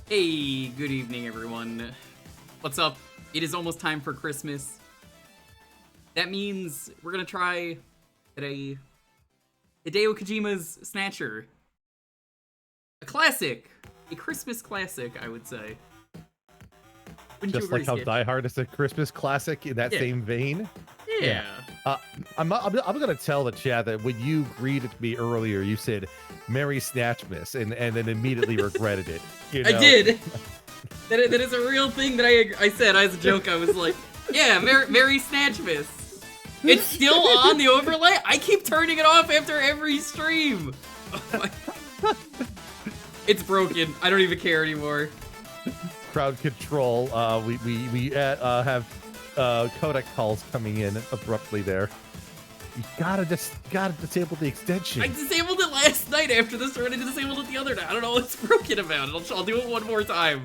Hey, good evening, everyone. What's up? It is almost time for Christmas. That means we're gonna try today Hideo Kojima's Snatcher. A classic. A Christmas classic, I would say. Wouldn't Just you agree, like how Skitch? Die Hard is a Christmas classic in that same vein. Yeah. I'm gonna tell the chat that when you greeted me earlier, you said "Merry Snatchmas" and then immediately regretted it. You know? I did. That is a real thing that I said as a joke. I was like, yeah, Merry Snatchmas. It's still on the overlay? I keep turning it off after every stream. Oh my. It's broken. I don't even care anymore. Crowd control. We have codec calls coming in abruptly there. You gotta disable the extension. I disabled it last night after this, or I disabled it the other night. I don't know what's broken about it. I'll do it one more time.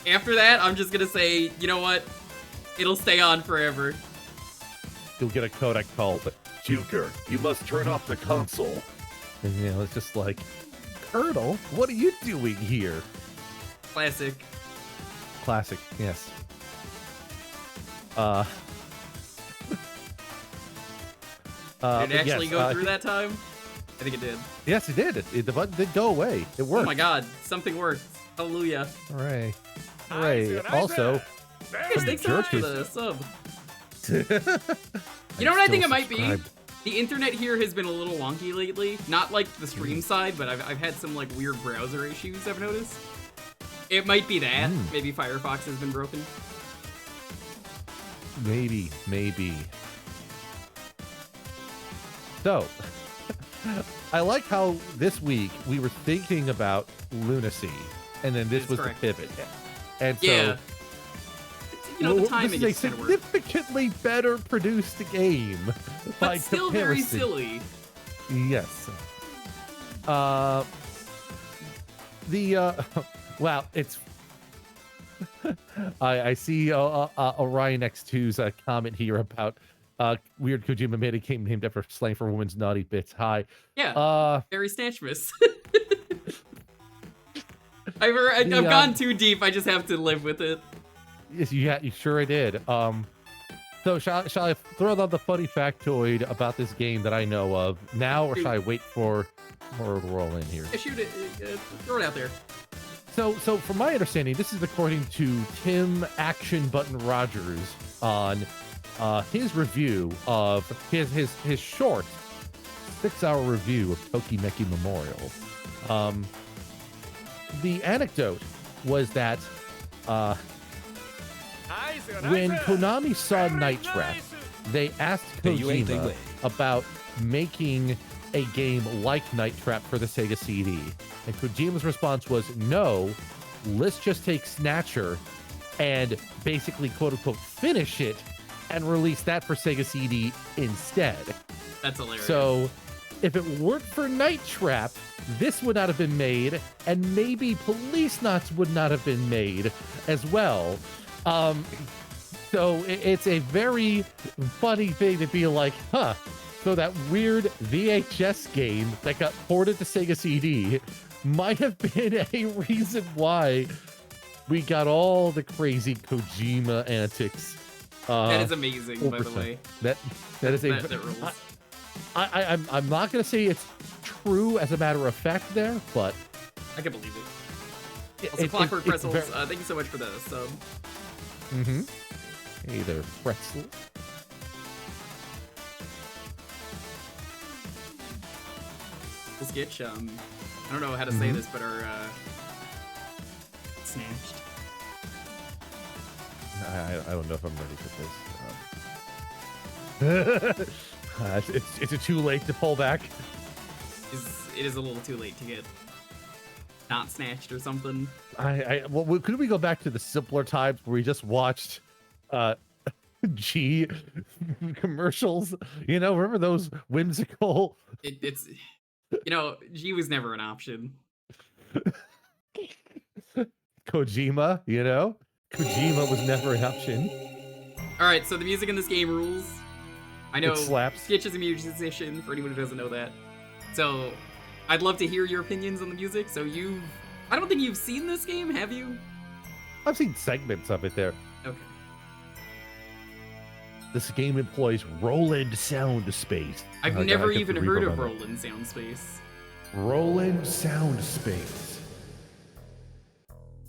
After that, I'm just gonna say, you know what? It'll stay on forever. You'll get a codec call, but Jewker, you must turn off the console. and, you know, it's just like, Colonel, what are you doing here? Classic. Classic, yes. Did it actually yes, go through that time? I think it did. Yes, it did. The button did go away. It worked. Oh my god, something worked. Hallelujah. Hooray. Hooray. Also, Guys, thanks so much for the sub. You know I'm what I still think it might be? subscribed. The internet here has been a little wonky lately. Not like the stream side, but I've had some like weird browser issues I've noticed. It might be that. Maybe Firefox has been broken. Maybe. So, I like how this week we were thinking about lunacy, and then this That's was correct. the pivot. And so, Yeah. You know, the this timing is a is kind of weird. significantly better produced game. by But still very comparison. silly. Yes. Wow, it's. I see Orion X2's comment here about weird Kojima made a game named after slang for women's naughty bits. Hi. Yeah. Very Snatchmas. I've gone too deep. I just have to live with it. Yes, you sure did. So shall I throw out the funny factoid about this game that I know of now, or shall I wait for more to roll in here? Yeah, shoot it. Throw it out there. So from my understanding, this is according to Tim Action Button Rogers on his review of his short 6-hour review of Tokimeki Memorial. The anecdote was that when Konami saw Night Trap, they asked Kojima about making a game like Night Trap for the Sega CD. And Kojima's response was, no, let's just take Snatcher and basically, quote unquote, finish it and release that for Sega CD instead. That's hilarious. So if it weren't for Night Trap, this would not have been made, and maybe Police Knots would not have been made as well. So it's a very funny thing to be like, huh, so that weird VHS game that got ported to Sega CD might have been a reason why we got all the crazy Kojima antics. That is amazing, by the way. That is a. That rules. I'm not gonna say it's true as a matter of fact there, but I can believe it. Also, Clockwork Pretzels, thank you so much for the sub. Mm-hmm. Hey there, Pretzel. Skitch, I don't know how to say this, but are snatched. I don't know if I'm ready for this. Is it too late to pull back? It is a little too late to get. not snatched or something. Well, could we go back to the simpler times where we just watched G commercials? You know, remember those whimsical? It's G was never an option. Kojima, you know? Kojima was never an option. All right, so the music in this game rules. I know It slaps. Skitch is a musician, for anyone who doesn't know that. So I'd love to hear your opinions on the music. So I don't think you've seen this game, have you? I've seen segments of it there. Okay. This game employs Roland Sound Space. I've Oh, God, never I get even to heard reverb of on that. Roland Soundspace. Roland Sound Space.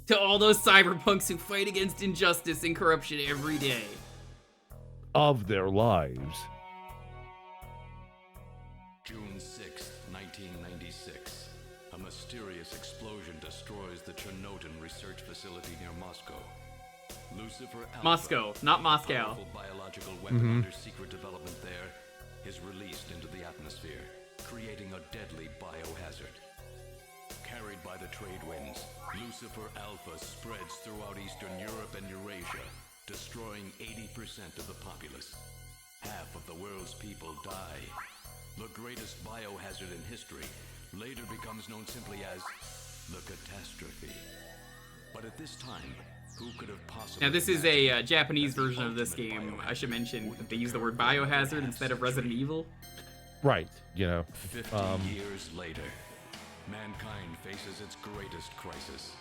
To all those cyberpunks who fight against injustice and corruption every day. Of their lives. June 6th, 1996. A mysterious explosion destroys the Chernobyl research facility near Moscow. Lucifer Alpha, Moscow, not a Moscow. powerful biological weapon under secret development there, is released into the atmosphere, creating a deadly biohazard. Carried by the trade winds, Lucifer Alpha spreads throughout Eastern Europe and Eurasia, destroying 80% of the populace. Half of the world's people die. The greatest biohazard in history later becomes known simply as the catastrophe. But at this time, who could have possibly... Now, this is a Japanese version of this game. I should mention that they use the word biohazard instead of Resident Evil. Right, you know. 50 years later, mankind faces its greatest crisis.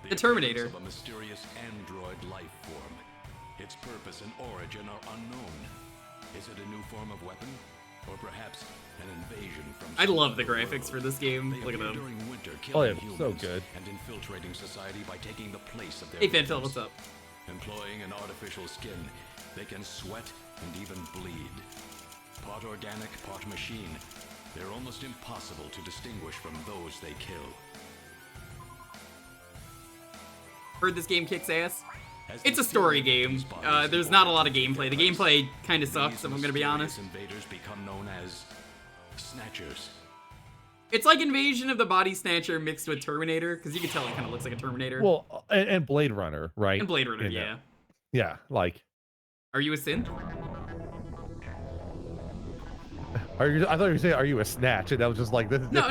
The Terminator. appearance of a mysterious android life form. Its purpose and origin are unknown. Is it a new form of weapon? Or perhaps an invasion from... I love the some other graphics for world? this game. They Look at appear them. during winter, Oh, killing yeah, humans so good. and infiltrating society by taking the place of their Hey, Fantil, victims. what's up? Employing an artificial skin, they can sweat and even bleed. Part organic, part machine, they're almost impossible to distinguish from those they kill. Heard this game kicks ass. As It's a the story killing of game. these bodies There's not a lot of evolves gameplay. The into gameplay kind of these sucks, if I'm gonna be honest. mysterious invaders become known as Snatchers. It's like Invasion of the Body Snatcher mixed with Terminator, because you can tell it kind of looks like a Terminator. Well, and Blade Runner, right? And Blade Runner, You know. yeah. Yeah, like... Are you a synth? I thought you were saying, are you a snatch? And that was just like... This, No.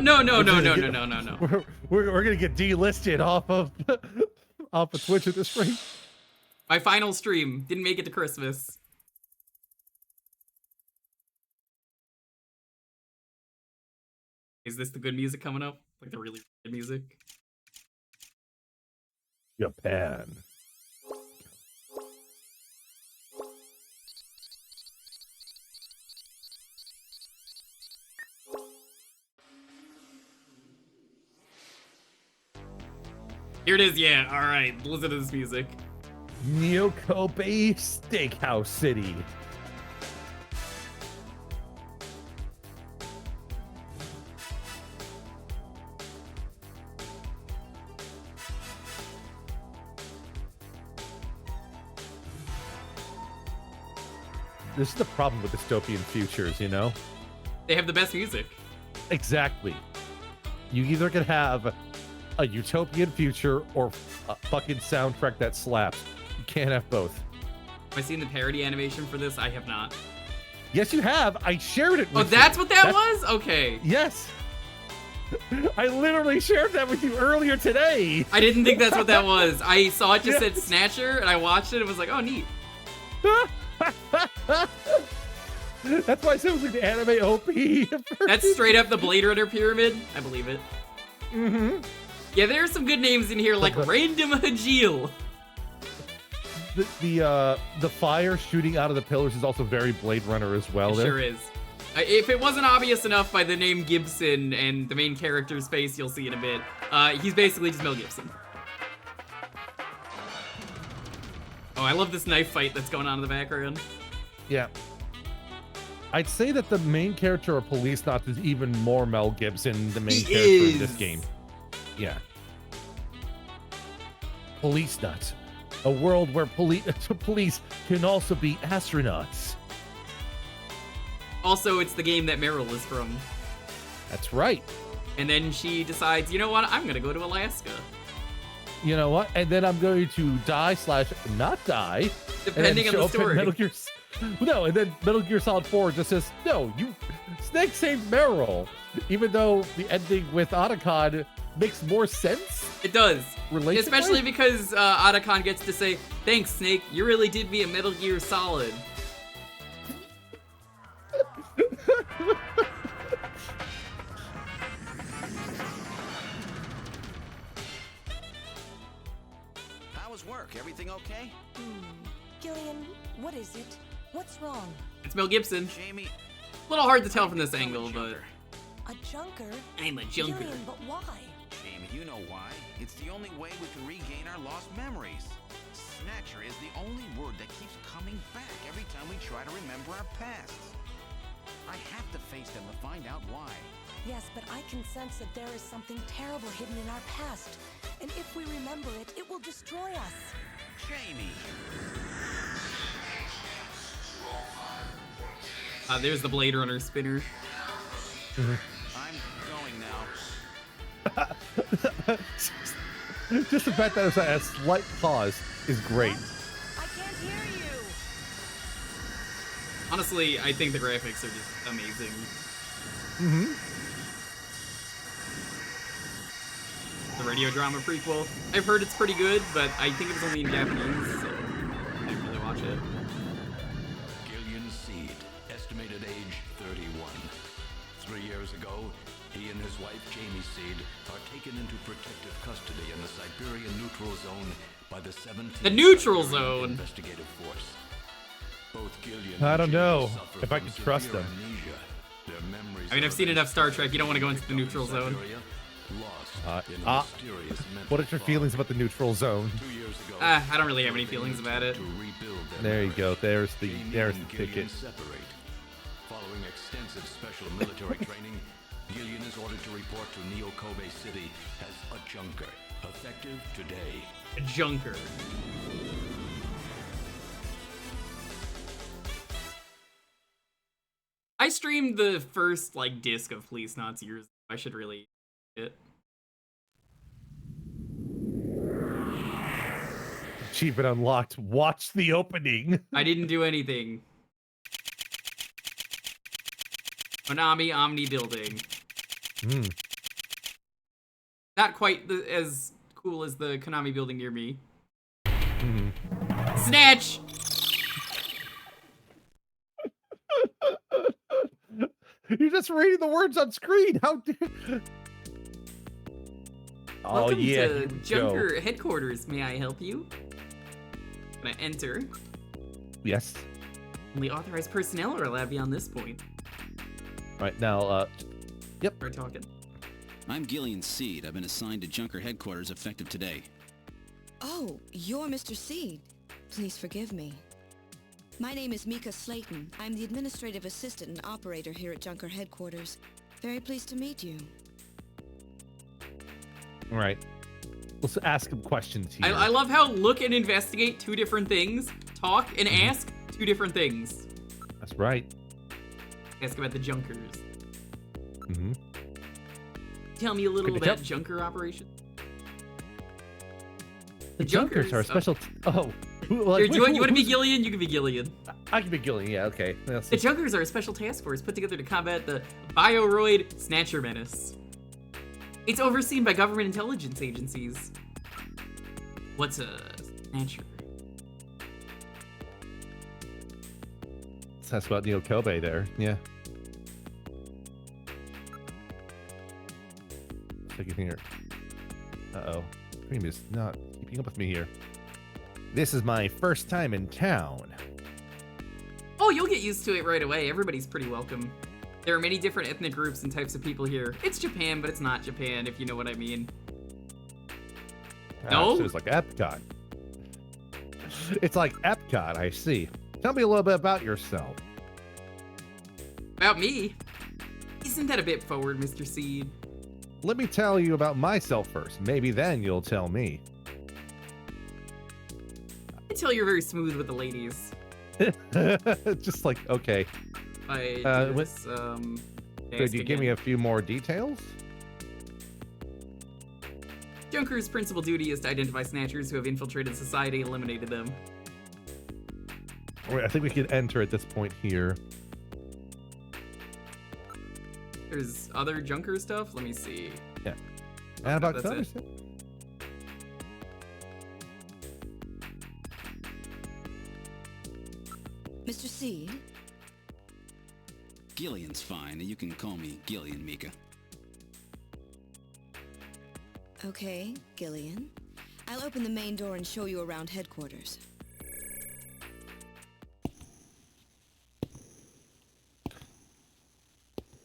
We're going to get delisted off of Twitch at this rate. My final stream didn't make it to Christmas. Is this the good music coming up? Like the really good music? Japan. Here it is, yeah. Alright, listen to this music. Nyokobe Steakhouse City. This is the problem with dystopian futures, you know? They have the best music. Exactly. You either can have a utopian future or a fucking soundtrack that slaps. You can't have both. Have I seen the parody animation for this? I have not. Yes, you have. I shared it Oh, with that's you. what that was? Okay. Yes. I literally shared that with you earlier today. I didn't think that's what that was. I saw it just said Snatcher, and I watched it and was like, oh, neat. That's why I said it was like the anime OP. That's straight up the Blade Runner pyramid. I believe it. Mm-hmm. Yeah, there are some good names in here, like Random Hajil. The fire shooting out of the pillars is also very Blade Runner as well. It sure is. If it wasn't obvious enough by the name Gibson and the main character's face, you'll see in a bit. He's basically just Mel Gibson. Oh, I love this knife fight that's going on in the background. Yeah. I'd say that the main character of Police Knots is even more Mel Gibson than the main character in this game. Yeah. Police Knots. A world where police can also be astronauts. Also, it's the game that Meryl is from. That's right. And then she decides, you know what, I'm gonna go to Alaska. You know what? And then I'm going to die/not die. Depending on the story. No, and then Metal Gear Solid 4 just says, no, Snake saved Meryl. Even though the ending with Otacon makes more sense. It does. Relationally? Especially because Otacon gets to say, thanks, Snake, you really did me a Metal Gear Solid. How was work? Everything okay? Gillian, what is it? What's wrong? It's Mel Gibson. Jamie, A little hard to tell from this angle, but A junker? I'm a junker. Gillian, but why? Jamie, you know why. It's the only way we can regain our lost memories. Snatcher is the only word that keeps coming back every time we try to remember our pasts. I have to face them to find out why. Yes, but I can sense that there is something terrible hidden in our past. And if we remember it, it will destroy us. Jamie! There's the Blade Runner spinner. I'm going now. Just the fact that it's a slight pause is great. I can't hear you. Honestly, I think the graphics are just amazing. The radio drama prequel. I've heard it's pretty good, but I think it was only in Japanese, so I didn't really watch it. Gillian Seed, estimated age 31. 3 years ago, he and his wife Jamie Seed are taken into protective custody in the Siberian Neutral Zone by the 17th The Neutral Siberian Zone? Investigative Force. Both Gillian I and don't Jamie know suffer if I from can trust severe them. amnesia. Their memories I mean, I've of seen their enough Star first Trek, you don't want to go into the victim in Neutral Zone. Siberia, lost in a mysterious mental What are your fog. feelings about the neutral zone? 2 years ago, I don't really have any feelings about it. to rebuild their There you go. marriage. There's the Jamie there's and the Gillian ticket. separate. Following extensive special military training, Gillian is ordered to report to Neo Kobe City as a junker, effective today. A junker. I streamed the first, disc of Police Knots years ago. I should really it. Achievement unlocked. Watch the opening. I didn't do anything. Konami Omni Building. Not quite as cool as the Konami building near me. Snatch! You're just reading the words on screen. How dare... Oh Welcome yeah, to here we go. Junker headquarters. May I help you? Can I enter? Yes. Only authorized personnel are allowed beyond this point. Right now, We're talking. I'm Gillian Seed. I've been assigned to Junker headquarters effective today. Oh, you're Mr. Seed. Please forgive me. My name is Mika Slayton. I'm the administrative assistant and operator here at Junker headquarters. Very pleased to meet you. all right. Let's ask him questions here. I love how look and investigate two different things, talk and ask two different things. That's right. Ask about the Junkers. Mm-hmm. Tell me a little Could you about tell- Junker operations. The Junkers are a special. Here, do you want to be Gillian? You can be Gillian. I can be Gillian. Yeah. Okay. That's The Junkers are a special task force put together to combat the Bioroid Snatcher menace. It's overseen by government intelligence agencies. What's a Snatcher? That's about Neo Kobe there. Yeah. Second here. Uh-oh. Cream is not keeping up with me here. This is my first time in town. Oh, you'll get used to it right away. Everybody's pretty welcome. There are many different ethnic groups and types of people here. It's Japan, but it's not Japan, if you know what I mean. No? So it's like Epcot. It's like Epcot, I see. Tell me a little bit about yourself. About me? Isn't that a bit forward, Mr. Seed? Let me tell you about myself first. Maybe then you'll tell me. I can tell you're very smooth with the ladies. Just like, okay. I Uh, do what- this, Could ask you give me again. a few more details? Junker's principal duty is to identify Snatchers who have infiltrated society and eliminated them. All right, I think we can enter at this point here. There's other Junker stuff? Let me see. Yeah. And about that's colors. it. Mr. Seed? Gillian's fine. You can call me Gillian, Mika. Okay, Gillian. I'll open the main door and show you around headquarters.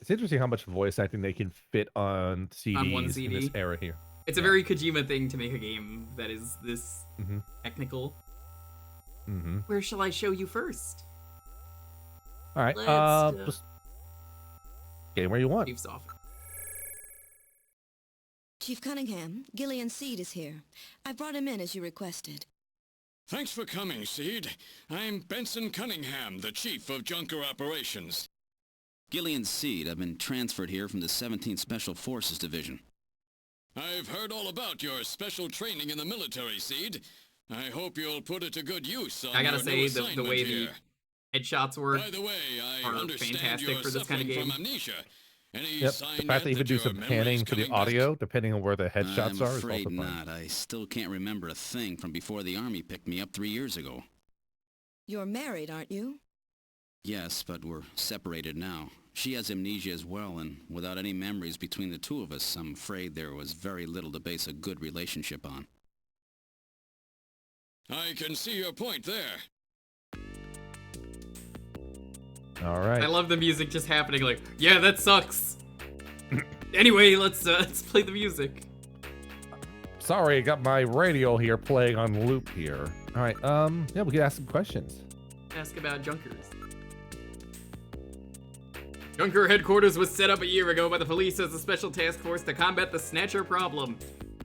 It's interesting how much voice acting they can fit on CDs On one in CD. this era here. It's a very Kojima thing to make a game that is this Mm-hmm. technical. Mm-hmm. Where shall I show you first? All right. Let's, Just get where you want. Chief's off. Chief Cunningham, Gillian Seed is here. I brought him in as you requested. Thanks for coming, Seed. I'm Benson Cunningham, the Chief of Junker Operations. Gillian Seed. I've been transferred here from the 17th Special Forces Division. I've heard all about your special training in the military, Seed. I hope you'll put it to good use on I gotta your say, new the assignment way here. the headshots work. By the way, I are understand fantastic you're for this kind of suffering game. from amnesia. Any Yep. sign The fact yet that you can do your some memory's panning for the coming back? audio, depending on where the headshots I'm are, is afraid also fine. not. I still can't remember a thing from before the Army picked me up 3 years ago. You're married, aren't you? Yes, but we're separated now. She has amnesia as well, and without any memories between the two of us, I'm afraid there was very little to base a good relationship on. I can see your point there. All right. I love the music just happening like, yeah, that sucks. Anyway, let's play the music. Sorry, I got my radio here playing on loop here. All right. Yeah, we can ask some questions. Ask about Junkers. Junker headquarters was set up a year ago by the police as a special task force to combat the Snatcher problem.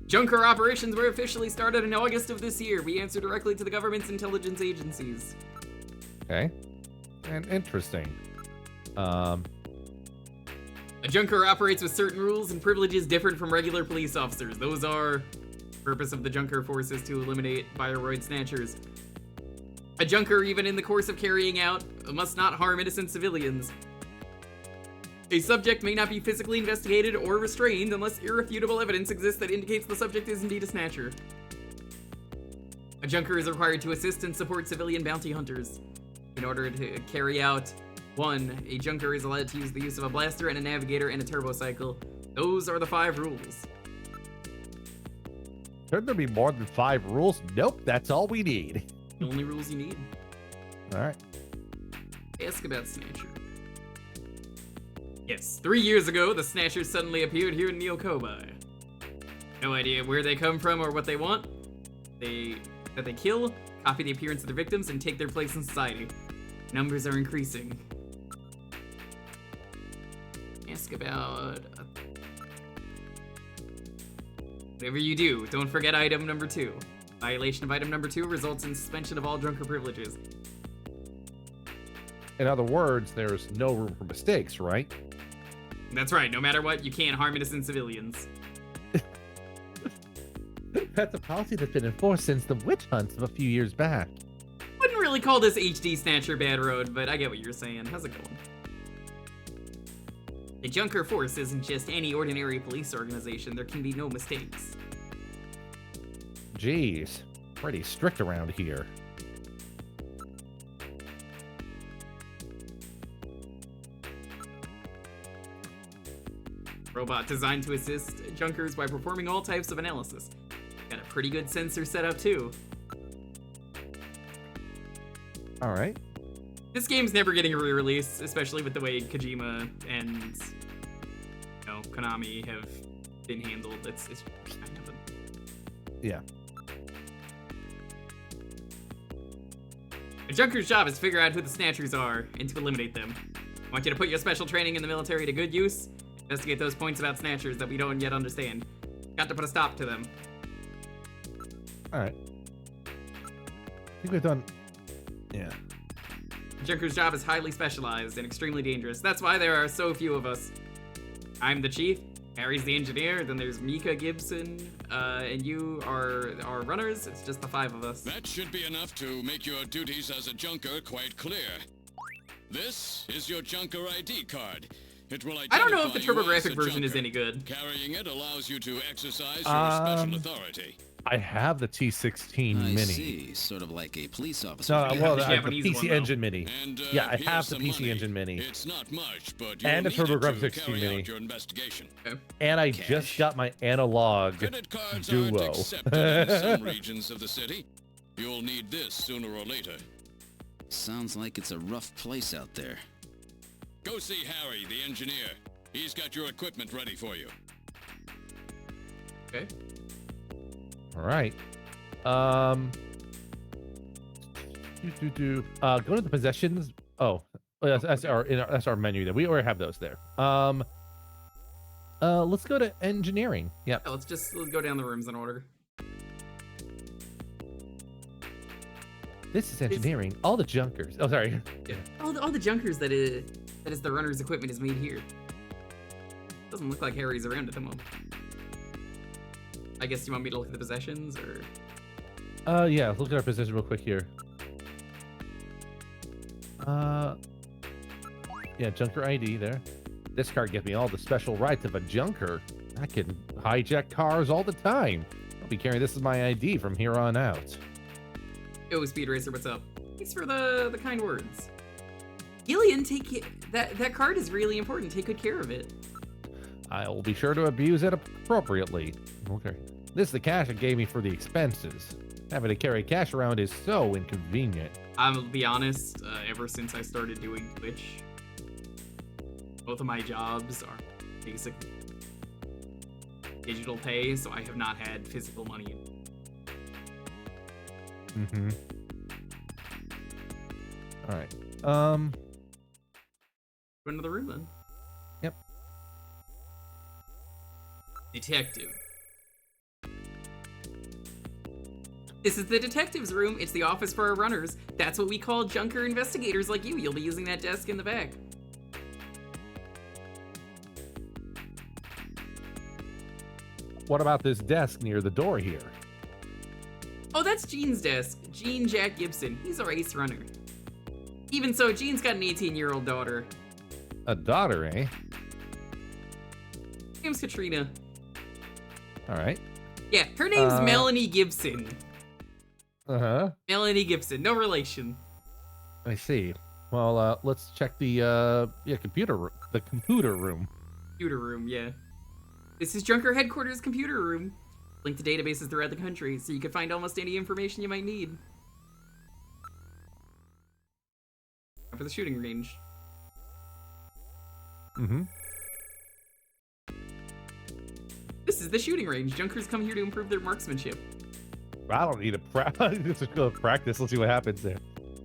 Junker operations were officially started in August of this year. We answer directly to the government's intelligence agencies. Okay. And interesting. A Junker operates with certain rules and privileges different from regular police officers. Those are the purpose of the Junker forces to eliminate Bioroid Snatchers. A Junker, even in the course of carrying out, must not harm innocent civilians. A subject may not be physically investigated or restrained unless irrefutable evidence exists that indicates the subject is indeed a Snatcher. A Junker is required to assist and support civilian bounty hunters. In order to carry out 1, a Junker is allowed to use the use of a blaster and a navigator and a turbocycle. Those are the 5 rules. Should there be more than 5 rules? Nope, that's all we need. The only rules you need. All right. Ask about Snatcher. Yes, 3 years ago, the Snatchers suddenly appeared here in Neokobai. No idea where they come from or what they want. That they kill, copy the appearance of their victims, and take their place in society. Numbers are increasing. Ask about... whatever you do, don't forget item number 2. Violation of item number 2 results in suspension of all Junker privileges. In other words, there's no room for mistakes, right? That's right, no matter what, you can't harm innocent civilians. That's a policy that's been enforced since the witch hunts of a few years back. Wouldn't really call this HD Snatcher bad road, but I get what you're saying. How's it going? The Junker Force isn't just any ordinary police organization. There can be no mistakes. Jeez, pretty strict around here. Robot designed to assist Junkers by performing all types of analysis. Got a pretty good sensor setup too. All right. This game's never getting a re-release, especially with the way Kojima and Konami have been handled. It's kind of a... Yeah. A Junker's job is to figure out who the Snatchers are and to eliminate them. I want you to put your special training in the military to good use. Investigate those points about Snatchers that we don't yet understand. Got to put a stop to them. All right. I think we've done... Yeah. Junker's job is highly specialized and extremely dangerous. That's why there are so few of us. I'm the chief. Harry's the engineer, then there's Mika Gibson, and you are our runners. It's just the 5 of us. That should be enough to make your duties as a junker quite clear. This is your junker ID card. It will identify I don't know if the you as TurboGrafx a version is junker. any good. Carrying it allows you to exercise your special authority. I have the T16 I Mini. see. Sort of like a police officer. No, well, the I have the Japanese PC one, though. Engine Mini. And, Yeah, I here's have the some PC money. Engine Mini. It's not much, but And the you'll need it TurboGrafx to 16 carry Mini. out your investigation. Okay. And I just got my analog Credit cards aren't Duo. accepted in some regions of the city. You'll need this sooner or later. Sounds like it's a rough place out there. Go see Harry, the engineer. He's got your equipment ready for you. Okay. All right. Go to the possessions. Oh, that's our menu there. We already have those there. Let's go to engineering. Yeah. Yeah, let's go down the rooms in order. This is engineering. All the junkers. Oh, sorry. Yeah. All the junkers that is the runner's equipment is made here. Doesn't look like Harry's around at the moment. I guess you want me to look at the possessions, or? Yeah. Let's look at our possession real quick here. Yeah, junker ID there. This card gives me all the special rights of a junker. I can hijack cars all the time. I'll be carrying this as my ID from here on out. Yo, Speed Racer, what's up? Thanks for the kind words. Gillian, that card is really important. Take good care of it. I will be sure to abuse it appropriately. Okay. This is the cash it gave me for the expenses. Having to carry cash around is so inconvenient. I'll be honest, ever since I started doing Twitch, both of my jobs are basic digital pay, so I have not had physical money. Mm-hmm. All right. Go into the room then. Yep. Detective. This is the detective's room. It's the office for our runners. That's what we call junker investigators like you. You'll be using that desk in the back. What about this desk near the door here? Oh, that's Gene's desk. Gene Jack Gibson. He's our ace runner. Even so, Gene's got an 18-year-old daughter. A daughter, eh? Her name's Katrina. All right. Yeah, her name's Melanie Gibson. Uh-huh. Melanie Gibson, no relation. I see. Well, let's check the computer room. The computer room. Computer room, yeah. This is Junker Headquarters computer room. Linked to databases throughout the country, so you can find almost any information you might need. Time for the shooting range. Mm-hmm. This is the shooting range. Junkers come here to improve their marksmanship. I don't need a Let's go practice. Let's see what happens there.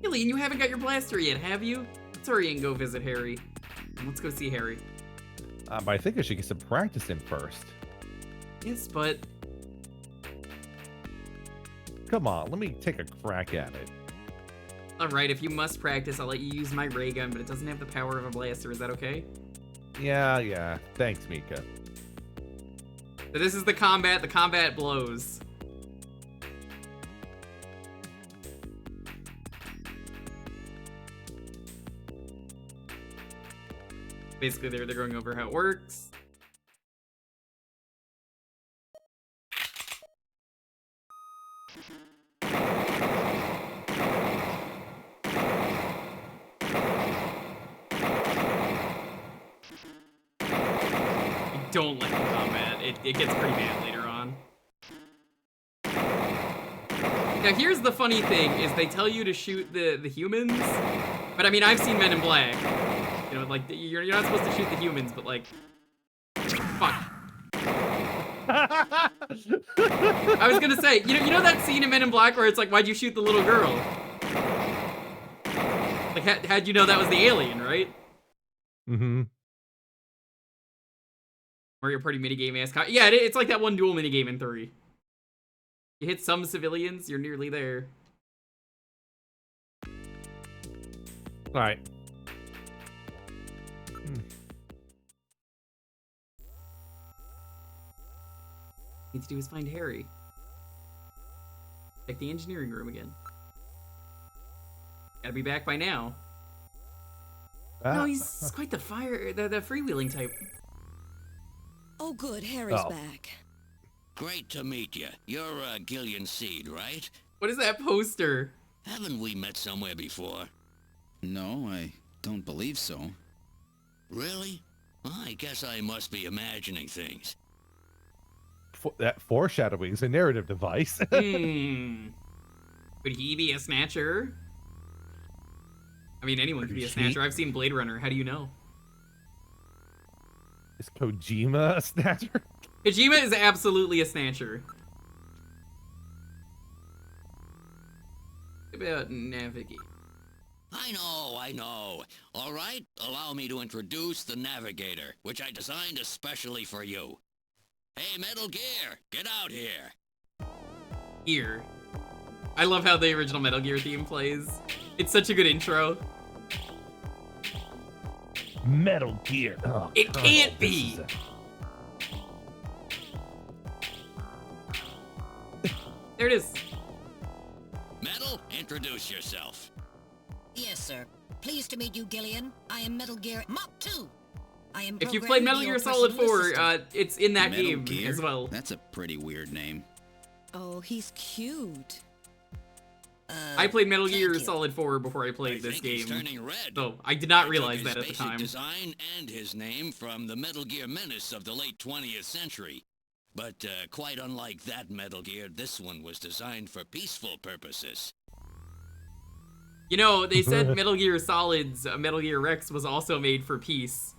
Really, and you haven't got your blaster yet, have you? Let's hurry and go visit Harry. Let's go see Harry. But I think I should get some practice in first. Yes, but... Come on, let me take a crack at it. Alright, if you must practice, I'll let you use my ray gun, but it doesn't have the power of a blaster. Is that okay? Yeah. Thanks, Mika. So this is the combat. The combat blows. Basically, they're going over how it works. Don't like the combat. It gets pretty bad later on. Now here's the funny thing, is they tell you to shoot the humans, but I mean, I've seen Men in Black. You know, like, you're not supposed to shoot the humans, but like, fuck. I was gonna say, you know that scene in Men in Black where it's like, why'd you shoot the little girl? Like, how'd you know that was the alien, right? Mm-hmm. Mario Party minigame ass. Yeah, it's like that one dual minigame in 3. You hit some civilians, you're nearly there. All right. Need to do is find Harry. Check the engineering room again. Gotta be back by now. No, he's quite the freewheeling type. Oh, good. Harry's Oh. back. Great to meet you. You're Gillian Seed, right? What is that poster? Haven't we met somewhere before? No, I don't believe so. Really? I guess I must be imagining things. That foreshadowing is a narrative device. Could he be a Snatcher? I mean, anyone could be a Snatcher. I've seen Blade Runner. How do you know? Is Kojima a Snatcher? Kojima is absolutely a Snatcher. About navigate. I know. All right, allow me to introduce the Navigator, which I designed especially for you. Hey, Metal Gear, get out here. Here. I love how the original Metal Gear theme plays. It's such a good intro. Metal Gear. Oh, It can't be. There it is. Metal, introduce yourself. Yes, sir. Pleased to meet you, Gillian. I am Metal Gear Mach 2. I am If you've played Metal Gear Solid 4, it's in that Metal game Gear? as well. That's a pretty weird name. Oh, he's cute. I played Metal Gear you. Solid 4 before I played this think he's game. turning red. So I did not I realize took that his at the basic time. design and his name from the Metal Gear Menace of the late 20th century. But quite unlike that Metal Gear, this one was designed for peaceful purposes. You know, they said Metal Gear Solid's Metal Gear Rex was also made for peace.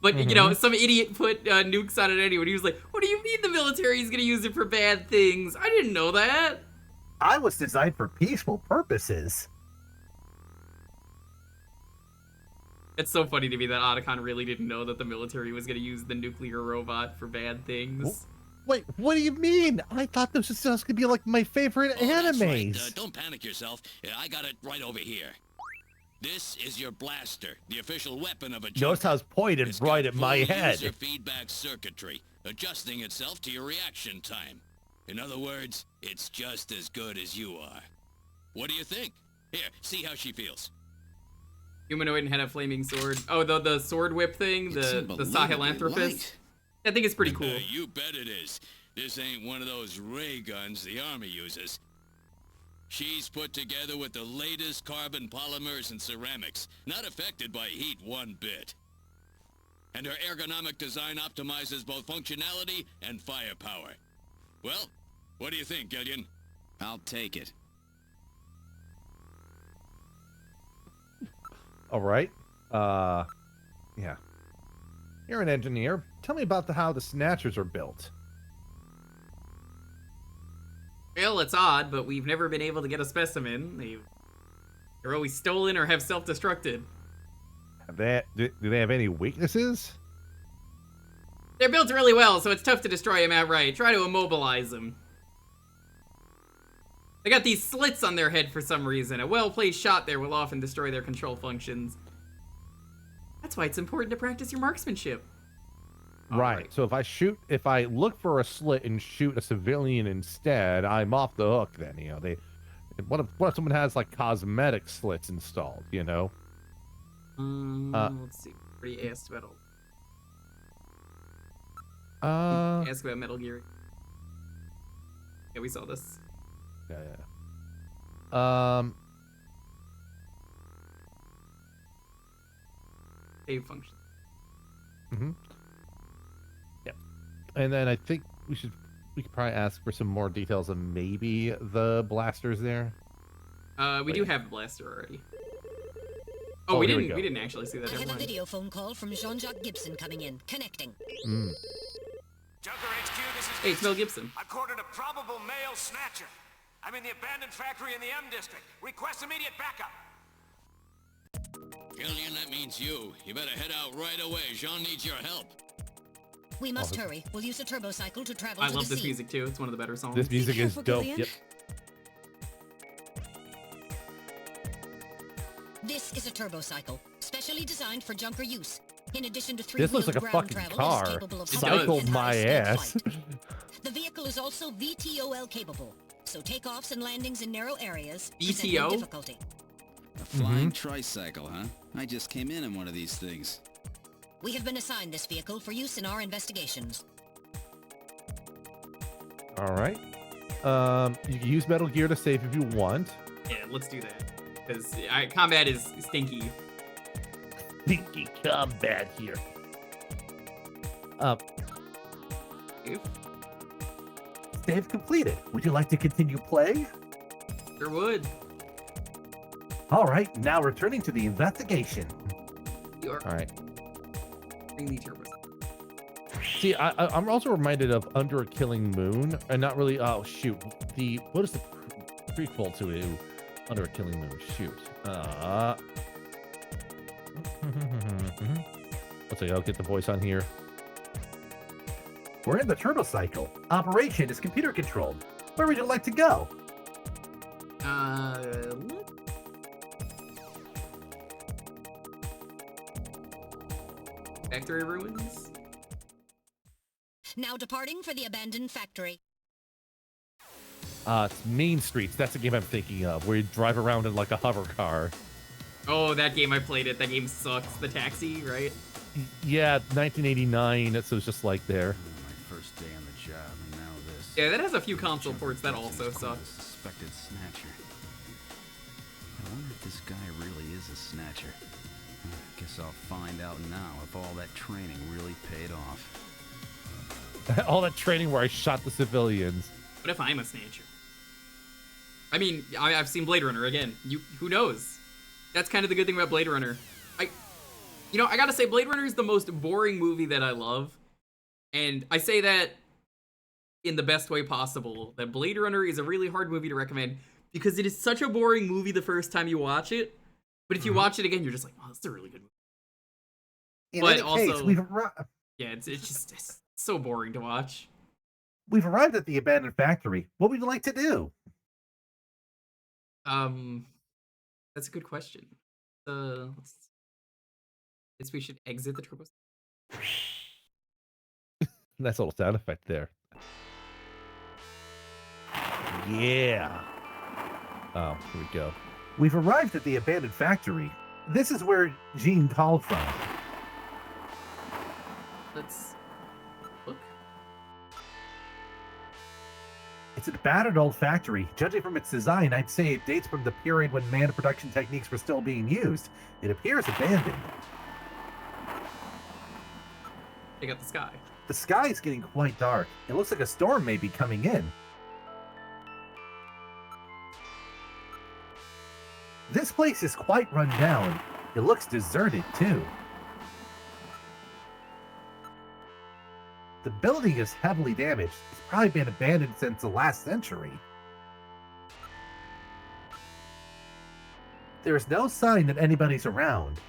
But, you know, some idiot put nukes on it anyway. He was like, what do you mean the military is going to use it for bad things? I didn't know that. I was designed for peaceful purposes. It's so funny to me that Otacon really didn't know that the military was going to use the nuclear robot for bad things. Wait, what do you mean? I thought this was just gonna be like my favorite That's right. animes. Don't panic yourself. I got it right over here. This is your blaster, the official weapon of a Notice how it's pointed It's right got at my full head. user feedback circuitry, adjusting itself to your reaction time. In other words, it's just as good as you are. What do you think? Here, see how she feels. Humanoid and had a flaming sword. Oh, the sword whip thing, It's the unbelievably Sahelanthropist. light. I think it's pretty cool. You bet it is. This ain't one of those ray guns the Army uses. She's put together with the latest carbon polymers and ceramics, not affected by heat one bit. And her ergonomic design optimizes both functionality and firepower. Well, what do you think, Gillian? I'll take it. All right. Yeah. You're an engineer. Tell me about how the Snatchers are built. Well, it's odd, but we've never been able to get a specimen. They're always stolen or have self-destructed. Do they have any weaknesses? They're built really well, so it's tough to destroy them outright. Try to immobilize them. They got these slits on their head for some reason. A well-placed shot there will often destroy their control functions. That's why it's important to practice your marksmanship. Right. So if I look for a slit and shoot a civilian instead, I'm off the hook then, you know. What if someone has like cosmetic slits installed, you know? Let's see. Pretty asked about ask about Metal Gear. Yeah, we saw this. Yeah. Save function. Yep. And then I think we could probably ask for some more details on maybe the blasters there. We do have the blaster already. Oh, we didn't actually see that. I Never have a mind. video phone call from Jean-Jacques Gibson coming in. Connecting. Jewker HQ, this is Hey, it's Mel Gibson. I've cornered a probable male snatcher. I'm in the abandoned factory in the M district. Request immediate backup. Gillian, that means you. You better head out right away. Jean needs your help. We must hurry. We'll use a turbo cycle to travel I to love the this scene. music too. It's one of the better songs. This music is careful, dope. Gillian. Yep. This is a turbo cycle, specially designed for junker use. In addition to This looks like a ground fucking travel, it is car. capable of It Cycled does. my high-speed ass. flight. The vehicle vehicle is also VTOL capable, so takeoffs and landings in narrow areas present VTO? no difficulty. A flying tricycle, huh? I just came in one of these things. We have been assigned this vehicle for use in our investigations. All right. You can use Metal Gear to save if you want. Yeah, let's do that. Because combat is stinky. Stinky combat here. Save completed. Would you like to continue play? Sure would. All right, now returning to the investigation. All right. Bring the turbos. See, I'm also reminded of Under a Killing Moon, and not really. Oh shoot, what is the prequel to Under a Killing Moon? Shoot. Let's see. I'll get the voice on here. We're in the turbo cycle. Operation is computer controlled. Where would you like to go? Factory ruins? Now departing for the abandoned factory. It's Main Streets. That's the game I'm thinking of, where you drive around in like a hover car. Oh, that game, I played it. That game sucks. The Taxi, right? Yeah, 1989. So it's just like there. My first day on the job, and now this. Yeah, that has a few console ports that also suck. Suspected Snatcher. I wonder if this guy really is a Snatcher. Guess I'll find out now if all that training really paid off. All that training where I shot the civilians. What if I'm a Snatcher? I mean, I've seen Blade Runner again. Who knows? That's kind of the good thing about Blade Runner. I gotta say, Blade Runner is the most boring movie that I love. And I say that in the best way possible. That Blade Runner is a really hard movie to recommend because it is such a boring movie the first time you watch it. But if you watch it again, you're just like, oh, this is a really good movie. But also, yeah, it's so boring to watch. We've arrived at the abandoned factory. What would you like to do? That's a good question. Guess we should exit the turbo. Nice little sound effect there. Yeah. Oh, here we go. We've arrived at the abandoned factory. This is where Jean called from. Let's look. It's a battered old factory. Judging from its design, I'd say it dates from the period when manned production techniques were still being used. It appears abandoned. Check out the sky. The sky is getting quite dark. It looks like a storm may be coming in. This place is quite run down. It looks deserted, too. The building is heavily damaged. It's probably been abandoned since the last century. There is no sign that anybody's around.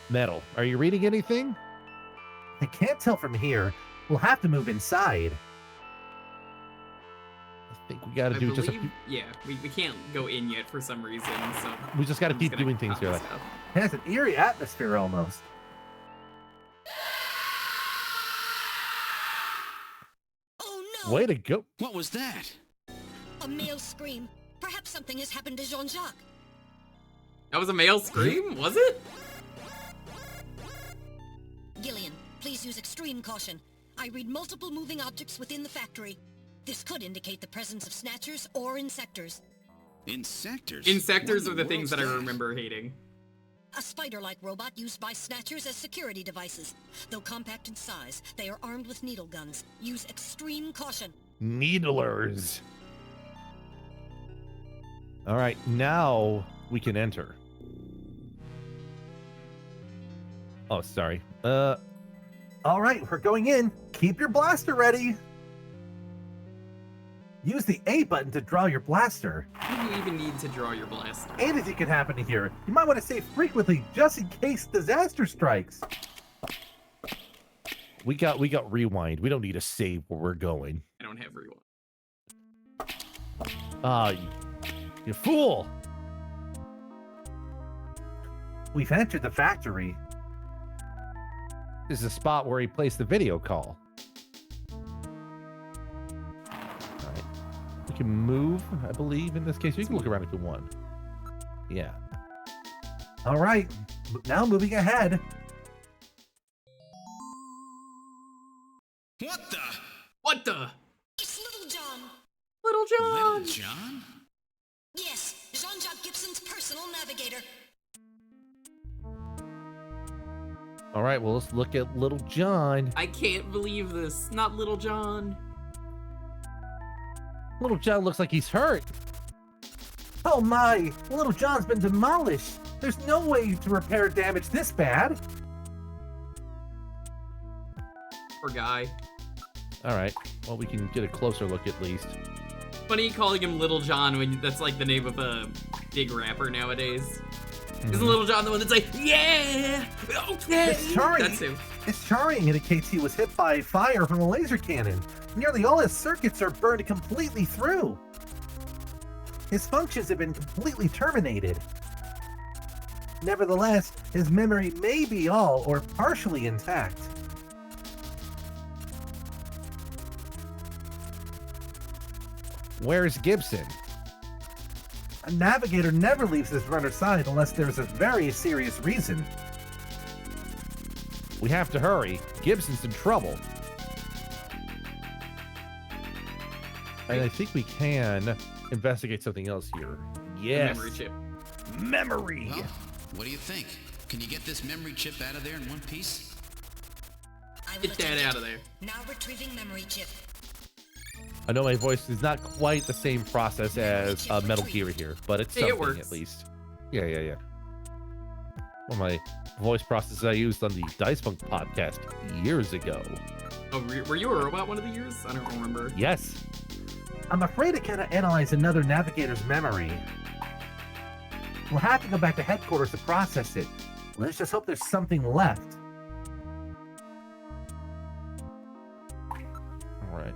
Metal, are you reading anything? I can't tell from here. We'll have to move inside. I think we gotta do just a few... Yeah, we can't go in yet for some reason, so... We just gotta keep doing things here. It has an eerie atmosphere almost. Oh no! Way to go. What was that? A male scream. Perhaps something has happened to Jean-Jacques. That was a male scream? Was it? Gillian, please use extreme caution. I read multiple moving objects within the factory. This could indicate the presence of Snatchers or Insectors. Insectors? Insectors are the things that I remember hating. A spider-like robot used by Snatchers as security devices. Though compact in size, they are armed with needle guns. Use extreme caution. Needlers. All right, now we can enter. Oh, sorry. All right, we're going in. Keep your blaster ready. Use the A button to draw your blaster. Why do you even need to draw your blaster? Anything can happen here. You might want to save frequently just in case disaster strikes. We got rewind. We don't need to save where we're going. I don't have rewind. Ah, you fool! We've entered the factory. This is a spot where he placed the video call. All right. We can move, I believe, in this case. You can look around if you want. Yeah. All right, now moving ahead. What the? What the? It's Little John. Little John. Little John? Yes, Jean-Jacques Gibson's personal navigator. All right, well, let's look at Little John. I can't believe this. Not Little John. Little John looks like he's hurt. Oh my, Little John's been demolished. There's no way to repair damage this bad. Poor guy. All right, well, we can get a closer look at least. Funny calling him Little John when that's like the name of a big rapper nowadays. Isn't Little John the one that's like, yeah, okay? It's charring. That's him. It's charring indicates he was hit by fire from a laser cannon. Nearly all his circuits are burned completely through. His functions have been completely terminated. Nevertheless, his memory may be all or partially intact. Where's Gibson? A navigator never leaves his runner's side unless there's a very serious reason. We have to hurry. Gibson's in trouble. And I think we can investigate something else here. Yes. Memory chip. Memory. Well, what do you think? Can you get this memory chip out of there in one piece? Get that out of there. Now retrieving memory chip. I know my voice is not quite the same process as Metal Gear here, but it's Hey, it something works. at least. Yeah. One of my voice processes I used on the Dice Funk podcast years ago. Oh, were you a robot one of the years? I don't remember. Yes. I'm afraid I cannot analyze another navigator's memory. We'll have to go back to headquarters to process it. Let's just hope there's something left. All right.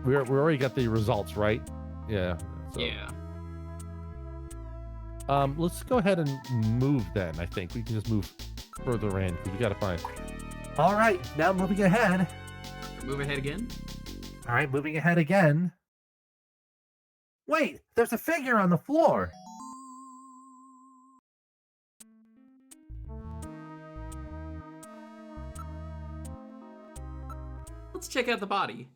We already got the results, right? Yeah. So. Yeah. Let's go ahead and move then. I think we can just move further in because we got to find. All right, now moving ahead. Move ahead again. All right, moving ahead again. Wait, there's a figure on the floor. Let's check out the body.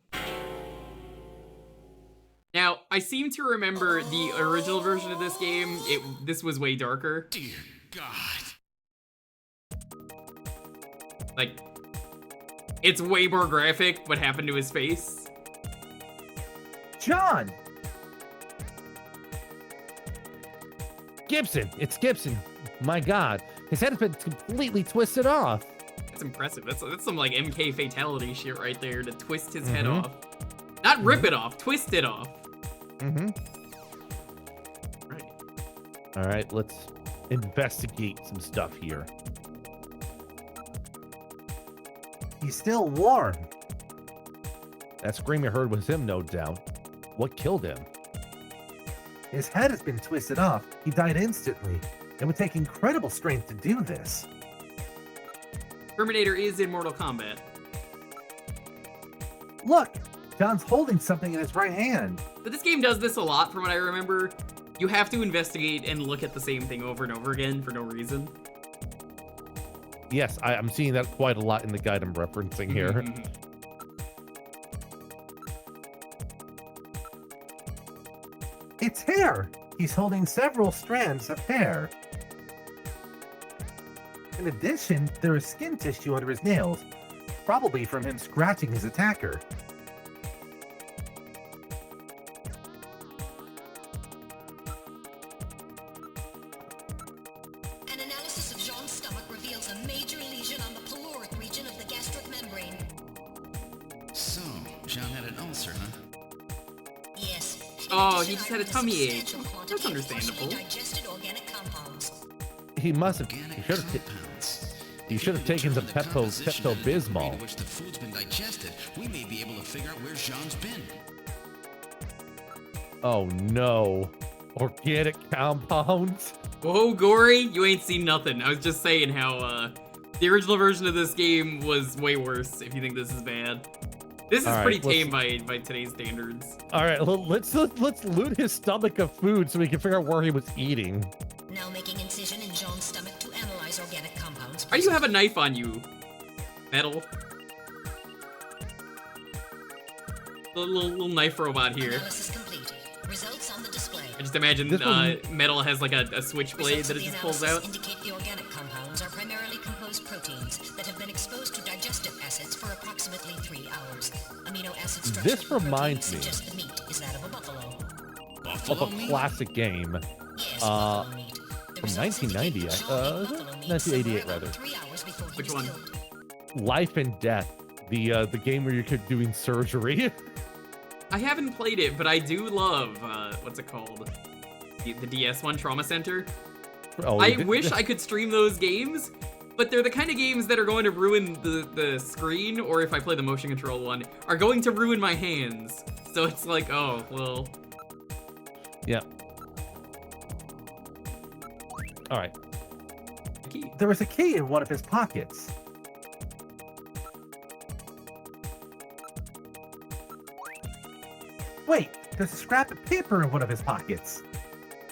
Now, I seem to remember the original version of this game. This was way darker. Dear God. Like, it's way more graphic what happened to his face. John! Gibson! It's Gibson! My God, his head has been completely twisted off. That's impressive. That's some like MK fatality shit right there to twist his head off. Not rip it off, twist it off. Right. All right, let's investigate some stuff here. He's still warm. That scream you heard was him, no doubt. What killed him? His head has been twisted off. He died instantly. It would take incredible strength to do this. Terminator is in Mortal Kombat. Look! John's holding something in his right hand. But this game does this a lot from what I remember. You have to investigate and look at the same thing over and over again for no reason. Yes, I'm seeing that quite a lot in the guide I'm referencing here. It's hair! He's holding several strands of hair. In addition, there is skin tissue under his nails, probably from him scratching his attacker. An analysis of Jean's stomach reveals a major lesion on the caloric region of the gastric membrane. So, Jean had an ulcer, huh? Yes. Oh, he just had a tummy ache. That's understandable. Digested organic compounds. He must have. He should have taken some Pepto-Bismol. In which the food's been digested, we may be able to figure out where Jean's been. Oh no. Organic compounds. Whoa, gory! You ain't seen nothing. I was just saying how the original version of this game was way worse. If you think this is bad, this is pretty tame by today's standards. All right, let's loot his stomach of food so we can figure out where he was eating. Now making incision in Jean's stomach to analyze organic compounds. Why do you have a knife on you, Metal? Little knife robot here. Analysis complete. Results on the display. I just imagine Metal has like a switchblade that it just pulls out. Indicate the organic compounds are primarily composed proteins that have been exposed to digestive acids for approximately 3 hours. Amino acid structure. This reminds me suggest the meat is that of a buffalo. of a classic game from 1990, 1988 rather. Which one? Life and Death, the game where you're doing surgery. I haven't played it, but I do love what's it called? The DS one, Trauma Center. Oh, I wish I could stream those games, but they're the kind of games that are going to ruin the screen, or if I play the motion control one, are going to ruin my hands. So it's like, oh, well. Yeah. All right. There was a key in one of his pockets. Wait, there's a scrap of paper in one of his pockets.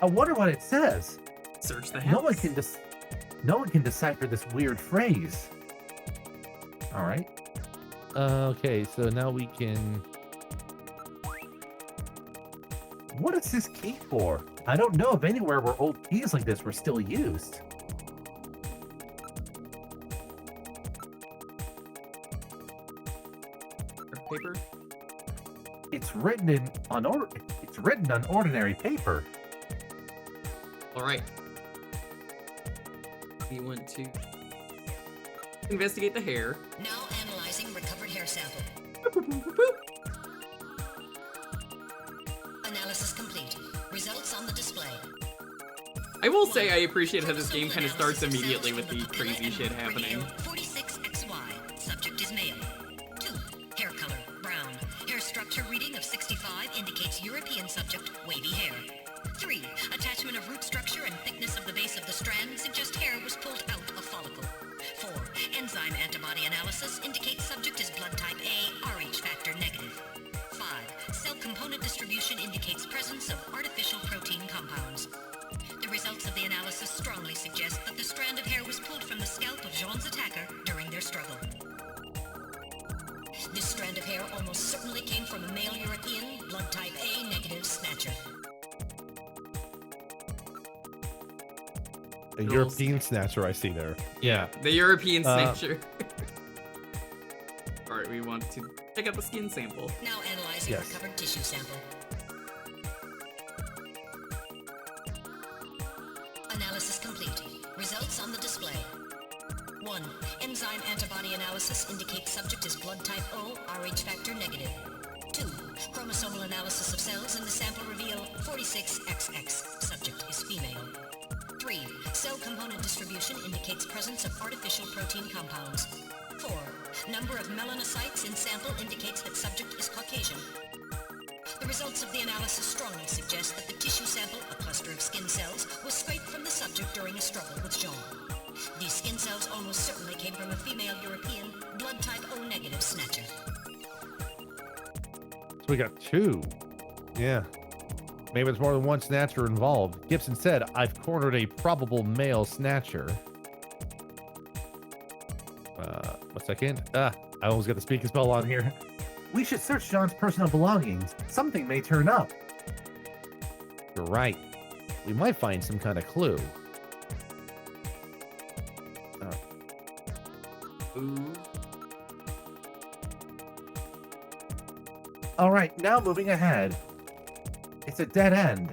I wonder what it says. Search the house. No one can decipher this weird phrase. All right. Okay, so now we can. What is this key for? I don't know of anywhere where old keys like this were still used. Paper. It's written on ordinary paper. All right. We want to investigate the hair. Now analyzing recovered hair sample. Analysis complete. Results on the display. I will say I appreciate how this game kind of starts immediately with the crazy shit happening. 46XY. Subject is male. 2. Hair color, brown. Hair structure reading of 65 indicates European subject, wavy hair. 3. Attachment of root structure and thickness of the base of the strand suggest hair was pulled out of follicle. 4. Enzyme antibody analysis indicates subject is blood type A, Rh factor negative. 5. Cell component distribution indicates presence of artificial protein compounds. The results of the analysis strongly suggest that the strand of hair was pulled from the scalp of Jean's attacker during their struggle. This strand of hair almost certainly came from a male European, blood type A negative Snatcher. A European Snatcher, I see there. Yeah. The European Snatcher. All right, we want to check out the skin sample. Now analyzing recovered tissue sample. Analysis complete. Results on the display. 1. Enzyme antibody analysis indicates subject is blood type O, Rh factor negative. 2. Chromosomal analysis of cells in the sample reveal 46XX. Subject is female. 3. Cell component distribution indicates presence of artificial protein compounds. 4. Number of melanocytes in sample indicates that subject is Caucasian. The results of the analysis strongly suggest that the tissue sample, a cluster of skin cells, was scraped from the subject during a struggle with Jean. These skin cells almost certainly came from a female European, blood type O negative Snatcher. So we got 2. Yeah. Maybe there's more than one Snatcher involved. Gibson said, I've cornered a probable male Snatcher. 1 second. I almost got the speaking spell on here. We should search Jean's personal belongings. Something may turn up. You're right. We might find some kind of clue. Ooh. All right, now moving ahead. It's a dead end.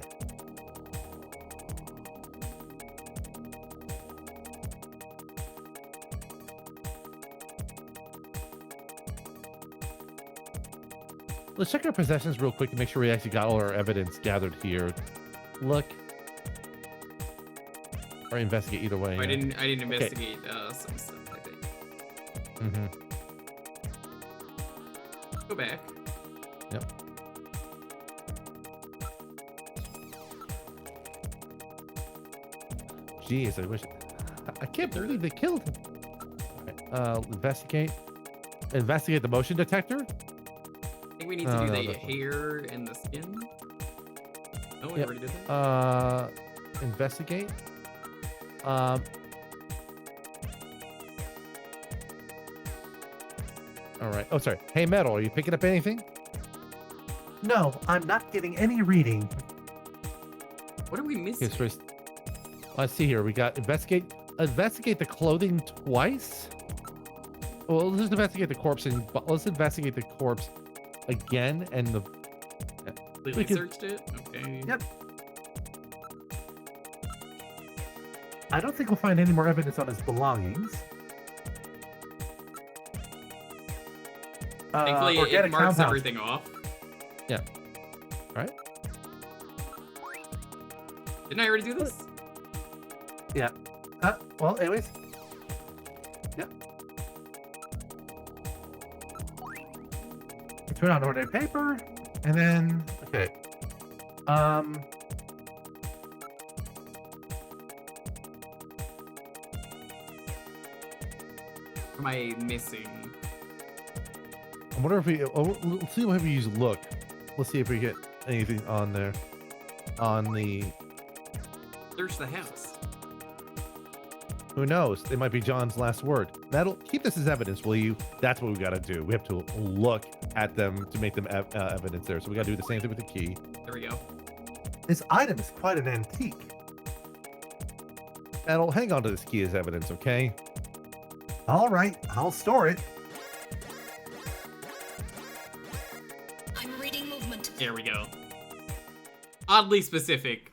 Let's check our possessions real quick to make sure we actually got all our evidence gathered here. Look. Or investigate either way. I didn't investigate some stuff, I think. Go back. Yep. Jeez, I wish. I can't believe they killed him. All right, investigate. Investigate the motion detector. I think we need to do the hair and the skin. Oh, we already did that. Investigate. All right. Oh, sorry. Hey, Metal, are you picking up anything? No, I'm not getting any reading. What are we missing? Okay, so let's see here. We got investigate. Investigate the clothing twice. Well, let's investigate the corpse and let's investigate the corpse again. And the we searched it. Okay. Yep. I don't think we'll find any more evidence on his belongings. Thankfully, it marks everything off. Yeah. All right. Didn't I already do this? Yeah. Well, anyways. Yep. Turn on ordinary paper, and then okay. What am I missing? I wonder if we. Let's see if we use look. Let's see if we get anything on there. On the. Search the house. Who knows? It might be John's last word. Metal, keep this as evidence, will you? That's what we got to do. We have to look at them to make them evidence there. So we got to do the same thing with the key. There we go. This item is quite an antique. Metal, hang on to this key as evidence, okay? All right, I'll store it. I'm reading movement. There we go. Oddly specific.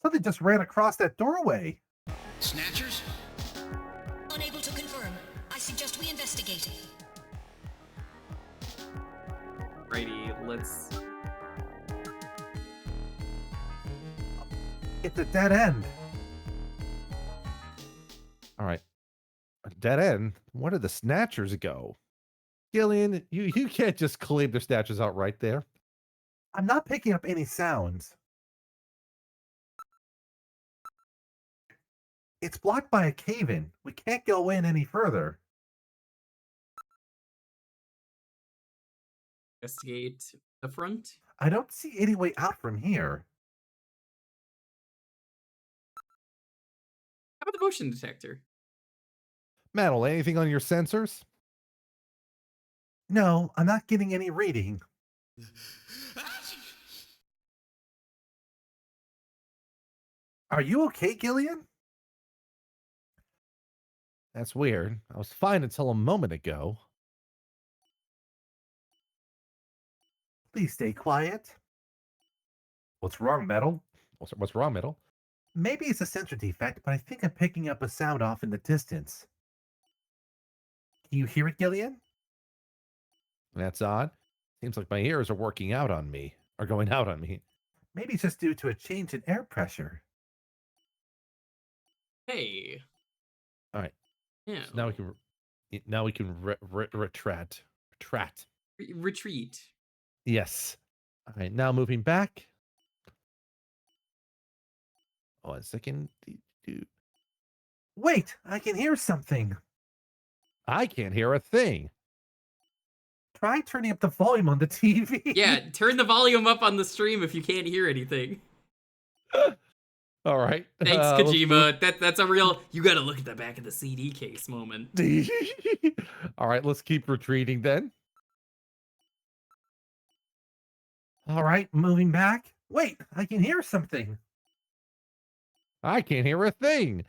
Something just ran across that doorway. Snatchers? Unable to confirm. I suggest we investigate. Righty, let's... It's a dead end. All right. A dead end? Where did the Snatchers go? Gillian, you can't just claim the Snatchers out right there. I'm not picking up any sounds. It's blocked by a cave-in. We can't go in any further. Investigate the front. I don't see any way out from here. How about the motion detector? Metal, anything on your sensors? No, I'm not getting any reading. Are you okay, Gillian? That's weird. I was fine until a moment ago. Please stay quiet. What's wrong, Metal? What's wrong, Metal? Maybe it's a sensor defect, but I think I'm picking up a sound off in the distance. Can you hear it, Gillian? That's odd. Seems like my ears are working out on me. Or going out on me. Maybe it's just due to a change in air pressure. Hey. All right. Yeah. So now we can retreat. Retreat. Yes. All right. Now moving back. 1 second. Wait, I can hear something. I can't hear a thing. Try turning up the volume on the TV. Yeah, turn the volume up on the stream if you can't hear anything. All right. Thanks, Kojima. That's a real, you gotta look at the back of the CD case moment. All right, let's keep retreating then. All right, moving back. Wait, I can hear something. I can't hear a thing.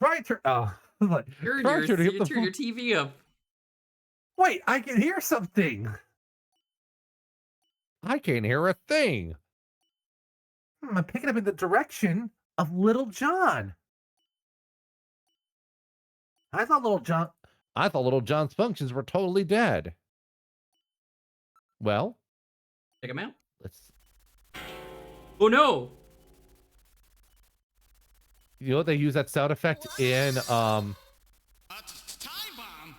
Try turn. Oh, Turn your TV up. Wait, I can hear something. I can't hear a thing. I'm picking up in the direction of Little John. I thought Little John's functions were totally dead. Well, check him out. Let's. Oh no! You know they use that sound effect in It's a time bomb.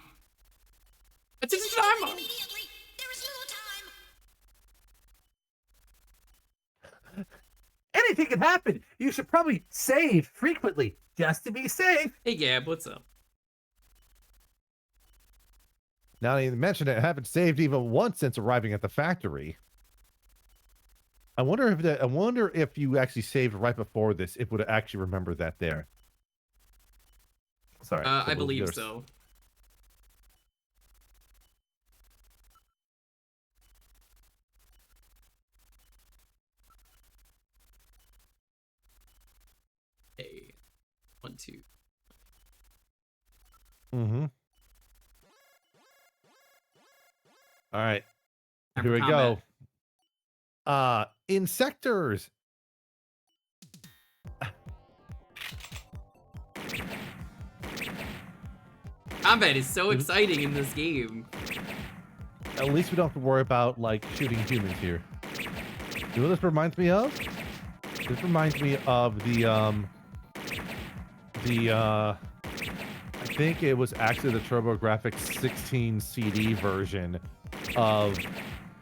It's a time bomb. Immediately. There is little time. Anything can happen. You should probably save frequently, just to be safe. Hey, Gab, what's up? Now that you mentioned it, I haven't saved even once since arriving at the factory. I wonder if you actually saved right before this, it would actually remember that there. Sorry. I believe so. Hey, 1, 2. Mm-hmm. All right. Time Here for we combat. go. In sectors. Combat is so exciting in this game. At least we don't have to worry about, like, shooting humans here. You know what this reminds me of? This reminds me of I think it was actually the TurboGrafx 16 CD version of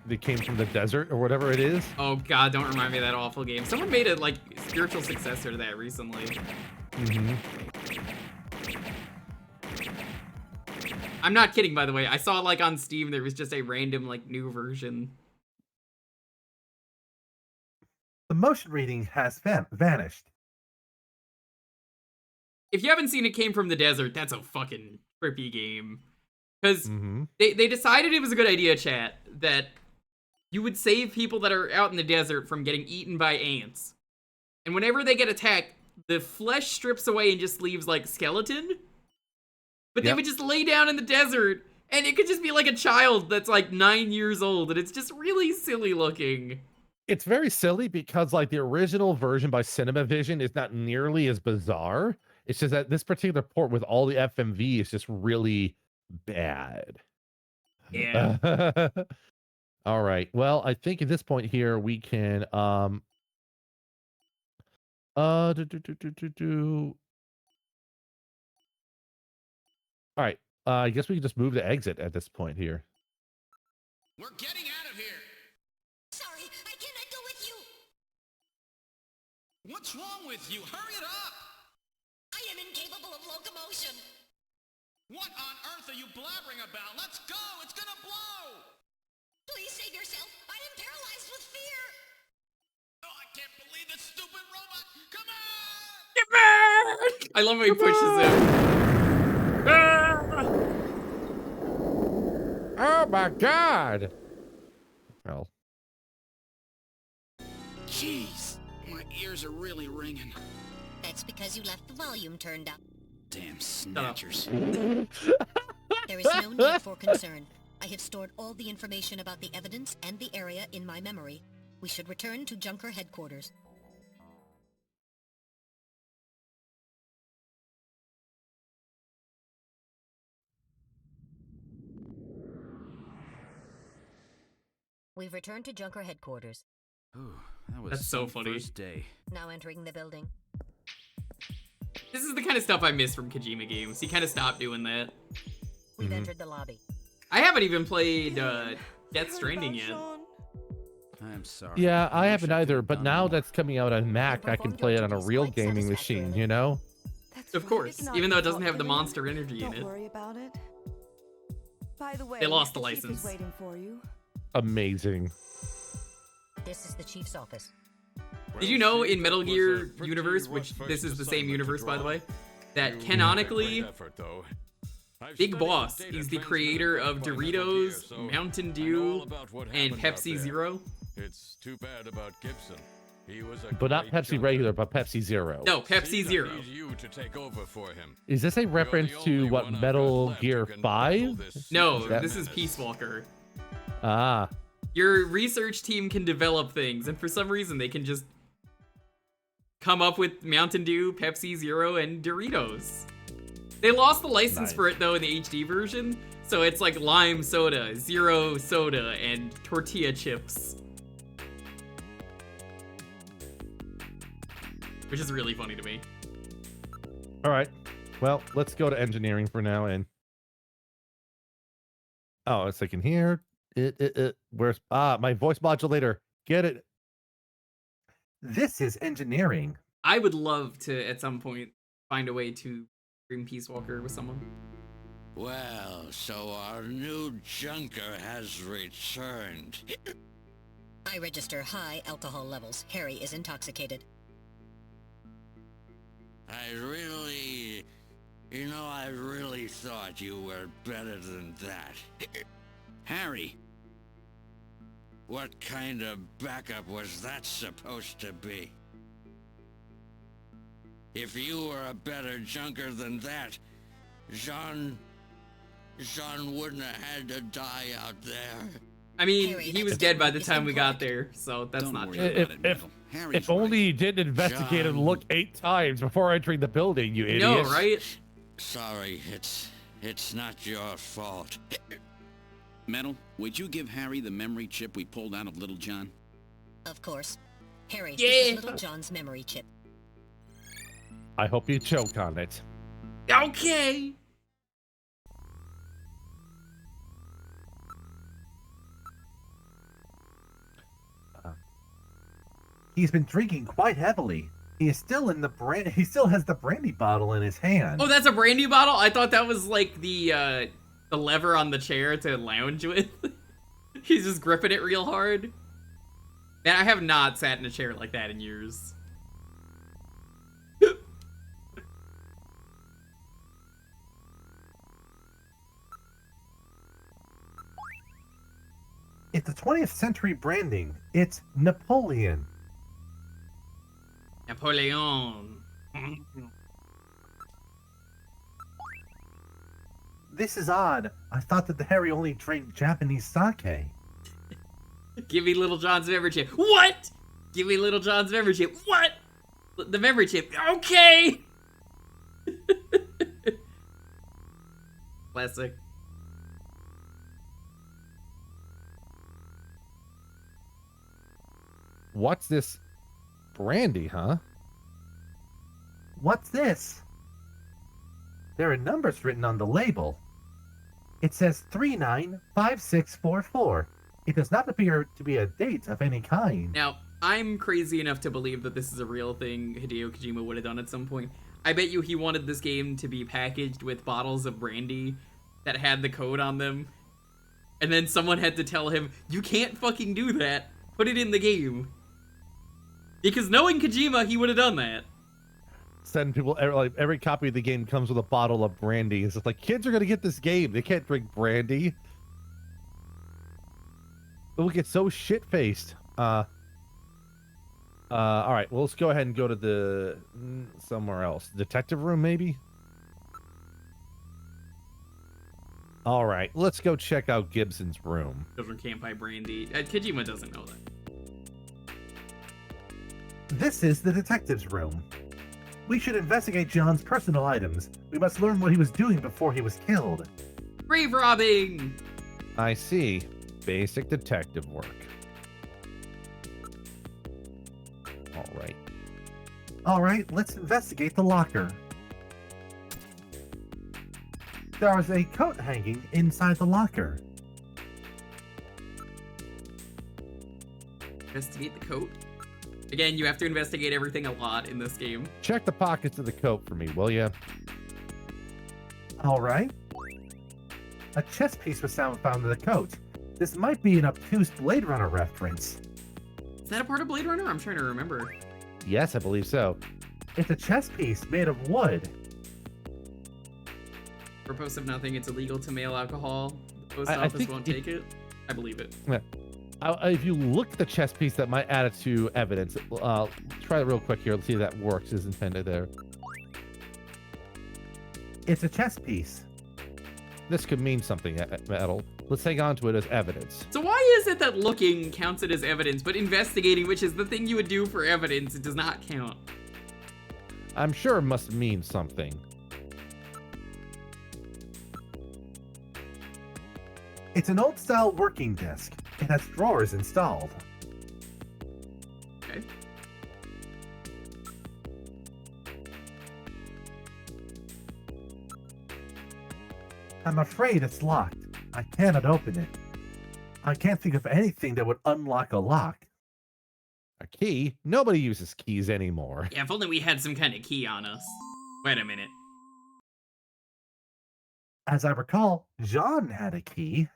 that came from the desert or whatever it is. Oh god, don't remind me of that awful game. Someone made a like spiritual successor to that recently. Mm-hmm. I'm not kidding, by the way. I saw like on Steam there was just a random like new version. The motion reading has vanished. If you haven't seen It Came from the Desert, that's a fucking trippy game. Because Mm-hmm. they decided it was a good idea, chat, that you would save people that are out in the desert from getting eaten by ants. And whenever they get attacked, the flesh strips away and just leaves like skeleton. But they Yep. would just lay down in the desert, and it could just be like a child that's like 9 years old, and it's just really silly looking. It's very silly because, like, the original version by CinemaVision is not nearly as bizarre. It's just that this particular port with all the FMV is just really bad. Yeah. All right. Well, I think at this point here we can All right. I guess we can just move the exit at this point here. We're getting out of here. Sorry, I cannot go with you. What's wrong with you? Hurry it up. I am incapable of locomotion. What on earth are you blabbering about? Let's go. It's gonna blow. Please save yourself. I am paralyzed with fear. Oh, I can't believe this stupid robot. Come on. Get back! I love how he pushes him. Oh my god! Well, Jeez, my ears are really ringing. That's because you left the volume turned up. Damn snatchers. There is no need for concern. I have stored all the information about the evidence and the area in my memory. We should return to Jewker headquarters. We've returned to Jewker headquarters. Ooh, that was That's so some funny. First day. Now entering the building. This is the kind of stuff I miss from Kojima games. He kind of stopped doing that. We've entered the lobby. I haven't even played Death Stranding yet. I'm sorry. yeah, I You haven't should have either, but done now more. that's coming out on Mac, I can play it on a real gaming machine, you know? Of course, even though it doesn't have the monster energy in Don't it. worry about it. By the way, They lost the Mr. Chief is license. waiting for you. Amazing. This is the chief's office. Did you know in Metal Gear universe, which this is the same universe by the way, that canonically, Big Boss is the creator of Doritos, Mountain Dew, and Pepsi Zero? It's too bad about Gibson. He was a But not great Pepsi junker. regular, but Pepsi Zero. No, Pepsi Seems I Zero. need you to take over for him. Is this a reference the to only what one I've Metal got left Gear who can 5? battle this No, That- this is menace. Peace Walker. Ah. Your research team can develop things, and for some reason they can just come up with Mountain Dew, Pepsi Zero, and Doritos. They lost the license Nice. for it though in the HD version, so it's like lime soda, zero soda, and tortilla chips. Which is really funny to me. All right. Well, let's go to engineering for now. And oh, it's like in here. Where's my voice modulator? Get it. This is engineering. I would love to, at some point, find a way to bring Peace Walker with someone. Well, so our new Junker has returned. I register high alcohol levels. Harry is intoxicated. I really thought you were better than that. Harry, What kind of backup was that supposed to be? If you were a better junker than that, Jean wouldn't have had to die out there. I mean, he was dead by the time we got there, so that's not true. If only you didn't investigate and look 8 times before entering the building, you idiot. No, right? Sorry, it's not your fault. Metal, would you give Harry the memory chip we pulled out of Little John? Of course. Harry, Yeah. this is Little John's memory chip. I hope you choke on it. Okay. He's been drinking quite heavily. He is still in the He still has the brandy bottle in his hand. Oh, that's a brandy bottle? I thought that was like the lever on the chair to lounge with. He's just gripping it real hard. Man, I have not sat in a chair like that in years. It's the 20th century branding. It's Napoleon. Napoleon. This is odd. I thought that the Harry only drank Japanese sake. Give me Little John's memory chip. What? Give me Little John's memory chip. What? The memory chip. Okay. Classic. What's this brandy, huh? What's this? There are numbers written on the label. It says 395644. It does not appear to be a date of any kind. Now, I'm crazy enough to believe that this is a real thing Hideo Kojima would have done at some point. I bet you he wanted this game to be packaged with bottles of brandy that had the code on them. And then someone had to tell him, you can't fucking do that. Put it in the game. Because knowing Kojima, he would have done that. Send people, like, every copy of the game comes with a bottle of brandy. It's just like, kids are gonna get this game. They can't drink brandy. They'll get so shit-faced. All right, well, let's go ahead and go to the somewhere else. Detective room, maybe? All right, let's go check out Gibson's room. Children can't buy brandy. Kojima doesn't know that. This is the detective's room. We should investigate John's personal items. We must learn what he was doing before he was killed. Grave robbing! I see. Basic detective work. All right, let's investigate the locker. There is a coat hanging inside the locker. Investigate the coat. Again, you have to investigate everything a lot in this game. Check the pockets of the coat for me, will ya? All right. A chess piece was found in the coat. This might be an obtuse Blade Runner reference. Is that a part of Blade Runner? I'm trying to remember. Yes, I believe so. It's a chess piece made of wood. For post of nothing, it's illegal to mail alcohol. The post office won't take it. I believe it. Yeah. If you look at the chess piece, that might add it to evidence. Try it real quick here. Let's see if that works as intended there. It's a chess piece. This could mean something, Metal. Let's hang on to it as evidence. So why is it that looking counts it as evidence, but investigating, which is the thing you would do for evidence, it does not count? I'm sure it must mean something. It's an old-style working desk. It has drawers installed. Okay. I'm afraid it's locked. I cannot open it. I can't think of anything that would unlock a lock. A key? Nobody uses keys anymore. Yeah, if only we had some kind of key on us. Wait a minute. As I recall, John had a key.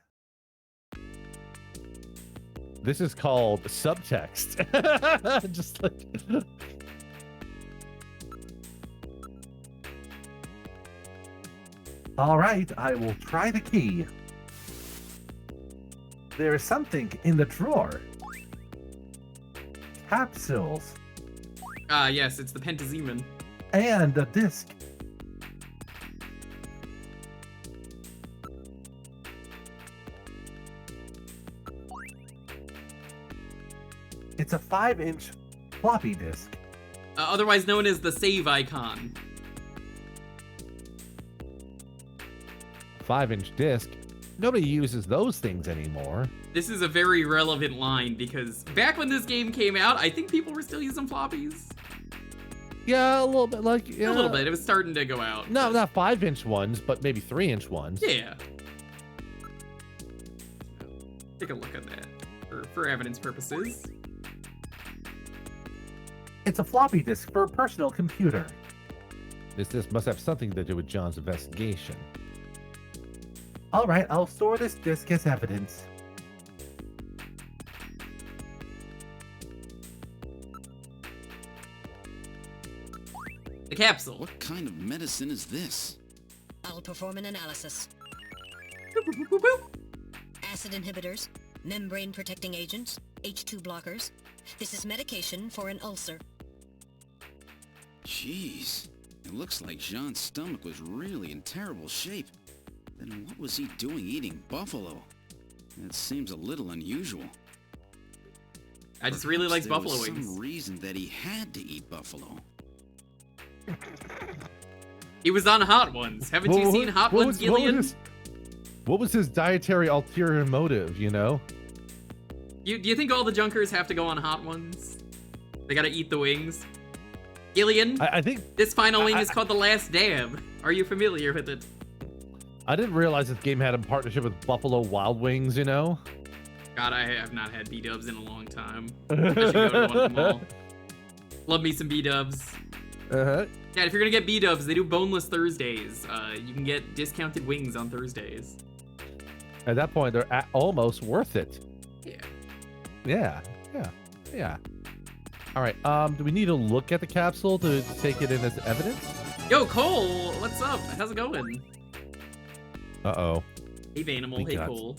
This is called subtext. Just like... All right, I will try the key. There is something in the drawer. Capsules. Ah, yes, it's the Pentazemon. And a disc. It's a 5-inch floppy disk. Otherwise known as the save icon. 5-inch disc. Nobody uses those things anymore. This is a very relevant line because back when this game came out, I think people were still using floppies. Yeah, a little bit. Like a little bit. It was starting to go out. No, not 5-inch ones, but maybe 3-inch ones. Yeah. Take a look at that for evidence purposes. It's a floppy disk for a personal computer. This must have something to do with John's investigation. All right, I'll store this disk as evidence. The capsule. What kind of medicine is this? I'll perform an analysis. Acid inhibitors, membrane protecting agents, H2 blockers. This is medication for an ulcer. Jeez, it looks like Jean's stomach was really in terrible shape. Then what was he doing eating buffalo? That seems a little unusual. I just really like buffalo wings. There was some reason that he had to eat buffalo. He was on Hot Ones. Haven't you seen Hot Ones, Gillian? What was his dietary ulterior motive, you know? Do you think all the Junkers have to go on Hot Ones? They gotta eat the wings? Gillian, I think this final wing is called The Last Dab. Are you familiar with it? I didn't realize this game had a partnership with Buffalo Wild Wings, you know? God, I have not had B-dubs in a long time. I should go to one of them all. Love me some B-dubs. Uh-huh. Yeah, if you're gonna get B-dubs, they do boneless Thursdays. You can get discounted wings on Thursdays. At that point, they're almost worth it. Yeah. Yeah. All right, do we need to look at the capsule to take it in as evidence? Yo, Cole, what's up? How's it going? Uh-oh. Hey, Vanimal. Hey, Cole.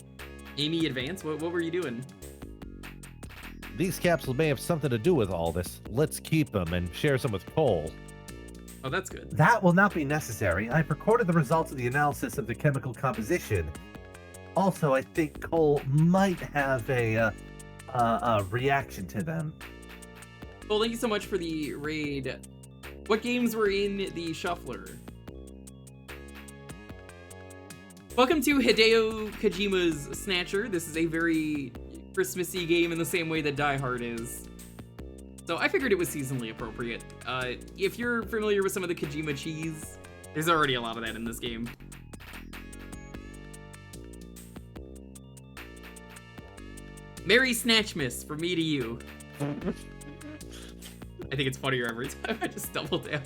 Amy Advance, what were you doing? These capsules may have something to do with all this. Let's keep them and share some with Cole. Oh, that's good. That will not be necessary. I've recorded the results of the analysis of the chemical composition. Also, I think Cole might have a reaction to them. Well, thank you so much for the raid. What games were in the shuffler? Welcome to Hideo Kojima's Snatcher. This is a very Christmassy game in the same way that Die Hard is. So I figured it was seasonally appropriate. If you're familiar with some of the Kojima cheese, there's already a lot of that in this game. Merry Snatchmas from me to you. I think it's funnier every time I just double down.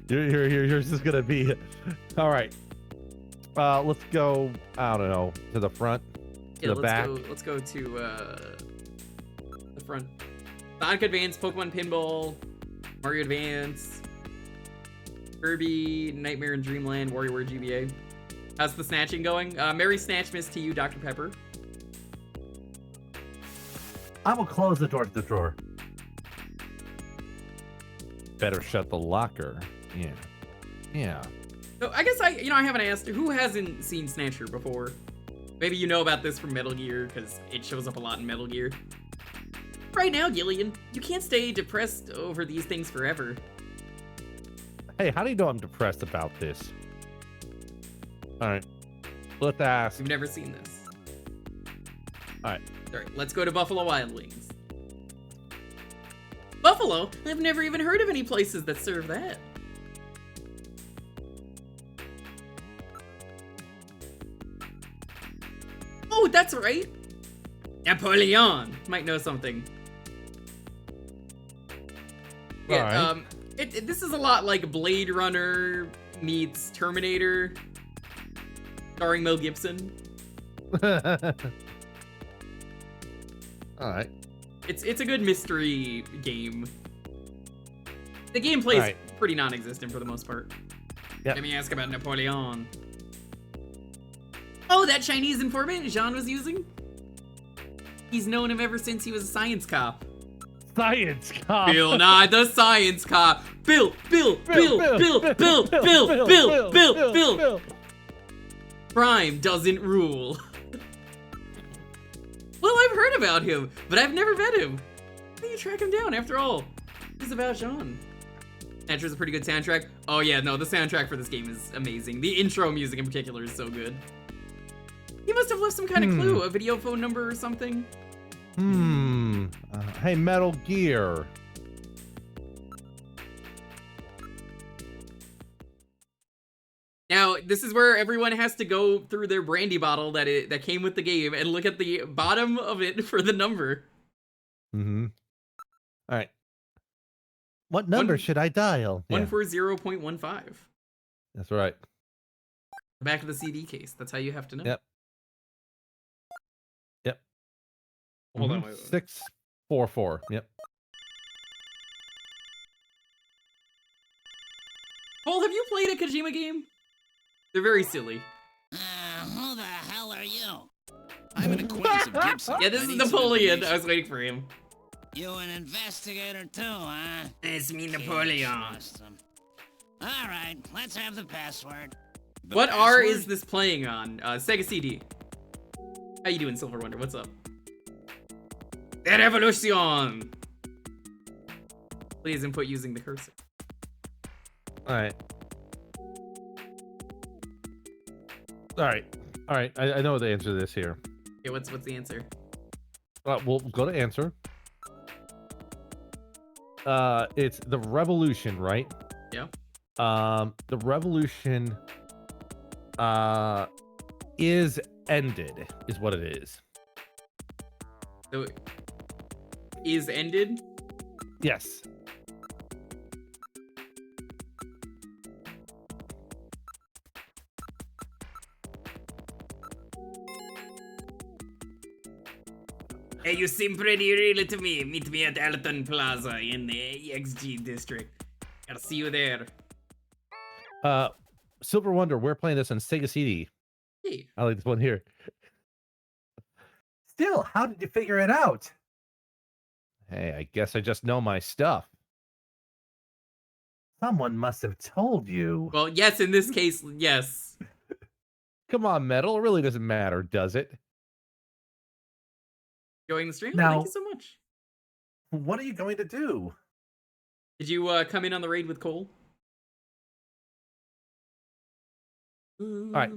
Yours is gonna be... All right. Let's go, I don't know, to the front, to the back. Let's go to the front. Sonic Advance, Pokemon Pinball, Mario Advance, Kirby, Nightmare in Dreamland, WarioWare GBA. How's the snatching going? Merry Snatchmas to you, Dr. Pepper. I will close the door to the drawer. Better shut the locker. Yeah. So I guess I haven't asked who hasn't seen Snatcher before. Maybe you know about this from Metal Gear because it shows up a lot in Metal Gear. Right now, Gillian, you can't stay depressed over these things forever. Hey, how do you know I'm depressed about this? All right, let's ask. You've never seen this. All right, let's go to Buffalo Wild Wings. Buffalo? I've never even heard of any places that serve that. Oh, that's right. Napoleon might know something. Yeah, this is a lot like Blade Runner meets Terminator, starring Mel Gibson. All right. It's a good mystery game. The gameplay is pretty non-existent for the most part. Yep. Let me ask about Napoleon. Oh, that Chinese informant Jean was using? He's known him ever since he was a science cop. Science cop. Bill Nye the Science Cop. Bill. Crime doesn't rule. Well, I've heard about him, but I've never met him. How do you track him down after all? This is about Jean. Snatcher's a pretty good soundtrack. Oh yeah, no, the soundtrack for this game is amazing. The intro music in particular is so good. He must have left some kind of clue, a video phone number or something. Hey, Metal Gear. Now, this is where everyone has to go through their brandy bottle that came with the game and look at the bottom of it for the number. All right. What number should I dial? 140.15. That's right. The back of the CD case. That's how you have to know. Yep. Hold on. 644. Yep. Cole, have you played a Kojima game? They're very silly. Who the hell are you? I'm an acquaintance of Gibson. Yeah, this is Napoleon. I was waiting for him. You an investigator too, huh? It's me, Napoleon. All right, let's have the password. What R is this playing on? Sega CD. How you doing, Silver Wonder? What's up? The Revolution! Please input using the cursor. Alright. I know the answer to this here. Okay, what's the answer? We'll go to answer. It's the revolution, right? Yeah. The revolution is ended, is what it is. So, is ended? Yes. Hey, you seem pretty real to me. Meet me at Alton Plaza in the EXG district. I'll see you there. Silver Wonder, we're playing this on Sega CD. Hey. I like this one here. Still, how did you figure it out? Hey, I guess I just know my stuff. Someone must have told you. Well, yes, in this case, yes. Come on, Metal. It really doesn't matter, does it? Enjoying the stream? Now, Thank you so much. What are you going to do? Did you come in on the raid with Cole? All right.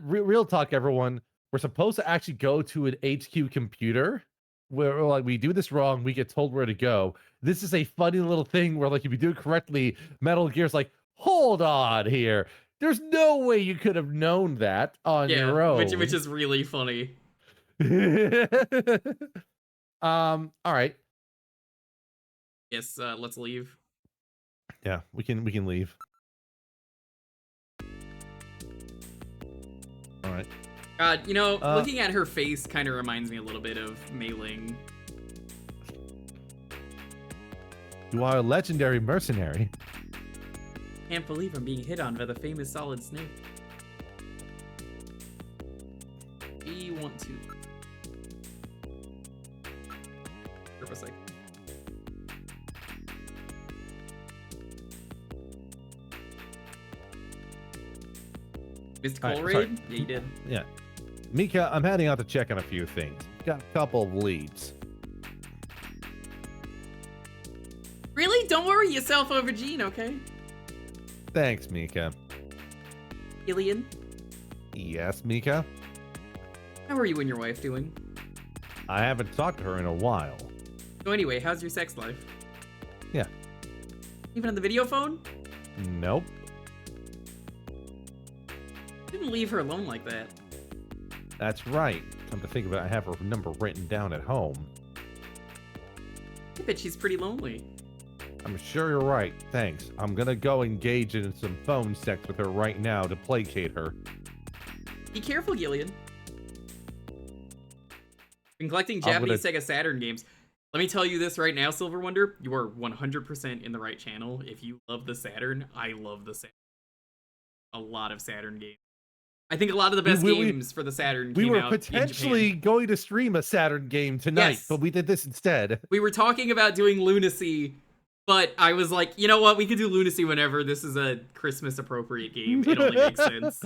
Real talk, everyone. We're supposed to actually go to an HQ computer where like we do this wrong, we get told where to go. This is a funny little thing where like if you do it correctly, Metal Gear's like, hold on here. There's no way you could have known that on your own. Which is really funny. All right. Yes, let's leave. Yeah, we can leave. All right. God, you know, looking at her face kind of reminds me a little bit of Mei Ling. You are a legendary mercenary. Can't believe I'm being hit on by the famous Solid Snake. We want to. Purpose like. Missed Cole raid? Yeah, you did. Yeah. Mika, I'm heading out to check on a few things. Got a couple of leads. Really? Don't worry yourself over Gene, okay? Thanks, Mika. Ilian? Yes, Mika? How are you and your wife doing? I haven't talked to her in a while. So anyway, how's your sex life? Yeah. Even on the video phone? Nope. Didn't leave her alone like that. That's right. Come to think of it, I have her number written down at home. I bet she's pretty lonely. I'm sure you're right. Thanks. I'm gonna go engage in some phone sex with her right now to placate her. Be careful, Gillian. Been collecting Japanese Sega Saturn games. Let me tell you this right now, Silver Wonder. You are 100% in the right channel. If you love the Saturn, I love the Saturn. A lot of Saturn games. I think a lot of the best games for the Saturn came out in Japan. We were potentially going to stream a Saturn game tonight, but we did this instead. We were talking about doing Lunacy, but I was like, you know what? We could do Lunacy whenever. This is a Christmas-appropriate game. It only makes sense.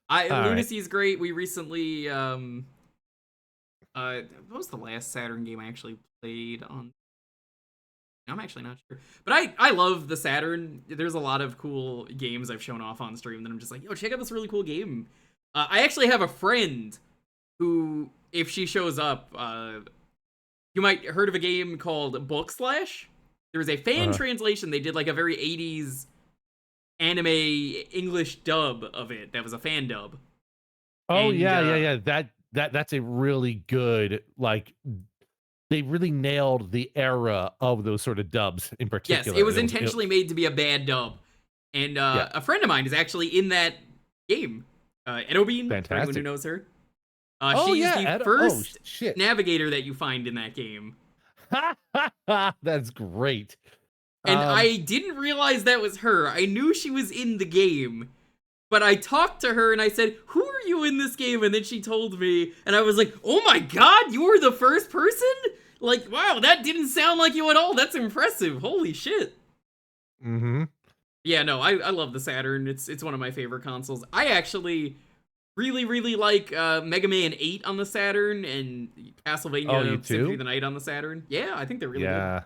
Lunacy is great. We recently... what was the last Saturn game I actually played on? I'm actually not sure. But I love the Saturn. There's a lot of cool games I've shown off on stream that I'm just like, yo, check out this really cool game. I actually have a friend who, if she shows up, you might heard of a game called Book Slash. There was a fan translation. They did like a very 80s anime English dub of it. That was a fan dub. Oh, and, yeah. That's a really good, like, they really nailed the era of those sort of dubs in particular. Yes, it was intentionally made to be a bad dub. And a friend of mine is actually in that game. Edobean, for anyone who knows her. She's the first navigator that you find in that game. That's great. And I didn't realize that was her. I knew she was in the game. But I talked to her and I said, who are you in this game? And then she told me, and I was like, oh my god, you were the first person? Like, wow, that didn't sound like you at all. That's impressive. Holy shit. Mm-hmm. Yeah, no, I love the Saturn. It's one of my favorite consoles. I actually really, really like Mega Man 8 on the Saturn and Castlevania Symphony of the Night on the Saturn. Yeah, I think they're really good.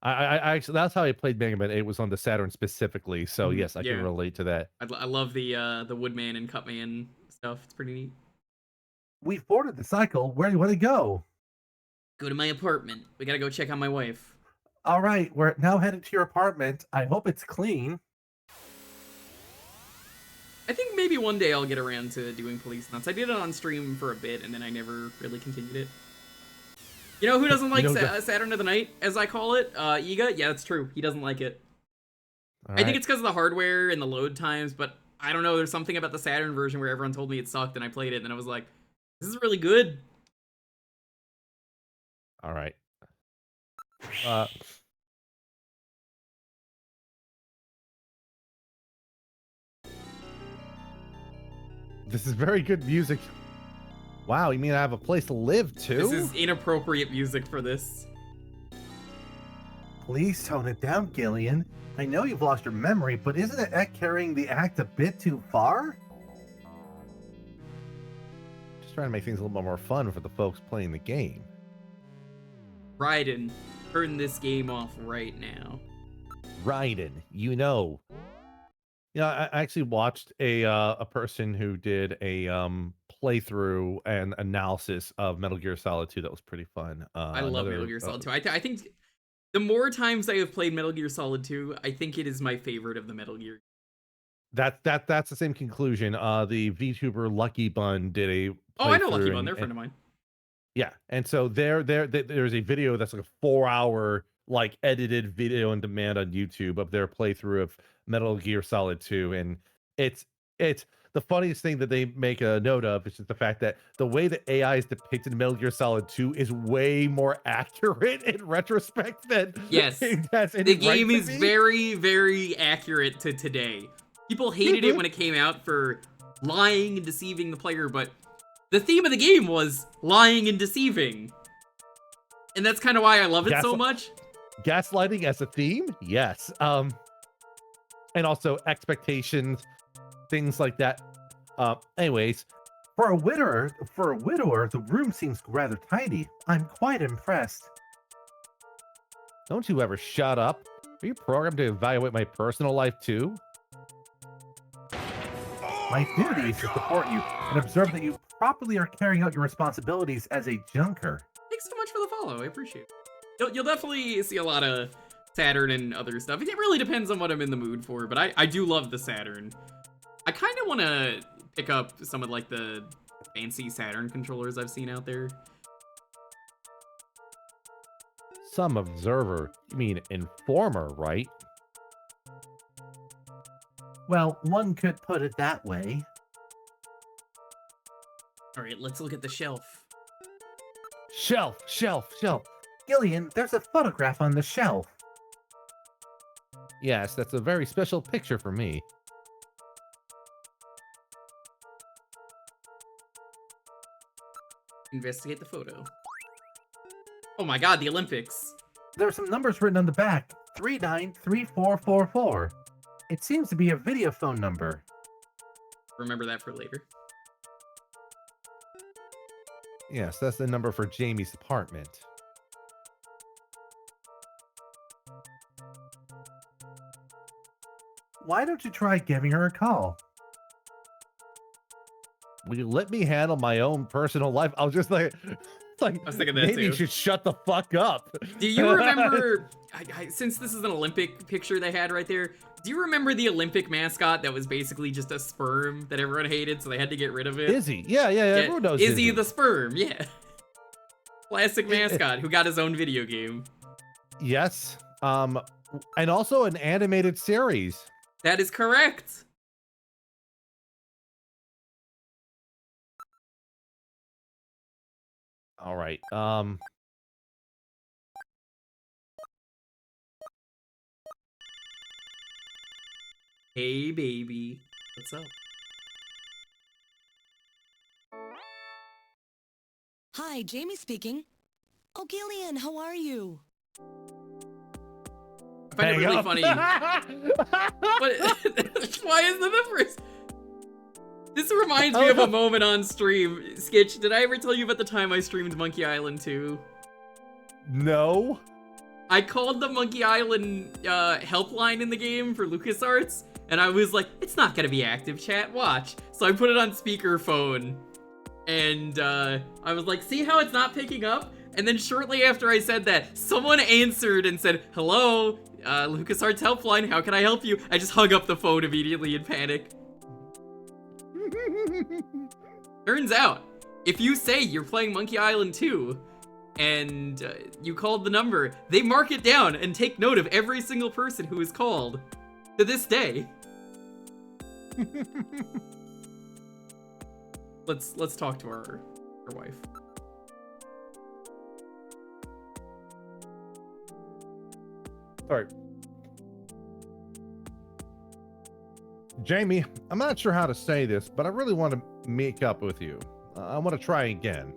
I actually, that's how I played Mega Man 8, was on the Saturn specifically, so yes, I can relate to that. I love the Woodman and Cutman stuff. It's pretty neat. We've boarded the cycle. Where do you want to go? Go to my apartment. We gotta go check on my wife. All right, we're now headed to your apartment. I hope it's clean. I think maybe one day I'll get around to doing Police Nuts. I did it on stream for a bit, and then I never really continued it. You know who doesn't like Saturn of the Night, as I call it? Iga? Yeah, that's true. He doesn't like it. I think it's because of the hardware and the load times, but I don't know. There's something about the Saturn version where everyone told me it sucked, and I played it, and I was like, this is really good. All right. This is very good music. Wow, you mean I have a place to live, too? This is inappropriate music for this. Please tone it down, Gillian. I know you've lost your memory, but isn't it carrying the act a bit too far? Just trying to make things a little bit more fun for the folks playing the game. Raiden, turn this game off right now. Raiden, you know. You know, I actually watched a person who did a playthrough and analysis of Metal Gear Solid 2 that was pretty fun. I love Metal Gear Solid 2. I think the more times I have played Metal Gear Solid 2, I think it is my favorite of the Metal Gear. That's the same conclusion. The VTuber Lucky Bun did a I know Lucky Bun. They're a friend of mine. Yeah, and so there's a video that's like a 4-hour like edited video on demand on YouTube of their playthrough of Metal Gear Solid 2, and it's the funniest thing that they make a note of is just the fact that the way the AI is depicted in Metal Gear Solid 2 is way more accurate in retrospect than the game is very, very accurate to today. People hated it when it came out for lying and deceiving the player, but the theme of the game was lying and deceiving. And that's kind of why I love it so much. Gaslighting as a theme? Yes. And also expectations, things like that. Anyways, for a widower, the room seems rather tidy. I'm quite impressed. Don't you ever shut up? Are you programmed to evaluate my personal life too? My duty is to support you and observe that you properly are carrying out your responsibilities as a junker. Thanks so much for the follow. I appreciate it. You'll definitely see a lot of Saturn and other stuff. It really depends on what I'm in the mood for, but I do love the Saturn. I kind of want to pick up some of like the fancy Saturn controllers I've seen out there. some observer. You mean informer, right? Well, one could put it that way. All right, let's look at the shelf. Shelf, shelf, shelf. Gillian, there's a photograph on the shelf. Yes, that's a very special picture for me. Investigate the photo. Oh my god, the Olympics. There are some numbers written on the back. 393444. It seems to be a video phone number. Remember that for later. Yes, that's the number for Jamie's apartment. Why don't you try giving her a call? Will you let me handle my own personal life? I was just like, I was thinking that maybe you too. should shut the fuck up. Do you remember, since this is an Olympic picture they had right there, do you remember the Olympic mascot that was basically just a sperm that everyone hated, so they had to get rid of it? Izzy. Yeah, everyone knows Izzy the sperm, yeah. Classic mascot who got his own video game. Yes. And also an animated series. That is correct. All right. Hey, baby. What's up? Hi, Jamie speaking. Oh, Gillian, how are you? I find it really funny. Why isn't that the first? This reminds me of a moment on stream. Skitch, did I ever tell you about the time I streamed Monkey Island 2? No. I called the Monkey Island helpline in the game for LucasArts, and I was like, it's not gonna be active chat, watch. So I put it on speakerphone, and I was like, see how it's not picking up? And then shortly after I said that, someone answered and said, hello, LucasArts helpline, how can I help you? I just hung up the phone immediately in panic. Turns out, if you say you're playing Monkey Island 2, and you called the number, they mark it down and take note of every single person who is called to this day. Let's talk to our wife. Sorry. Jamie, I'm not sure how to say this, but I really want to make up with you. I want to try again.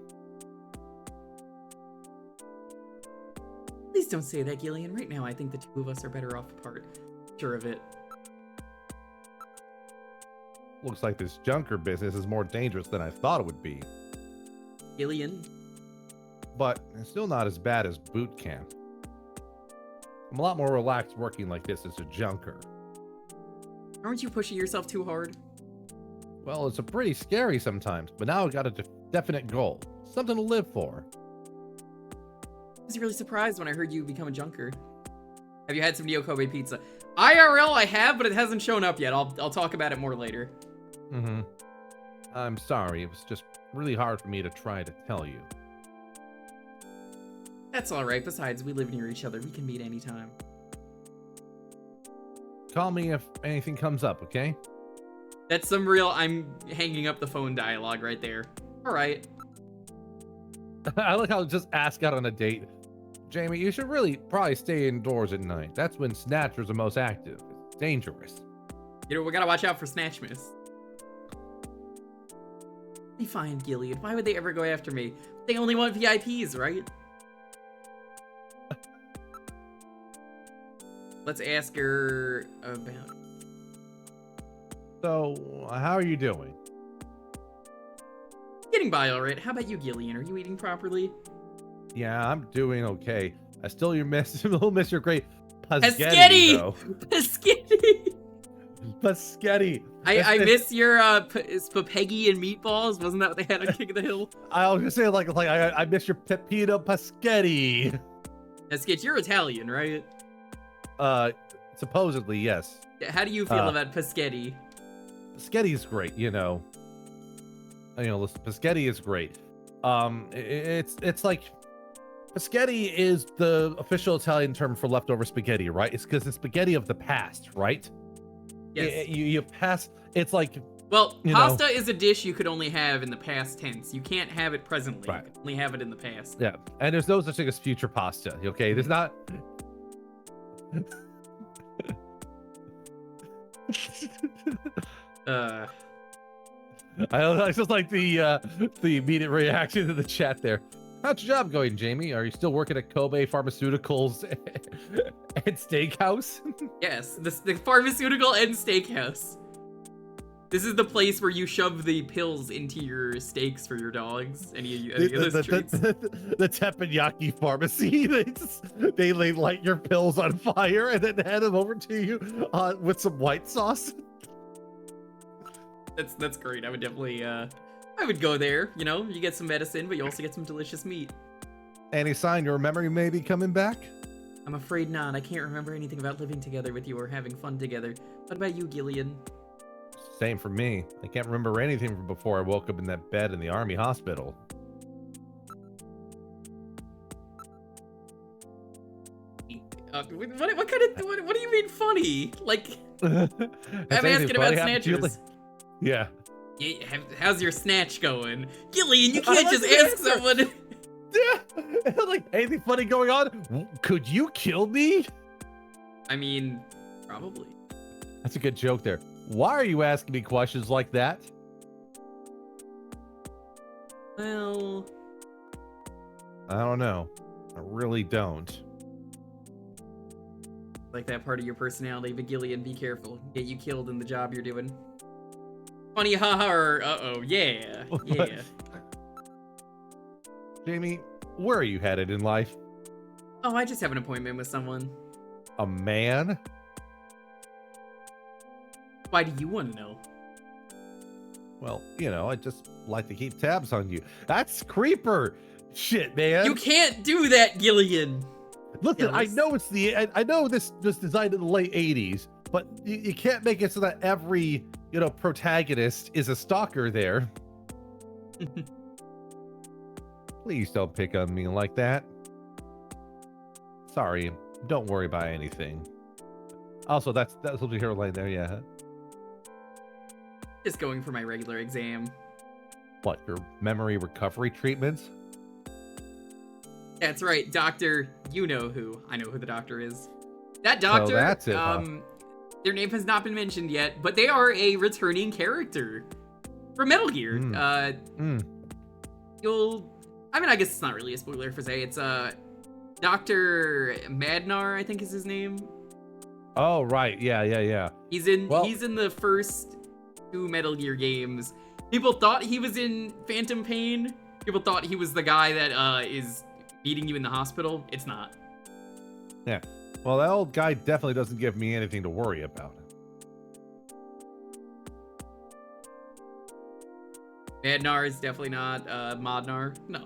Please don't say that, Gillian. Right now, I think the two of us are better off apart. Sure of it. Looks like this Junker business is more dangerous than I thought it would be. Gillian? But it's still not as bad as boot camp. I'm a lot more relaxed working like this as a Junker. Aren't you pushing yourself too hard? Well, it's a pretty scary sometimes, but now I got a definite goal. Something to live for. I was really surprised when I heard you become a Junker. Have you had some Neo Kobe pizza? IRL I have, but it hasn't shown up yet. I'll talk about it more later. Mm-hmm. I'm sorry. It was just really hard for me to try to tell you. That's alright. Besides, we live near each other. We can meet anytime. Call me if anything comes up, okay? That's some real I'm hanging up the phone dialogue right there. Alright. I like how I'll just ask out on a date. Jamie, you should really probably stay indoors at night. That's when Snatchers are most active. It's dangerous. You know, we gotta watch out for Snatchmas. Be fine, Gillian. Why would they ever go after me? They only want VIPs, right? Let's ask her about... So, how are you doing? Getting by alright. How about you, Gillian? Are you eating properly? Yeah, I'm doing okay. I still miss your great Paschetti, though. Paschetti! Paschetti! I miss your spaghetti and meatballs. Wasn't that what they had on King of the Hill? I was gonna say like I miss your Pepino Paschetti. Skitch, you're Italian, right? Supposedly, yes. How do you feel about Paschetti? Paschetti is great, you know. Paschetti is great. It's like Paschetti is the official Italian term for leftover spaghetti, right? It's because it's spaghetti of the past, right? Yes. You pass. It's like. Well, pasta is a dish you could only have in the past tense. You can't have it presently. Right. You can only have it in the past. Yeah, and there's no such thing as future pasta. Okay, there's not. I just like the immediate reaction to the chat there. How's your job going, Jamie? Are you still working at Kobe Pharmaceuticals and Steakhouse? Yes, the pharmaceutical and steakhouse. This is the place where you shove the pills into your steaks for your dogs. Any of those treats? The teppanyaki pharmacy. They light your pills on fire and then hand them over to you with some white sauce. That's great. I would definitely I would go there. You know, you get some medicine, but you also get some delicious meat. Any sign your memory may be coming back? I'm afraid not. I can't remember anything about living together with you or having fun together. What about you, Gillian? Same for me. I can't remember anything from before I woke up in that bed in the army hospital. What kind of what do you mean funny? Like I'm asking about Snatchers. Yeah. How's your snatch going? Gillian, you can't just ask someone. Yeah. Like, anything funny going on? Could you kill me? I mean, probably. That's a good joke there. Why are you asking me questions like that? Well, I don't know. I really don't. Like that part of your personality, but Gillian, be careful. Get you killed in the job you're doing. Funny haha or uh-oh, yeah. Yeah. Jamie, where are you headed in life? Oh, I just have an appointment with someone. A man? Why do you want to know? Well, you know, I just like to keep tabs on you. That's creeper shit, man. You can't do that, Gillian. Listen, I know I know this was designed in the late 80s, but you can't make it so that every, you know, protagonist is a stalker there. Please don't pick on me like that. Sorry, don't worry about anything. Also, that's what we hear line there, yeah. Just going for my regular exam. What, your memory recovery treatments? That's right, Doctor. You know who. I know who the doctor is. That doctor. Oh, that's it, huh? Their name has not been mentioned yet, but they are a returning character from Metal Gear. I mean, I guess it's not really a spoiler for say. It's Dr. Madnar, I think is his name. Oh, right. Yeah. He's in the first 2 Metal Gear games. People thought he was in Phantom Pain. People thought he was the guy that is meeting you in the hospital. It's not. Yeah. Well, that old guy definitely doesn't give me anything to worry about. Madnar is definitely not Modnar. No.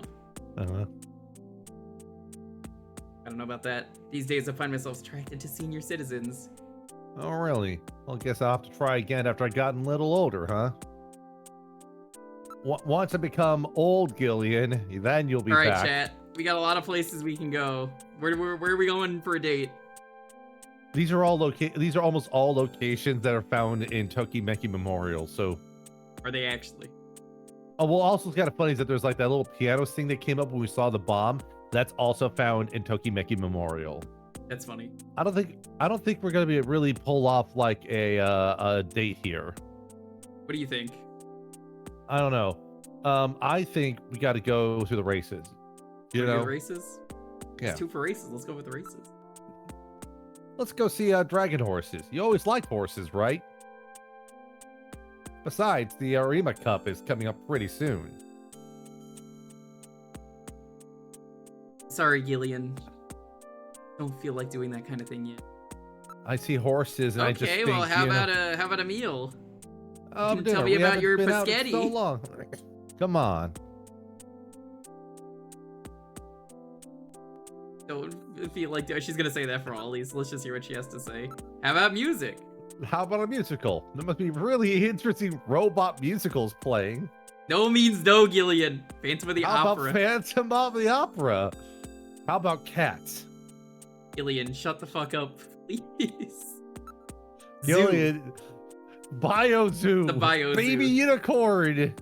Uh-huh. I don't know about that. These days I find myself attracted to senior citizens. Oh, really? Well, I guess I'll have to try again after I've gotten a little older, huh? Once I become old, Gillian, then you'll be back. All right, chat. We got a lot of places we can go. Where are we going for a date? These are almost all locations that are found in Tokimeki Memorial. So, are they actually? Oh well. Also, kind of funny is that there's like that little piano thing that came up when we saw the bomb. That's also found in Tokimeki Memorial. That's funny. I don't think we're gonna really pull off like a date here. What do you think? I don't know. I think we got to go to the races. You know, the races. Yeah. It's 2 for races. Let's go with the races. Let's go see dragon horses. You always liked horses, right? Besides, the Arima Cup is coming up pretty soon. Sorry, Gillian. Don't feel like doing that kind of thing yet. I see horses and I just think, well, how about a meal? Oh, tell me about your paschetti. So long. Come on. Don't feel like she's gonna say that for Ollie's. Let's just hear what she has to say. How about music? How about a musical? There must be really interesting robot musicals playing. No means no, Gillian. Phantom of the Opera. How about Phantom of the Opera? How about cats? Gillian, shut the fuck up, please. Gillian, Bio-Zoo. The Bio-Zoo. Baby unicorn.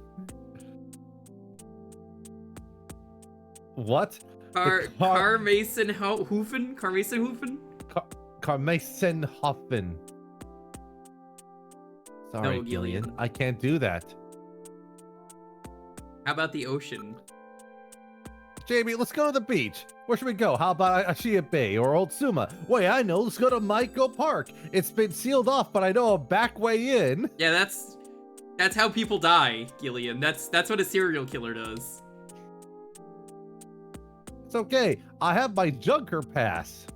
What? Carmason Hoofen? Carmason Hoofen? Carmason Hoffen. Sorry, No, Gillian. I can't do that. How about the ocean? Jamie, let's go to the beach. Where should we go? How about Ashia Bay or Old Suma? Wait, I know. Let's go to Maiko Park. It's been sealed off, but I know a back way in. Yeah, that's how people die, Gillian. That's what a serial killer does. It's okay. I have my Junker pass.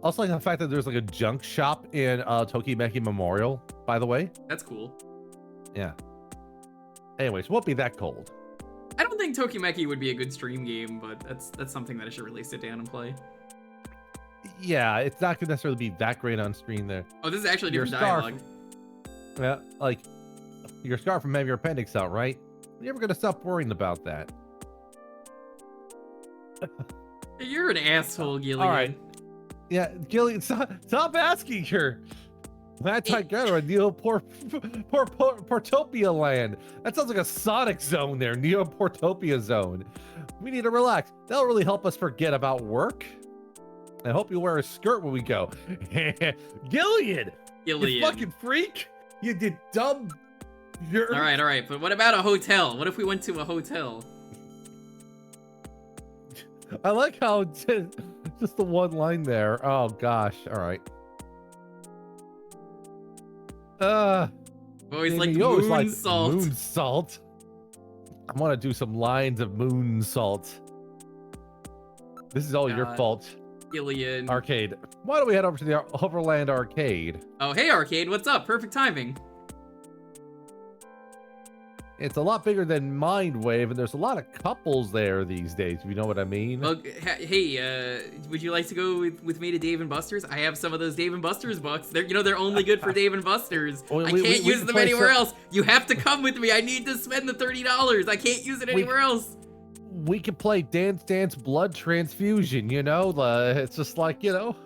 Also, like the fact that there's like a junk shop in Tokimeki Memorial, by the way. That's cool. Yeah. Anyways, won't be that cold. I don't think Tokimeki would be a good stream game, but that's something that I should really sit down and play. Yeah, it's not gonna necessarily be that great on stream there. Oh, this is actually different Scar dialogue. Yeah, like your scar from having your appendix out, right? You're never gonna stop worrying about that. You're an asshole, Gillian. All right. Yeah, Gillian, stop asking her. That's I got her, Neo Portopia land. That sounds like a Sonic zone there, Neo Portopia zone. We need to relax. That'll really help us forget about work. I hope you wear a skirt when we go. Gillian, you fucking freak. You did dumb. All right. But what about a hotel? What if we went to a hotel? I like how just the one line there. Oh gosh. All right. Always Jamie, like you always moon salt. Moon salt. I want to do some lines of moon salt. This is all your fault. Gillian. Arcade. Why don't we head over to the Overland Arcade? Oh, hey Arcade, what's up? Perfect timing. It's a lot bigger than Mindwave, and there's a lot of couples there these days, if you know what I mean. Well, hey, would you like to go with me to Dave & Buster's? I have some of those Dave & Buster's bucks. They're only good for Dave & Buster's. I can't use them anywhere else. You have to come with me. I need to spend the $30. I can't use it anywhere else. We can play Dance Dance Blood Transfusion, you know? It's just like, you know.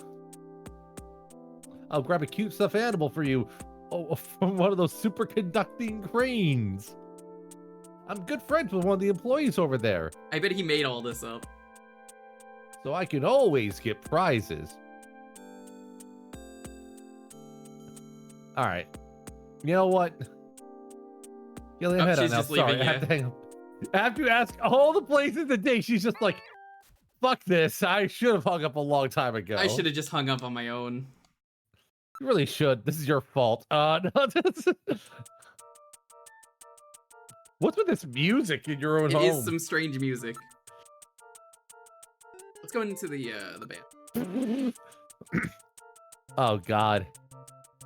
I'll grab a cute stuffed animal for you from one of those superconducting cranes. I'm good friends with one of the employees over there. I bet he made all this up. So I can always get prizes. All right. You know what? Gillian, head on now. Sorry, I have to hang up. I have to ask all the places today. She's just like, fuck this. I should have hung up a long time ago. I should have just hung up on my own. You really should. This is your fault. No, what's with this music in your own home? It is some strange music. Let's go into the band. Oh, God.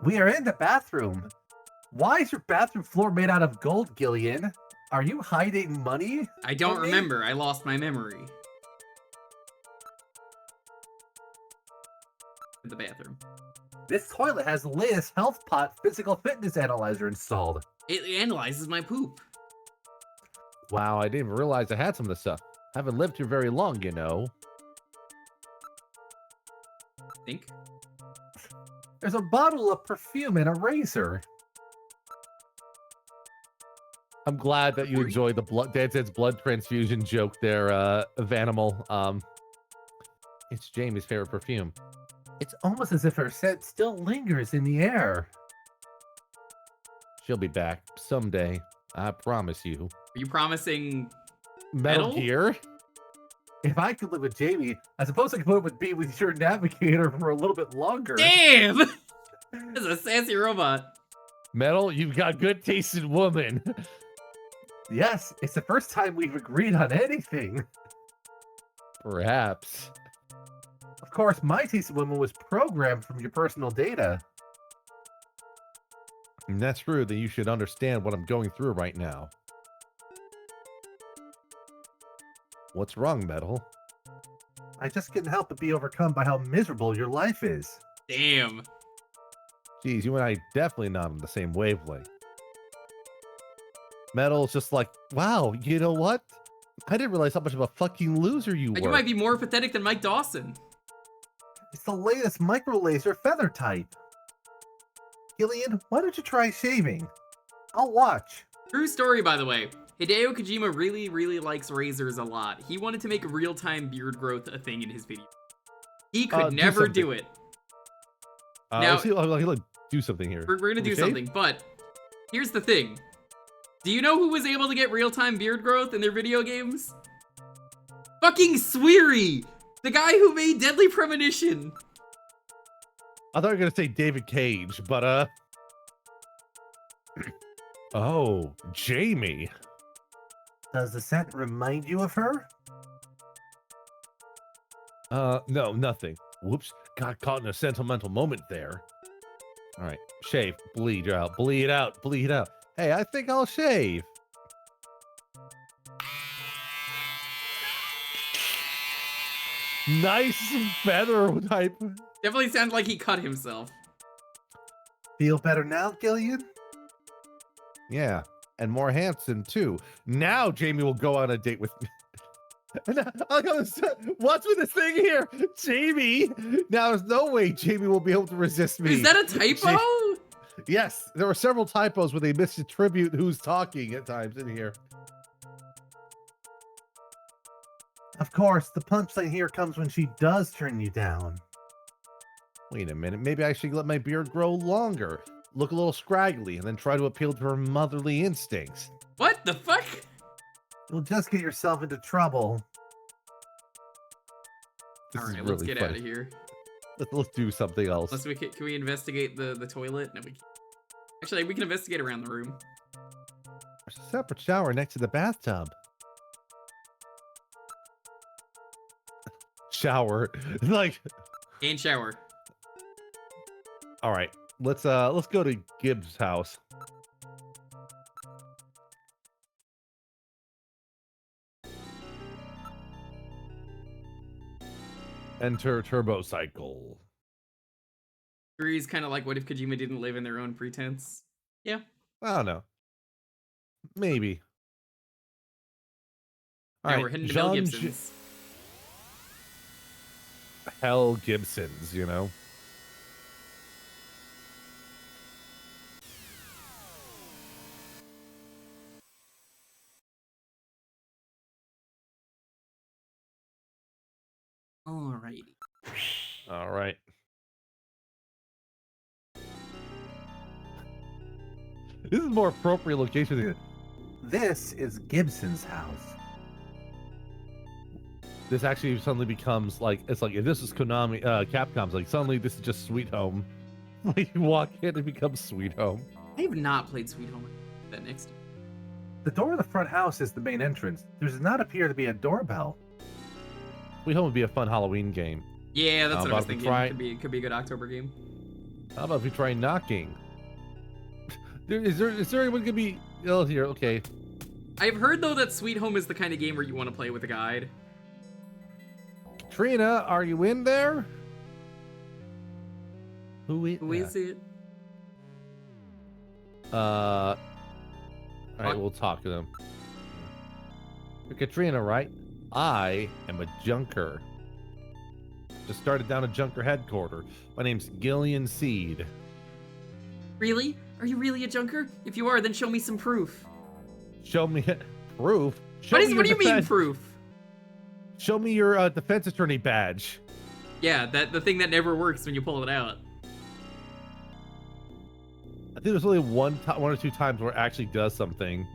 We are in the bathroom. Why is your bathroom floor made out of gold, Gillian? Are you hiding money? I don't remember. I lost my memory. In the bathroom. This toilet has the latest Health Pot physical fitness analyzer installed. It analyzes my poop. Wow, I didn't even realize I had some of this stuff. Haven't lived here very long, you know. Think? There's a bottle of perfume and a razor. I'm glad that you enjoyed the Dance Dance blood transfusion joke there, Vanimal. It's Jamie's favorite perfume. It's almost as if her scent still lingers in the air. She'll be back someday. I promise you. Are you promising Metal Gear? If I could live with Jamie, I suppose I could be with your navigator for a little bit longer. Damn! This is a sassy robot. Metal, you've got good taste in woman. Yes, it's the first time we've agreed on anything. Perhaps. Of course, my taste in women was programmed from your personal data. And that's true, that you should understand what I'm going through right now. What's wrong, Metal? I just couldn't help but be overcome by how miserable your life is. Damn. Geez, you and I definitely not on the same wavelength. Metal's just like, wow, you know what? I didn't realize how much of a fucking loser you were. You might be more pathetic than Mike Dawson. It's the latest micro laser feather type. Gillian, why don't you try shaving? I'll watch. True story, by the way. Hideo Kojima really likes razors a lot. He wanted to make real-time beard growth a thing in his video. He could never do it. Now, he'll do something here. We're gonna do something, but here's the thing. Do you know who was able to get real-time beard growth in their video games? Fucking Sweary! The guy who made Deadly Premonition! I thought you were gonna say David Cage, but oh, Jamie. Does the scent remind you of her? No, nothing. Whoops, got caught in a sentimental moment there. All right, shave, bleed out, bleed out, bleed out. Hey, I think I'll shave. Nice feather type. Definitely sounds like he cut himself. Feel better now, Gillian? Yeah, and more handsome too. Now Jamie will go on a date with me. What's with this thing here? Jamie! Now there's no way Jamie will be able to resist me. Is that a typo? Yes, there were several typos where they misattribute who's talking at times in here. Of course, the punchline here comes when she does turn you down. Wait a minute, maybe I should let my beard grow longer, look a little scraggly, and then try to appeal to her motherly instincts. What the fuck? You'll just get yourself into trouble. All right, let's get out of here. Let's do something else. Can we investigate the toilet? No, we can't. Actually, we can investigate around the room. There's a separate shower next to the bathtub. Shower, like. And shower. All right, let's go to Gibbs' house. Enter Turbo Cycle. He's kind of like, what if Kojima didn't live in their own pretense? Yeah. I don't know. Maybe. All right, we're heading to Mel Gibson's. Hell Gibson's, you know. Alrighty. All right. This is a more appropriate location. This is Gibson's house. This actually suddenly becomes like, it's like, if this is Konami, Capcom's, like suddenly this is just Sweet Home. Like you walk in, it becomes Sweet Home. I have not played Sweet Home. That next. The door of the front house is the main entrance. There does not appear to be a doorbell. Sweet Home would be a fun Halloween game. Yeah, that's what I was thinking. Could be a good October game. How about if we try knocking? Is there anyone gonna be ill here? Okay. I've heard though that Sweet Home is the kind of game where you want to play with a guide. Trina, are you in there? Who is it? All right, we'll talk to them. You're Katrina, right? I am a junker. Just started down at Junker headquarters. My name's Gillian Seed. Really? Are you really a junker? If you are, then show me some proof. Show me proof? What do you mean proof? Show me your defense attorney badge. Yeah, the thing that never works when you pull it out. I think there's only one or two times where it actually does something.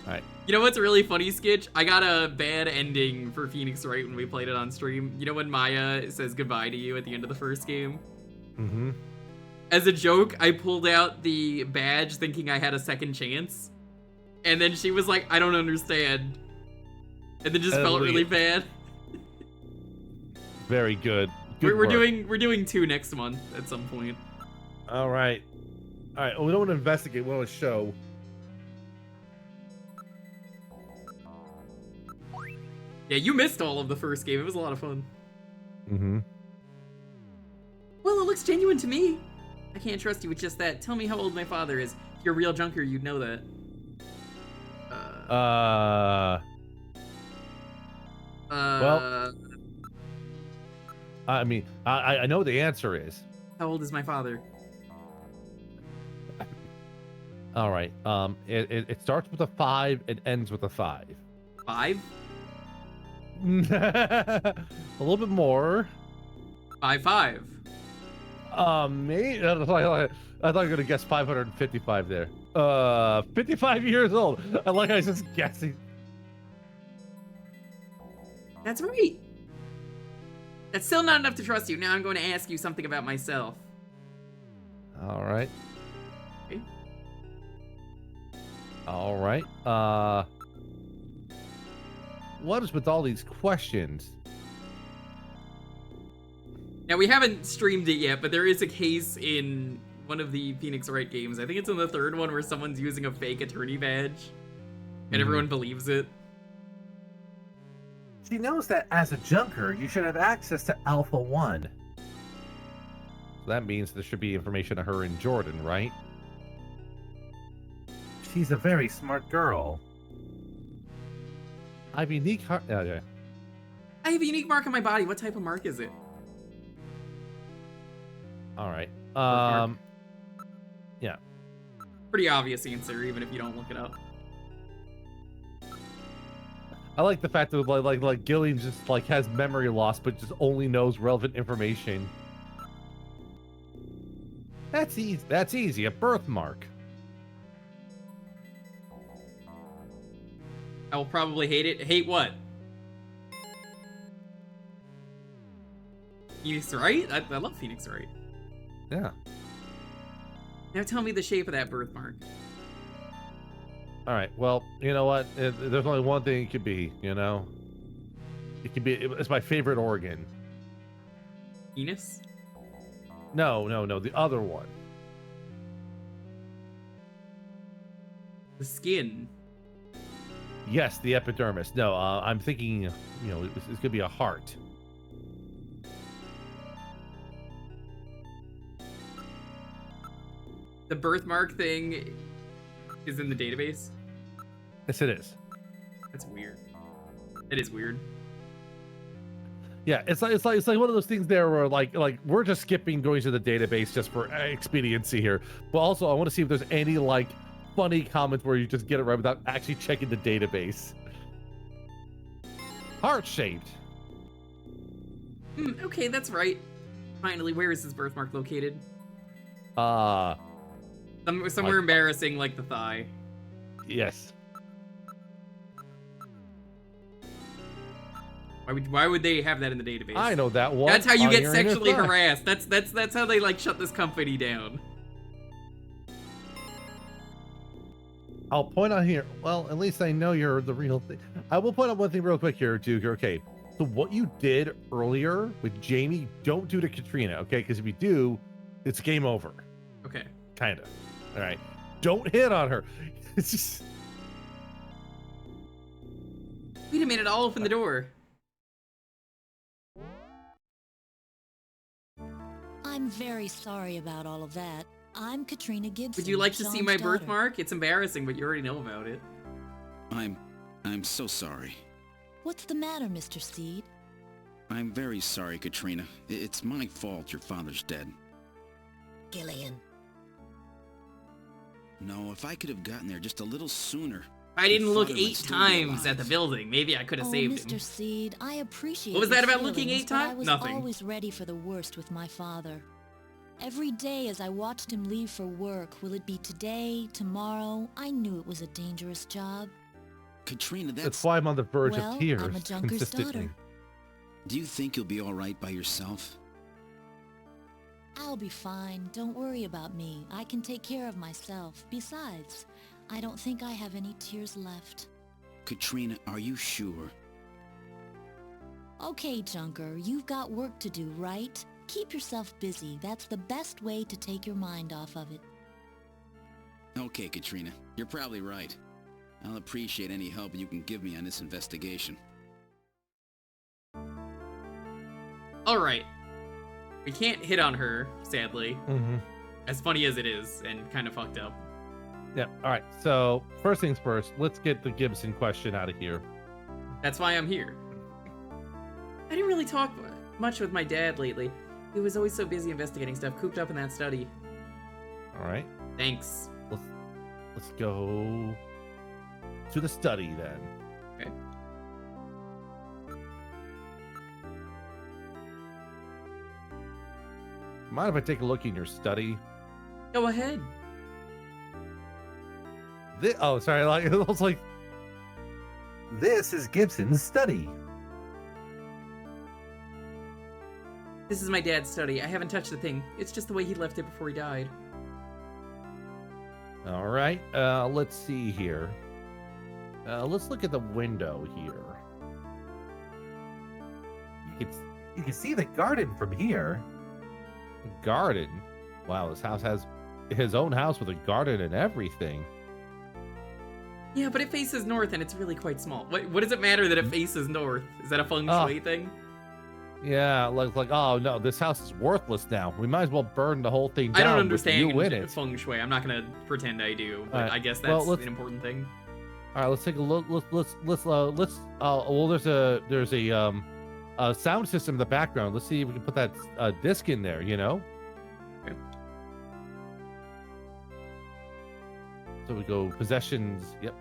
All right. You know what's a really funny sketch? I got a bad ending for Phoenix Wright when we played it on stream. You know when Maya says goodbye to you at the end of the first game? Mm-hmm. As a joke, I pulled out the badge thinking I had a second chance. And then she was like, I don't understand. And then just felt really bad. Very good. We're doing 2 next month at some point. All right. All right. Well, we don't want to investigate. We want to show. Yeah, you missed all of the first game. It was a lot of fun. Mm-hmm. Well, it looks genuine to me. I can't trust you with just that. Tell me how old my father is. If you're a real junker, you'd know that. Well, I mean, I know the answer is. How old is my father? All right. It starts with a 5. It ends with a 5. 5? A little bit more. 5'5". Me? I thought you were gonna guess 555 there. 55 years old. I like I was just guessing. That's right. That's still not enough to trust you. Now I'm going to ask you something about myself. All right. Okay. All right. What is with all these questions? Now, we haven't streamed it yet, but there is a case in one of the Phoenix Wright games. I think it's in the 3rd one where someone's using a fake attorney badge, and everyone believes it. She knows that as a junker, you should have access to Alpha 1. So that means there should be information of her and Jordan, right? She's a very smart girl. I have unique heart. Oh, yeah. I have a unique mark on my body. What type of mark is it? All right. Birthmark. Yeah. Pretty obvious answer, even if you don't look it up. I like the fact that like Gillian just like has memory loss, but just only knows relevant information. That's easy. That's easy. A birthmark. I will probably hate it. Hate what? Phoenix Wright? I love Phoenix Wright. Yeah. Now tell me the shape of that birthmark. All right. Well, you know what? There's only one thing it could be. You know, it could be. It's my favorite organ. Penis? No. The other one. The skin. Yes, the epidermis. No, I'm thinking. You know, it's gonna be a heart. The birthmark thing is in the database? Yes, it is. That's weird. It is weird. Yeah, it's like one of those things there where like we're just skipping going to the database just for expediency here. But also I want to see if there's any like funny comments where you just get it right without actually checking the database. Heart-shaped. Okay, that's right. Finally, where is his birthmark located? Somewhere embarrassing, like the thigh. Yes. Why would they have that in the database? I know that one. That's how you get Iron in sexually his thigh. harassed. That's how they like shut this company down. I'll point out here. Well, at least I know you're the real thing. I will point out one thing real quick here, Jewker. Okay, so what you did earlier with Jamie, don't do to Katrina, okay? Because if you do, it's game over. Okay. Kind of. All right. Don't hit on her. It's just. Wait a minute, I'll open the door. I'm very sorry about all of that. I'm Katrina Gibson. Would you like to see my Sean's daughter. birthmark? It's embarrassing, but you already know about it. I'm so sorry. What's the matter, Mr. Seed? I'm very sorry, Katrina. It's my fault your father's dead. Gillian. No, if I could have gotten there just a little sooner. I didn't your look father would 8 still be times at the alive. building. Maybe I could have saved Mr. him. Seed, I appreciate What was that your about looking feelings, 8 but I times? was Nothing. always ready for the worst with my father. Every day as I watched him leave for work, will it be today, tomorrow? I knew it was a dangerous job. Katrina, That's why I'm on the verge Well, of tears I'm a junker's consistently. daughter. Do you think you'll be all right by yourself? I'll be fine. Don't worry about me. I can take care of myself. Besides, I don't think I have any tears left. Katrina, are you sure? Okay, Junker, you've got work to do, right? Keep yourself busy. That's the best way to take your mind off of it. Okay, Katrina, you're probably right. I'll appreciate any help you can give me on this investigation. Alright. We can't hit on her, sadly. Mm-hmm. As funny as it is, and kind of fucked up. Yeah. All right. So first things first, let's get the Gibson question out of here. That's why I'm here. I didn't really talk much with my dad lately. He was always so busy investigating stuff, cooped up in that study. All right. Thanks. Let's go to the study then. Okay. Mind if I take a look in your study? Go ahead. Oh, sorry. Like, it was like, This is Gibson's study. This is my dad's study. I haven't touched the thing. It's just the way he left it before he died. all right. Let's see here. Let's look at the window here. You can see the garden from here. Garden? Wow, this house has his own house with a garden and everything. Yeah, but it faces north and it's really quite small. What does it matter that it faces north? Is that a feng shui thing? Yeah, like, oh no, this house is worthless now. We might as well burn the whole thing down. I don't with understand you in it. feng shui. I'm not gonna pretend I do, but I guess well, that's an important thing. All right, let's take a look. Well, there's a sound system in the background. Let's see if we can put that disc in there. You know. Okay. So we go possessions. Yep.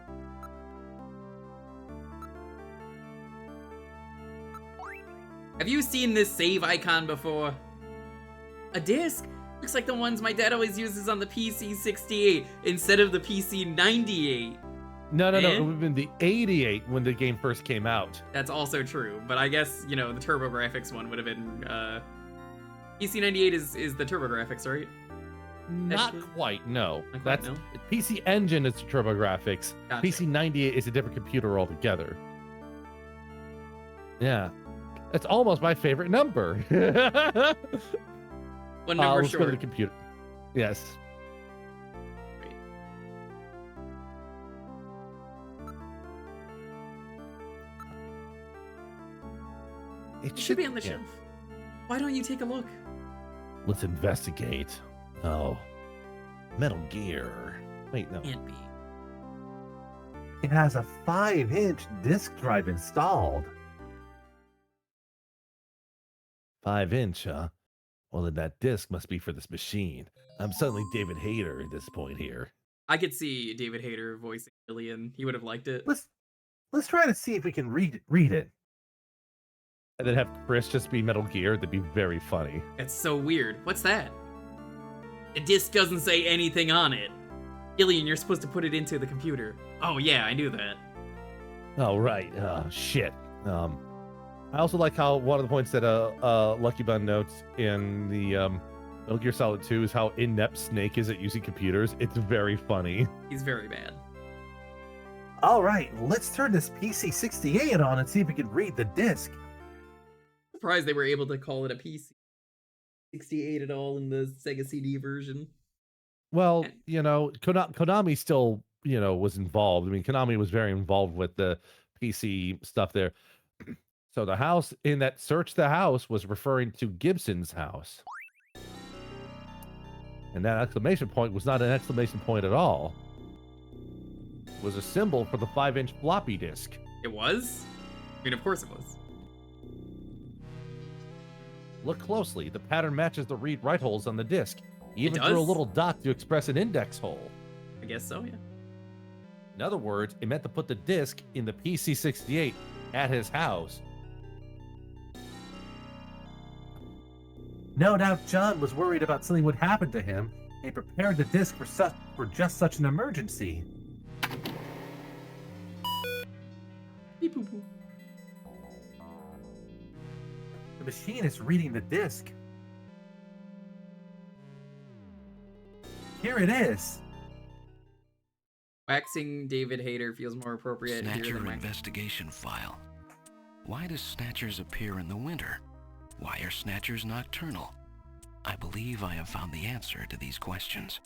Have you seen this save icon before? A disc? Looks like the ones my dad always uses on the PC-68 instead of the PC-98. No. It would have been the 88 when the game first came out. That's also true, but I guess, you know, the TurboGrafx one would have been, PC-98 is the TurboGrafx, right? Not quite, no. Not quite, That's no? PC Engine is the TurboGrafx. Gotcha. PC-98 is a different computer altogether. Yeah. That's almost my favorite number. One number let's go to the short. computer. Yes. It should be on the shelf. Why don't you take a look? Let's investigate. Oh. Metal Gear. Wait, no. Can't be. It has a 5-inch disk drive installed. 5-inch, huh? Well, then that disc must be for this machine. I'm suddenly David Hayter at this point here. I could see David Hayter voicing Alien. He would have liked it. Let's try to see if we can read it. And then have Chris just be Metal Gear. That'd be very funny. That's so weird. What's that? The disc doesn't say anything on it. Gillian, you're supposed to put it into the computer. Oh yeah, I knew that. Oh, right. Shit. I also like how one of the points that Lucky Bun notes in the Metal Gear Solid 2 is how inept Snake is at using computers. It's very funny. He's very bad. All right, let's turn this PC-68 on and see if we can read the disc. Surprised they were able to call it a PC-68 at all in the Sega CD version. Well, you know, Konami still, you know, was involved. I mean, Konami was very involved with the PC stuff there. So the house in that search the house was referring to Gibson's house. And that exclamation point was not an exclamation point at all. It was a symbol for the 5-inch floppy disk. It was? I mean, of course it was. Look closely. The pattern matches the read-write holes on the disk. Even does? threw a little dot to express an index hole. I guess so, yeah. In other words, it meant to put the disk in the PC-68 at his house. No doubt John was worried about something would happen to him and prepared the disc for just such an emergency. Beep, boop, boop. The machine is reading the disc. Here it is. Waxing David Hayter feels more appropriate here Snatcher than waxing. investigation file. Why does Snatchers appear in the winter? Why are Snatchers nocturnal? I believe I have found the answer to these questions.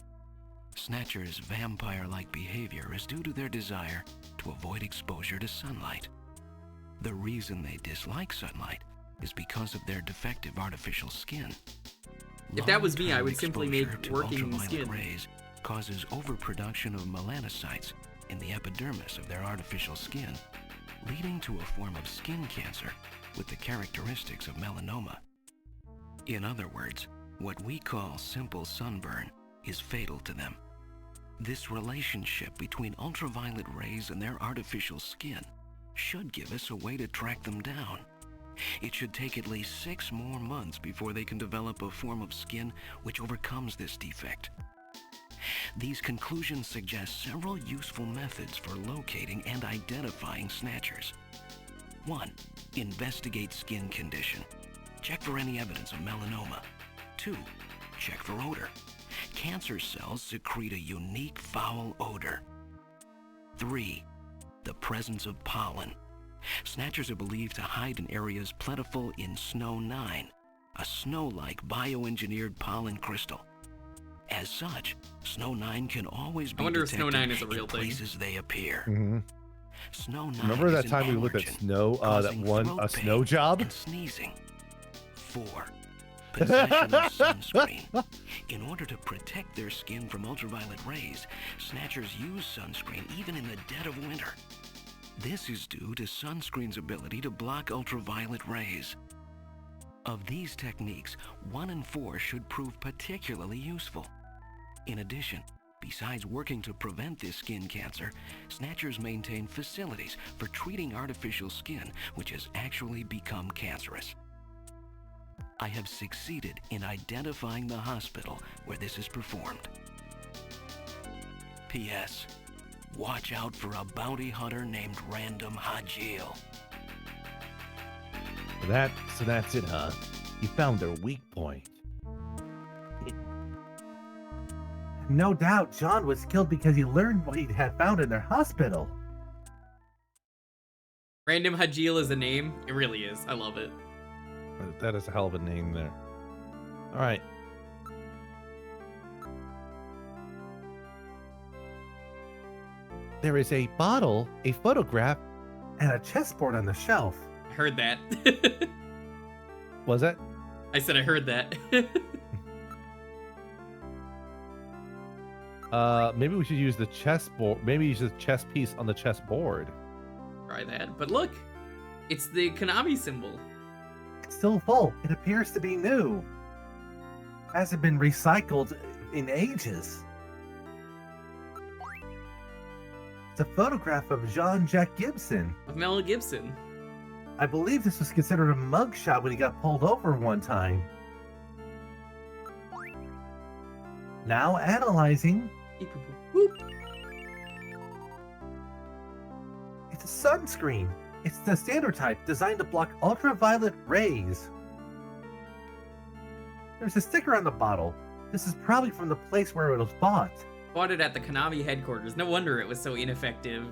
Snatchers' vampire-like behavior is due to their desire to avoid exposure to sunlight. The reason they dislike sunlight is because of their defective artificial skin. If that was me, I would Long-term simply make exposure to working ultraviolet skin. rays causes overproduction of melanocytes in the epidermis of their artificial skin, leading to a form of skin cancer with the characteristics of melanoma. In other words, what we call simple sunburn is fatal to them. This relationship between ultraviolet rays and their artificial skin should give us a way to track them down. It should take at least 6 more months before they can develop a form of skin which overcomes this defect. These conclusions suggest several useful methods for locating and identifying snatchers. 1. Investigate skin condition. Check for any evidence of melanoma. 2. Check for odor. Cancer cells secrete a unique foul odor. 3. The presence of pollen. Snatchers are believed to hide in areas plentiful in Snow 9, a snow-like bioengineered pollen crystal. As such, Snow 9 can always be detected Snow 9 is a real in thing. places they appear. Snow 9 Remember that is time an we looked at allergen, snow, that causing one, throat a pain snow job? and sneezing. 4. Possession of sunscreen. In order to protect their skin from ultraviolet rays, snatchers use sunscreen even in the dead of winter. This is due to sunscreen's ability to block ultraviolet rays. Of these techniques, 1 and 4 should prove particularly useful. In addition, besides working to prevent this skin cancer, snatchers maintain facilities for treating artificial skin which has actually become cancerous. I have succeeded in identifying the hospital where this is performed. P.S. Watch out for a bounty hunter named Random Hajil. So that's it, huh? You found their weak point. No doubt John was killed because he learned what he had found in their hospital. Random Hajil is a name. It really is. I love it. That is a hell of a name there. All right. There is a bottle, a photograph, and a chessboard on the shelf. I heard that. Was that? I said I heard that. Maybe we should use the chessboard. Maybe use the chess piece on the chessboard. Try that. But look, it's the Konami symbol. It's still full. It appears to be new. Hasn't been recycled in ages. It's a photograph of Jean-Jacques Gibson. Of Mel Gibson. I believe this was considered a mugshot when he got pulled over one time. Now analyzing. It's a sunscreen. It's the standard type, designed to block ultraviolet rays. There's a sticker on the bottle. This is probably from the place where it was bought. Bought it at the Konami headquarters. No wonder it was so ineffective.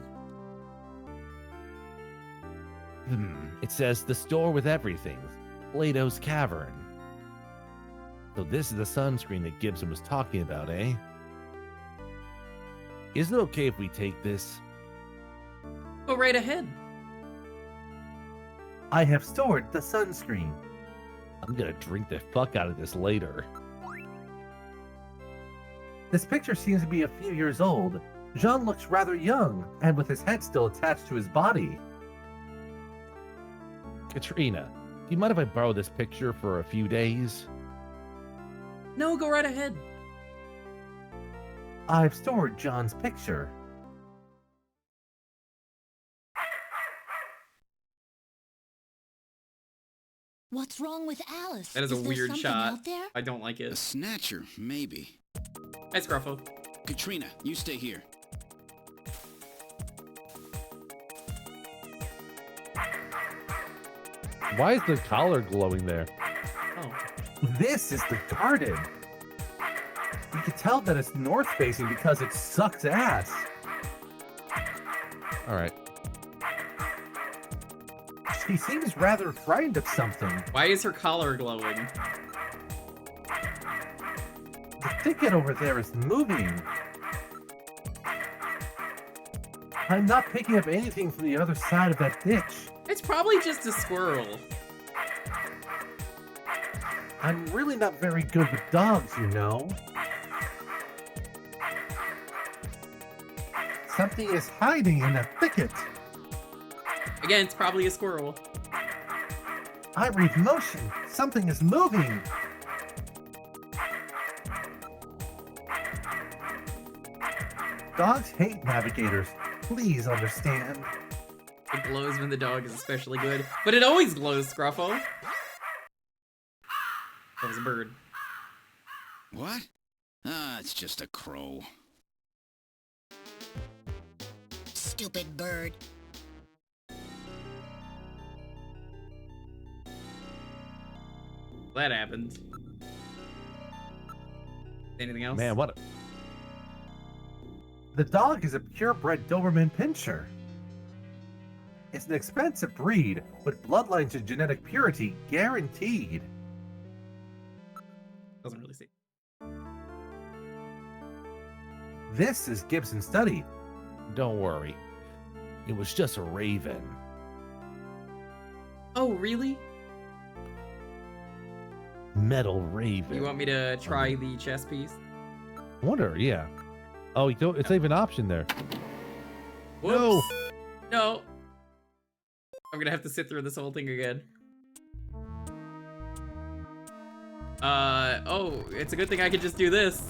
It says the store with everything. Plato's Cavern. So this is the sunscreen that Gibson was talking about, eh? Is it okay if we take this? Go right ahead. I have stored the sunscreen. I'm gonna drink the fuck out of this later. This picture seems to be a few years old. Jean looks rather young, and with his head still attached to his body. Katrina, do you mind if I borrow this picture for a few days? No, go right ahead. I've stored John's picture. What's wrong with Alice? That is a there weird something shot. out there? I don't like A it. snatcher, maybe. Hi, Scruffo. Katrina, you stay here. Why is the collar glowing there? Oh. This is the garden. You can tell that it's north facing because it sucks ass. All right. She seems rather frightened of something. Why is her collar glowing? The thicket over there is moving. I'm not picking up anything from the other side of that ditch. It's probably just a squirrel. I'm really not very good with dogs, you know. Something is hiding in that thicket. Again, it's probably a squirrel. I read motion. Something is moving. Dogs hate navigators. Please understand. It glows when the dog is especially good. But it always glows, Scruffo. That was a bird. What? Ah, it's just a crow. Stupid bird. That happened. Anything else? Man, what? The dog is a purebred Doberman Pinscher. It's an expensive breed, with bloodlines and genetic purity guaranteed. Doesn't really see. This is Gibson's study. Don't worry. It was just a raven. Oh, really? Metal raven. You want me to try the chess piece? Wonder, yeah. Oh, you don't, it's not even an option there. Whoops. No. I'm gonna have to sit through this whole thing again. Oh, it's a good thing I could just do this.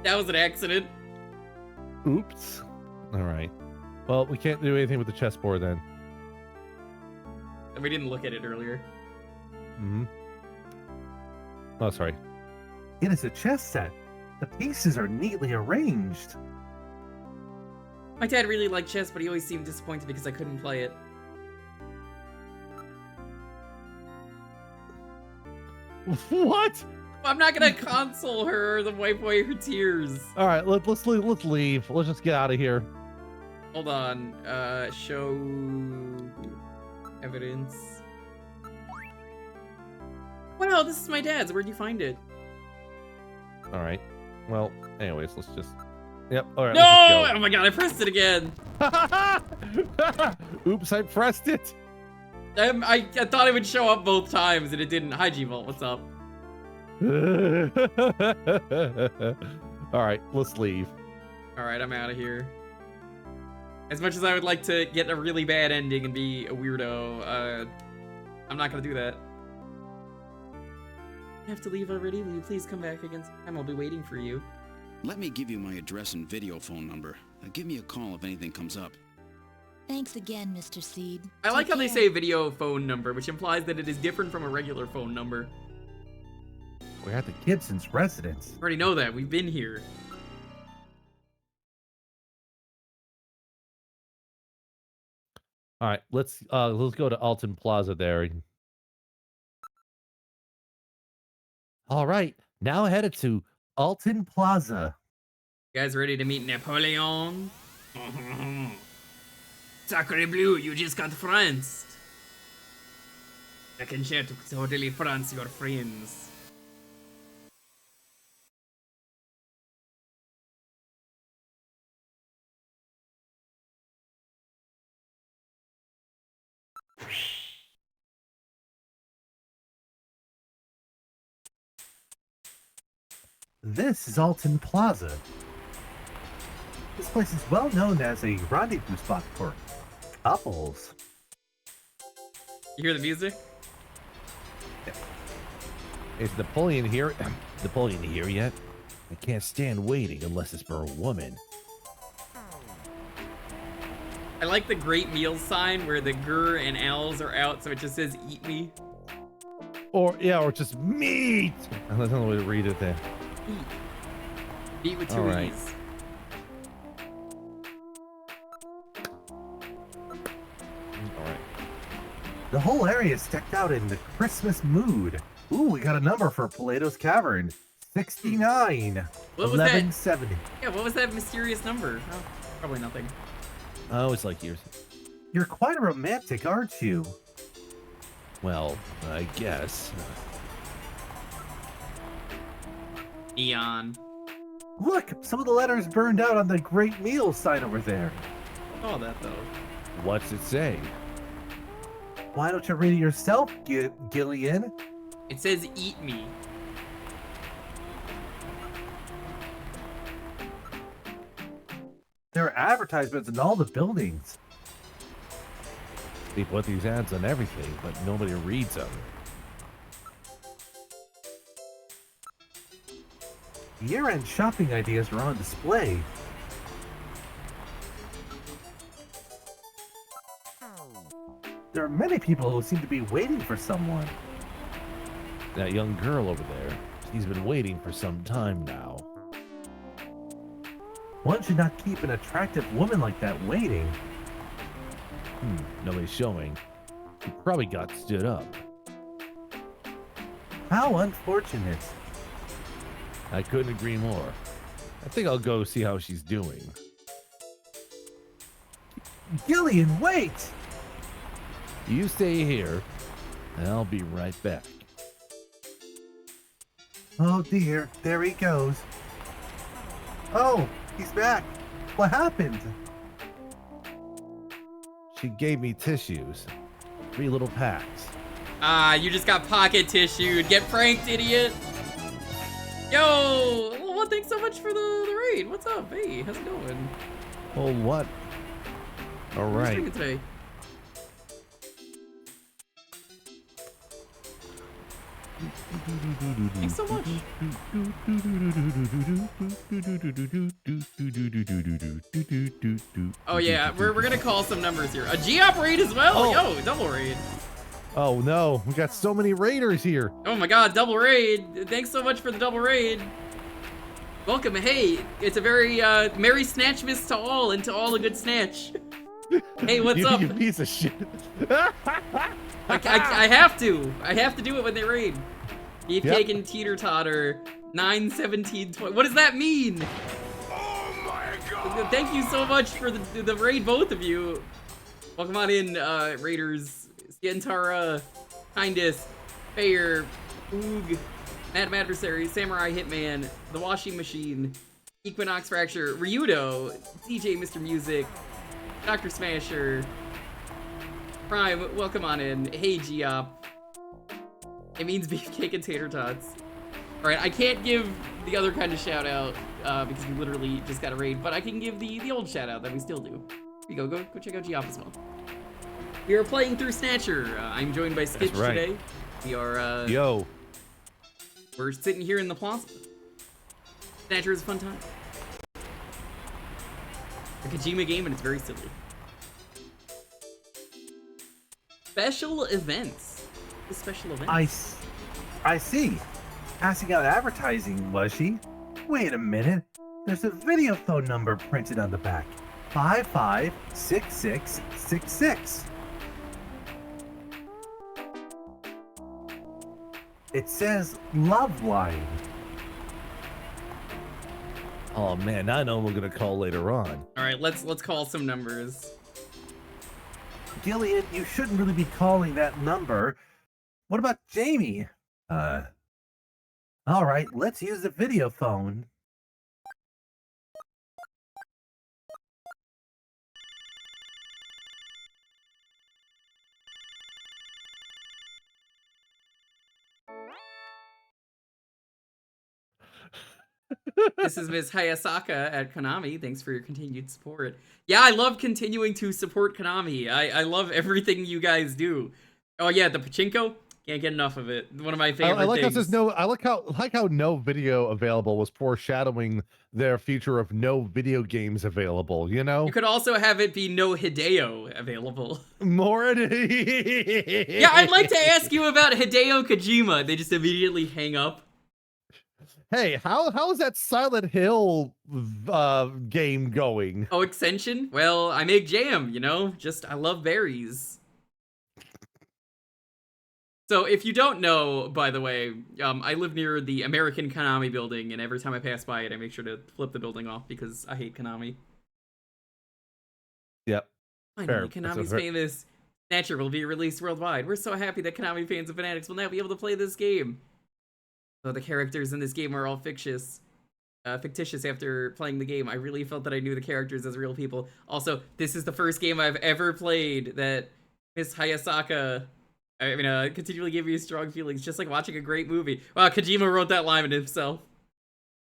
That was an accident. Oops. All right. Well, we can't do anything with the chessboard then. We didn't look at it earlier. Mm-hmm. Oh, sorry. It is a chess set. The pieces are neatly arranged. My dad really liked chess, but he always seemed disappointed because I couldn't play it. What? I'm not gonna console her, the wipe away her tears. All right, let's leave. Let's just get out of here. Hold on. Show evidence. Wow, this is my dad's. Where'd you find it? All right. Well, anyways, let's just. Yep. All right. No! Let's Oh my god, I pressed it again. Oops, I pressed it. I thought it would show up both times and it didn't. Hi, G-Vault, what's up? All right, let's leave. All right, I'm out of here. As much as I would like to get a really bad ending and be a weirdo, I'm not gonna do that. I have to leave already. Will you please come back again sometime? I'll be waiting for you. Let me give you my address and video phone number. Give me a call if anything comes up. Thanks again, Mr. Seed. I like Take how they care. say video phone number, which implies that it is different from a regular phone number. We're at the Gibson's residence. I already know that. We've been here. All right, let's go to Alton Plaza there. All right, now headed to Alton Plaza. You guys ready to meet Napoleon? Sacre bleu, you just got France. I can share to totally France your friends. This is Alton Plaza. This place is well known as a rendezvous spot for couples. You hear the music? Is Napoleon here? Napoleon here yet? I can't stand waiting unless it's for a woman. I like the great meals sign where the Gur and L's are out, so it just says eat me. Or just meat. That's not the way to read it there. Meat with two All right. E's. All right. The whole area is decked out in the Christmas mood. Ooh, we got a number for Plato's Cavern. 69. What was that? 1170. Yeah, what was that mysterious number? Oh, probably nothing. Oh, it's like yours. You're quite a romantic, aren't you? Well, I guess. Neon. Look, some of the letters burned out on the Great Meal sign over there. Oh, that though. What's it say? Why don't you read it yourself, Gillian? It says eat me. There are advertisements in all the buildings. They put these ads on everything, but nobody reads them. Year-end shopping ideas are on display. There are many people who seem to be waiting for someone. That young girl over there, she's been waiting for some time now. One should not keep an attractive woman like that waiting. Nobody's showing. She probably got stood up. How unfortunate. I couldn't agree more. I think I'll go see how she's doing. Gillian, wait! You stay here, and I'll be right back. Oh dear, there he goes. Oh, he's back. What happened? She gave me tissues. 3 little packs. Ah, you just got pocket tissued. Get pranked, idiot. Yo, well, thanks so much for the raid. What's up? Hey, how's it going? Oh, what? All right. Who's today? Thanks so much. Oh yeah, we're gonna call some numbers here. A G-Op raid as well. Oh. Yo, double raid. Oh no, we got so many raiders here. Oh my god, double raid. Thanks so much for the double raid. Welcome. Hey, it's a very Merry Snatchmas to all and to all a good snatch. Hey, what's up? You piece of shit. I have to. I have to do it when they raid. Beefcake and Teeter Totter. 9/17/20. What does that mean? Oh my god! Thank you so much for the raid, both of you. Welcome on in, raiders. Skintara, Kindest, Fair, Oog, Madam Adversary, Samurai Hitman, The Washing Machine, Equinox Fracture, Ryudo, DJ Mr. Music, Dr. Smasher, Prime, welcome on in. Hey, G-Op. It means beefcake and tater tots. Alright, I can't give the other kind of shout out because we literally just got a raid, but I can give the old shout out that we still do. Here you go check out G-Op as well. We are playing through Snatcher. I'm joined by Stitch today. We are, Yo. We're sitting here in the plaza. Snatcher is a fun time. A Kojima game, and it's very silly. Special events. The special events. I see. Passing out advertising, was she? Wait a minute. There's a video phone number printed on the back. 556666. It says Love Line. Oh man, I know we're gonna call later on. All right, let's call some numbers. Gillian, you shouldn't really be calling that number. What about Jamie? All right, let's use the video phone. This is Ms. Hayasaka at Konami. Thanks for your continued support. Yeah, I love continuing to support Konami. I love everything you guys do. Oh yeah, the pachinko? Can't get enough of it. One of my favorite I like things. how there's no. I like how no video available was foreshadowing their future of no video games available. You know. You could also have it be no Hideo available. More. Yeah, I'd like to ask you about Hideo Kojima. They just immediately hang up. Hey, how is that Silent Hill game going? Oh, extension? Well, I make jam, you know? Just, I love berries. So, if you don't know, by the way, I live near the American Konami building, and every time I pass by it, I make sure to flip the building off because I hate Konami. Yep. Finally, Konami's famous Snatcher will be released worldwide. We're so happy that Konami fans and fanatics will now be able to play this game. So the characters in this game are all fictitious after playing the game. I really felt that I knew the characters as real people. Also, this is the first game I've ever played that Miss Hayasaka, continually gave me strong feelings, just like watching a great movie. Wow, Kojima wrote that line in himself.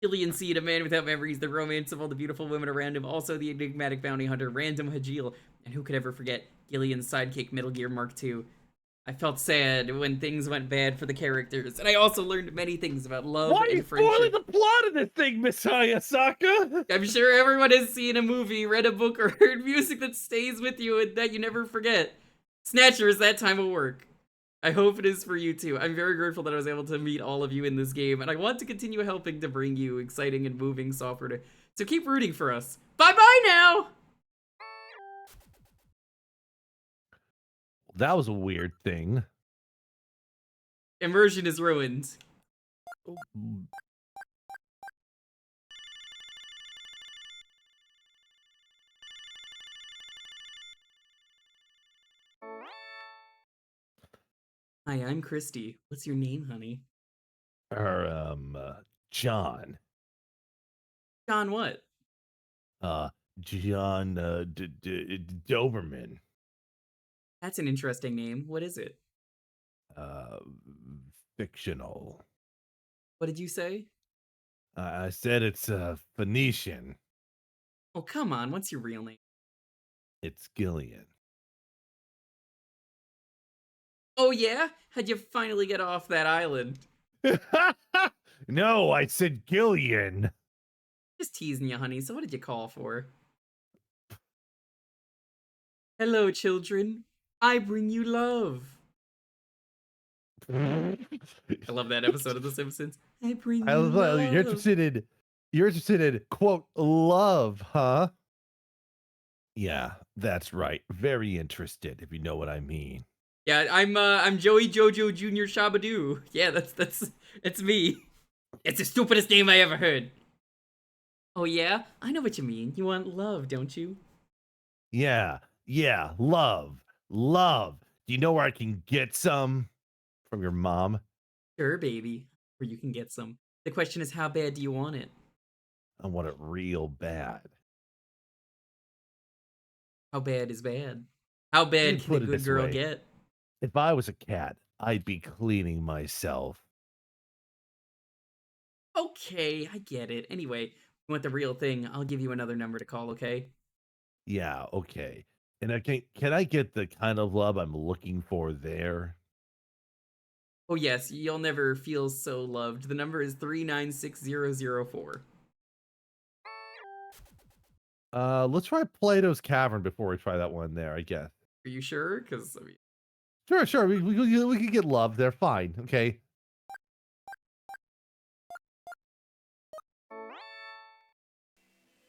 Gillian Seed, a man without memories, the romance of all the beautiful women around him, also the enigmatic bounty hunter, Random Hajil, and who could ever forget Gillian's sidekick, Metal Gear Mark II. I felt sad when things went bad for the characters, and I also learned many things about love Why are you and friendship. spoiling the plot of this thing, Miss Hayasaka? I'm sure everyone has seen a movie, read a book, or heard music that stays with you and that you never forget. Snatcher is that time of work. I hope it is for you too. I'm very grateful that I was able to meet all of you in this game, and I want to continue helping to bring you exciting and moving software so keep rooting for us. Bye-bye now! That was a weird thing. Immersion is ruined. Hi, I'm Christy. What's your name, honey? John. John what? John, Doberman. That's an interesting name. What is it? Fictional. What did you say? I said it's, Phoenician. Oh, come on. What's your real name? It's Gillian. Oh, yeah? How'd you finally get off that island? No, I said Gillian. Just teasing you, honey. So what did you call for? Hello, children. I bring you love. I love that episode of The Simpsons. I bring you love. You're interested in, quote, love, huh? Yeah, that's right. Very interested, if you know what I mean. Yeah, I'm Joey Jojo Jr. Shabadoo. Yeah, it's me. It's the stupidest name I ever heard. Oh yeah? I know what you mean. You want love, don't you? Yeah, love. Do you know where I can get some? From your mom? Sure, baby. Where you can get some. The question is, how bad do you want it? I want it real bad. How bad is bad? How bad can a good girl get? If I was a cat, I'd be cleaning myself. Okay, I get it. Anyway, you want the real thing, I'll give you another number to call, okay? Yeah, okay. And can I get the kind of love I'm looking for there? Oh yes, you'll never feel so loved. The number is 396004. Let's try Plato's Cavern before we try that one there, I guess. Are you sure? Because, I mean... Sure. We can get love there. Fine. Okay.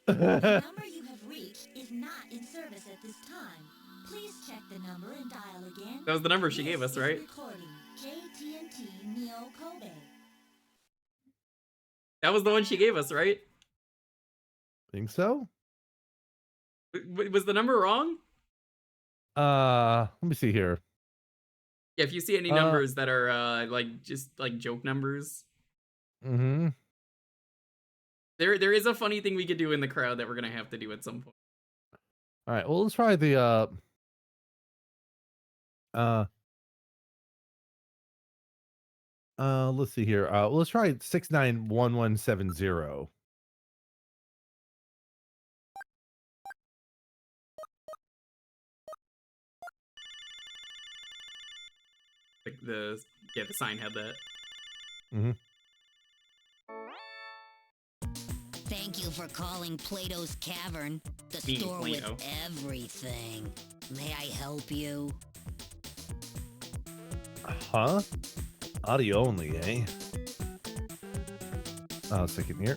The number you have reached is not in service at this time. Please check the number and dial again. That was the number she gave us, right? Recording JT&T Neo Kobe. That was the one she gave us, right? Think so? Was the number wrong? Let me see here. Yeah, if you see any numbers that are just joke numbers. Mm-hmm. There is a funny thing we could do in the crowd that we're gonna have to do at some point. All right, well, let's try the let's see here. Let's try 691170. Like the sign had that. Mm-hmm. Thank you for calling Plato's Cavern, the store with everything. May I help you? Huh? Audio only, eh? A second here.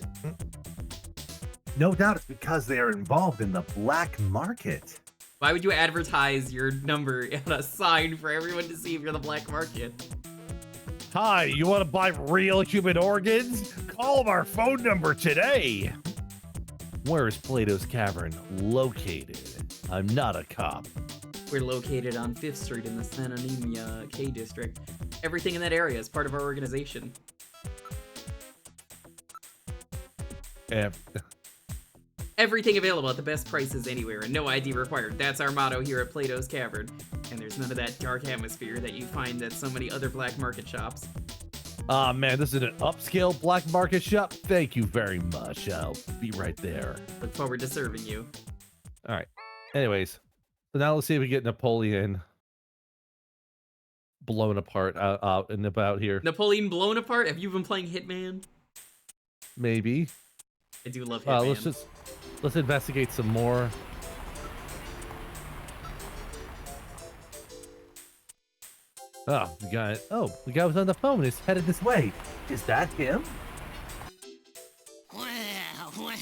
No doubt it's because they are involved in the black market. Why would you advertise your number on a sign for everyone to see if you're the black market? Hi, you want to buy real human organs? Call our phone number today. Where is Plato's Cavern located? I'm not a cop. We're located on 5th Street in the Santa Anemia K District. Everything in that area is part of our organization. Everything available at the best prices anywhere and no ID required. That's our motto here at Plato's Cavern. And there's none of that dark atmosphere that you find at so many other black market shops. Ah, man, this is an upscale black market shop. Thank you very much. I'll be right there. Look forward to serving you. All right. Anyways, so now let's see if we get Napoleon blown apart out and about here. Napoleon blown apart? Have you been playing Hitman? Maybe. I do love Hitman. Let's investigate some more. Oh, the guy was on the phone. He's headed this way. Is that him?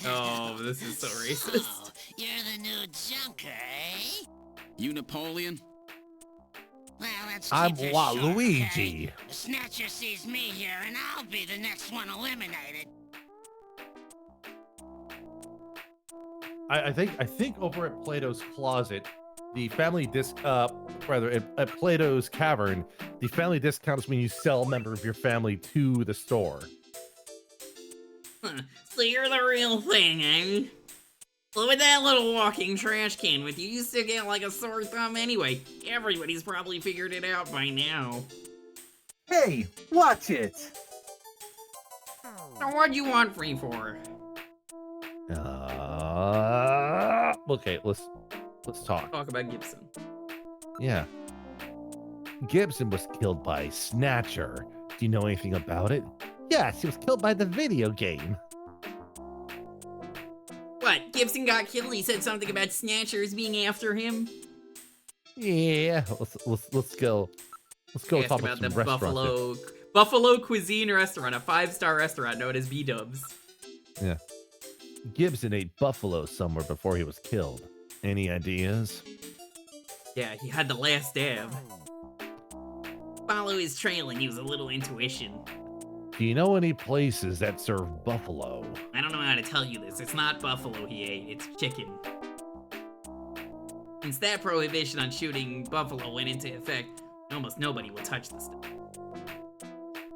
Oh, this is so racist. You're the new Jewker, eh? You Napoleon? Well, let's I'm keep this short, Waluigi. okay? The Snatcher sees me here, and I'll be the next one eliminated. I think over at Plato's closet, the family at Plato's cavern, the family discount is when you sell a member of your family to the store. So you're the real thing, eh? Well, with that little walking trash can with you, you still get like a sore thumb anyway. Everybody's probably figured it out by now. Hey, watch it! So what do you want free for? Okay, let's talk. Talk about Gibson. Yeah. Gibson was killed by Snatcher. Do you know anything about it? Yes, he was killed by the video game. What? Gibson got killed? He said something about Snatchers being after him? Yeah, let's go. Let's go talk about the some restaurants. Buffalo Cuisine restaurant, a 5-star restaurant known as B-Dubs. Yeah. Gibson ate buffalo somewhere before he was killed. Any ideas? Yeah, he had the last dab. Follow his trail and use a little intuition. Do you know any places that serve buffalo? I don't know how to tell you this. It's not buffalo he ate, it's chicken. Since that prohibition on shooting buffalo went into effect, almost nobody will touch the stuff.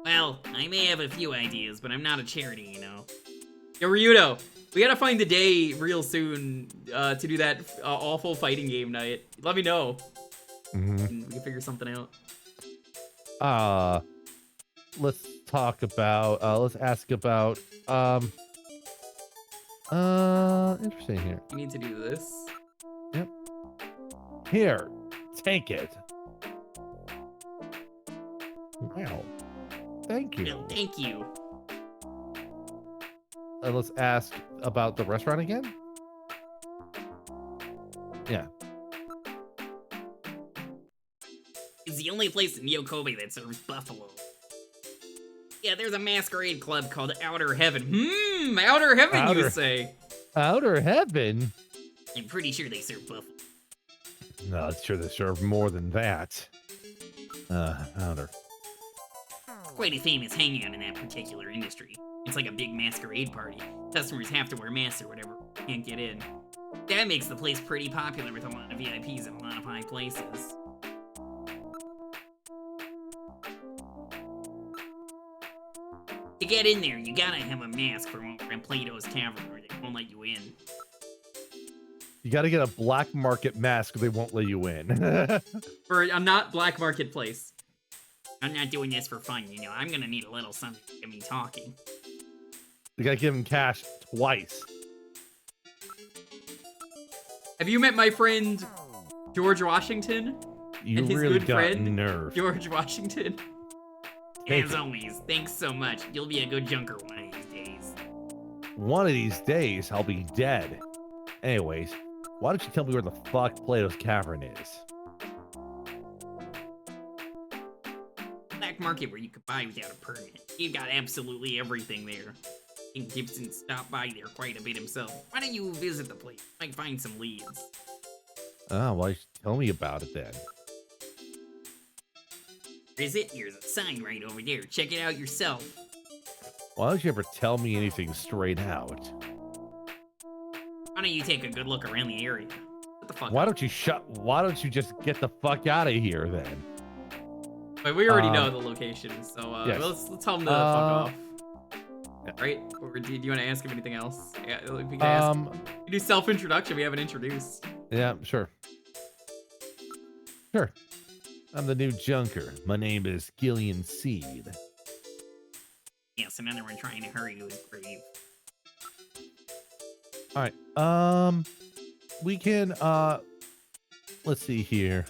Well, I may have a few ideas, but I'm not a charity, you know. Yo, Ryudo, we gotta find the day real soon to do that awful fighting game night. Let me know. Mm-hmm. We can figure something out. Let's talk about, let's ask about, interesting here. You need to do this. Yep. Here, take it. Wow. Thank you. Well, thank you. Let's ask about the restaurant again. Yeah. It's the only place in Yokobe that serves buffalo. Yeah, there's a masquerade club called Outer Heaven. Outer Heaven, you say? Outer Heaven? I'm pretty sure they serve buffalo. No, I'm sure they serve more than that. Outer. Quite a famous hangout in that particular industry. It's like a big masquerade party. Customers have to wear masks or whatever. Can't get in. That makes the place pretty popular with a lot of VIPs and a lot of high places. To get in there, you gotta have a mask from Plato's Tavern or they won't let you in. You gotta get a black market mask or they won't let you in. For a not black market place. I'm not doing this for fun, you know. I'm gonna need a little something to get me talking. You gotta give him cash twice. Have you met my friend George Washington? You and his really good got friend, nerve. George Washington. As always, thanks so much. You'll be a good junker one of these days. One of these days, I'll be dead. Anyways, why don't you tell me where the fuck Plato's Cavern is? Black market where you could buy without a permit. You've got absolutely everything there. I think Gibson stopped by there quite a bit himself. Why don't you visit the place? Might find some leads. Oh, well, tell me about it then. Is it? Here's a sign right over there. Check it out yourself. Why don't you ever tell me anything straight out? Why don't you take a good look around the area? What the fuck? Why don't you just get the fuck out of here then? But we already know the location, so yes. let's tell him to fuck off. Yeah. Right? Or do you want to ask him anything else? Yeah, we can ask. You do self-introduction. We haven't introduced. Yeah, sure. Sure. I'm the new Jewker. My name is Gillian Seed. Yes, another one trying to hurry to his grave. All right. We can, let's see here.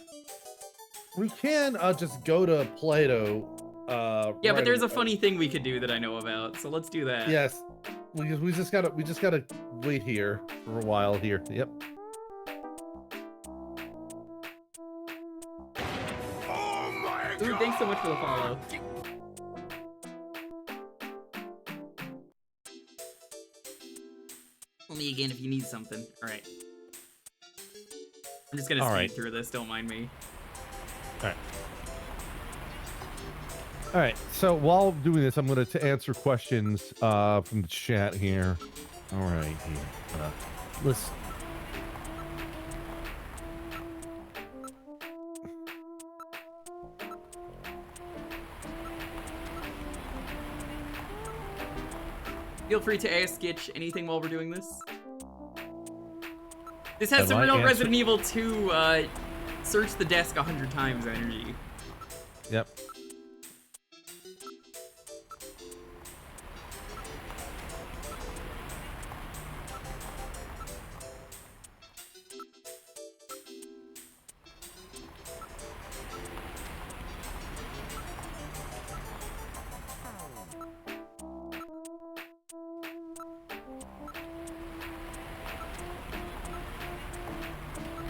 We can just go to Plato. Yeah, right but there's a away. funny thing we could do that I know about, so let's do that. Yes, we just gotta wait here for a while here. Yep. Ooh, thanks so much for the follow. Call me again if you need something. All right. I'm just gonna speed through this. Don't mind me. All right. All right. So while doing this, I'm going to answer questions from the chat here. All right. Here. Let's. Feel free to ask Skitch anything while we're doing this. This has Have some I real answered- Resident Evil 2 search the desk 100 times energy. Yep.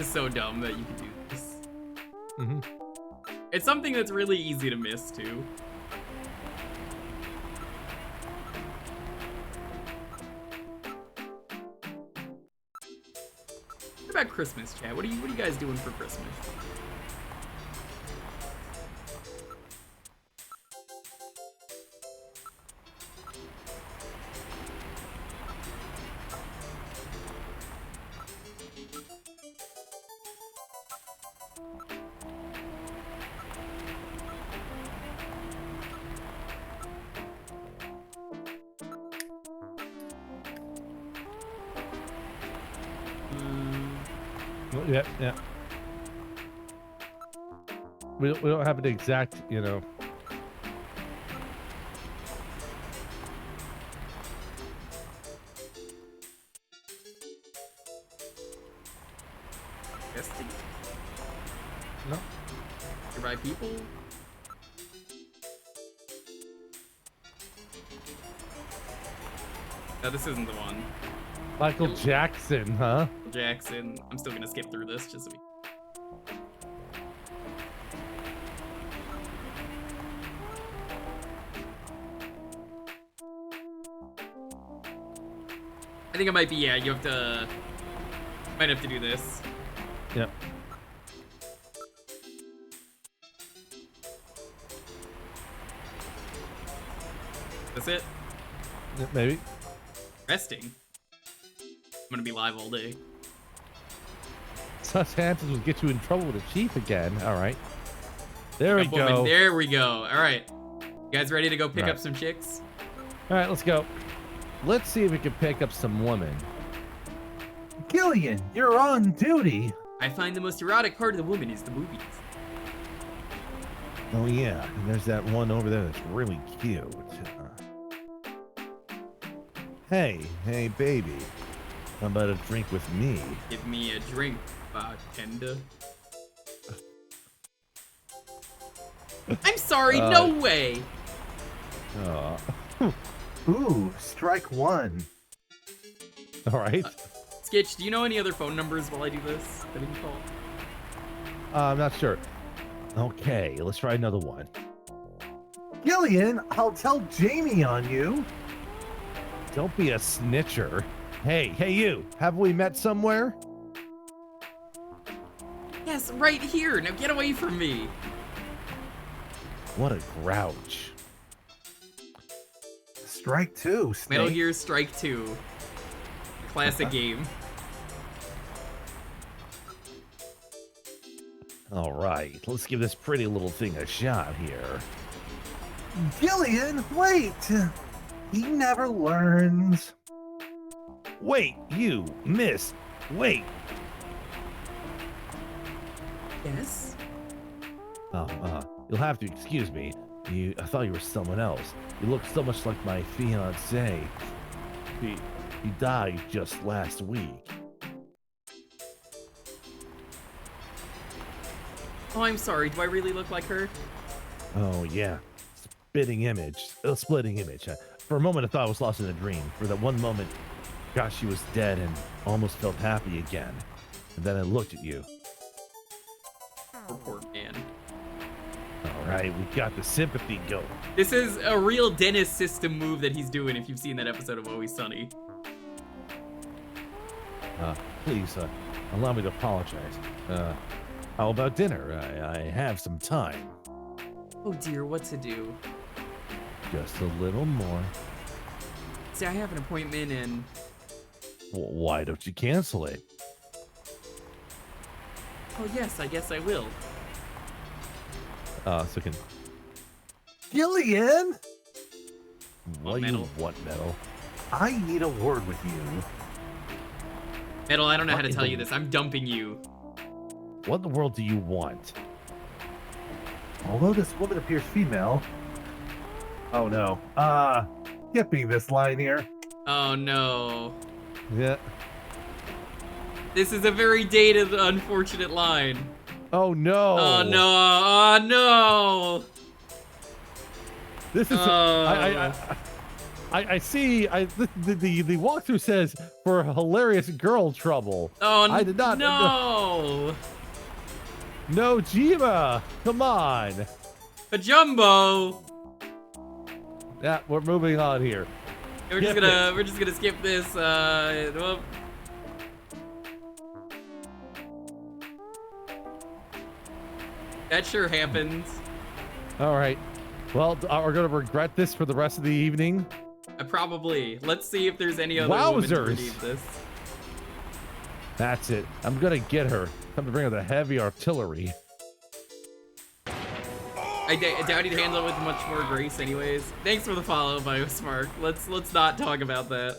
It's so dumb that you can do this. Mm-hmm. It's something that's really easy to miss, too. What about Christmas, chat? What are you guys doing for Christmas? Yeah, yeah. We don't have an exact, you know. Testing? No. Nearby people? No, this isn't the one. Michael Jackson, huh? Jackson. I'm still gonna skip through this just so we... I think it might be, yeah, you have to... Might have to do this. Yep. That's it? Yeah, maybe. Resting. I'm gonna be live all day. Such answers will get you in trouble with the chief again. All right. There we Up woman, go. there we go. All right. You guys ready to go pick Right. up some chicks? All right, let's go. Let's see if we can pick up some women. Gillian, you're on duty. I find the most erotic part of the woman is the boobies. Oh yeah, and there's that one over there that's really cute. Hey, baby. How about a drink with me? Give me a drink, bartender. I'm sorry, no way. Ooh, strike one. All right. Skitch, do you know any other phone numbers while I do this that we can call? I'm not sure. Okay, let's try another one. Gillian, I'll tell Jamie on you. Don't be a snitcher. Hey, you. Have we met somewhere? Yes, right here. Now get away from me. What a grouch. Strike two, Snake. Metal Gear Strike 2. Classic game. All right, let's give this pretty little thing a shot here. Gillian, wait. He never learns. Wait, you, miss. Wait. Yes? You'll have to excuse me. I thought you were someone else. You look so much like my fiancé. He died just last week. Oh, I'm sorry. Do I really look like her? Oh, yeah. Splitting image. For a moment, I thought I was lost in a dream. For that one moment, gosh, she was dead and almost felt happy again. And then I looked at you. Poor man. All right, we got the sympathy going. This is a real Dennis system move that he's doing if you've seen that episode of Always Sunny. Please, allow me to apologize. How about dinner? I have some time. Oh dear, what to do? Just a little more. See, I have an appointment and... Why don't you cancel it? Oh yes, I guess I will. So can... Gillian! What Metal. you want, Metal? I need a word with you. Metal, I don't know how to What tell in you the- this. I'm dumping you. What in the world do you want? Although this woman appears female... Oh no. Skipping this line here. Oh no. Yeah. This is a very dated, unfortunate line. Oh no. Oh no. Oh no. This is... I see. The walkthrough says for hilarious girl trouble. Oh I did not. no. No, Jima. Come on. Kojumbo. Yeah, we're moving on here. We're just gonna skip this. Well, that sure happens. All right. Well, we're gonna regret this for the rest of the evening. Probably. Let's see if there's any other woman to Wowzers. redeem this. That's it. I'm gonna get her. Time to bring her the heavy artillery. I doubt he'd handle it with much more grace anyways. Thanks for the follow, Biosmark. Let's not talk about that.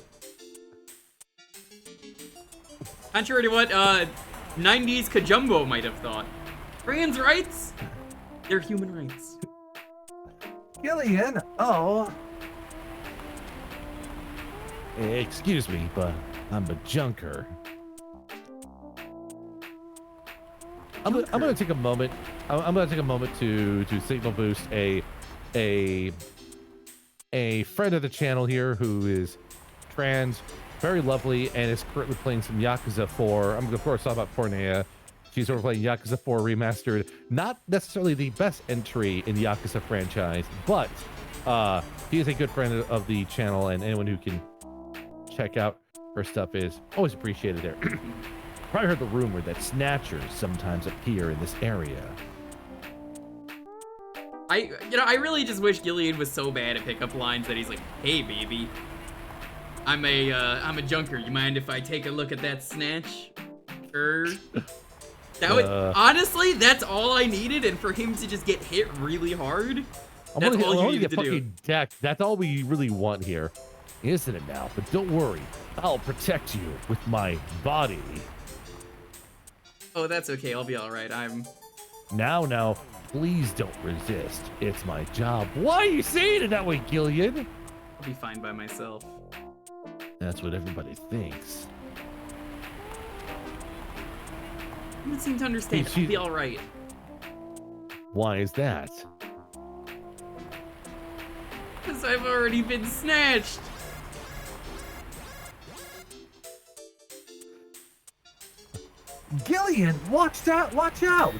Contrary to what 90s Kojumbo might have thought. Trans rights? They're human rights. Gillian! Oh. Excuse me, but I'm a junker. I'm gonna take a moment. I'm gonna take a moment to signal boost a friend of the channel here who is trans, very lovely, and is currently playing some Yakuza 4. I'm gonna of course talk about Pornea. She's over playing Yakuza 4 Remastered. Not necessarily the best entry in the Yakuza franchise, but he is a good friend of the channel, and anyone who can check out her stuff is always appreciated there. Probably heard the rumor that Snatchers sometimes appear in this area. I really just wish Gilead was so bad at pickup lines that he's like, "Hey, baby, I'm a junker. You mind if I take a look at that snatch?" That would honestly, that's all I needed, and for him to just get hit really hard, that's all you needed to do. Deck. That's all we really want here, isn't it now? But don't worry, I'll protect you with my body. Oh, that's okay. I'll be all right. Now, please don't resist. It's my job. Why are you saying it that way, Gillian? I'll be fine by myself. That's what everybody thinks. You would seem to understand. I'll be all right. Why is that? Because I've already been snatched. Gillian, watch out! Watch out!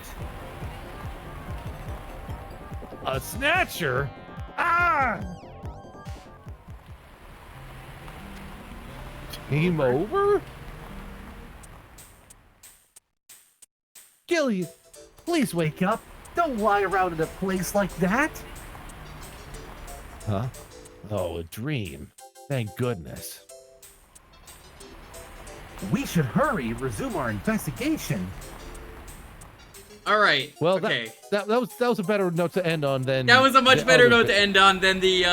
A snatcher? Ah! Game over? Gillian, please wake up. Don't lie around in a place like that. Huh? Oh, a dream. Thank goodness. We should hurry, resume our investigation. All right. Well, okay. That was a better note to end on than. That was a much better note to end on than the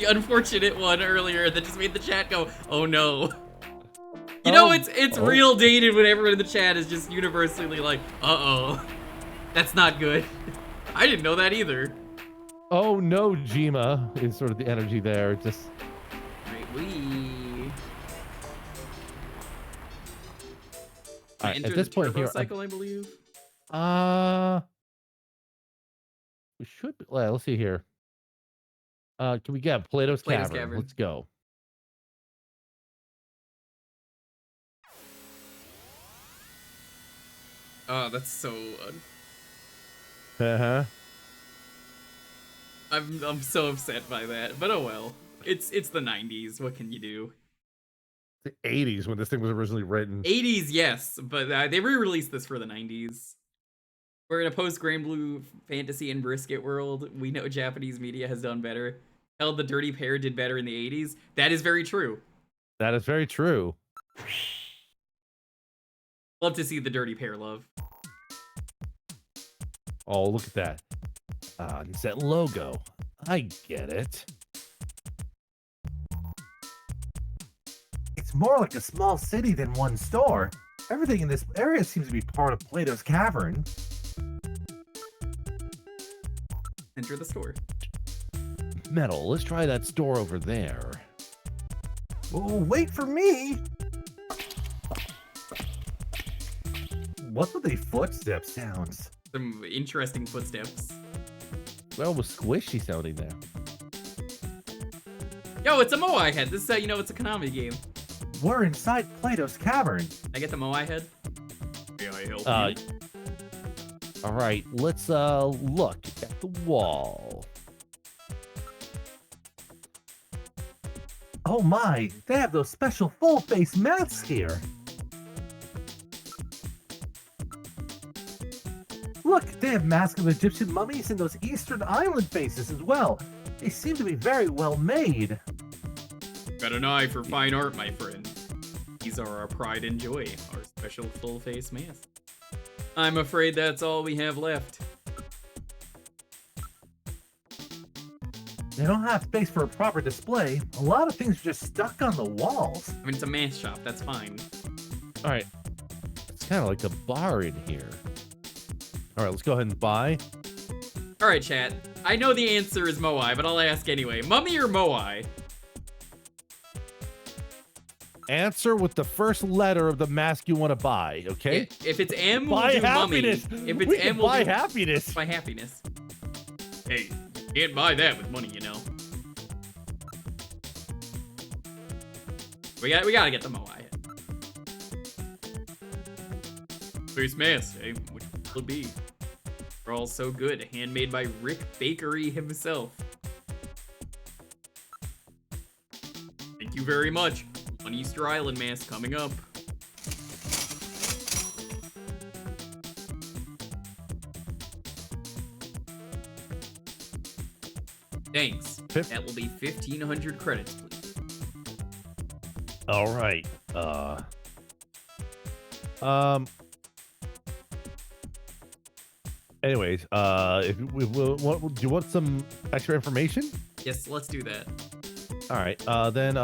unfortunate one earlier that just made the chat go, "Oh no." You know, it's real dated when everyone in the chat is just universally like, "Uh-oh, that's not good." I didn't know that either. Oh no, Jima is sort of the energy there. Just Right, we. all right, Enter at this the point turbo here, cycle, I believe. we should. Well, let's see here. Can we get Plato's Cavern? Let's go. Oh, that's so. Uh-huh. I'm so upset by that, but oh well. It's the 90s. What can you do? The 80s when this thing was originally written. 80s, yes, but they re-released this for the 90s. We're in a post-Grand Blue fantasy and brisket world. We know Japanese media has done better. Hell, the Dirty Pair did better in the 80s. That is very true. That is very true. Love to see the Dirty Pair love. Oh, look at that. It's that logo. I get it. It's more like a small city than one store. Everything in this area seems to be part of Plato's Cavern. Enter the store. Metal, let's try that store over there. Oh, wait for me! What's with the footstep sounds? Some interesting footsteps. Well, with squishy sounding there. Yo, it's a Moai head. This is how you know it's a Konami game. We're inside Plato's Cavern. I get the Moai head? May I help you? All right, let's look at the wall. Oh my, they have those special full-face masks here. Look, they have masks of Egyptian mummies and those Eastern Island faces as well. They seem to be very well made. Got an eye for fine art, my friend. These are our pride and joy, our special full-face masks. I'm afraid that's all we have left. They don't have space for a proper display. A lot of things are just stuck on the walls. I mean, it's a mask shop, that's fine. All right. It's kind of like a bar in here. All right, let's go ahead and buy. All right, chat. I know the answer is Moai, but I'll ask anyway. Mummy or Moai? Answer with the first letter of the mask you want to buy, okay? If it's M, we'll buy do happiness. Mummy. If it's we M, can we'll buy do happiness. Buy happiness. Hey, can't buy that with money, you know. We gotta get the Moai. Face mask, eh? Which will it be? They're all so good, handmade by Rick Bakery himself. Thank you very much. One Easter Island mask coming up. Thanks. That will be 1,500 credits, please. All right. Anyways, if we do you want some extra information? Yes, let's do that. All right. Then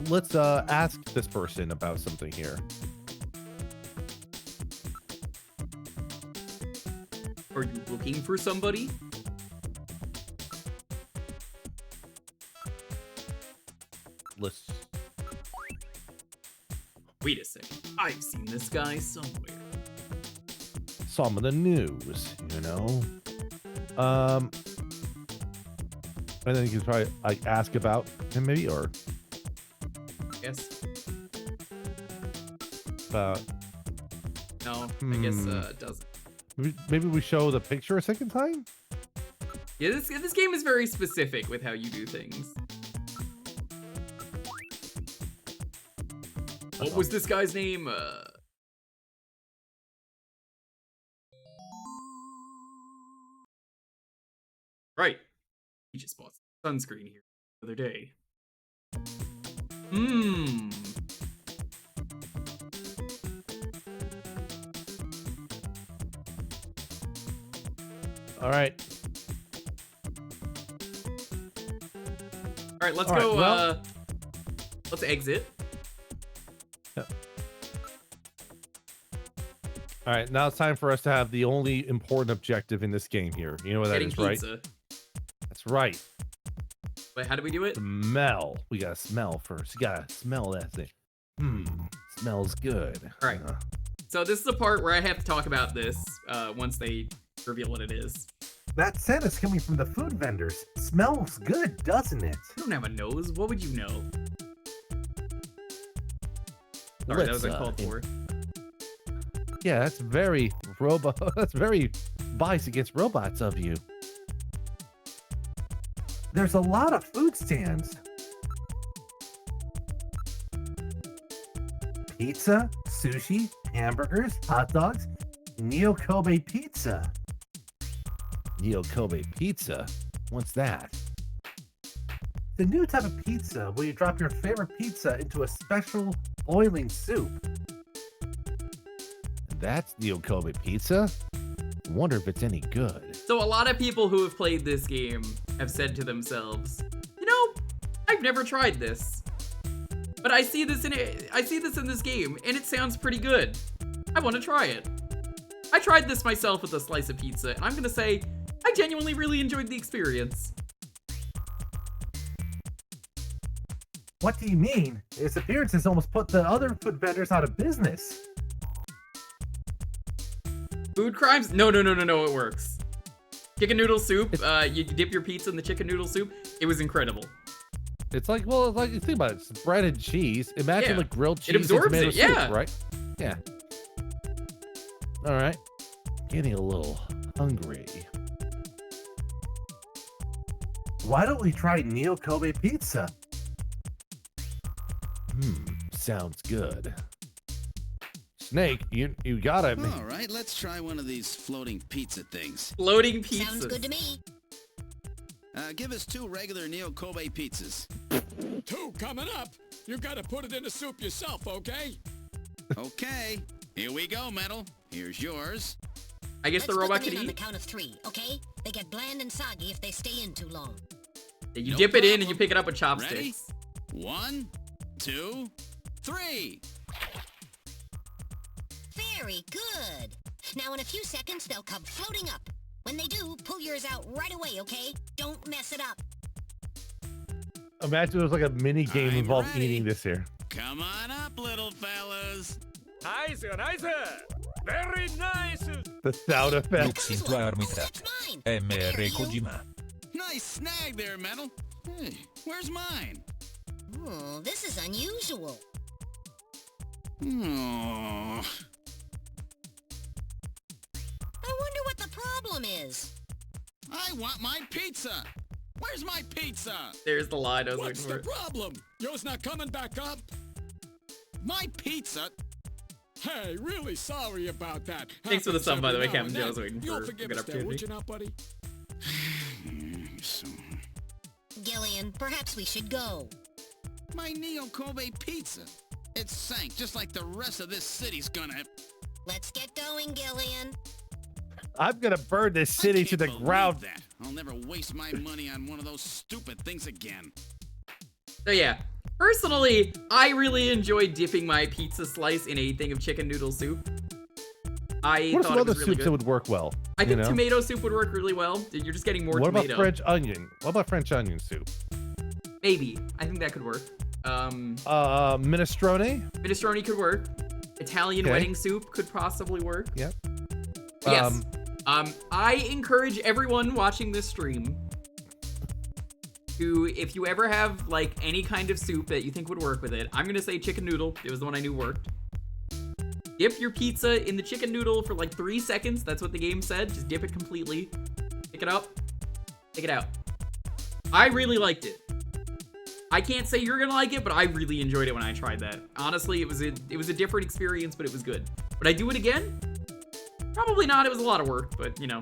let's ask this person about something here. Are you looking for somebody? Let's. Wait a second. I've seen this guy somewhere. Some of the news, you know. And then you can probably like ask about him, maybe, or Yes. about. No, I guess it doesn't. Maybe we show the picture a second time. Yeah, this game is very specific with how you do things. What was this guy's name? Right. He just bought some sunscreen here the other day. All right. All right, let's All right, go. well- Let's exit. All right, now it's time for us to have the only important objective in this game here. You know what that Getting is, right? pizza. That's right. Wait, how do we do it? Smell. We gotta smell first. You gotta smell that thing. Smells good. All right. So this is the part where I have to talk about this once they reveal what it is. That scent is coming from the food vendors. Smells good, doesn't it? I don't have a nose. What would you know? Sorry, that was uncalled for. Yeah, that's very That's very biased against robots of you. There's a lot of food stands. Pizza, sushi, hamburgers, hot dogs, Neo Kobe pizza. Neo Kobe pizza? What's that? The new type of pizza where you drop your favorite pizza into a special boiling soup. That's Neo Kobe pizza? Wonder if it's any good. So a lot of people who have played this game have said to themselves, you know, I've never tried this, but I see this in this game, and it sounds pretty good. I want to try it. I tried this myself with a slice of pizza, and I'm gonna say I genuinely really enjoyed the experience. What do you mean? Its appearance has almost put the other food vendors out of business. Food crimes? No, it works. Chicken noodle soup, you dip your pizza in the chicken noodle soup. It was incredible. It's like, well, like, think about it. It's bread and cheese. Imagine like grilled cheese it absorbs and tomato it, soup, right? Yeah. All right. Getting a little hungry. Why don't we try Neo Kobe pizza? Sounds good. Snake, you gotta. All right, let's try one of these floating pizza things. Floating pizzas. Sounds good to me. Give us 2 regular Neo Kobe pizzas. 2 coming up. You gotta put it in the soup yourself, okay? Okay. Here we go, Metal. Here's yours. I guess Let's the robot put them can in on eat. the count of 3, okay? They get bland and soggy if they stay in too long. You dip it in and you pick it up with chopsticks. Ready? 1, 2, 3. Very good. Now in a few seconds, they'll come floating up. When they do, pull yours out right away, okay? Don't mess it up. Imagine it was like a mini game involving eating this here. Come on up, little fellas. Nice. Very nice. The sound effect. L'istinto arbitra. MR Kojima. Nice snag there, Metal. Hey, where's mine? Oh, this is unusual. Oh. I wonder what the problem is. I want my pizza. Where's my pizza? There's the line I was What's looking the for. problem? Yours not coming back up? My pizza? Hey, really sorry about that. Thanks for the sub, by the way, Happens Captain every Joe. I was now and waiting then. You'll for a forgive good us there, would opportunity. you not, buddy? Gillian, perhaps we should go. My Neo Kobe pizza. It sank just like the rest of this city's gonna. Let's get going, Gillian. I'm gonna burn this city to the ground. That. I'll never waste my money on one of those stupid things again. So yeah, personally, I really enjoyed dipping my pizza slice in a thing of chicken noodle soup. I What are thought some it other was really soups good. that would work well? I think you know? tomato soup would work really well. You're just getting more What tomato. about French onion? What about French onion soup? Maybe. I think that could work. Minestrone? Minestrone could work. Italian Okay. wedding soup could possibly work. Yep. Yes. I encourage everyone watching this stream to, if you ever have like any kind of soup that you think would work with it, I'm gonna say chicken noodle. It was the one I knew worked. Dip your pizza in the chicken noodle for like 3 seconds. That's what the game said. Just dip it completely. Pick it up. Take it out. I really liked it. I can't say you're gonna like it, but I really enjoyed it when I tried that. Honestly, it was a different experience, but it was good. Would I do it again? Probably not. It was a lot of work, but you know,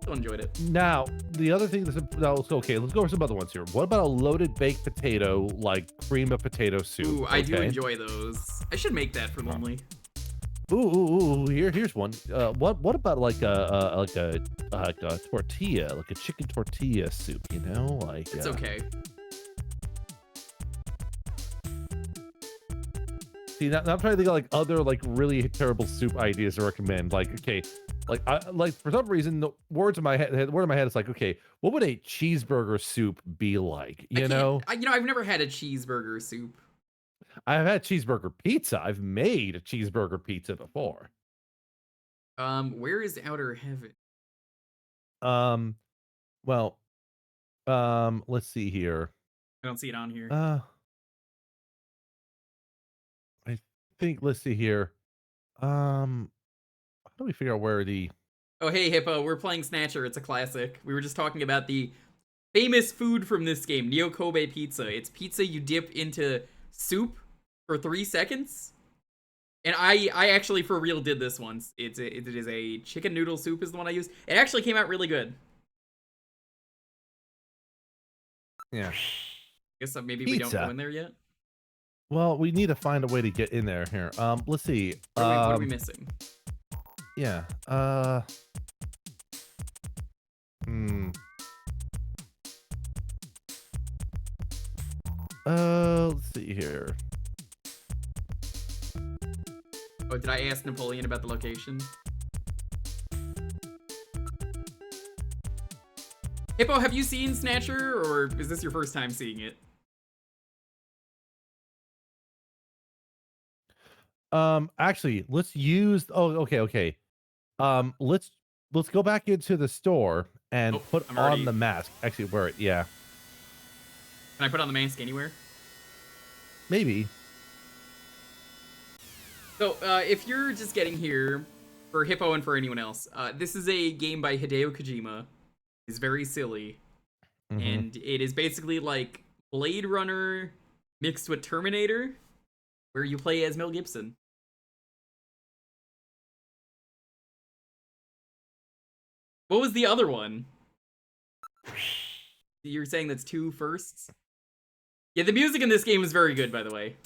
still enjoyed it. Now, the other thing that's okay, let's go over some other ones here. What about a loaded baked potato, like cream of potato soup? Ooh, I do Okay. enjoy those. I should make that for Lonely. Ooh, here's one. What about like a tortilla, like a chicken tortilla soup? You know, like It's okay. See, now I'm trying to think of like other like really terrible soup ideas to recommend. Like, okay, Like for some reason, the word in my head is like, okay, what would a cheeseburger soup be like? You know, I've never had a cheeseburger soup. I've had cheeseburger pizza. I've made a cheeseburger pizza before. Where is Outer Heaven? Well, let's see here. I don't see it on here. I think, let's see here. How do we figure out where the... Oh, hey, Hippo, we're playing Snatcher. It's a classic. We were just talking about the famous food from this game, Neo Kobe pizza. It's pizza you dip into soup for 3 seconds. And I actually, for real, did this once. It is a chicken noodle soup is the one I used. It actually came out really good. Yeah. Guess maybe Pizza. we don't go in there yet. Well, we need to find a way to get in there here. Let's see. What are we missing? Yeah. Let's see here. Oh, did I ask Napoleon about the location? Hippo, have you seen Snatcher, or is this your first time seeing it? Actually, let's use... Oh, okay. Let's go back into the store and put on the mask. Actually, wear it. Yeah. Can I put on the mask anywhere? Maybe. So, if you're just getting here, for Hippo and for anyone else, this is a game by Hideo Kojima. It's very silly. And it is basically like Blade Runner mixed with Terminator, where you play as Mel Gibson. What was the other one? You're saying that's 2 firsts? Yeah, the music in this game is very good, by the way.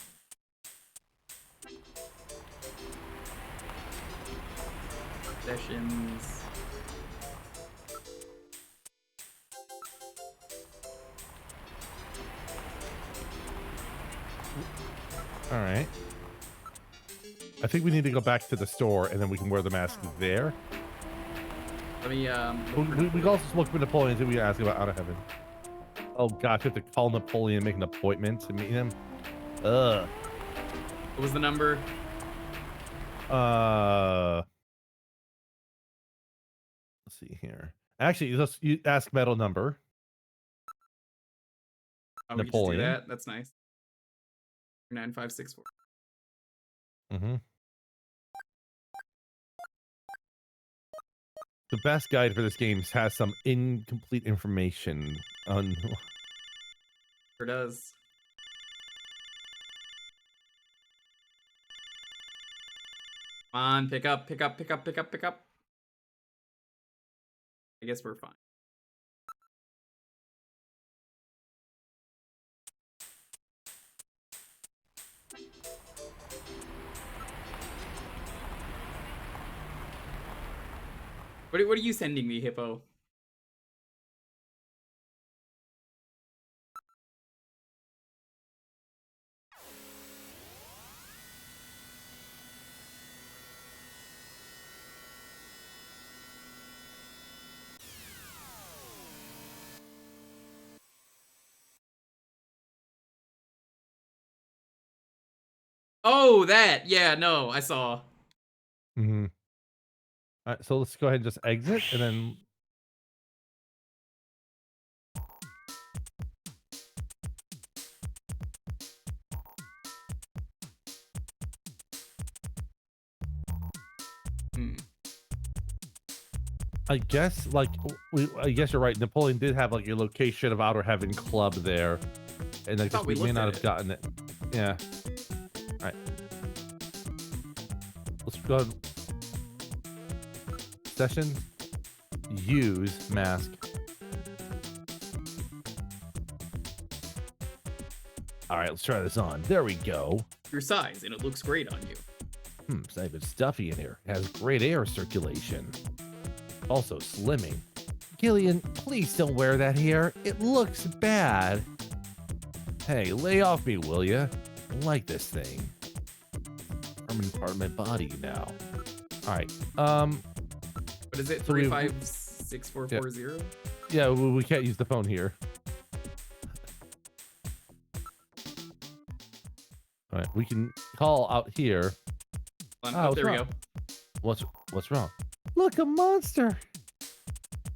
Sessions. All right. I think we need to go back to the store, and then we can wear the mask there. Let me, we can also look for Napoleon and we ask about Out of Heaven. Oh gosh, we have to call Napoleon and make an appointment to meet him. What was the number? Let's see here. Actually, you ask metal number. Oh, Napoleon. We just do that? That's nice. 9564. The best guide for this game has some incomplete information on... Sure does. Come on, pick up. I guess we're fine. What are you sending me, Hippo? Oh, that! Yeah, no, I saw. All right, so let's go ahead and just exit, and then... I guess, like, I guess you're right. Napoleon did have, like, a location of Outer Heaven Club there. And I guess we may not have gotten it. Yeah. All right. Let's go ahead. Session. Use mask. All right, let's try this on. There we go. Your size, and it looks great on you. It's not even stuffy in here. It has great air circulation. Also slimming. Gillian, please don't wear that here. It looks bad. Hey, lay off me, will ya? I like this thing. Permanent part of my body now. All right. What is it? So 356440? Yeah, we can't use the phone here. All right, we can call out here. Oh, there we go. What's wrong? Look, a monster.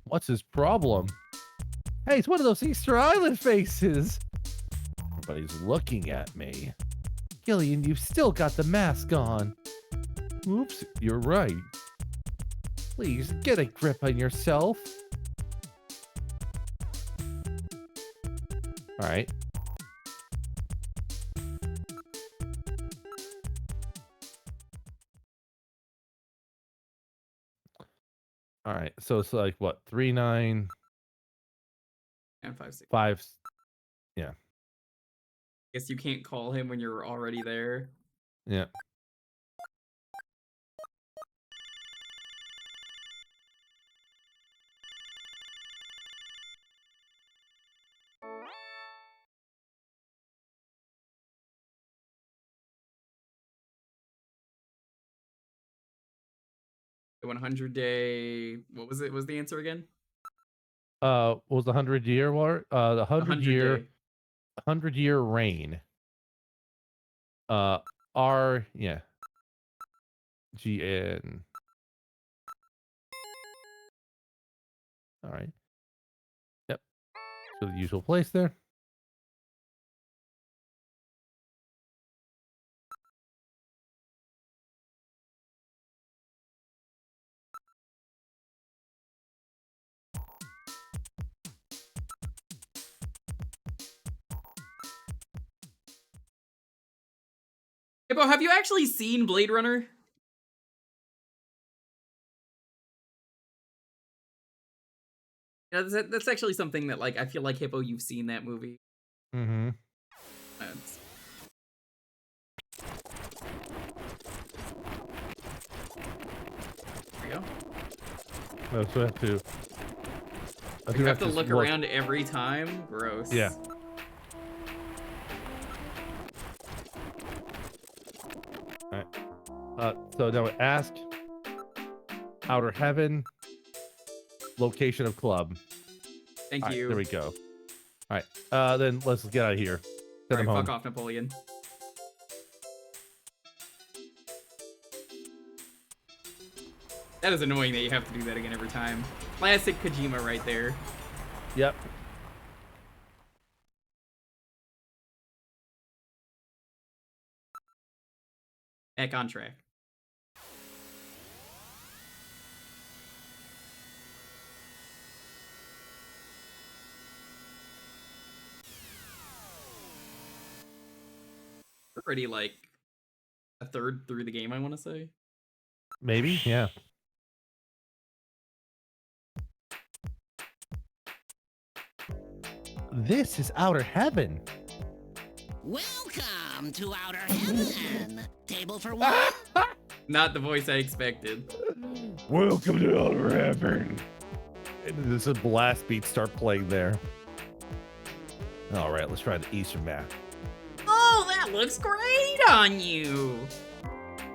What's his problem? Hey, it's one of those Easter Island faces. Everybody's looking at me. Gillian, you've still got the mask on. Oops, you're right. Please get a grip on yourself. All right. All right. So it's like what? 39 and 56. 5. Yeah. Guess you can't call him when you're already there. Yeah. The 100-day. What was it? What was the answer again? What was the 100-year war? The 100-year day. 100-year reign. Yeah. GN. All right. Yep. So the usual place there. Hippo, have you actually seen Blade Runner? Yeah, that's actually something that, like, I feel like, Hippo, you've seen that movie. Mm-hmm. There we go. No, so I have to. You have to look around every time? Gross. Yeah. Alright. So now ask Outer Heaven, location of club. Thank you. There we go. Alright. Then let's get out of here. Send him home. Fuck off, Napoleon. That is annoying that you have to do that again every time. Classic Kojima right there. Yep. Back on track. We're already like a third through the game, I want to say. Maybe, yeah. This is Outer Heaven. Welcome to Outer Heaven. Table for one. Not the voice I expected. Welcome to Outer Heaven. And there's a blast beat start playing there. All right, let's try the Eastern map. Oh, that looks great on you.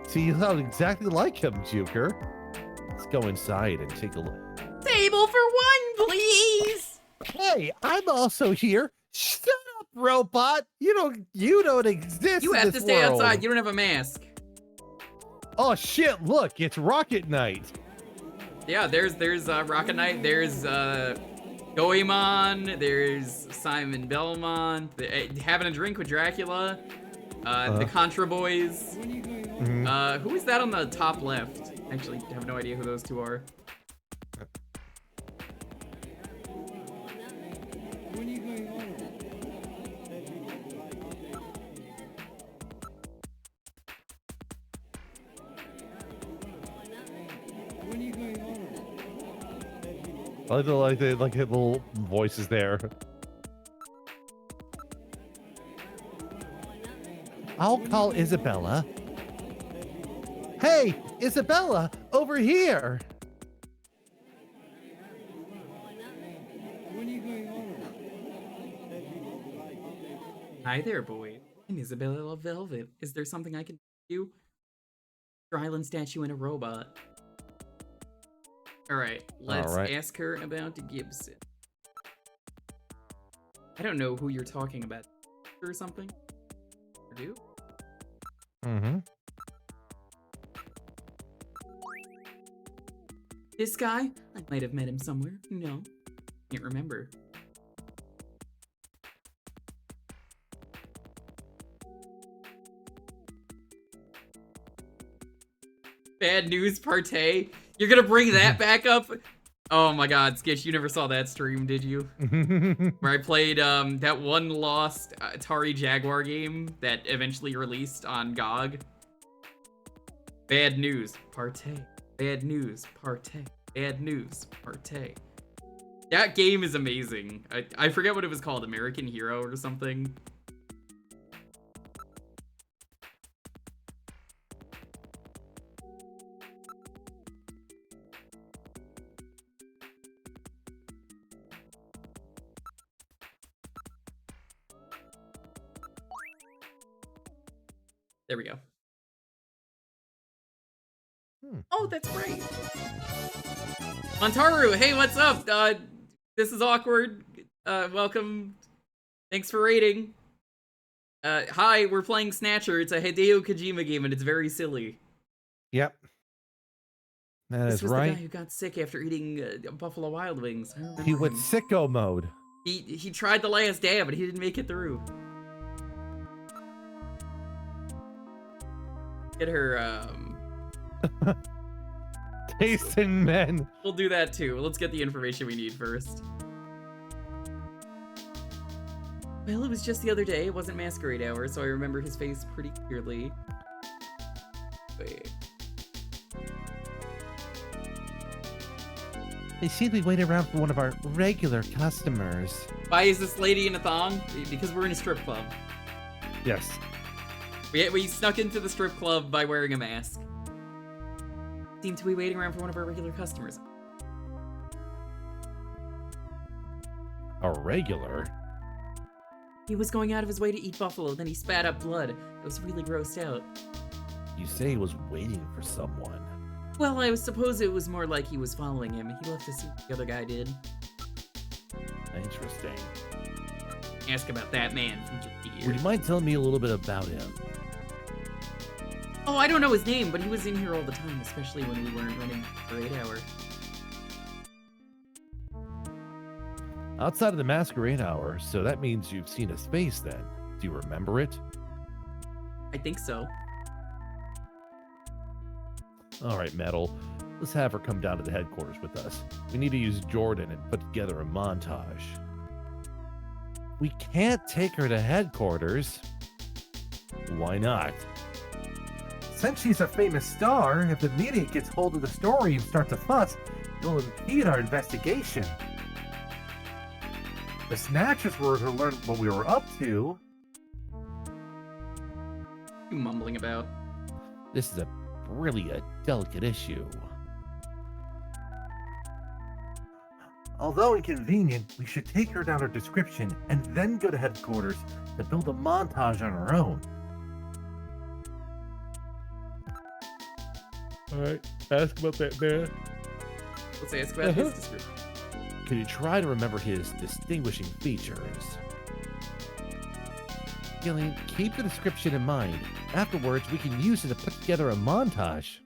See, you sound exactly like him, Jewker. Let's go inside and take a look. Table for one, please. Hey, I'm also here. Shut up, robot. You don't exist. You in have this to stay world. outside. You don't have a mask. Oh shit! Look, it's Rocket Knight. Yeah, there's Rocket Knight. There's Goemon. There's Simon Belmont. Having a drink with Dracula. The Contra Boys. Mm-hmm. Who is that on the top left? Actually, I have no idea who those two are. I like the little voices there. I'll call Isabella. Hey, Isabella, over here. Hi there, boy. I'm Isabella Velvet. Is there something I can do? Your island statue and a robot. Alright, let's ask her about Gibson. I don't know who you're talking about. Or something? Or do? Mm-hmm. This guy? I might have met him somewhere. No. Can't remember. Bad news, Partey. You're gonna bring that back up? Oh my god, Skitch, you never saw that stream, did you? Where I played that one lost Atari Jaguar game that eventually released on GOG. Bad news, Partey. Bad news, Partey. Bad news, Partey. That game is amazing. I forget what it was called, American Hero or something. There we go. Oh, that's right. Montaru, hey, what's up? This is awkward. Welcome. Thanks for raiding. Hi, we're playing Snatcher. It's a Hideo Kojima game, and it's very silly. Yep. This was right. the guy who got sick after eating Buffalo Wild Wings. He went sicko mode. He tried the last dab, but he didn't make it through. Get her, Tasting men. We'll do that too. Let's get the information we need first. Well, it was just the other day. It wasn't Masquerade Hour, so I remember his face pretty clearly. Wait. They seem to be waiting around for one of our regular customers. Why is this lady in a thong? Because we're in a strip club. Yes. We snuck into the strip club by wearing a mask. Seem to be waiting around for one of our regular customers. A regular? He was going out of his way to eat buffalo, then he spat up blood. I was really grossed out. You say he was waiting for someone. Well, I suppose it was more like he was following him. He left to see what the other guy did. Interesting. Ask about that man from just the Would you mind telling me a little bit about him? Oh, I don't know his name, but he was in here all the time, especially when we weren't running Parade Hour. Outside of the Masquerade Hour, so that means you've seen his face then. Do you remember it? I think so. Alright, Metal. Let's have her come down to the headquarters with us. We need to use Jordan and put together a montage. We can't take her to headquarters. Why not? Since she's a famous star, if the media gets hold of the story and starts a fuss, it'll impede our investigation. The Snatchers were to learn what we were up to. You mumbling about? This is really a delicate issue. Although inconvenient, we should take her down her description and then go to headquarters to build a montage on our own. Alright, ask about that man. Let's ask about his description. Can you try to remember his distinguishing features? Gillian, keep the description in mind. Afterwards, we can use it to put together a montage.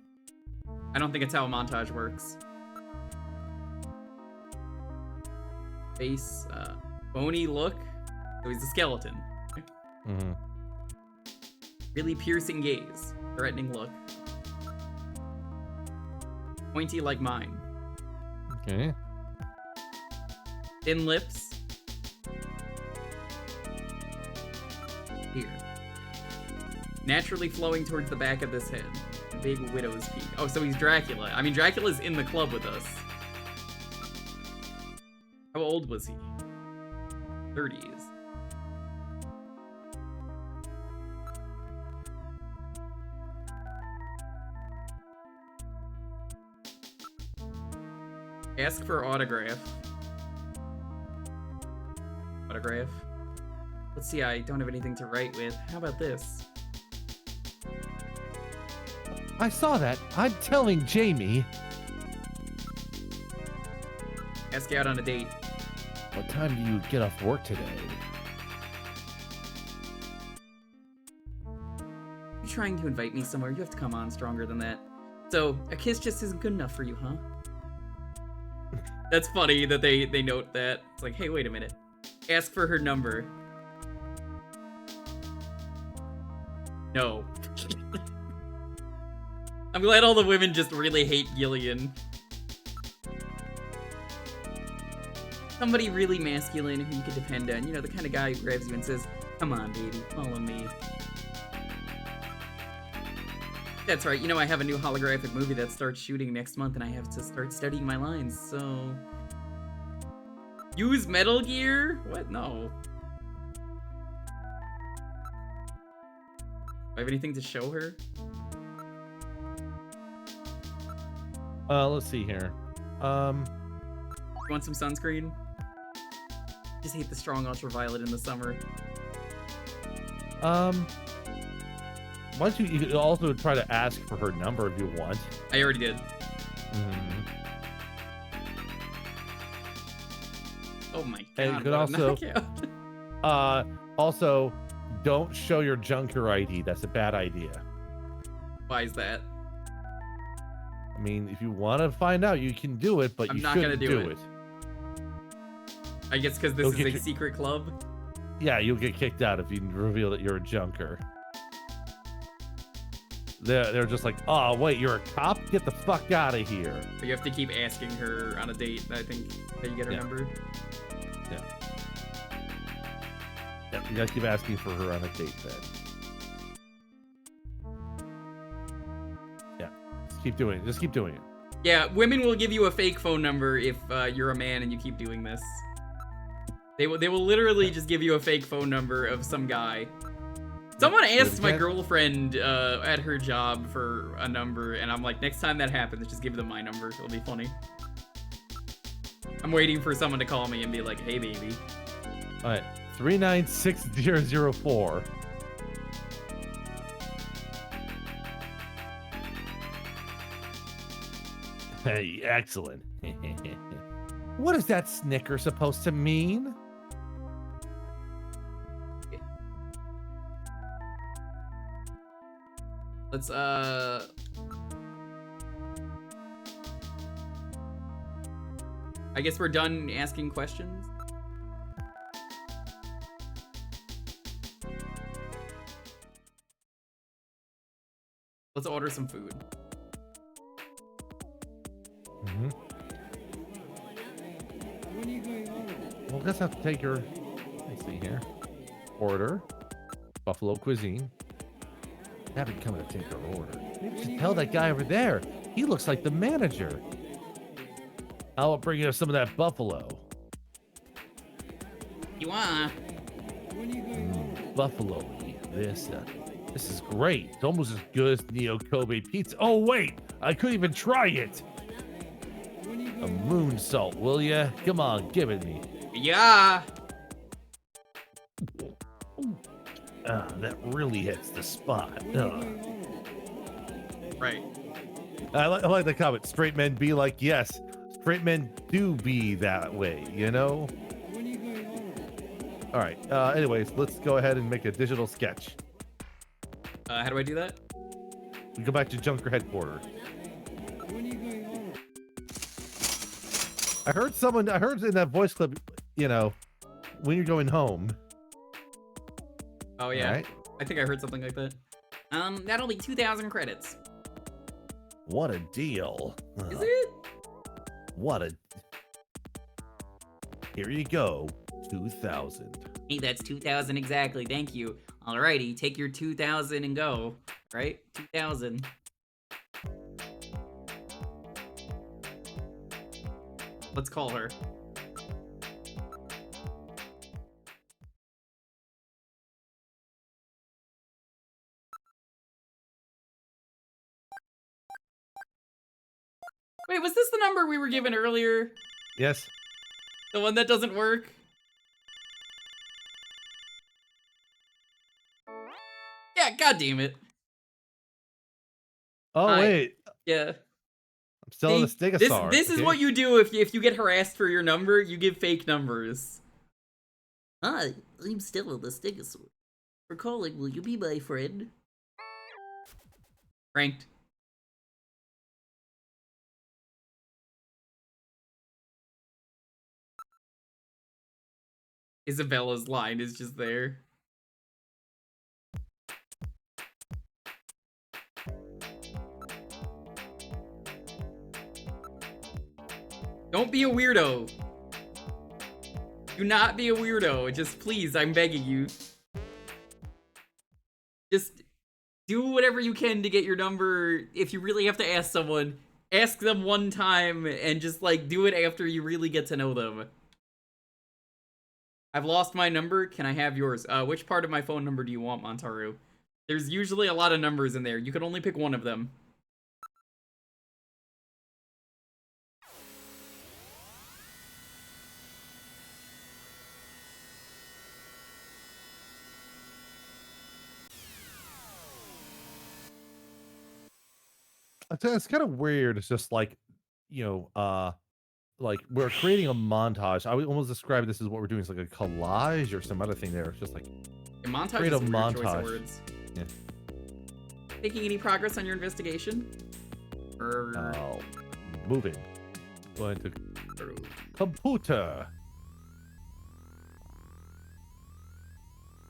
I don't think it's how a montage works. Face, bony look. So he's a skeleton. Mm-hmm. Really piercing gaze. Threatening look. Pointy like mine. Okay. Thin lips. Here. Naturally flowing towards the back of this head. Big widow's peak. Oh, so he's Dracula. I mean, Dracula's in the club with us. How old was he? 30s. Ask for autograph. Autograph. Let's see, I don't have anything to write with. How about this? I saw that. I'm telling Jamie. Ask you out on a date. What time do you get off work today? You're trying to invite me somewhere. You have to come on stronger than that. So, a kiss just isn't good enough for you, huh? That's funny that they note that. It's like, hey, wait a minute. Ask for her number. No. I'm glad all the women just really hate Gillian. Somebody really masculine who you could depend on. You know, the kind of guy who grabs you and says, come on, baby, follow me. That's right, you know I have a new holographic movie that starts shooting next month and I have to start studying my lines, so... Use Metal Gear? What? No. Do I have anything to show her? Let's see here. You want some sunscreen? Just hate the strong ultraviolet in the summer. Why don't you could also try to ask for her number if you want. I already did. Oh my god. And you could also don't show your Junker ID. That's a bad idea. Why is that? I mean, if you want to find out, you can do it, but I'm you not shouldn't gonna do it. I guess because this is a secret club? Yeah, you'll get kicked out if you reveal that you're a Junker. They're just like, oh, wait, you're a cop? Get the fuck out of here. But you have to keep asking her on a date, I think, that you get her number. Yeah. Yeah, you gotta keep asking for her on a date then. Yeah, just keep doing it. Just keep doing it. Yeah, women will give you a fake phone number if you're a man and you keep doing this. They will literally just give you a fake phone number of some guy. Someone asked my girlfriend at her job for a number, and I'm like, next time that happens, just give them my number. It'll be funny. I'm waiting for someone to call me and be like, hey, baby. All right, 396004. Hey, excellent. What is that snicker supposed to mean? Let's, I guess we're done asking questions. Let's order some food. Well, let's have to take your, let's see here. Order. Buffalo cuisine. Haven't come to take her order. Maybe you should tell that guy over there. He looks like the manager. I'll bring you some of that buffalo. You want? Buffalo. This is great. It's almost as good as Neo Kobe pizza. Oh wait, I couldn't even try it. A moonsault, will ya? Come on, give it me. Yeah. That really hits the spot. Right. I like the comment. Straight men be like, yes. Straight men do be that way, you know? All right. Anyways, let's go ahead and make a digital sketch. How do I do that? We go back to Junker headquarters. I heard in that voice clip, you know, when you're going home. Oh yeah, right. I think I heard something like that. That'll be 2,000 credits. What a deal. Is it? Here you go, 2,000. Hey, that's 2,000 exactly, thank you. Alrighty, take your 2,000 and go. Right? 2,000. Let's call her. Wait, was this the number we were given earlier? Yes. The one that doesn't work? Yeah, god damn it. Oh, Hi. wait. Yeah. I'm Still the See, Stegosaur. This is what you do if you get harassed for your number. You give fake numbers. Hi, I'm Stella the Stegosaur. For calling, will you be my friend? Ranked. Isabella's line is just there. Don't be a weirdo. Do not be a weirdo. Just please, I'm begging you. Just do whatever you can to get your number. If you really have to ask someone, ask them one time and just like do it after you really get to know them. I've lost my number. Can I have yours? Which part of my phone number do you want, Montaru? There's usually a lot of numbers in there. You can only pick one of them. It's kind of weird. It's just like, like we're creating a montage. I would almost describe this as what we're doing is like a collage or some other thing there. It's just like A montage create is a a weird choice of montage. words. Yeah. Making any progress on your investigation? Oh, moving. Going to computer.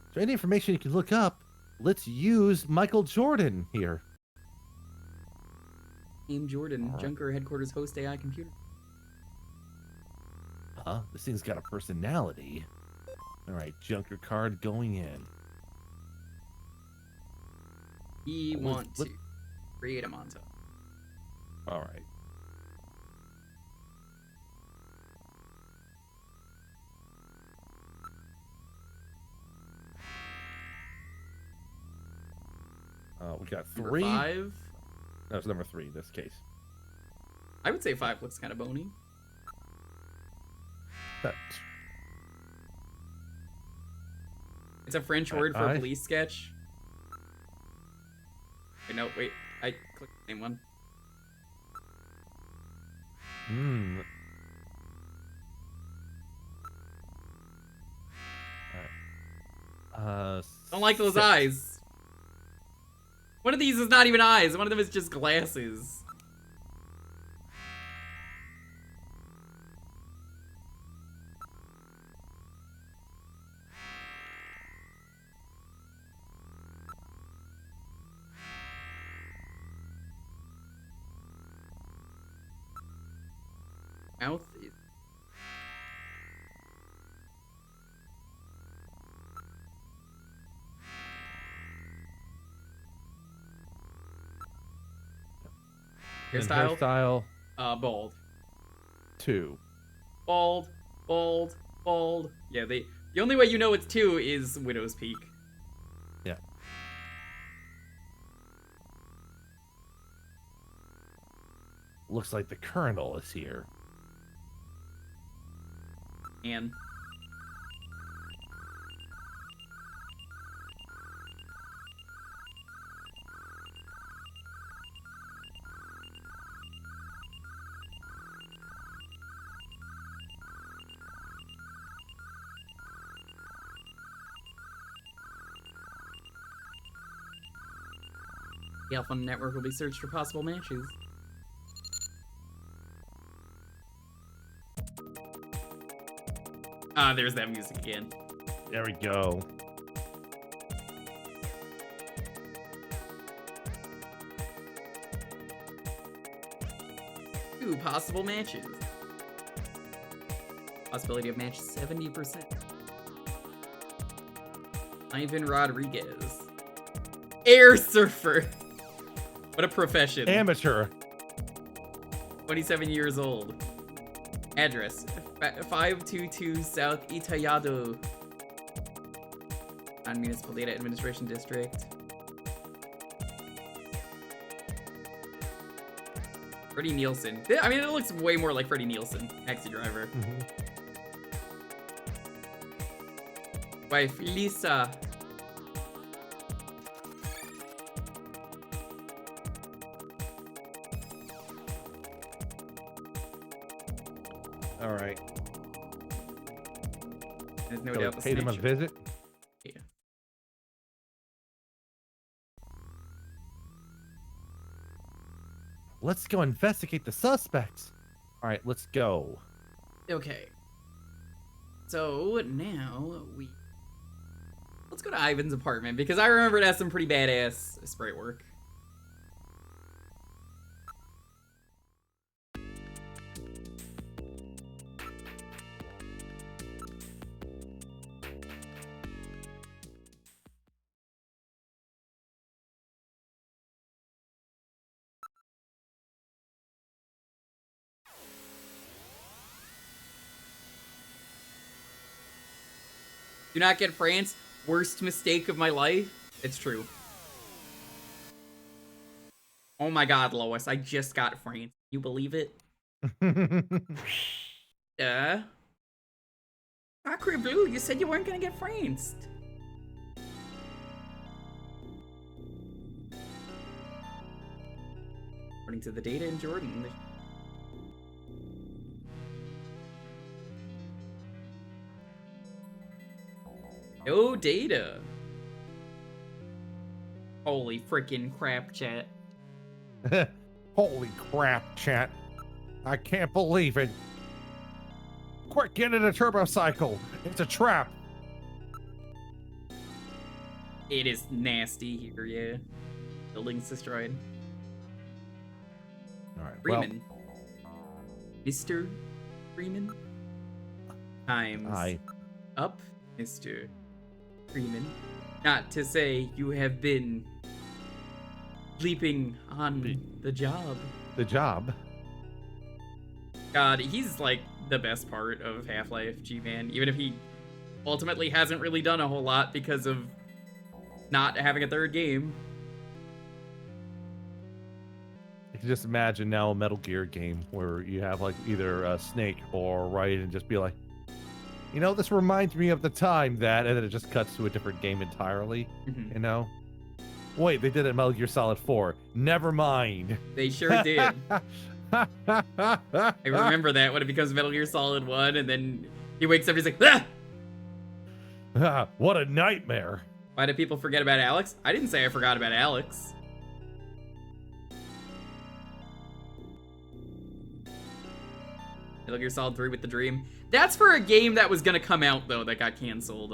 Is there any information you can look up? Let's use Michael Jordan here. Name Jordan, Jewker headquarters host AI computer. This thing's got a personality. All right, Jewker card going in. We want to create a montage. All right. We got Number 3. 5. That's number 3 in this case. I would say 5 looks kind of bony. That. It's a French word for police sketch. Wait, no, wait. I clicked the same one. Don't like those 6. eyes. One of these is not even eyes. One of them is just glasses. Mouth is... Hairstyle. Bald. 2. Bald. Bald. Bald. Yeah, the only way you know it's 2 is Widow's Peak. Yeah. Looks like the Colonel is here. And the Alpha Network will be searched for possible matches. Ah, there's that music again. There we go. Two possible matches. Possibility of match 70%. Ivan Rodriguez. Air surfer. What a profession. Amateur. 27 years old. Address 522 South Itayado. Non-Municipal Data Administration District. Freddie Nielsen. I mean, it looks way more like Freddie Nielsen, taxi driver. Wife Lisa. All right. There's no So doubt we the paid him a Snatcher. visit. Yeah. Let's go investigate the suspects. All right, let's go. Okay. So now let's go to Ivan's apartment because I remember it has some pretty badass sprite work. Do not get France. Worst mistake of my life. It's true. Oh my god, Lois. I just got France. You believe it? Sacre bleu, you said you weren't gonna get France. According to the data in Jordan. No data. Holy freaking crap, chat. Holy crap, chat. I can't believe it. Quick, get in a turbo cycle. It's a trap. It is nasty here, yeah. Building's destroyed. All right, Freeman. Mr. Freeman? Times up, Mr. Freeman. Not to say you have been bleeping on the job. The job? God, he's like the best part of Half-Life, G-Man. Even if he ultimately hasn't really done a whole lot because of not having a third game. You can just imagine now a Metal Gear game where you have like either Snake or Wright and just be like, you know, this reminds me of the time that, and then it just cuts to a different game entirely, you know? Wait, they did it in Metal Gear Solid 4. Never mind. They sure did. I remember that when it becomes Metal Gear Solid 1, and then he wakes up and he's like, ah! What a nightmare. Why did people forget about Alex? I didn't say I forgot about Alex. Metal Gear Solid 3 with the Dream. That's for a game that was gonna come out, though, that got canceled.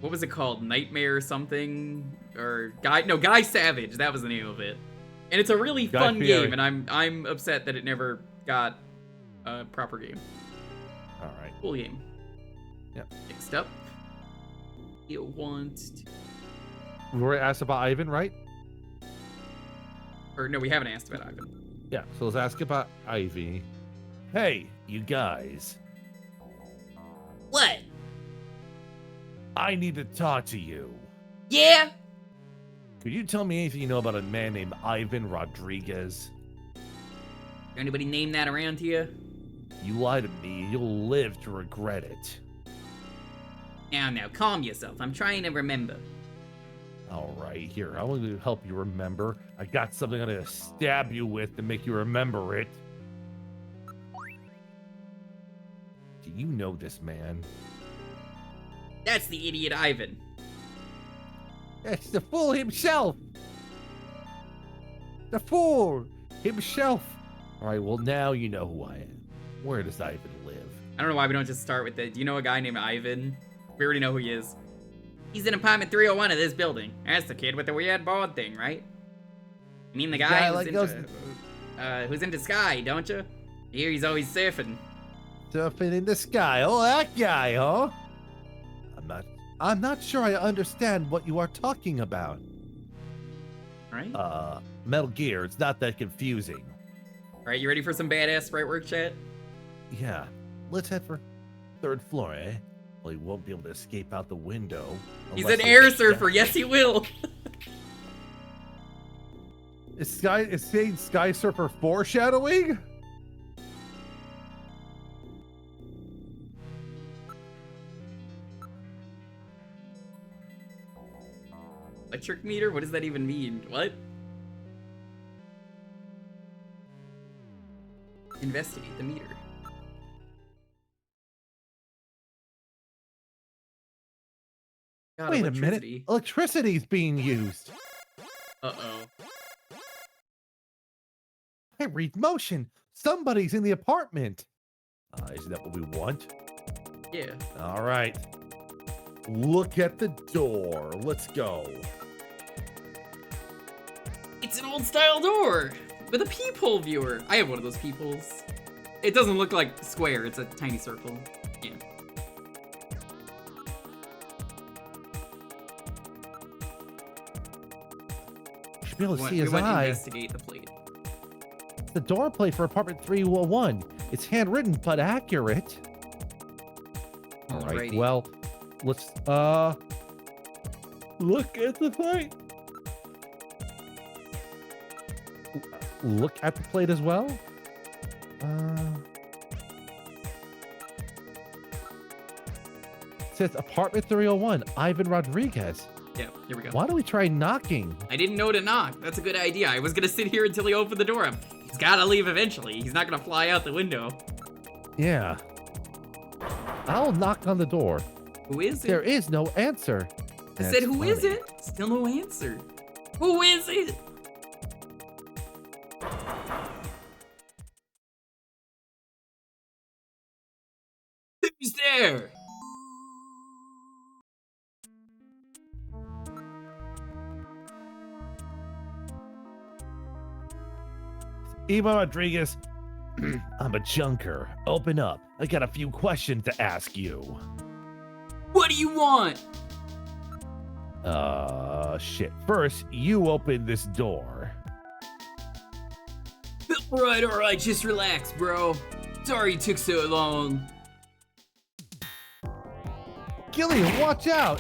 What was it called? Nightmare or something? Or Guy Savage. That was the name of it. And it's a really fun game, and I'm upset that it never got a proper game. All right. Cool game. Yep. Next up, you want to... We were asked about Ivan, right? Or no, we haven't asked about Ivan. Yeah, so let's ask about Ivy. Hey, you guys. What? I need to talk to you. Yeah? Could you tell me anything you know about a man named Ivan Rodriguez? Anybody name that around here? You lie to me, you'll live to regret it. Now, calm yourself. I'm trying to remember. All right, here, I want to help you remember. I got something I'm going to stab you with to make you remember it. Do you know this man? That's the idiot Ivan. It's the fool himself. The fool himself. All right, well, now you know who I am. Where does Ivan live? I don't know why we don't just start with the, do you know a guy named Ivan? We already know who he is. He's in apartment 301 of this building. That's the kid with the weird board thing, right? You mean the guy who's into Sky, don't you? Here he's always surfing. Surfing in the sky. Oh, that guy, huh? I'm not sure I understand what you are talking about. Right? Metal Gear, it's not that confusing. Alright, you ready for some badass sprite work, chat? Yeah. Let's head for third floor, eh? Well, he won't be able to escape out the window. He's an air surfer. Yes, he will. Is saying Sky Surfer foreshadowing? Electric meter? What does that even mean? What? Investigate the meter. God, Wait a minute. electricity. Electricity's being used. Uh-oh. I read motion. Somebody's in the apartment. Isn't that what we want? Yeah. All right. Look at the door. Let's go. It's an old style door with a peephole viewer. I have one of those peepholes. It doesn't look like square. It's a tiny circle. Yeah. Should be able to see his we want to eye. investigate the plate. The door plate for apartment 301. It's handwritten but accurate. All right. Alrighty. Well, let's look at the plate. Look at the plate as well. It says apartment 301, Ivan Rodriguez. Yeah, here we go. Why don't we try knocking? I didn't know to knock. That's a good idea. I was gonna sit here until he opened the door. He's gotta leave eventually. He's not gonna fly out the window. Yeah. I'll knock on the door. Who is it? There is no answer. I said, who is it? Still no answer. Who is it? Who's there? Ivan Rodriguez, I'm a junker. Open up. I got a few questions to ask you. What do you want? Shit. First, you open this door. Alright, just relax, bro. Sorry it took so long. Gillian, watch out!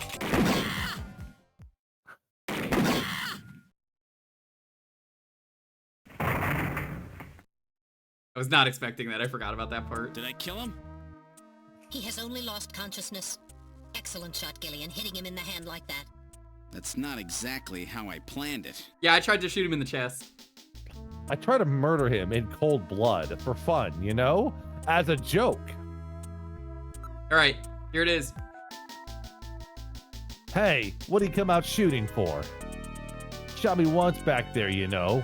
I was not expecting that. I forgot about that part. Did I kill him? He has only lost consciousness. Excellent shot, Gillian, hitting him in the hand like that. That's not exactly how I planned it. Yeah, I tried to shoot him in the chest. I try to murder him in cold blood for fun, you know? As a joke. Alright, here it is. Hey, what did he come out shooting for? Shot me once back there, you know.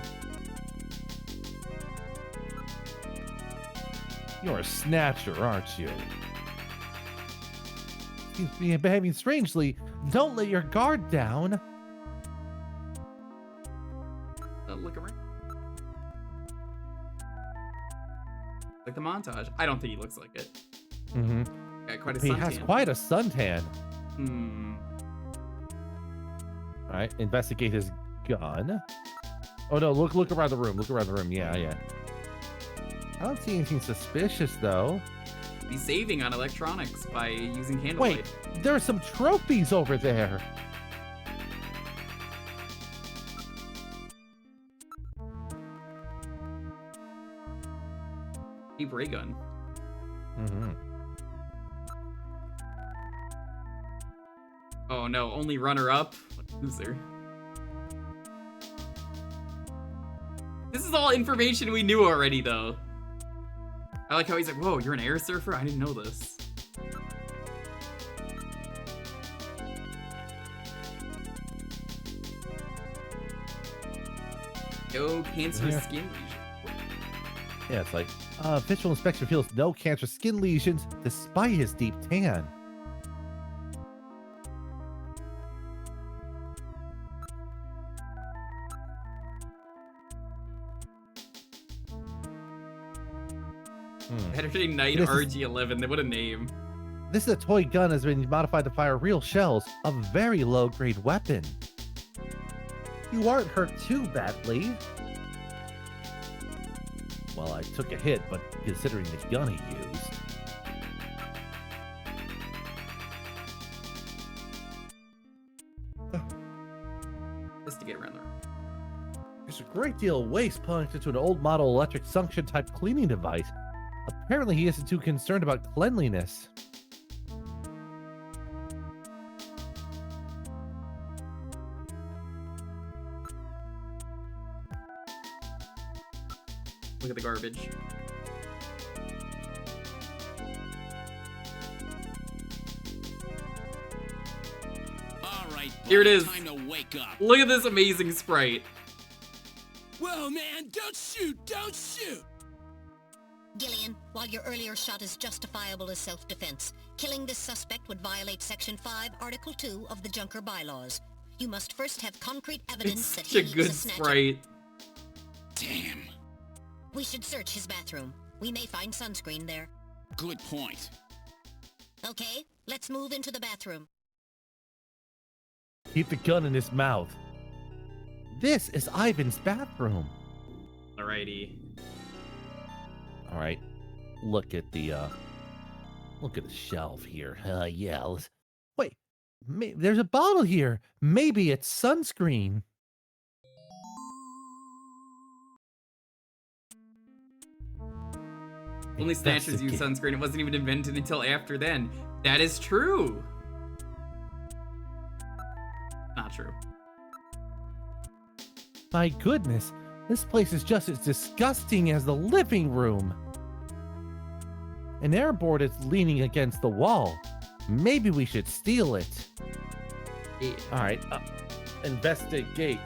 You're a snatcher, aren't you? Seems to be behaving strangely. Don't let your guard down. Look around. Like the montage. I don't think he looks like it. Mm-hmm. Got quite a He suntan. has quite a suntan. All right, investigate his gun. Oh no, look around the room. Look around the room. Yeah. I don't see anything suspicious though. He's saving on electronics by using candlelight. Wait, there are some trophies over there. Deep ray gun. Mm-hmm. Oh no, only runner up? What a loser. This is all information we knew already though. I like how he's like, whoa, you're an air surfer? I didn't know this. Yo, cancerous skin lesion. Yeah, it's like, visual inspection reveals no cancerous skin lesions despite his deep tan. Saturday Night RG-11, what a name. This is a toy gun has been modified to fire real shells, a very low-grade weapon. You aren't hurt too badly. Well, I took a hit, but considering the gun he used. Just to get around the room. There's a great deal of waste pumped into an old model electric suction type cleaning device. Apparently he isn't too concerned about cleanliness. Look at the garbage. Here it is. Time to wake up. Look at this amazing sprite. Whoa, man, don't shoot, don't shoot! Gillian, while your earlier shot is justifiable as self-defense, killing this suspect would violate Section 5, Article 2 of the Junker bylaws. You must first have concrete evidence that he Such a is good a snatcher. sprite. Damn. We should search his bathroom. We may find sunscreen there. Good point. Okay, let's move into the bathroom. Keep the gun in his mouth. This is Ivan's bathroom. Alrighty. All right. Look at the shelf here. Yeah. Wait. There's a bottle here. Maybe it's sunscreen. Only Snatchers use sunscreen. It wasn't even invented until after then. That is true. Not true. My goodness, this place is just as disgusting as the living room. An airboard is leaning against the wall. Maybe we should steal it. Yeah. All right, investigation.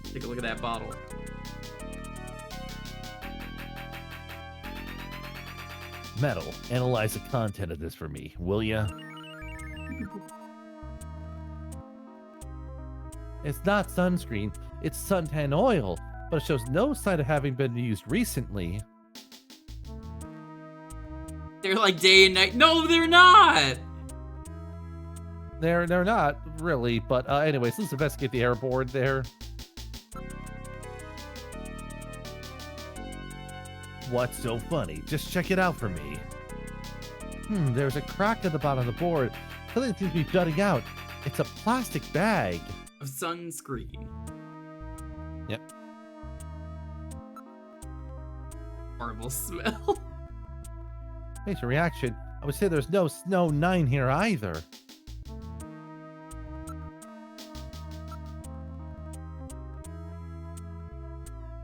Take a look at that bottle. Metal, analyze the content of this for me, will ya? It's not sunscreen, it's suntan oil, but it shows no sign of having been used recently. They're like day and night. No, they're not! They're not, really, but anyways, let's investigate the airboard there. What's so funny? Just check it out for me. There's a crack at the bottom of the board. Something seems to be jutting out. It's a plastic bag. Of sunscreen. Yep. Horrible smell. Makes a reaction. I would say there's no Snow 9 here either.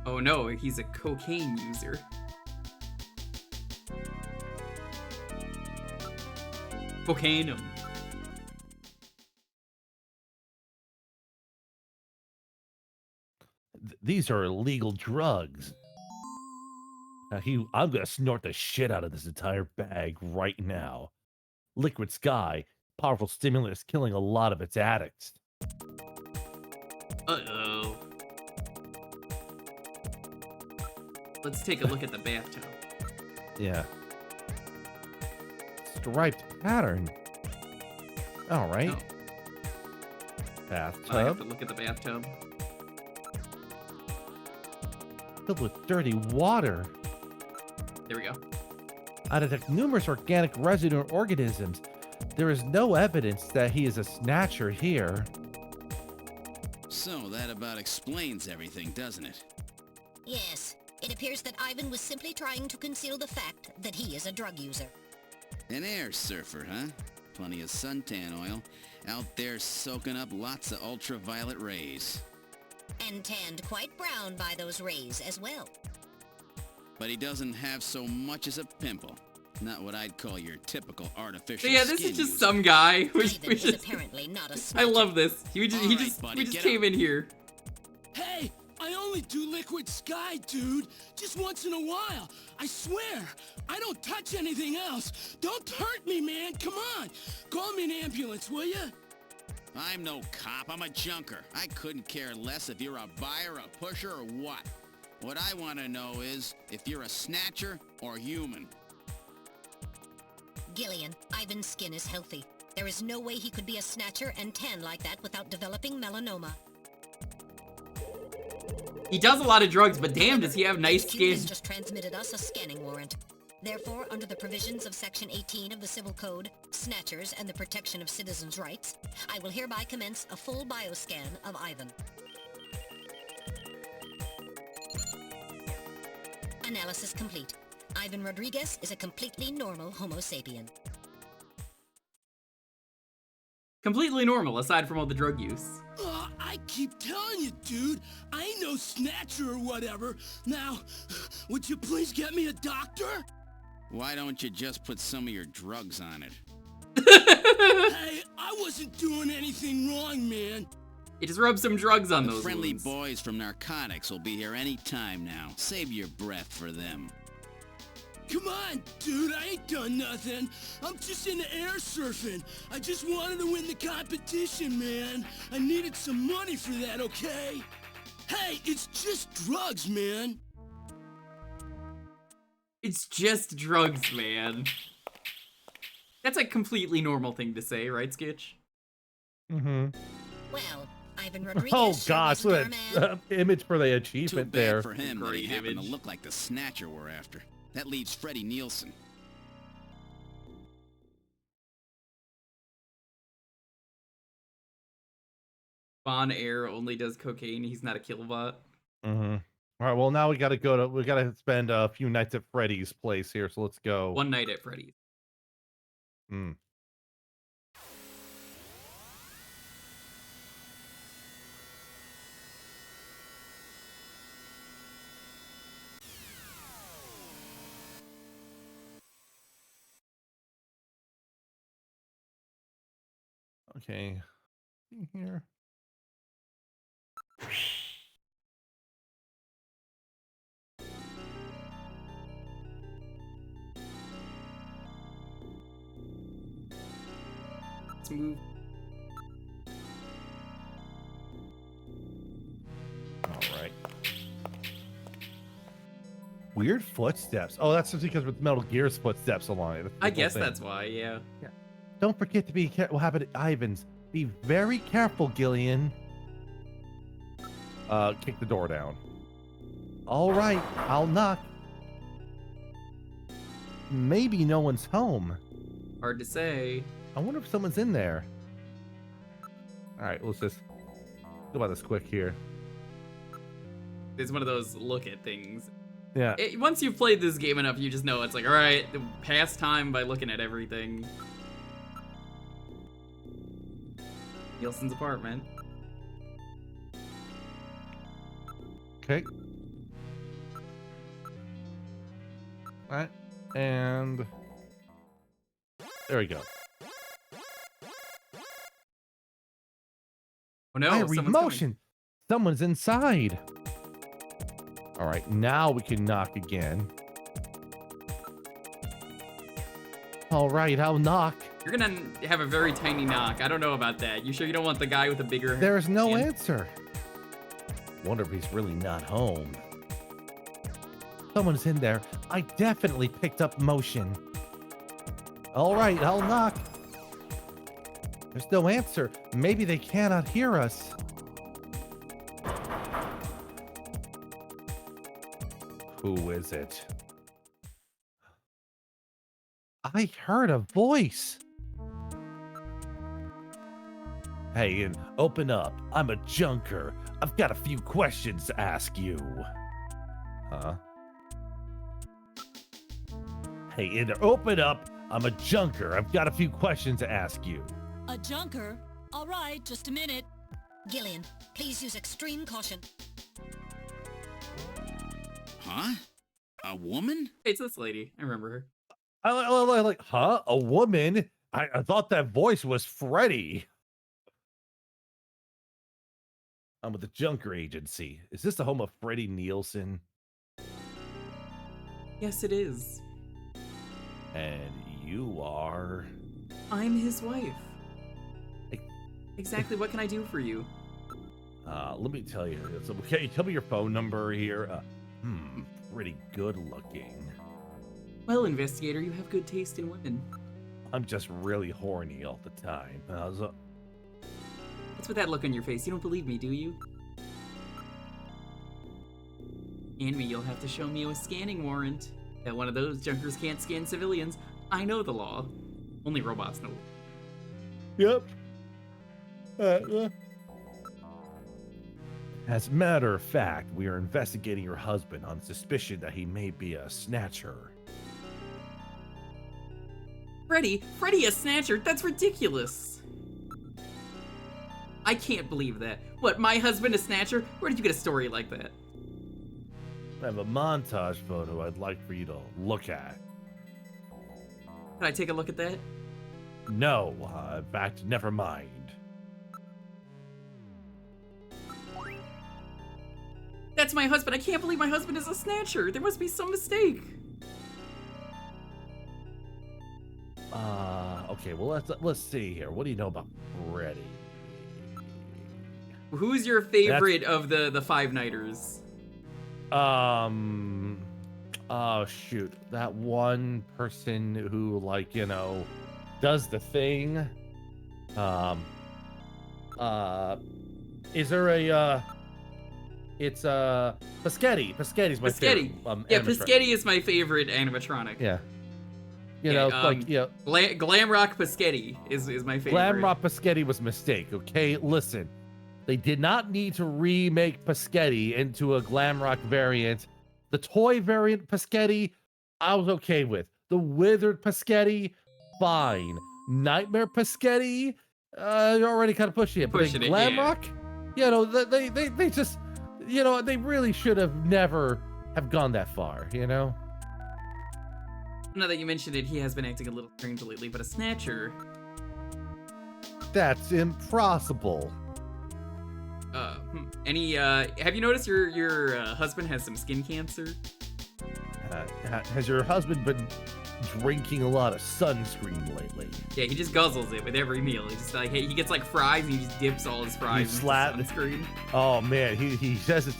Oh no, he's a cocaine user. Cocaine him. These are illegal drugs. Now I'm gonna snort the shit out of this entire bag right now. Liquid Sky, powerful stimulant is killing a lot of its addicts. Uh-oh. Let's take a look at the bathtub. Yeah. Striped pattern. All right. Oh. Bathtub. I have to look at the bathtub. Filled with dirty water. There we go. I detect numerous organic residue organisms. There is no evidence that he is a snatcher here. So that about explains everything, doesn't it? Yes, it appears that Ivan was simply trying to conceal the fact that he is a drug user. An air surfer, huh? Plenty of suntan oil. Out there soaking up lots of ultraviolet rays. And tanned quite brown by those rays as well. But he doesn't have so much as a pimple. Not what I'd call your typical artificial So yeah, this skin is just user. some guy. We Ivan is just, apparently not a I snatcher. love this. We just buddy, get came in here. Hey, I only do Liquid Sky, dude. Just once in a while. I swear. I don't touch anything else. Don't hurt me, man. Come on. Call me an ambulance, will ya? I'm no cop, I'm a junker. I couldn't care less if you're a buyer, a pusher, or what. What I want to know is if you're a snatcher or human. Gillian, Ivan's skin is healthy. There is no way he could be a snatcher and tan like that without developing melanoma. He does a lot of drugs, but damn, does he have nice HQ skin. has just transmitted us a scanning warrant. Therefore, under the provisions of Section 18 of the Civil Code, Snatchers and the Protection of Citizens' Rights, I will hereby commence a full bioscan of Ivan. Analysis complete. Ivan Rodriguez is a completely normal Homo sapien. Completely normal, aside from all the drug use. I keep telling you, dude. I ain't no snatcher or whatever. Now, would you please get me a doctor? Why don't you just put some of your drugs on it? Hey, I wasn't doing anything wrong, man. You just rub some drugs on The those friendly wounds. boys from narcotics will be here any time now. Save your breath for them. Come on, dude, I ain't done nothing. I'm just into air surfing. I just wanted to win the competition, man. I needed some money for that, okay? Hey, it's just drugs, man. It's just drugs, man. That's a completely normal thing to say, right, Skitch? Mm-hmm. Well, Ivan Rodriguez. Oh sure gosh, was look at that image for the Too achievement bad there. for him that he Great happened image. to look like the Snatcher we're after. That leaves Freddie Nielsen. Bon Air only does cocaine. He's not a killbot. Mm-hmm. All right, well now we gotta spend a few nights at Freddy's place here, so let's go. One night at Freddy's. Hmm. Okay. Here. Let's move. All right. Weird footsteps. Oh, that's just because with Metal Gear's footsteps along it. I guess that's why, yeah. Don't forget to be careful. What happened at Ivan's? Be very careful, Gillian. Kick the door down. All right, I'll knock. Maybe no one's home. Hard to say. I wonder if someone's in there. All right, let's just go by this quick here. It's one of those look at things. Yeah. Once you've played this game enough, you just know it's like, all right, pass time by looking at everything. Nielsen's apartment. Okay. All right, and there we go. Oh no, I read someone's motion. coming. Someone's inside. All right, now we can knock again. All right, I'll knock. You're gonna have a very tiny knock. I don't know about that. You sure you don't want the guy with the bigger There's no hand? answer. Wonder if he's really not home. Someone's in there. I definitely picked up motion. All right, I'll knock. There's no answer. Maybe they cannot hear us. Who is it? I heard a voice. Hey, and open up. I'm a junker. I've got a few questions to ask you. Huh? Hey, and open up. I'm a junker. I've got a few questions to ask you. A junker? All right, just a minute. Gillian, please use extreme caution. Huh? A woman? It's this lady. I remember her. I like, huh? A woman? I thought that voice was Freddy. I'm with the Junker Agency. Is this the home of Freddie Nielsen? Yes, it is. And you are... I'm his wife. Exactly. What can I do for you? Let me tell you. So, can you tell me your phone number here? Pretty good looking. Well, investigator, you have good taste in women. I'm just really horny all the time. What's with that look on your face? You don't believe me, do you? And me, you'll have to show me a scanning warrant. That one of those junkers can't scan civilians. I know the law. Only robots know. Yep. As a matter of fact, we are investigating your husband on suspicion that he may be a snatcher. Freddy a snatcher? That's ridiculous. I can't believe that. What, my husband a snatcher? Where did you get a story like that? I have a montage photo I'd like for you to look at. Can I take a look at that? No, in fact, never mind. That's my husband. I can't believe my husband is a snatcher. There must be some mistake. Okay, well let's see here. What do you know about Freddy? Who's your favorite of the Five Nighters? Oh shoot, that one person who, like, you know, does the thing. Is there a it's Paschetti. Paschetti's my favorite. Yeah, Paschetti is my favorite animatronic. Yeah. You know, like, yeah. Glam Rock Paschetti is my favorite. Glam Rock Paschetti was a mistake, okay? Listen, they did not need to remake Paschetti into a Glam Rock variant. The toy variant Paschetti, I was okay with. The withered Paschetti, fine. Nightmare Paschetti, you're already kind of pushing it. But Glam Rock, you know, they just, you know, they really should have never have gone that far, you know? Now that you mentioned it, he has been acting a little strange lately, but a Snatcher... That's impossible. Have you noticed your husband has some skin cancer? Has your husband been drinking a lot of sunscreen lately? Yeah, he just guzzles it with every meal. He's just like, hey, he gets like fries and he just dips all his fries into sunscreen. Oh man, he says it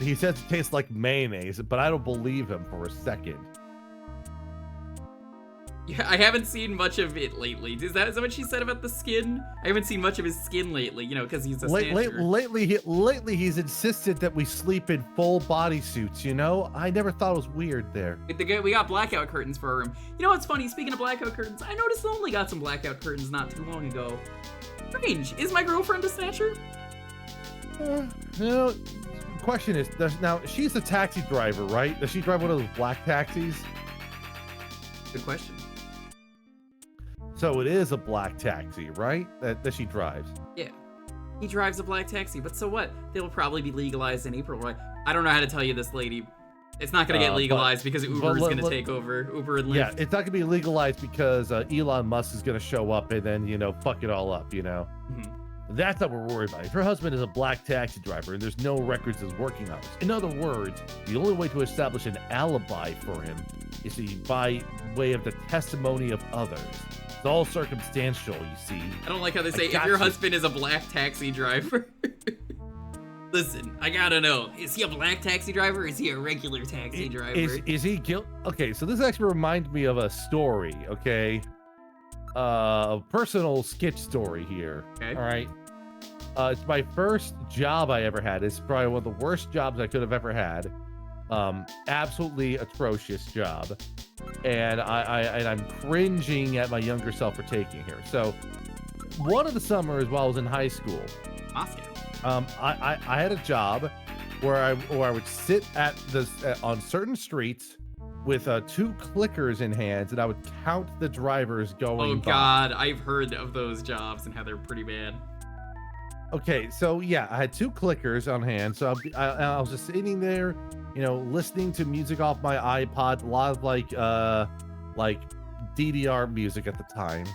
tastes like mayonnaise, but I don't believe him for a second. Yeah, I haven't seen much of it lately. Is that what she said about the skin? I haven't seen much of his skin lately, you know, because he's a Snatcher. Lately, he's insisted that we sleep in full bodysuits, you know? I never thought it was weird there. We got blackout curtains for our room. You know what's funny? Speaking of blackout curtains, I noticed Lonely got some blackout curtains not too long ago. Strange. Is my girlfriend a Snatcher? You know, the question is, now, she's a taxi driver, right? Does she drive one of those black taxis? Good question. So it is a black taxi, right? That she drives. Yeah. He drives a black taxi, but so what? They'll probably be legalized in April, right? I don't know how to tell you this, lady. It's not going to get legalized because Uber is going to take over. Uber and Lyft. Yeah, it's not going to be legalized because Elon Musk is going to show up and then, you know, fuck it all up, you know? Mm-hmm. That's not what we're worried about. If her husband is a black taxi driver and there's no records of his working hours, in other words, the only way to establish an alibi for him is by way of the testimony of others. It's all circumstantial, you see. I don't like how they say, if your husband is a black taxi driver. Listen, I gotta know. Is he a black taxi driver or is he a regular taxi driver? Is he guilty? Okay, so this actually reminds me of a story, okay? A personal sketch story here. Okay. All right. It's my first job I ever had. It's probably one of the worst jobs I could have ever had. Absolutely atrocious job. And I'm cringing at my younger self for taking here. So one of the summers while I was in high school, Moscow. I had a job where I would sit at on certain streets with 2 clickers in hands, and I would count the drivers going by. God, I've heard of those jobs and how they're pretty bad. Okay, so yeah, I had 2 clickers on hand, so I was just sitting there, you know, listening to music off my iPod, a lot of like DDR music at the time.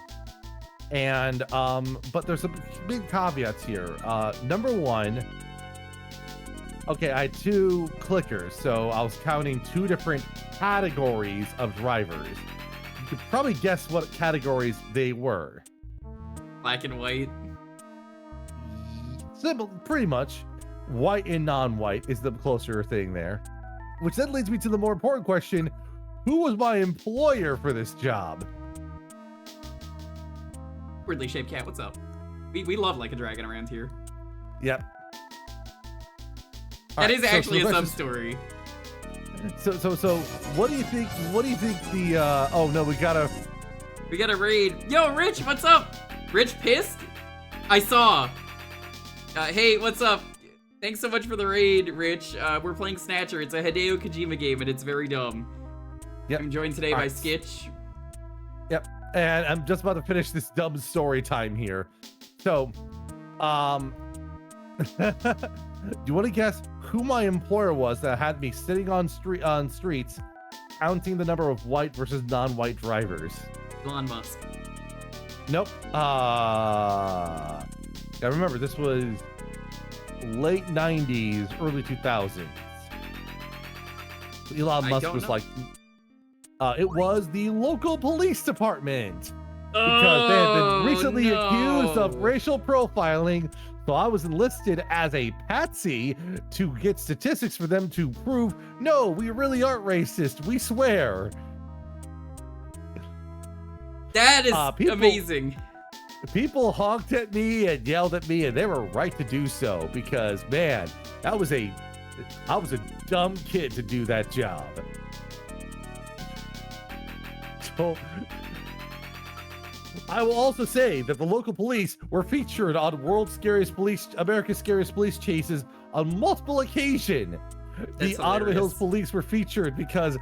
And but there's some big caveats here. Number 1, okay, I had 2 clickers, so I was counting 2 different categories of drivers. You could probably guess what categories they were. Black and white. Simple, pretty much. White and non-white is the closer thing there. Which then leads me to the more important question: who was my employer for this job? Weirdly shaped cat, what's up? We love Like a Dragon around here. Yep. That is actually a sub-story. So what do you think? What do you think the? Oh no, we got a raid. Yo, Rich, what's up? Rich pissed? I saw. Hey, what's up? Thanks so much for the raid, Rich. We're playing Snatcher. It's a Hideo Kojima game, and it's very dumb. Yep. I'm joined today by Skitch. Yep. And I'm just about to finish this dumb story time here. So, do you want to guess who my employer was that had me sitting on streets, counting the number of white versus non-white drivers? Elon Musk. Nope. I remember this was late 90s, early 2000s. Elon Musk was like, it was the local police department because they had been recently accused of racial profiling. So I was enlisted as a patsy to get statistics for them to prove, no, we really aren't racist. We swear. That is amazing. People honked at me and yelled at me, and they were right to do so because, man, I was a dumb kid to do that job. So I will also say that the local police were featured on America's Scariest Police chases on multiple occasions. The Ottawa Hills Police were featured because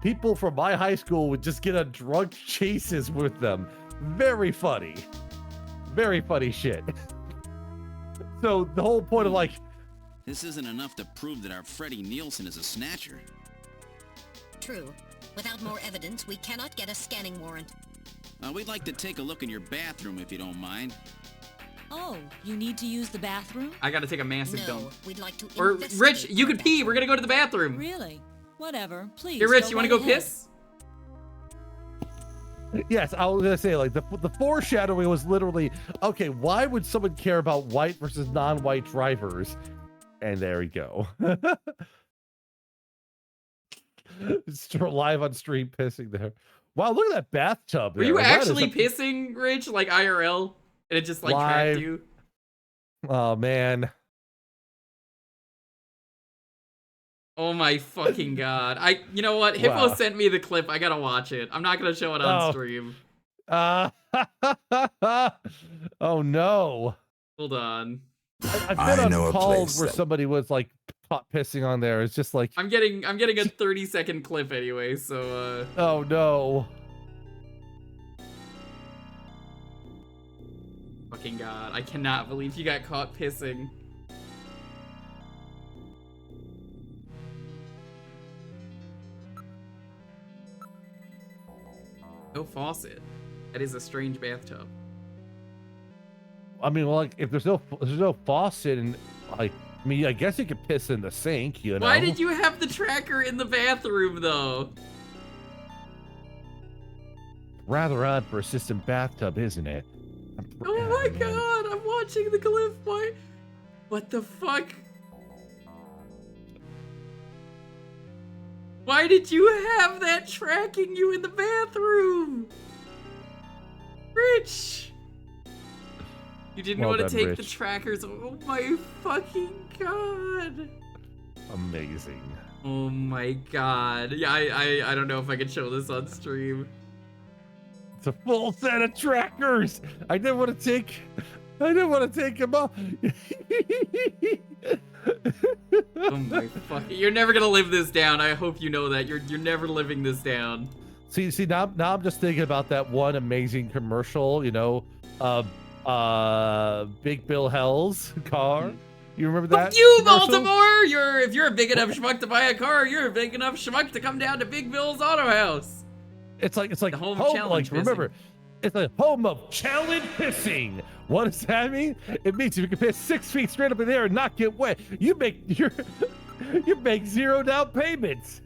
people from my high school would just get on drunk chases with them. Very funny. Very funny shit. So the whole point of like... This isn't enough to prove that our Freddie Nielsen is a snatcher. True. Without more evidence, we cannot get a scanning warrant. We'd like to take a look in your bathroom if you don't mind. Oh, you need to use the bathroom? I gotta take a massive dump. We'd like to Or Rich, you could pee. We're gonna go to the bathroom. Really? Whatever. Please. Hey, Rich, you want to go piss? Yes, I was gonna say like the foreshadowing was literally okay. Why would someone care about white versus non-white drivers? And there we go. It's live on stream pissing there. Wow, look at that bathtub. Were you actually pissing, Rich, like IRL, and it just like tracked you? Oh man. Oh my fucking god. You know what? Hippo sent me the clip. I gotta watch it. I'm not gonna show it on stream. Oh no. Hold on. I've been on calls where somebody was like pissing on there. It's just like I'm getting a 30-second clip anyway, so oh no. Fucking god. I cannot believe you got caught pissing. No faucet. That is a strange bathtub. I mean, well, like if there's no faucet, and like, I mean, I guess you could piss in the sink, you know. Why did you have the tracker in the bathroom though? Rather odd for a system bathtub, isn't it? Oh my god! I'm watching the clip. Why? What the fuck? Why did you have that tracking you in the bathroom? Rich! You didn't want to take the trackers. Oh my fucking god. Amazing. Oh my god. Yeah, I don't know if I can show this on stream. It's a full set of trackers. I didn't want to take them off. Oh my fucking! You're never gonna live this down. I hope you know that. You're never living this down. See now I'm just thinking about that one amazing commercial, you know, Big Bill Hell's car. You remember that? Fuck you, commercial? Baltimore! If you're a big enough schmuck to buy a car, you're a big enough schmuck to come down to Big Bill's Auto House. It's like the home of challenge like, remember, it's a home of challenge pissing. What does that mean? It means if you can piss 6 feet straight up in the air and not get wet, you make zero down payments.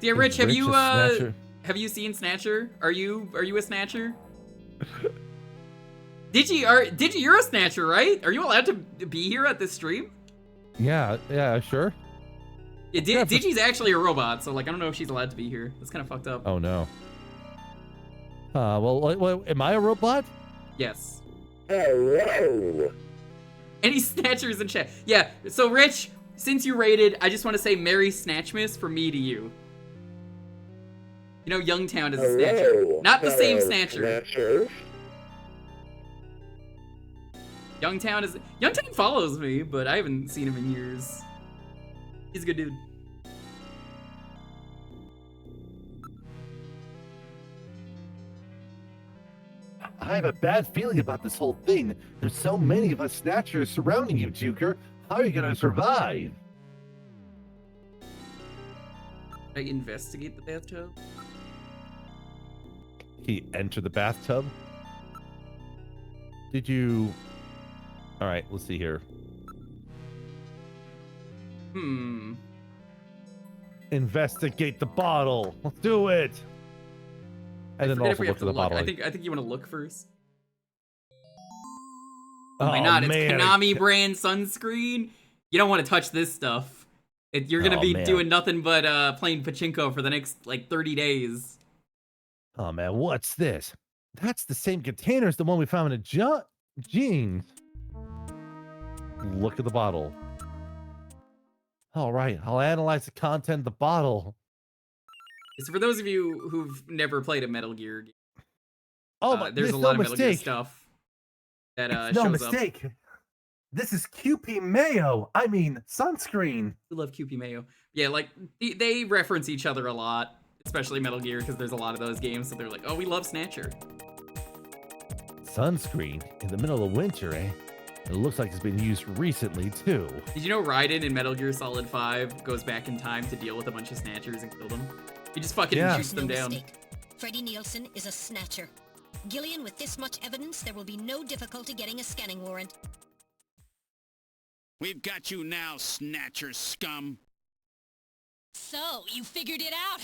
Yeah, Rich, have you seen Snatcher? Are you a Snatcher? You're a Snatcher, right? Are you allowed to be here at this stream? Yeah, sure. Yeah, Digi's actually a robot, so like I don't know if she's allowed to be here. That's kind of fucked up. Oh no. Well, am I a robot? Yes. Hello. Any Snatchers in chat? Yeah. So Rich, since you rated, I just want to say Merry Snatchmas from me to you. You know, Youngtown is a Snatcher, not the same Snatcher. Youngtown follows me, but I haven't seen him in years. He's a good dude. I have a bad feeling about this whole thing. There's so many of us Snatchers surrounding you, Jewker. How are you gonna survive? Should I investigate the bathtub? He entered the bathtub. Did you... All right, let's see here. Investigate the bottle. Let's do it. And then also look at the bottle. I think you want to look first. Oh, Why not? It's man. Konami brand sunscreen. You don't want to touch this stuff. You're gonna be doing nothing but playing pachinko for the next like 30 days. Oh man, what's this? That's the same container as the one we found in jeans. Look at the bottle. All right, I'll analyze the content of the bottle. So for those of you who've never played a Metal Gear game, there's a no lot of Metal Gear mistake. stuff that It's no shows mistake. up. This is QP Mayo. I mean, sunscreen. I love QP Mayo. Yeah, like they reference each other a lot, especially Metal Gear, because there's a lot of those games. So they're like, oh, we love Snatcher. Sunscreen in the middle of winter, eh? It looks like it's been used recently too. Did you know Raiden in Metal Gear Solid 5 goes back in time to deal with a bunch of Snatchers and kill them? He just fucking shoots them down. Mistake. Freddy Nielsen is a Snatcher. Gillian, with this much evidence, there will be no difficulty getting a scanning warrant. We've got you now, Snatcher scum. So, you figured it out,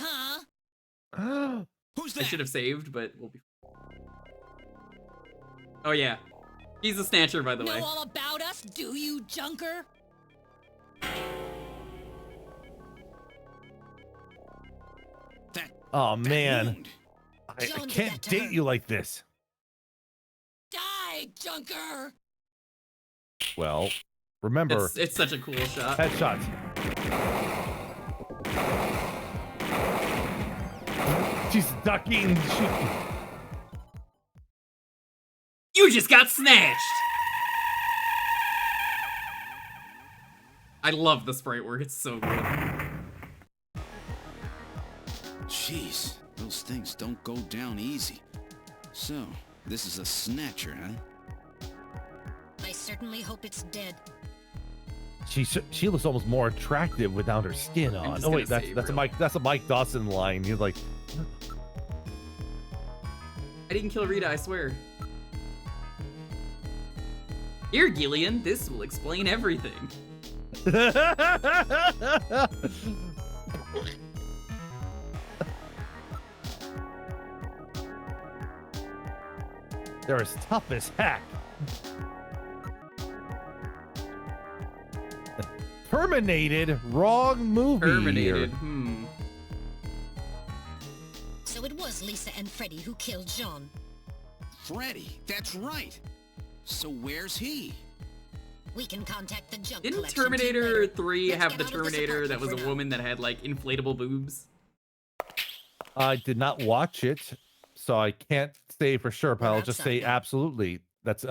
huh? Who's that? I should have saved, but we'll be... Oh yeah. He's a Snatcher, by the way. Know all about us, do you, Junker? Oh man, I John did can't that to date her. you like this. Die, Junker! Well, remember, It's such a cool shot. headshots. She's ducking. You just got snatched! I love the sprite work, it's so good. Jeez, those things don't go down easy. So, this is a Snatcher, huh? I certainly hope it's dead. She looks almost more attractive without her skin on. just Oh wait, gonna say, that's a Mike Dawson line. He's like, I didn't kill Rita, I swear. Here, Gillian, this will explain everything. they're as tough as heck. Terminated, wrong movie. Terminated, So it was Lisa and Freddy who killed Jean. Freddy, that's right. So where's he? We can contact the junk Didn't collection team Terminator later. 3 Let's have get the out of this Terminator that apartment was for a now. woman that had like inflatable boobs? I did not watch it, so I can't say for sure, but I'll just say outside now. absolutely. That's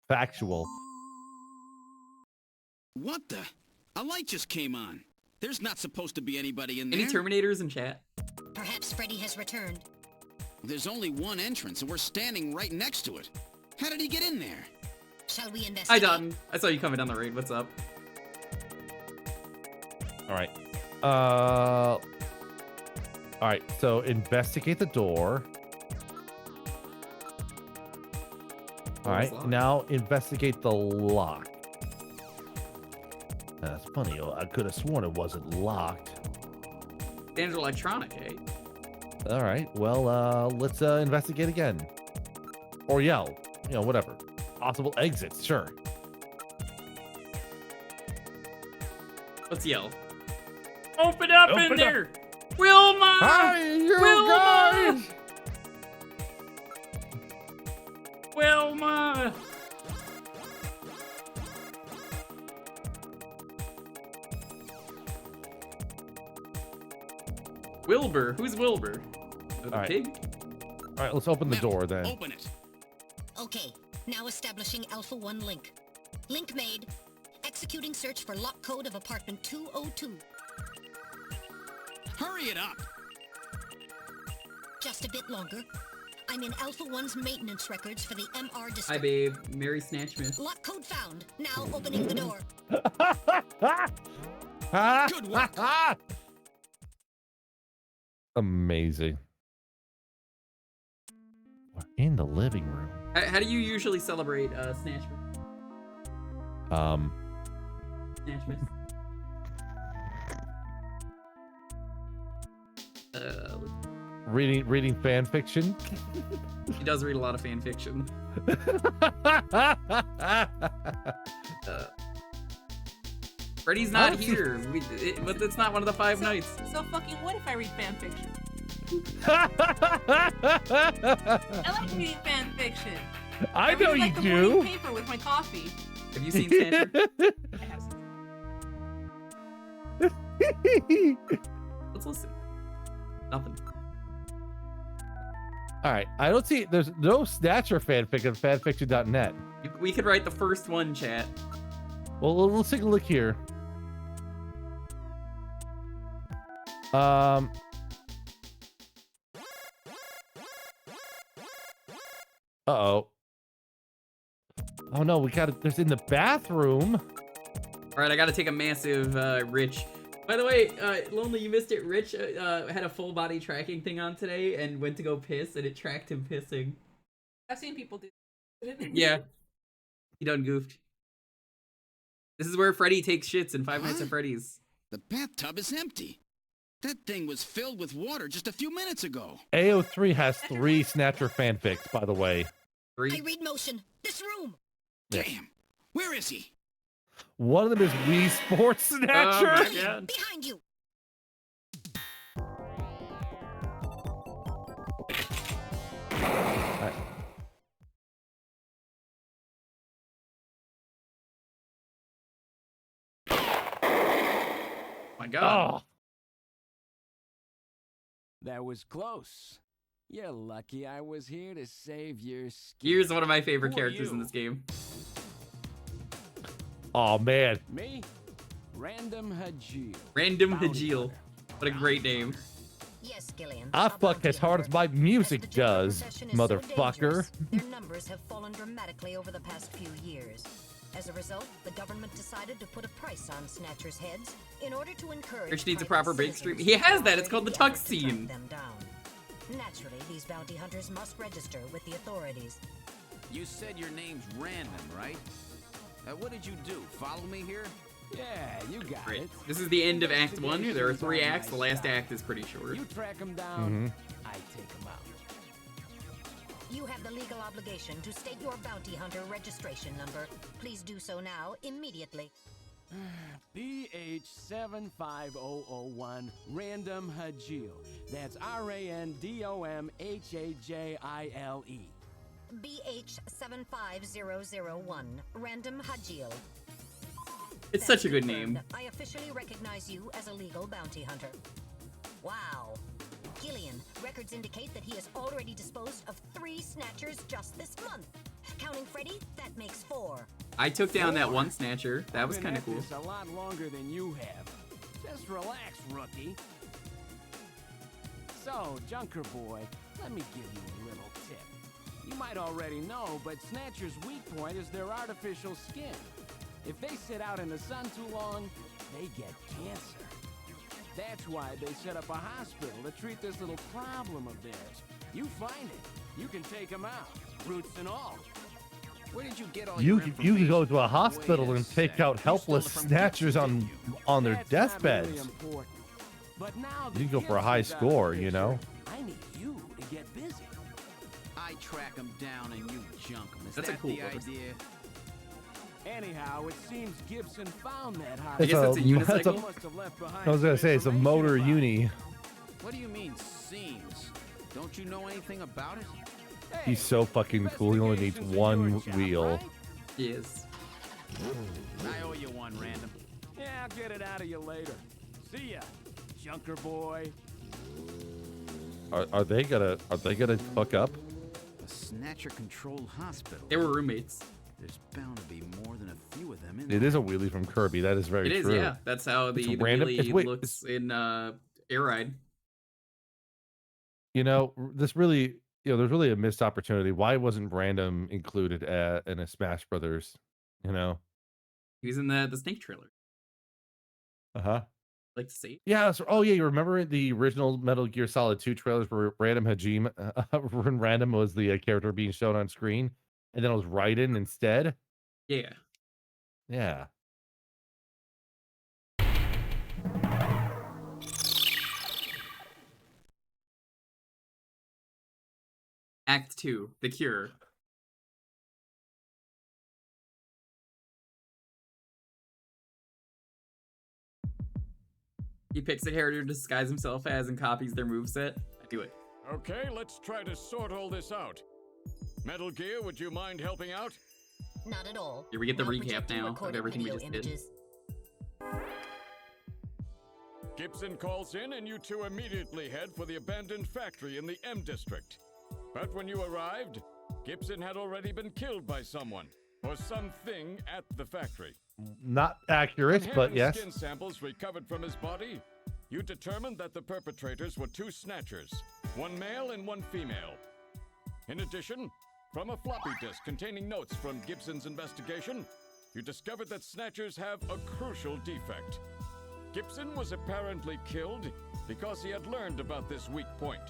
factual. What the? A light just came on. There's not supposed to be anybody in there. Any Terminators in chat? Perhaps Freddy has returned. There's only one entrance, and we're standing right next to it. How did he get in there? Shall we Hi, investigate? Don. I saw you coming down the raid. What's up? All right. All right. So investigate the door. All right. locked. Now investigate the lock. That's funny. I could have sworn it wasn't locked. Standard electronic, eh? All right. Well, let's investigate again. Or yell. You know, whatever. Possible exits. Sure. Let's yell. Open up Open in up. there! Wilma! Hi, you Wilma! guys! Wilma! Wilbur? Who's Wilbur? The All right. pig? All right. Let's open the door then. Open it. Okay, now establishing Alpha 1 link. Link made. Executing search for lock code of apartment 202. Hurry it up. Just a bit longer. I'm in Alpha 1's maintenance records for the MR Hi, district. babe. Merry Snatchmas. Lock code found. Now opening the door. Good work. Amazing. In the living room. How do you usually celebrate Snatchmas? Snatchmas. Reading fan fiction. He does read a lot of fan fiction. Freddy's not here. But it's not one of the 5 nights. So fucking what if I read fan fiction? I like reading fan fiction. I know really you like the do. morning paper with my coffee. Have you seen Snatcher? I have seen. Let's listen. Nothing. All right. I don't see. There's no Snatcher fanfic on fanfiction.net. We could write the first one, chat. Well, let's take a look here. Uh-oh. Oh no, we got it. There's in the bathroom. All right, I got to take a massive Rich. By the way, Lonely, you missed it. Rich had a full body tracking thing on today and went to go piss, and it tracked him pissing. I've seen people do that. Yeah. He done goofed. This is where Freddy takes shits in Five Nights at Freddy's. The bathtub is empty. That thing was filled with water just a few minutes ago. AO3 has 3 Snatcher fanfics, by the way. 3? I read motion. This room. Yeah. Damn. Where is he? One of them is Wii Sports Snatcher. Oh my God. Behind you. My God. Oh. That was close. You're lucky I was here to save your skin. Here's one of my favorite Who are characters you? in this game. Oh man. Me? Random Hajil. Random Hajil. What a great name. Yes, Gillian. I fuck as hard as my music does, motherfucker. Their numbers have fallen dramatically over the past few years. As a result, the government decided to put a price on Snatchers' heads in order to encourage. Rich needs a private proper break citizens stream. He has to that. It's called the already Tux effort to track scene. them down. Naturally, these bounty hunters must register with the authorities. You said your name's Random, right? What did you do? Follow me here? Yeah, you got Great. it. This is the end of Act 1. There are 3 acts. The last act is pretty short. You track them down, I take them out. You have the legal obligation to state your bounty hunter registration number. Please do so now, immediately. BH75001 Random Hajil. That's RANDOMHAJILE. BH75001 Random Hajil. It's such a good name. I officially recognize you as a legal bounty hunter. Wow. Gillian, records indicate that he has already disposed of 3 Snatchers just this month. Counting Freddy, that makes 4. I took down that one Snatcher. That was kind of cool. This a lot longer than you have. Just relax, rookie. So, Junker Boy, let me give you a little tip. You might already know, but Snatcher's weak point is their artificial skin. If they sit out in the sun too long, they get cancer. That's why they set up a hospital to treat this little problem of theirs. You find it, you can take them out, roots and all. Where did you get all You your can information? go to a hospital and take out helpless Snatchers on their That's not deathbeds. really important. But now You can go for a high score, you know. I need you to get busy. I track them down and you junk them. Is That's a that cool the purpose. idea? Anyhow, it seems Gibson found that hard. It's a- Must that's a- have left behind I was gonna some say it's a information motor about it. uni. What do you mean, seems? Don't you know anything about it? He's so fucking cool. He only needs one wheel. He is. I owe you one, Random. Yeah, I'll get it out of you later. See ya, Junker Boy. Are they gonna fuck up? A Snatcher-controlled hospital. They were roommates. There's bound to be more than a few of them in It is a wheelie from Kirby. That is very It is, true. yeah. That's how It's the random- wheelie it's- wait, looks in Air Ride. You know, there's really a missed opportunity. Why wasn't Random included in a Smash Brothers? You know. He was in the Snake trailer. Uh huh. like to see. Yeah. So, oh yeah, you remember the original Metal Gear Solid 2 trailers where when Random was the character being shown on screen, and then it was Raiden instead. Yeah. Yeah. Act 2, The Cure. He picks a character to disguise himself as and copies their moveset. I do it. Okay, let's try to sort all this out. Metal Gear, would you mind helping out? Not at all. Here we get the I'll recap project now of recorded everything we video just images. did. Gibson calls in and you two immediately head for the abandoned factory in the M District. But when you arrived, Gibson had already been killed by someone or something at the factory. Not accurate, From but having yes. skin samples recovered from his body, you determined that the perpetrators were two snatchers, one male and one female. In addition, from a floppy disk containing notes from Gibson's investigation, you discovered that snatchers have a crucial defect. Gibson was apparently killed because he had learned about this weak point.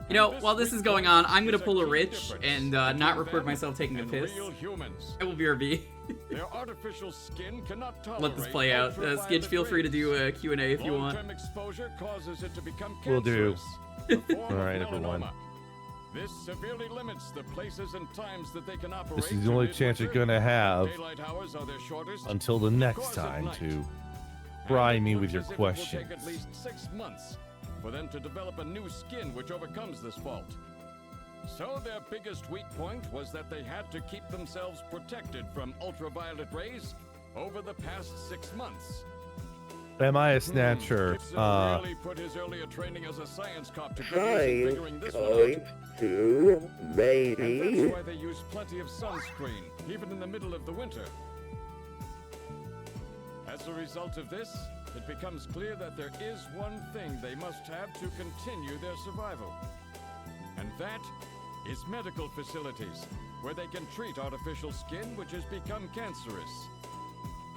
You know, while this is going on, I'm gonna pull a Rich and not record myself taking a piss. I will BRB. Their artificial skin cannot tolerate Let this play out. Skitch, feel free to do a Q&A if you want. Long-term exposure causes it to become We'll do. cancerous. All right, everyone. This severely limits the places and times that they can operate. This is the only chance you're gonna have Daylight hours are their shortest. until the next time to fry me with your It will questions. take at least 6 months for them to develop a new skin which overcomes this fault. So their biggest weak point was that they had to keep themselves protected from ultraviolet rays over the past 6 months. Am I a snatcher? Gibson really put his earlier training as a science cop to good use in figuring this one out. to And that's why they use plenty of sunscreen, even in the middle of the winter. As a result of this, it becomes clear that there is one thing they must have to continue their survival. And that is medical facilities, where they can treat artificial skin which has become cancerous.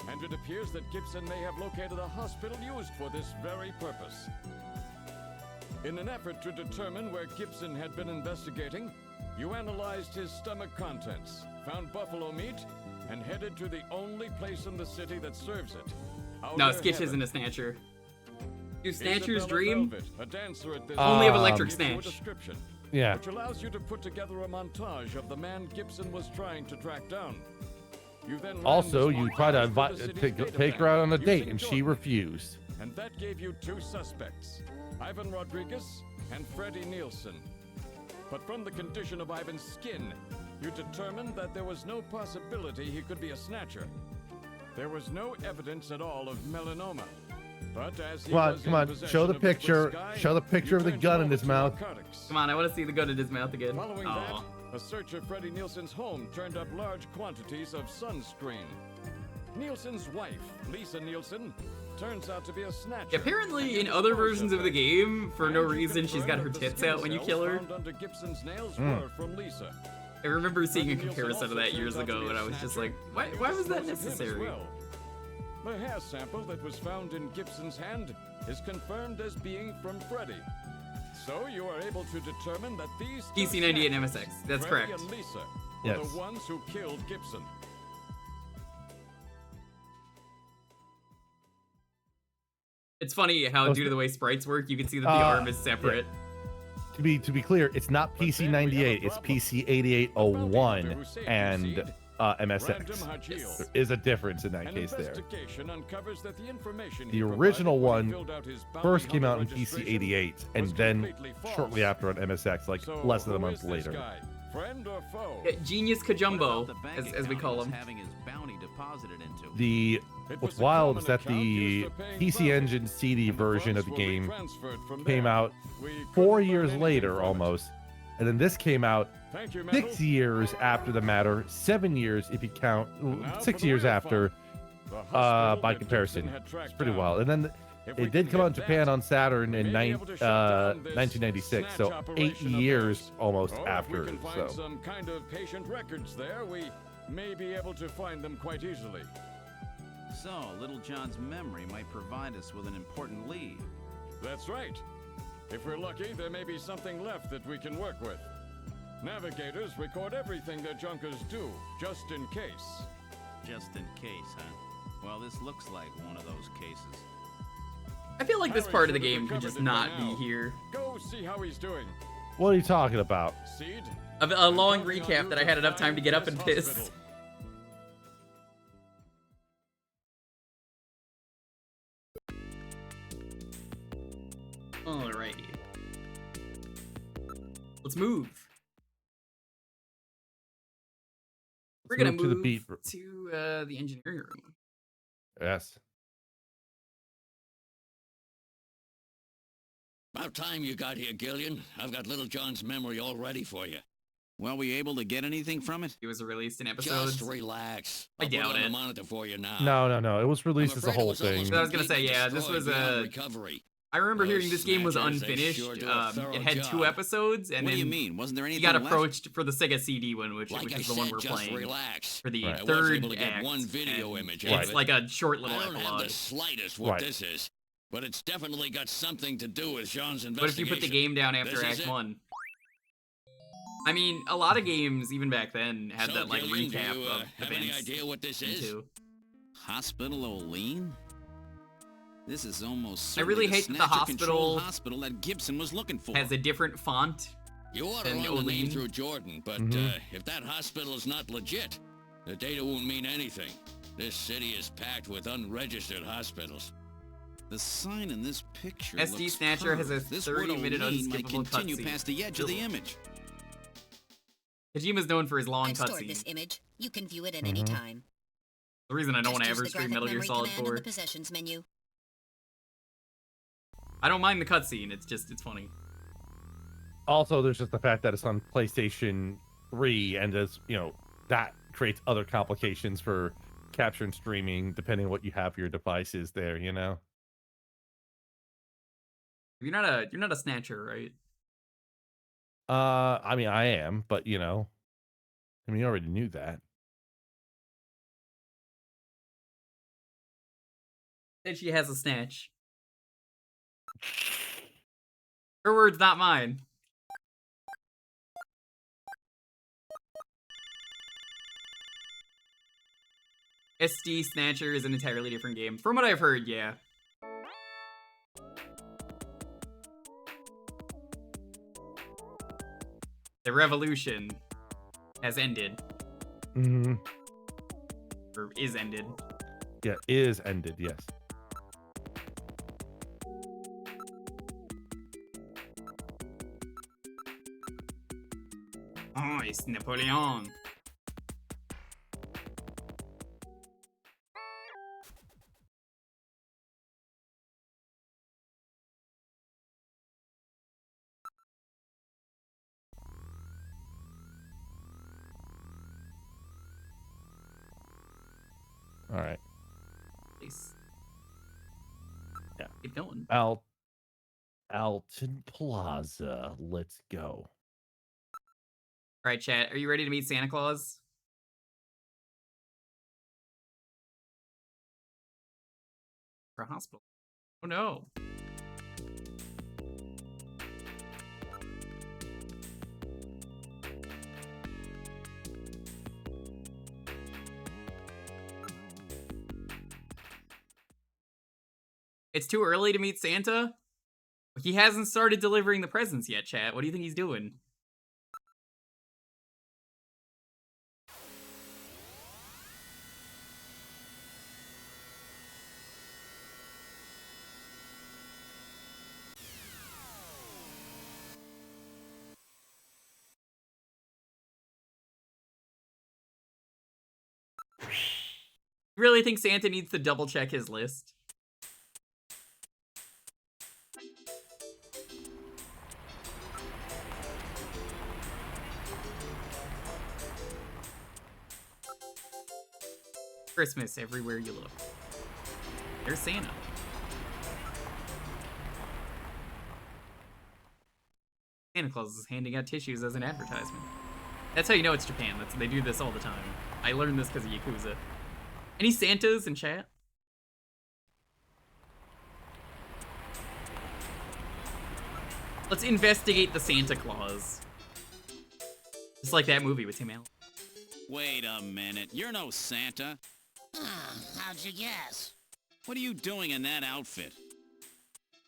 And it appears that Gibson may have located a hospital used for this very purpose. In an effort to determine where Gibson had been investigating, you analyzed his stomach contents, found buffalo meat, and headed to the only place in the city that serves it. No, Outer Skitch Heaven. isn't a snatcher. Do Isabella snatchers dream? Velvet, a dancer at this Only of electric gives you a snatch. description, Yeah. which allows you to put together a montage of the man Gibson was trying to track down. You then ran Also, this you try to montage to the city's take her out on a databank date, using and she Jewker. refused. And that gave you two suspects, Ivan Rodriguez and Freddie Nielsen. But from the condition of Ivan's skin, you determined that there was no possibility he could be a snatcher. There was no evidence at all of melanoma. But as he Come on, was come in on. possession Show the of this picture. guy, Show the picture you of the turned gun him in over his to mouth. narcotics. Come on, I want to see the gun in his mouth again. Following Aw. that, a search of Freddie Nielsen's home turned up large quantities of sunscreen. Nielsen's wife, Lisa Nielsen, turns out to be a snatcher. Apparently, in other versions of the game, for no reason, she's got her tits out when you kill her. Found under Gibson's nails Mm. were from Lisa. I remember seeing a Freddie Nielsen comparison of also that years turns out to ago, be and a I was just snatcher. like, why was that This was him as necessary? well. The hair sample that was found in Gibson's hand is confirmed as being from Freddie. So you are able to determine that these two PC98 and snatchers, MSX, that's Freddie correct. and Lisa, were Yes. the ones who killed Gibson. It's funny how, due to the way sprites work, you can see that the arm is separate. To be clear, it's not PC98, it's PC8801 and MSX. There is a difference in that case there. Investigation uncovers that the information The he original provided when he one filled out his first bounty came out in hunter registration PC88, and was then completely false. shortly after on MSX, like So less than a who month is this later. guy? Friend or foe? Genius Kojumbo, as we call him. Having his bounty deposited into. The what's wild is that the PC Engine CD version of the game came out 4 years later almost, and then this came out 6 years after the matter, 7 years if you count 6 years after by comparison. It's pretty wild. And then it did come out in Japan on Saturn in 1996, so 8 years almost Oh, after. if we can find So some kind of patient records there, we may be able to find them quite easily. So, Little John's memory might provide us with an important lead. That's right. If we're lucky, there may be something left that we can work with. Navigators record everything their junkers do, just in case. Just in case, huh? Well, this looks like one of those cases. I feel like this part of the game could just not be here. Go see how he's doing. What are you talking about? Seed? A long recap that I had enough time to get up and piss. Alrighty. Let's move. We're gonna move to the beat. To the engineering room. Yes. About time you got here, Gillian. I've got Little John's memory all ready for you. Well, were you able to get anything from it? It was released in episodes. Just relax. I doubt I'll put it on it. the monitor for you now. No. It was released as a whole thing. I was gonna say, yeah, this was a. Recovery. I remember hearing this game was Snatchers, they unfinished. sure do a thorough It had job. 2 episodes, and What do then you mean? Wasn't there anything he got left? approached for the Sega CD one, which Like I is the one said, we're just playing. relax. For the I was third able to get act, one video and image It's out of it. like a short little I don't have epilogue. the slightest what this is, but it's definitely got something to do with Jean's investigation. But if you put the game down after This is Act it. 1. I mean, a lot of games, even back then, had So, that like Gillian, do recap you, of have any events. idea what this is? into. Hospital Olean? This is almost I really certainly hate that the Snatcher-controlled hospital hospital that Gibson was looking for. Has a different font. You ought to than run the name Olean. through Jordan, but if that hospital is not legit, the data won't mean anything. This city is packed with unregistered hospitals. The sign in this picture SD looks Snatcher has a curved. This word 30-minute Olean might unskippable continue cutscene. past the edge of the image. Kojima's known for his long I've stored this cutscenes. image. You can view it at any time. The reason I don't want to Just ever use the stream graphic Metal Gear memory Solid command in 4. the possessions menu. I don't mind the cutscene. It's funny. Also, there's just the fact that it's on PlayStation 3, and as you know, that creates other complications for capture and streaming, depending on what you have for your devices there. You know. You're not a snatcher, right? I mean, I am, but you know, I mean, you already knew that. And she has a snatch. Her words, not mine. SD Snatcher is an entirely different game. From what I've heard, yeah. The revolution has ended. Mm-hmm. Or is ended. Yeah, is ended. Yes. Oh, it's Napoleon. All right. Nice. Yeah. Keep going. Alton Plaza. Let's go. All right, chat. Are you ready to meet Santa Claus? For a hospital. Oh no. It's too early to meet Santa? He hasn't started delivering the presents yet, chat. What do you think he's doing? You really think Santa needs to double check his list? Christmas everywhere you look. There's Santa. Santa Claus is handing out tissues as an advertisement. That's how you know it's Japan. They do this all the time. I learned this because of Yakuza. Any Santas in chat? Let's investigate the Santa Claus. Just like that movie with Tim Allen. Wait a minute. You're no Santa. How'd you guess? What are you doing in that outfit?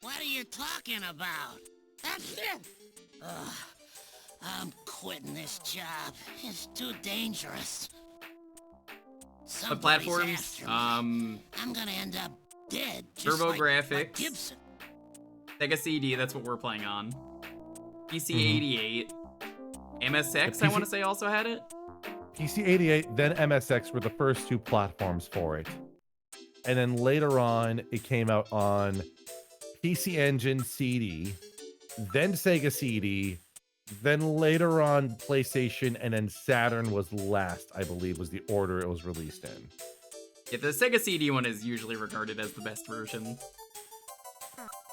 What are you talking about? Ugh, I'm quitting this job. It's too dangerous. What Somebody's platforms? after me. I'm gonna end up dead. Just like TurboGrafx. Gibson. Sega CD, that's what we're playing on. PC 88. MSX, I want to say, also had it. PC 88, then MSX were the first two platforms for it. And then later on, it came out on PC Engine CD, then Sega CD, then later on PlayStation, and then Saturn was last, I believe, was the order it was released in. Yeah, the Sega CD one is usually regarded as the best version.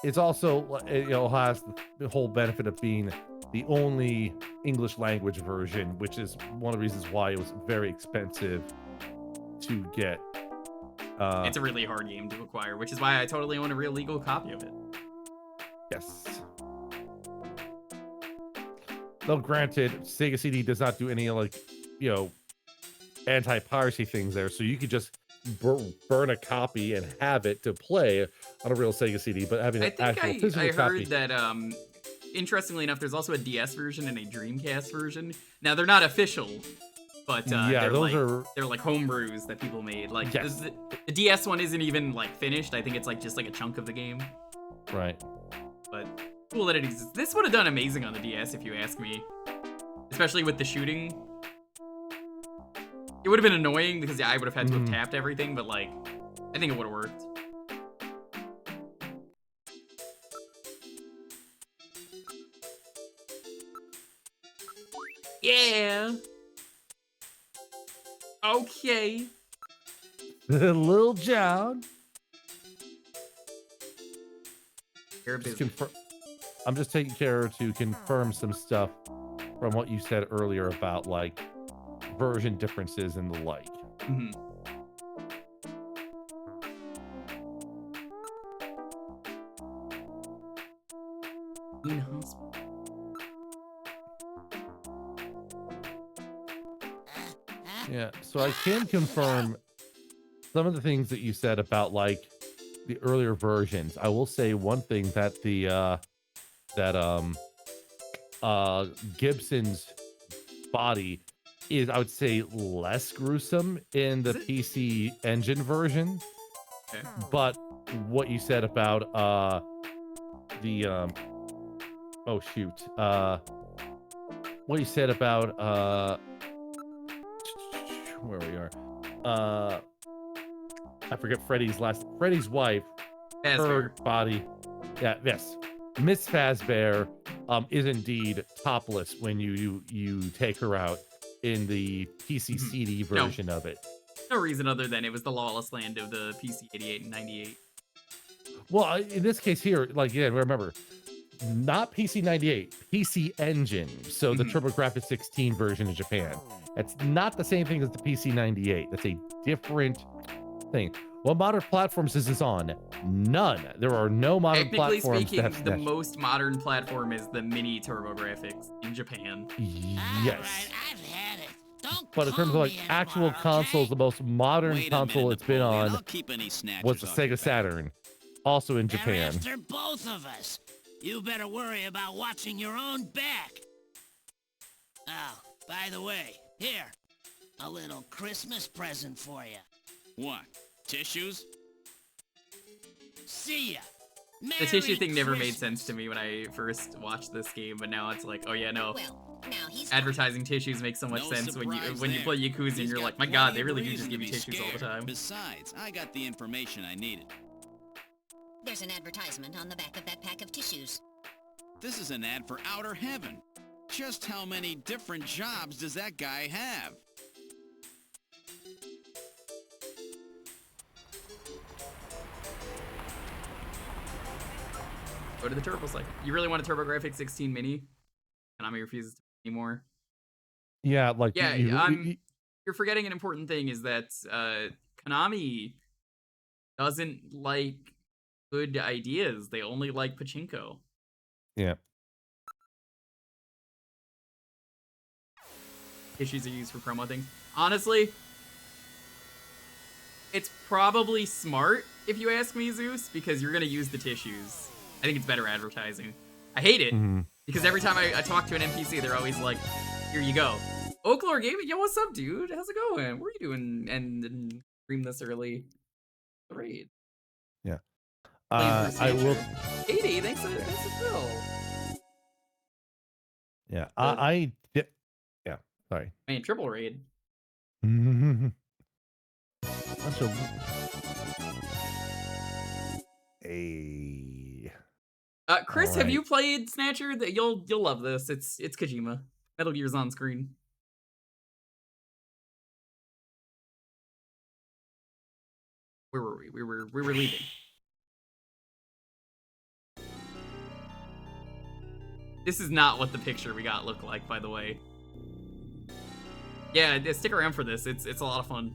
It's also, you know, has the whole benefit of being the only English language version, which is one of the reasons why it was very expensive to get. It's a really hard game to acquire, which is why I totally own a real legal copy of it. Yes. Though granted, Sega CD does not do any, like, you know, anti-piracy things there, so you could just burn a copy and have it to play on a real Sega CD, but having an actual physical copy. I heard that, interestingly enough, there's also a DS version and a Dreamcast version. Now, they're not official, but yeah, they're like homebrews that people made. Like, yes. the DS one isn't even, like, finished. I think it's, like, just, like, a chunk of the game. Right. But cool that it exists. This would have done amazing on the DS, if you ask me. Especially with the shooting. It would have been annoying because I would have had to have tapped everything, but, like, I think it would have worked. Yeah. Okay. Lil John. I'm just taking care to confirm some stuff from what you said earlier about, like, version differences and the like. Mm-hmm. Yeah, so I can confirm some of the things that you said about, like, the earlier versions. I will say one thing, that the Gibson's body is, I would say, less gruesome in the PC Engine version. Okay. But what you said about what you said about where we are, I forget Freddy's wife, her body, yes, Miss Fazbear is indeed topless when you take her out in the PC CD version of it. No reason other than it was the lawless land of the PC 88 and 98. Well, in this case here, like, yeah, remember, not PC 98, PC Engine. So the TurboGrafx 16 version in Japan. It's not the same thing as the PC 98. That's a different thing. What modern platforms is this on? None. There are no modern Technically platforms. speaking, the most modern platform is the mini TurboGrafx in Japan. Yes. But in terms of, like, actual consoles, the most modern console it's been on was the Sega Saturn, also in Japan. After both of us. You better worry about watching your own back. Oh, by the way, here, a little Christmas present for you. What? Tissues? See ya. The tissue thing never made sense to me when I first watched this game, but now it's like, oh yeah, no. Advertising tissues makes so much sense when you play Yakuza and you're like, my god, they really do just give you tissues all the time. Besides, I got the information I needed. There's an advertisement on the back of that pack of tissues. This is an ad for Outer Heaven. Just how many different jobs does that guy have? Go to the Turbo Cycle. You really want a TurboGrafx 16 Mini? Konami refuses to anymore. Yeah, like, yeah, you're forgetting an important thing is that Konami doesn't like good ideas. They only like pachinko. Yeah. tissues are used for promo things. Honestly, it's probably smart if you ask me, Zeus, because you're gonna use the tissues. I think it's better advertising. I hate it because every time I talk to an NPC, they're always like, "Here you go." Oaklore Gaming, yo, what's up, dude? How's it going? What are you doing? And stream this early. Great. Yeah. Playing through I will. Snatcher. 80, thanks to Phil. Yeah. Yeah. Sorry. Man, triple raid. Bunch of. A. Chris, All have right. you played Snatcher? You'll love this. It's Kojima. Metal Gear's on screen. Where were we? We were leaving. This is not what the picture we got looked like, by the way. Yeah, stick around for this. It's a lot of fun.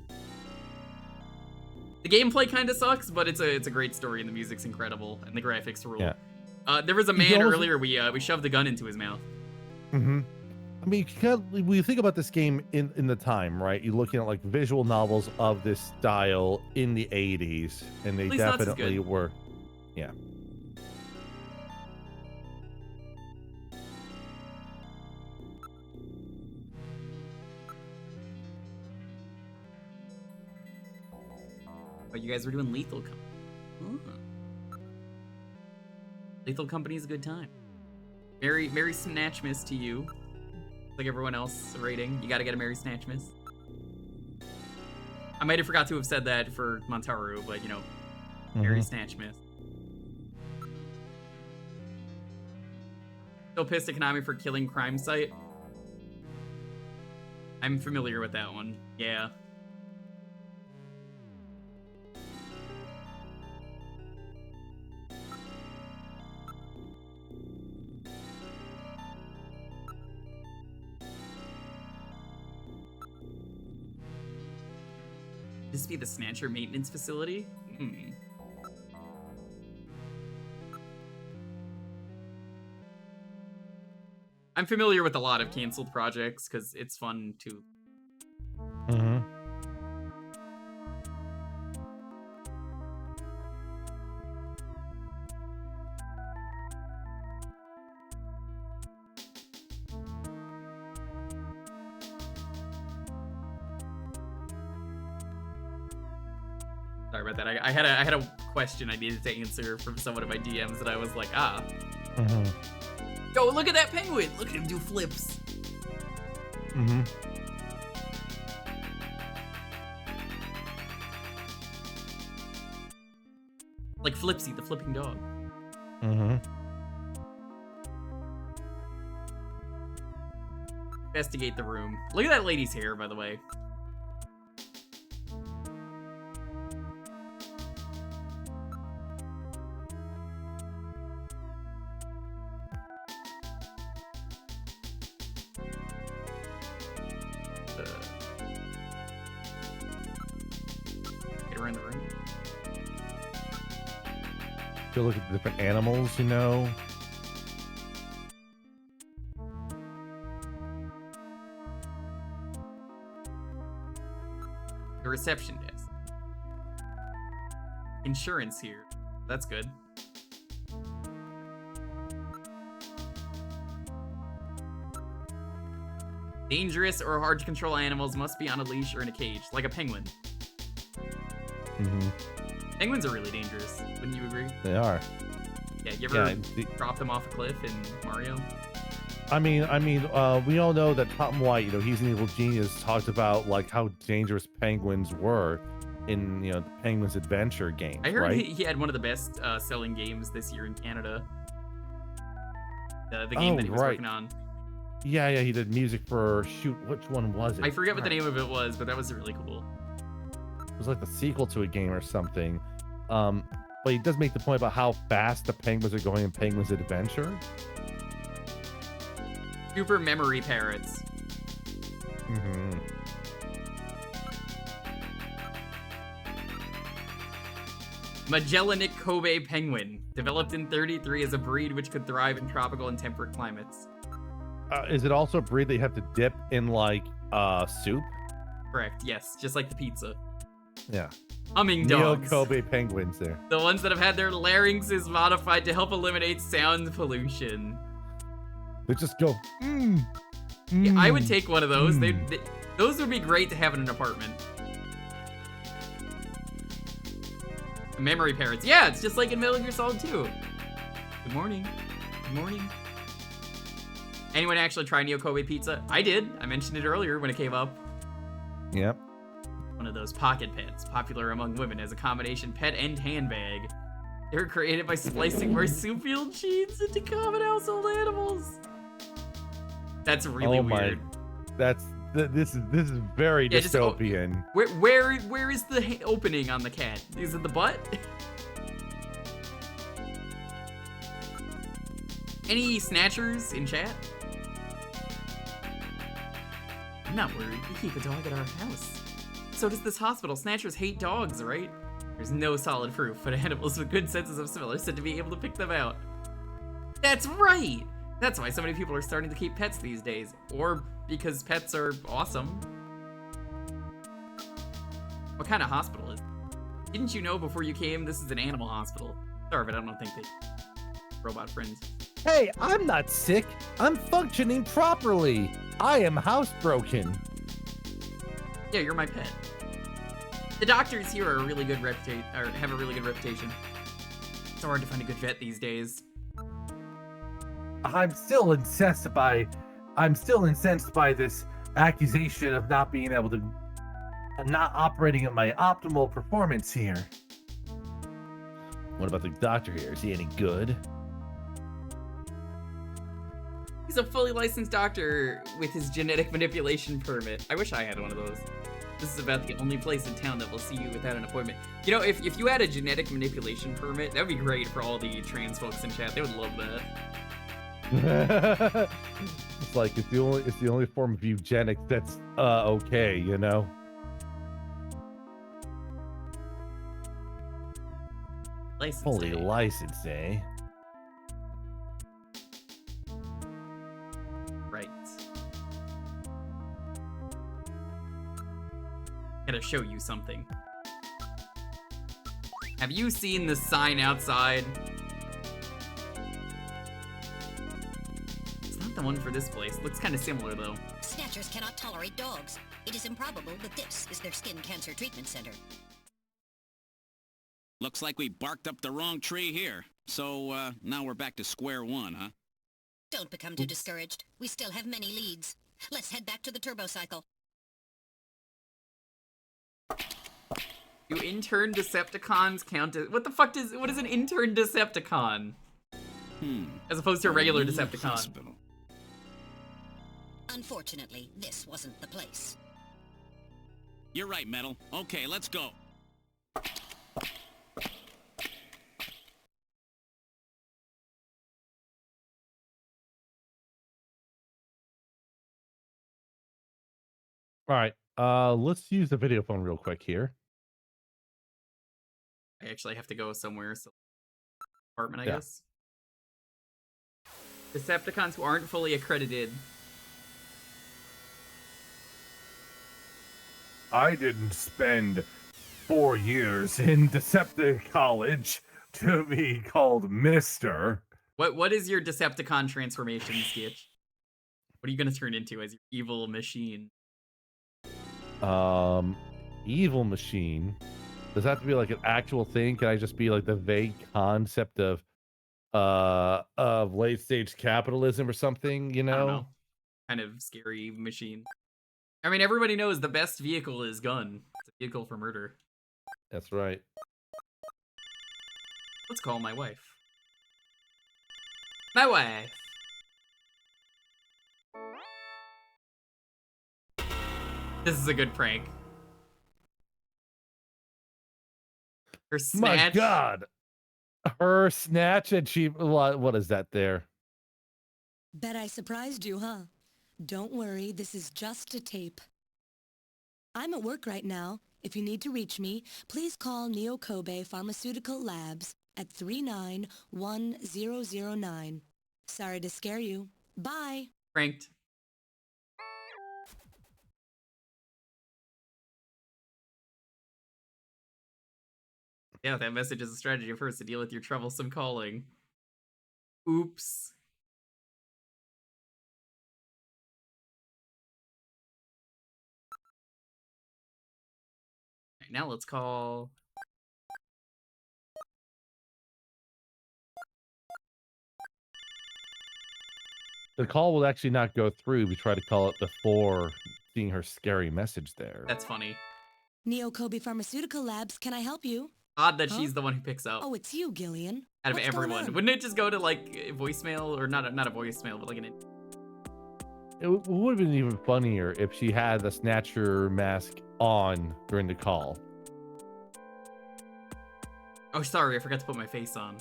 The gameplay kind of sucks, but it's a great story and the music's incredible and the graphics rule. Yeah. There was a man earlier. We shoved the gun into his mouth. Mm-hmm. I mean, when you think about this game in the time, right? You're looking at like visual novels of this style in the 80s, and they definitely were. Yeah. Oh, you guys were doing Lethal Company. Lethal Company is a good time. Merry Snatchmas to you. Like everyone else rating. You gotta get a Merry Snatchmas. I might have forgot to have said that for Montaru, but you know, Merry Snatchmas. Still pissed at Konami for killing Crime Site. I'm familiar with that one. Yeah. This be the Snatcher maintenance facility? I'm familiar with a lot of canceled projects because it's fun to. Sorry about that. I had a question I needed to answer from someone in my DMs that I was like, Yo, look at that penguin! Look at him do flips. Like Flipsy, the flipping dog. Investigate the room. Look at that lady's hair, by the way. Around the room. Go look at the different animals, you know. The reception desk. Insurance here. That's good. Dangerous or hard to control animals must be on a leash or in a cage, like a penguin. Penguins are really dangerous, wouldn't you agree? They are. Yeah, you ever drop them off a cliff in Mario? I mean, we all know that Tom White, you know, he's an evil genius, talked about like how dangerous penguins were in, you know, the Penguin's Adventure game. I heard right? he had one of the best selling games this year in Canada. The game that he was working on. Yeah, he did music for which one was it? I forget what the name of it was, but that was really cool. It was like the sequel to a game or something. But he does make the point about how fast the penguins are going in Penguin's Adventure. Super memory parrots. Magellanic Kobe penguin, developed in 33 as a breed which could thrive in tropical and temperate climates. Is it also a breed that you have to dip in like soup? Correct, yes, just like the pizza. Yeah. Humming Neo dogs. Kobe penguins there. The ones that have had their larynxes modified to help eliminate sound pollution. They just go, Yeah, I would take one of those. Those would be great to have in an apartment. Memory parrots. Yeah, it's just like in Metal Gear Solid 2. Good morning. Good morning. Anyone actually try Neo Kobe pizza? I did. I mentioned it earlier when it came up. Yep. One of those pocket pets, popular among women as a combination pet and handbag. They were created by splicing marsupial genes into common household animals. That's really weird. This is very dystopian. Where is the opening on the cat? Is it the butt? Any snatchers in chat? I'm not worried. We keep a dog at our house. So does this hospital. Snatchers hate dogs, right? There's no solid proof, but animals with good senses of smell are said to be able to pick them out. That's right! That's why so many people are starting to keep pets these days. Or because pets are awesome. What kind of hospital is it? Didn't you know before you came this is an animal hospital? Sorry, but I don't think they robot friends. Hey, I'm not sick. I'm functioning properly. I am housebroken. Yeah, you're my pet. The doctors here are a really good reputation, or have a really good reputation. It's so hard to find a good vet these days. I'm still incensed by this accusation of not being able to, not operating at my optimal performance here. What about the doctor here? Is he any good? He's a fully licensed doctor with his genetic manipulation permit. I wish I had one of those. This is about the only place in town that will see you without an appointment. You know, if you had a genetic manipulation permit, that would be great for all the trans folks in chat. They would love that. It's like it's the only form of eugenics that's okay, you know. License. Holy license, eh? Right. Gotta show you something. Have you seen the sign outside? It's not the one for this place. Looks kind of similar though. Snatchers cannot tolerate dogs. It is improbable that this is their skin cancer treatment center. Looks like we barked up the wrong tree here. So, now we're back to square one, huh? Don't become too discouraged. We still have many leads. Let's head back to the turbo cycle. Do intern Decepticons count as... What is an intern Decepticon? As opposed to a regular Decepticon. Hospital. Unfortunately, this wasn't the place. You're right, Metal. Okay, let's go. All right, let's use the video phone real quick here. I actually have to go somewhere. So apartment, I Yeah. guess. Decepticons who aren't fully accredited. I didn't spend 4 years in Deceptive College to be called Mister. What is your Decepticon transformation, Skitch? What are you gonna turn into as your evil machine? Evil machine. Does that have to be like an actual thing? Can I just be like the vague concept of late stage capitalism or something, you I don't know? know. Kind of scary machine. I mean, everybody knows the best vehicle is gun. It's a vehicle for murder. That's right. Let's call my wife. My wife. This is a good prank. Her snatch. My God. Her snatch and she what is that there? Bet I surprised you, huh? Don't worry, this is just a tape. I'm at work right now. If you need to reach me, please call Neo Kobe Pharmaceutical Labs at 391009. Sorry to scare you. Bye. Pranked. Yeah, that message is a strategy of hers to deal with your troublesome calling. Oops. Right, now let's call... The call will actually not go through. We try to call it before seeing her scary message there. That's funny. Neo Kobe Pharmaceutical Labs, can I help you? Odd that she's the one who picks up. Oh, it's you, Gillian. Out of What's going everyone. on? Wouldn't it just go to, like, voicemail? Or not a voicemail, but like an... It would have been even funnier if she had the Snatcher mask on during the call. Oh, sorry, I forgot to put my face on.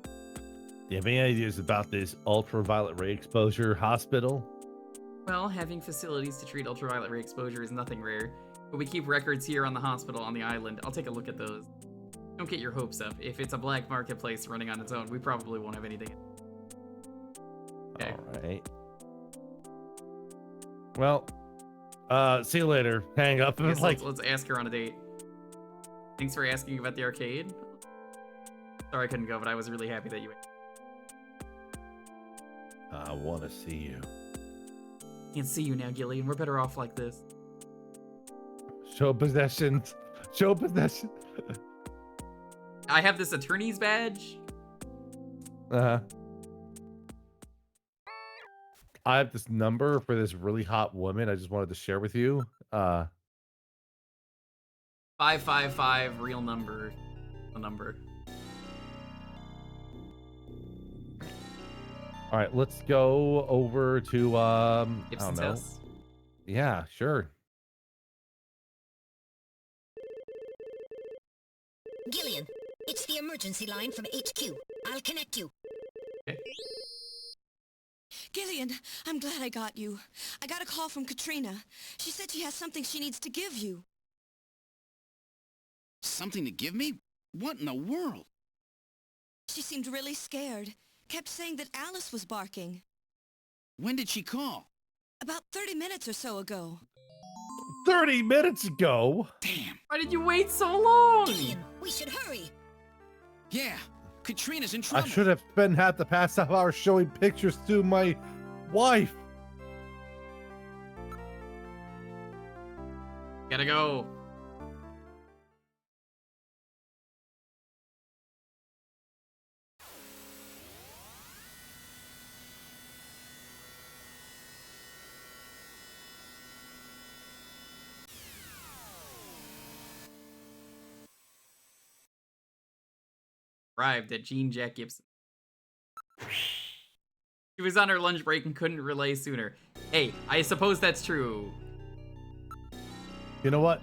Do you have any ideas about this ultraviolet ray exposure hospital? Well, having facilities to treat ultraviolet ray exposure is nothing rare, but we keep records here on the hospital on the island. I'll take a look at those. Don't get your hopes up. If it's a black marketplace running on its own, we probably won't have anything. Okay. All right. Well, see you later. Hang up. Yes, Like, let's ask her on a date. Thanks for asking about the arcade. Sorry I couldn't go, but I was really happy that you... I want to see you. Can't see you now, Gillian. We're better off like this. Show possessions. Show possession. I have this attorney's badge. Uh-huh. I have this number for this really hot woman I just wanted to share with you. 555 real number. A number. All right, let's go over to I don't Gibson's know. house. Yeah, sure. Gillian, it's the emergency line from HQ. I'll connect you. Gillian, I'm glad I got you. I got a call from Katrina. She said she has something she needs to give you. Something to give me? What in the world? She seemed really scared. Kept saying that Alice was barking. When did she call? About 30 minutes or so ago. 30 minutes ago? Damn. Why did you wait so long? Gillian, we should hurry. Yeah, Katrina's in trouble. I should have spent half the past half hour showing pictures to my wife. Gotta go. Arrived at Jean Jack Gibson. She was on her lunch break and couldn't relay sooner. Hey, I suppose that's true. You know what?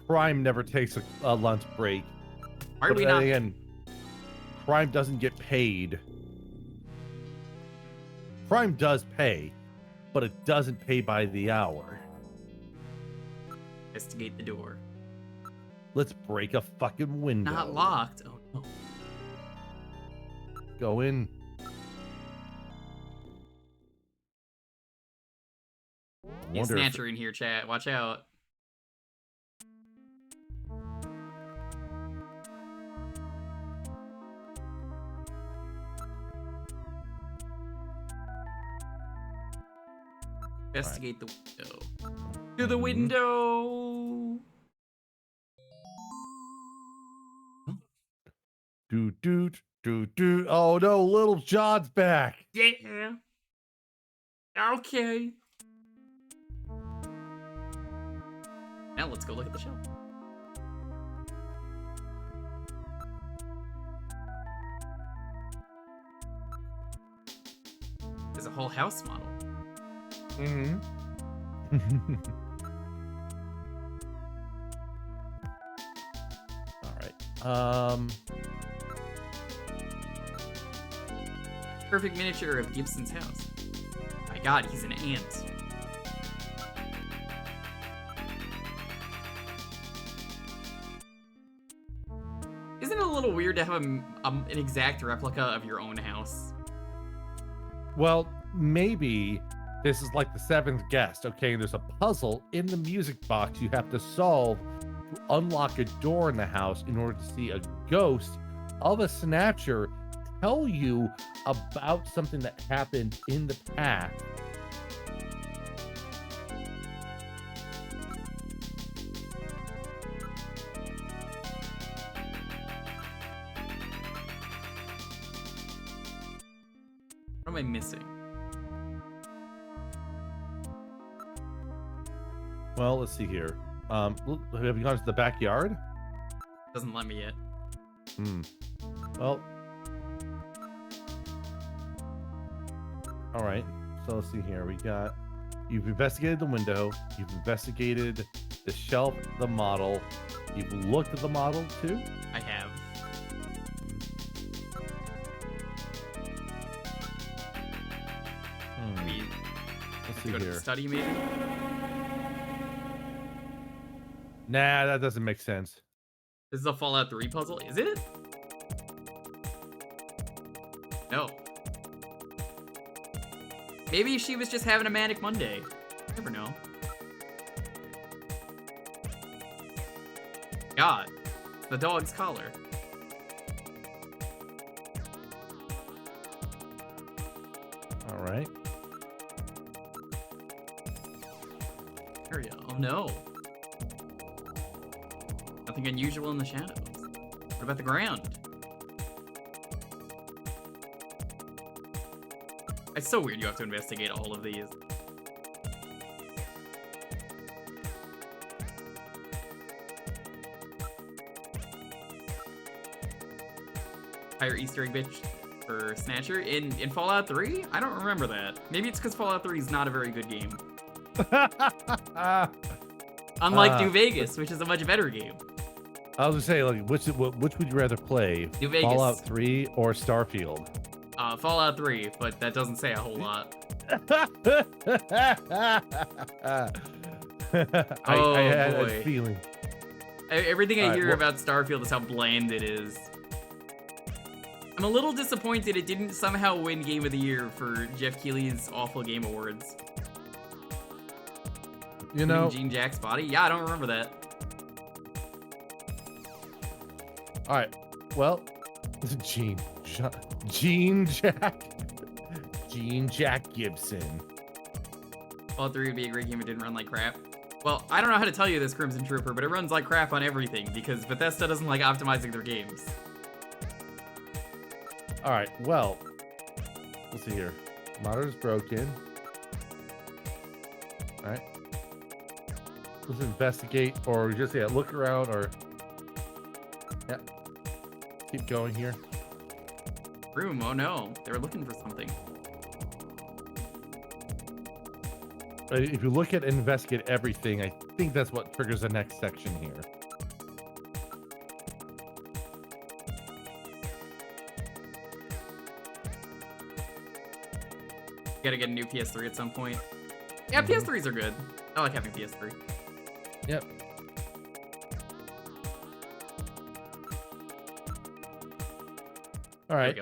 Crime never takes a lunch break. Why are But we then not? again, crime doesn't get paid. Crime does pay, but it doesn't pay by the hour. Investigate the door. Let's break a fucking window. Not locked. Oh no. Go in. Yeah, Wonder if- Snatcher in here, chat. Watch out. Investigate the window. To the window. Do. Oh no, Little John's back. Yeah. Okay. Now let's go look at the shelf. There's a whole house model. Mm-hmm. All right. Perfect miniature of Gibson's house. My god, he's an ant. Isn't it a little weird to have an exact replica of your own house? Well, maybe this is like the seventh guest. Okay, there's a puzzle in the music box you have to solve unlock a door in the house in order to see a ghost of a Snatcher tell you about something that happened in the past. What am I missing? Well, let's see here. Have you gone to the backyard? Doesn't let me yet. Well, all right. So let's see here. You've investigated the window. You've investigated the shelf, the model. You've looked at the model too. I have. Let's see Go to here. the study, maybe. Nah, that doesn't make sense. This is a Fallout 3 puzzle, is it? No. Maybe she was just having a manic Monday. Never know. God, it's the dog's collar. All right. Area. Oh no. Nothing unusual in the shadows. What about the ground? It's so weird you have to investigate all of these. Higher Easter egg bitch for Snatcher in Fallout 3? I don't remember that. Maybe it's because Fallout 3 is not a very good game. Unlike New Vegas, which is a much better game. I was gonna say, like, which would you rather play? New Vegas. Fallout 3 or Starfield? Fallout 3, but that doesn't say a whole lot. I had boy. a feeling. Everything I All right, hear well- about Starfield is how bland it is. I'm a little disappointed it didn't somehow win Game of the Year for Jeff Keighley's Awful Game Awards. You know, Gene Jack's body? Yeah, I don't remember that. all right. Well, Gene Jack Gibson. Fallout 3 would be a great game if it didn't run like crap. Well, I don't know how to tell you this, Crimson Trooper, but it runs like crap on everything because Bethesda doesn't like optimizing their games. All right. Well, let's see here. Monitor's broken. All right. Let's investigate, or just look around, or keep going here. Room, oh no, they were looking for something. If you look at and investigate everything, I think that's what triggers the next section here. Gotta get a new PS3 at some point. Yeah, PS3s are good. I like having PS3. Yep. All right.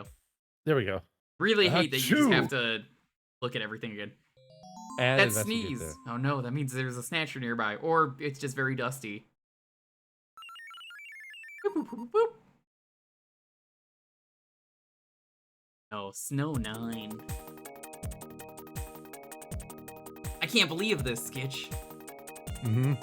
There we go. Really hate that you just Achoo! have to look at everything again. And That investigate sneeze. there. Oh no, that means there's a Snatcher nearby. Or it's just very dusty. Boop, boop, boop, boop. Oh, Snow 9. I can't believe this, Skitch. Mm-hmm.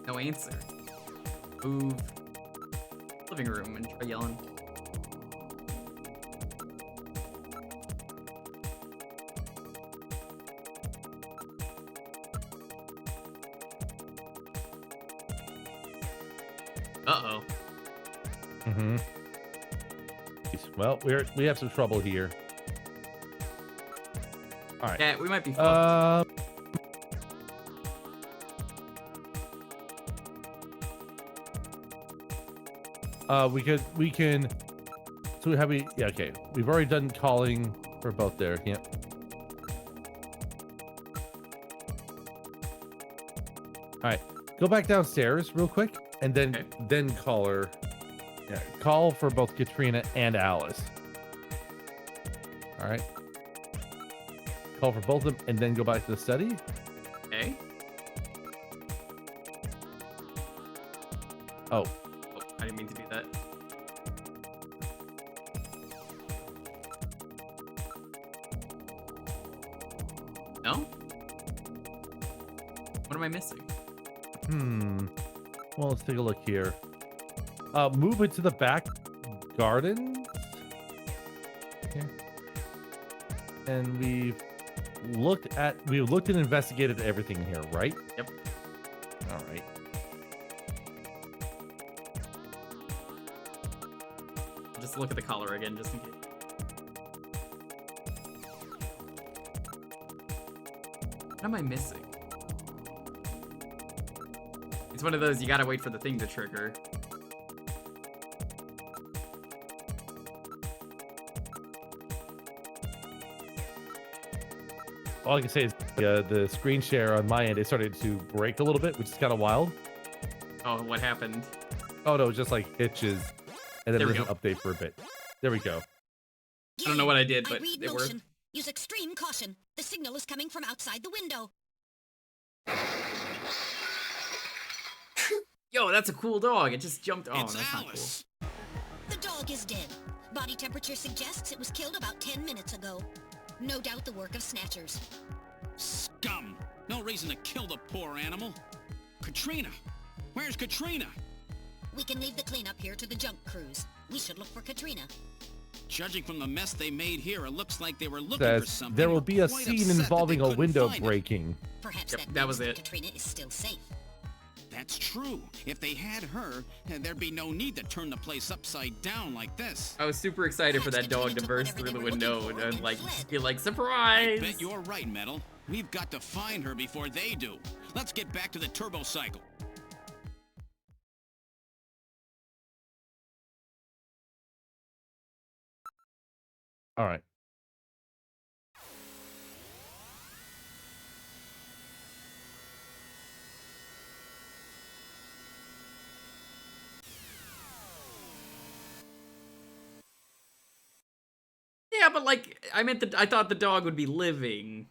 No answer. Move. Living room and try yelling. Uh-oh. Mm-hmm. Well, we have some trouble here. All right. Yeah, we might be fucked. We can. So have we? Yeah. Okay. We've already done calling for both there. Yep. All right. Go back downstairs real quick, and then call her. Yeah, call for both Katrina and Alice. All right. Call for both of them, and then go back to the study. Okay. Oh. I didn't mean to do that. No? What am I missing? Well, let's take a look here. Move it to the back garden. Okay. And we've looked and investigated everything here, right? Yep. All right. I'll just look at the collar again, just in case. What am I missing? It's one of those, you gotta wait for the thing to trigger. All I can say is the screen share on my end, it started to break a little bit, which is kind of wild. Oh, what happened? Oh, no, just like hitches, and then There it we doesn't update for a bit. There we go. I don't know what I did, but read it worked. motion. Use extreme caution. The signal is coming from outside the window. Yo, that's a cool dog. It just jumped. Oh, It's that's Alice. not The dog is dead. Body temperature suggests it was killed about 10 minutes ago. No doubt the work of Snatchers. Scum! No reason to kill the poor animal. Katrina! Where's Katrina? We can leave the cleanup here to the junk crews. We should look for Katrina. Judging from the mess they made here, it looks like they were looking for Says something. there will and be a quite scene upset that involving they a couldn't window find it. breaking. Perhaps Yep, that that means was it. Katrina is still safe. That's true. If they had her, there'd be no need to turn the place upside down like this. I was super excited for that dog to burst through the window and like be like, surprise! Bet you're right, Metal. We've got to find her before they do. Let's get back to the turbo cycle. All right. Yeah, but like, I thought the dog would be living.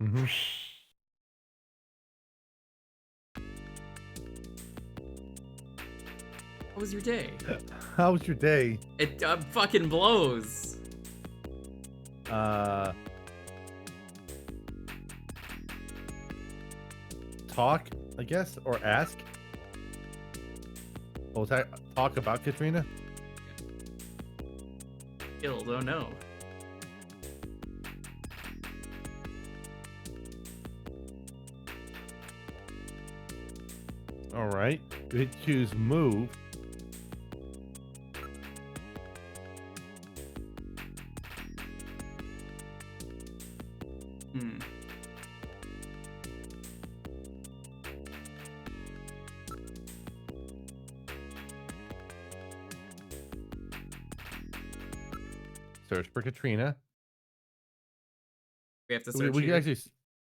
Mm-hmm. How was your day? How was your day? It fucking blows. Talk, I guess, or ask. Oh, talk about Katrina? Killed, oh no. All right. We choose move. Search for Katrina. We have to search We can here? actually,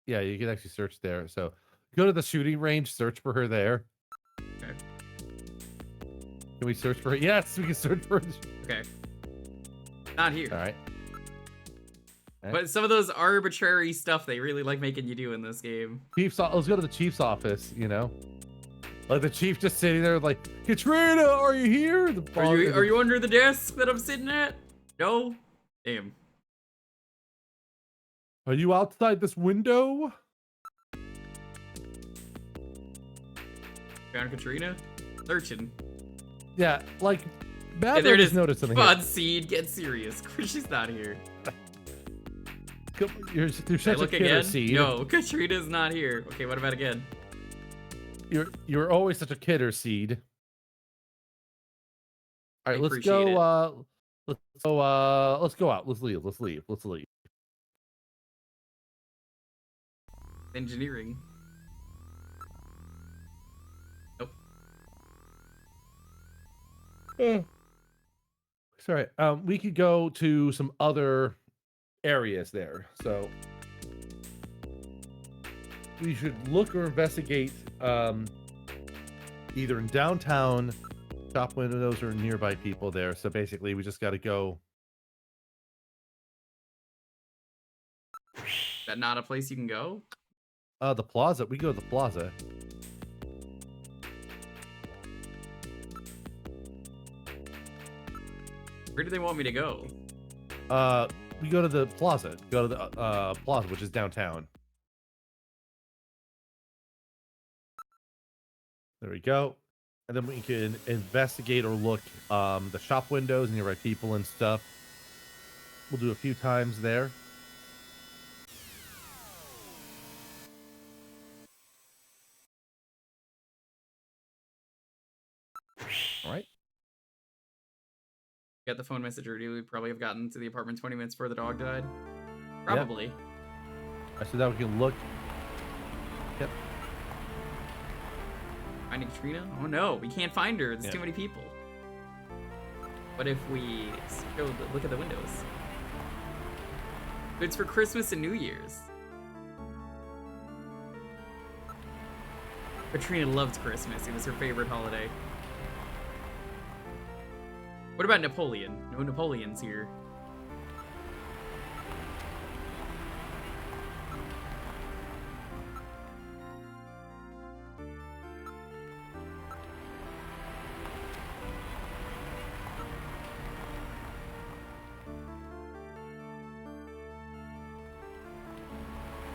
yeah, you can actually search there. So go to the shooting range, search for her there. Okay. Can we search for her? Yes, we can search for her. Okay. Not here. All right. But some of those arbitrary stuff they really like making you do in this game. Let's go to the chief's office, you know? Like the chief just sitting there like, Katrina, are you here? Are you under the desk that I'm sitting at? No? Damn. Are you outside this window? Found Katrina? Searching. Yeah, like, Hey, there it is. noticed something. Bud Seed, get serious. She's not here. You're Should I such a look kidder, again? Seed. No, Katrina's not here. Okay, what about again? You're always such a kidder, Seed. All right, let's appreciate go. Let's go out. Let's leave. Engineering. Nope. Sorry. We could go to some other areas there. So we should look or investigate either in downtown, shop windows, or nearby people there. So basically, we just got to go. Is that not a place you can go? The plaza. We go to the plaza. Where do they want me to go? We go to the plaza. Go to the plaza, which is downtown. There we go. And then we can investigate or look the shop windows, nearby people and stuff. We'll do a few times there. All right. Got the phone message already. We probably have gotten to the apartment 20 minutes before the dog died. Probably. Yep. So that we can look. Yep. Finding Katrina? Oh no, we can't find her. There's Yeah. too many people. What if we go look at the windows? It's for Christmas and New Year's. Katrina loves Christmas. It was her favorite holiday. What about Napoleon? No Napoleon's here.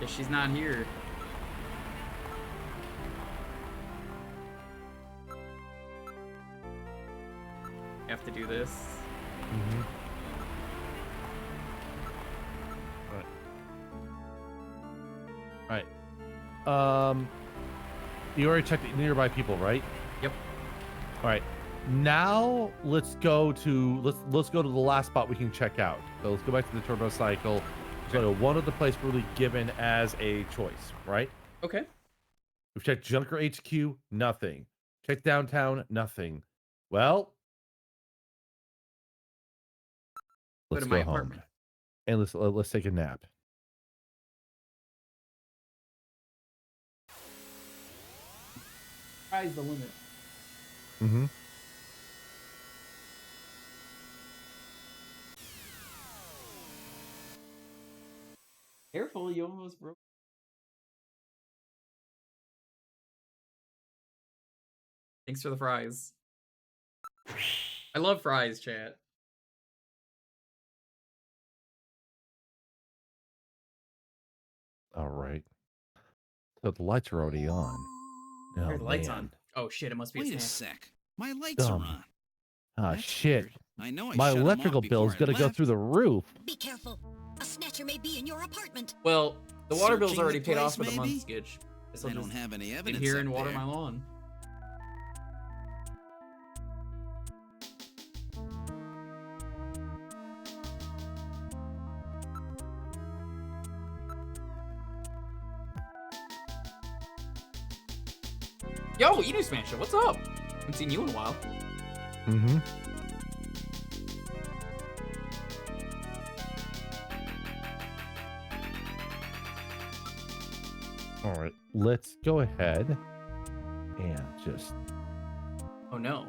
Guess she's not here. Have to do this. Mm-hmm. All right. You already checked the nearby people, right? Yep. All right. Now let's go to let's go to the last spot we can check out. So let's go back to the turbo cycle. Let's go to one of the places really given as a choice, right? Okay. We've checked Junker HQ, nothing. Checked downtown, nothing. Well, Go let's to go my home apartment. and let's take a nap. Sky's the limit. Mm-hmm. Careful, you almost broke. Thanks for the fries. I love fries, chat. All right. So the lights are already on. Oh, There's lights man. on. Oh shit, it must be Wait a a snack. sec. My lights Dumb. are on. Ah, That's shit. weird. I know I My shut 'em electrical off bill's before I gonna go left. through the roof. Be careful. A snatcher may be in your apartment. Well, the water bill's Searching already the paid off place, for the month, maybe? Skitch. I don't have any evidence here up and water there. my lawn. Yo, Edu Smasher, what's up? Haven't seen you in a while. Mm-hmm. All right, let's go ahead and just. Oh no.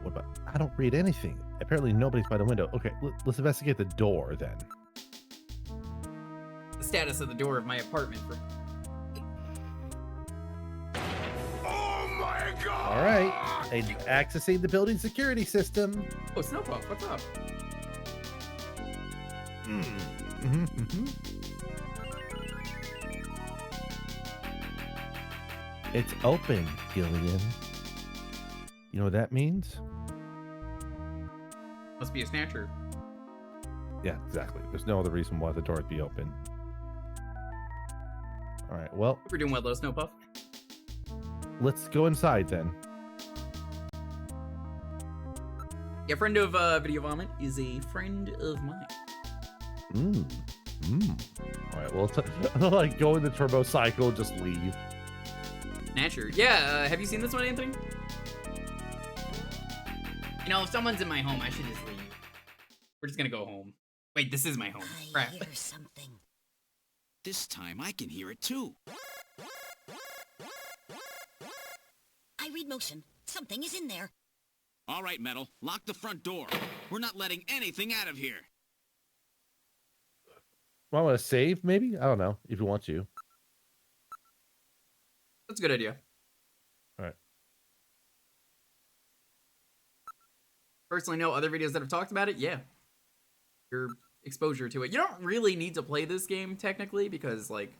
What about? I don't read anything. Apparently, nobody's by the window. Okay, let's investigate the door then. The status of the door of my apartment. All right, and accessing the building security system. Oh, Snowpuff, what's up? Mm-hmm, mm-hmm. It's open, Gillian. You know what that means? Must be a snatcher. Yeah, exactly. There's no other reason why the door would be open. All right, well, Hope you're doing well though, Snowpuff. let's go inside then. Yeah, friend of Video Vomit is a friend of mine. All right, well, like go in the turbo cycle, just leave. Snatcher. Yeah, have you seen this one, Anthony? You know, if someone's in my home, I should just leave. We're just gonna go home. Wait, this is my home. Crap. Hear something. This time I can hear it too. read motion. Something is in there. All right, Metal, lock the front door. We're not letting anything out of here. I want to save, maybe? I don't know, if you want to. That's a good idea. All right. Personally, know other videos that have talked about it. Yeah. Your exposure to it. You don't really need to play this game, technically, because, like,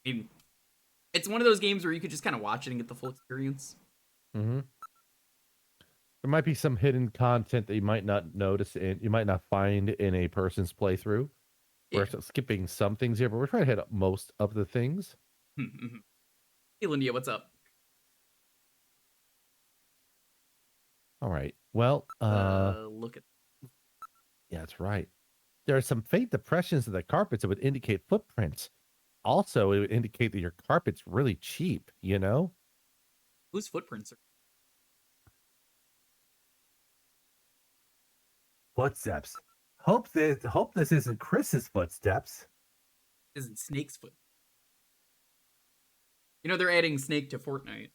I mean, it's one of those games where you could just kind of watch it and get the full experience. Mm-hmm. There might be some hidden content that you might not notice and you might not find in a person's playthrough. We're skipping some things here, but we're trying to hit up most of the things. Hey, Lindia, what's up? All right. Well, look at. Yeah, that's right. There are some faint depressions in the carpets that would indicate footprints. Also, it would indicate that your carpet's really cheap, you know? Whose footprints are? Footsteps. Hope this isn't Chris's footsteps. Isn't Snake's foot? You know they're adding Snake to Fortnite.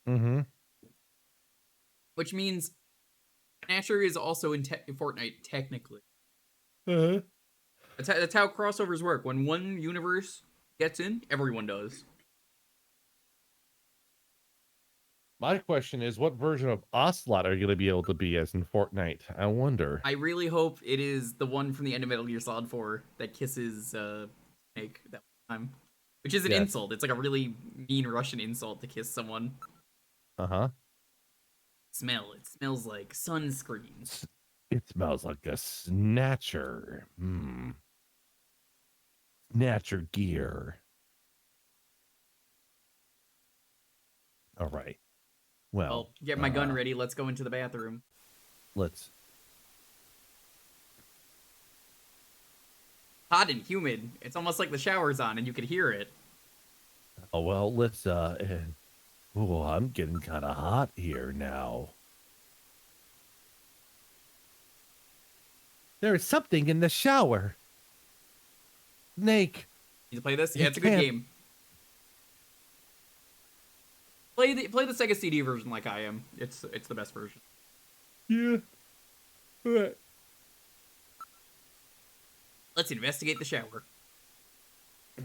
Mm-hmm. Which means Snatcher is also in Fortnite, technically. Uh-huh. That's how crossovers work. When one universe gets in, everyone does. My question is, what version of Ocelot are you going to be able to be as in Fortnite? I wonder. I really hope it is the one from the end of Metal Gear Solid 4 that kisses Snake that time. Which is an insult. It's like a really mean Russian insult to kiss someone. Uh-huh. It smells like sunscreen. It smells like a Snatcher. Snatcher gear. All right. Well, get my gun ready. Let's go into the bathroom. Let's. Hot and humid. It's almost like the shower's on and you could hear it. Oh, well, let's, oh, I'm getting kind of hot here now. There is something in the shower. Snake. You play this? Yeah, it's a good game. Play the Sega CD version like I am. It's the best version. Yeah. Right. Let's investigate the shower.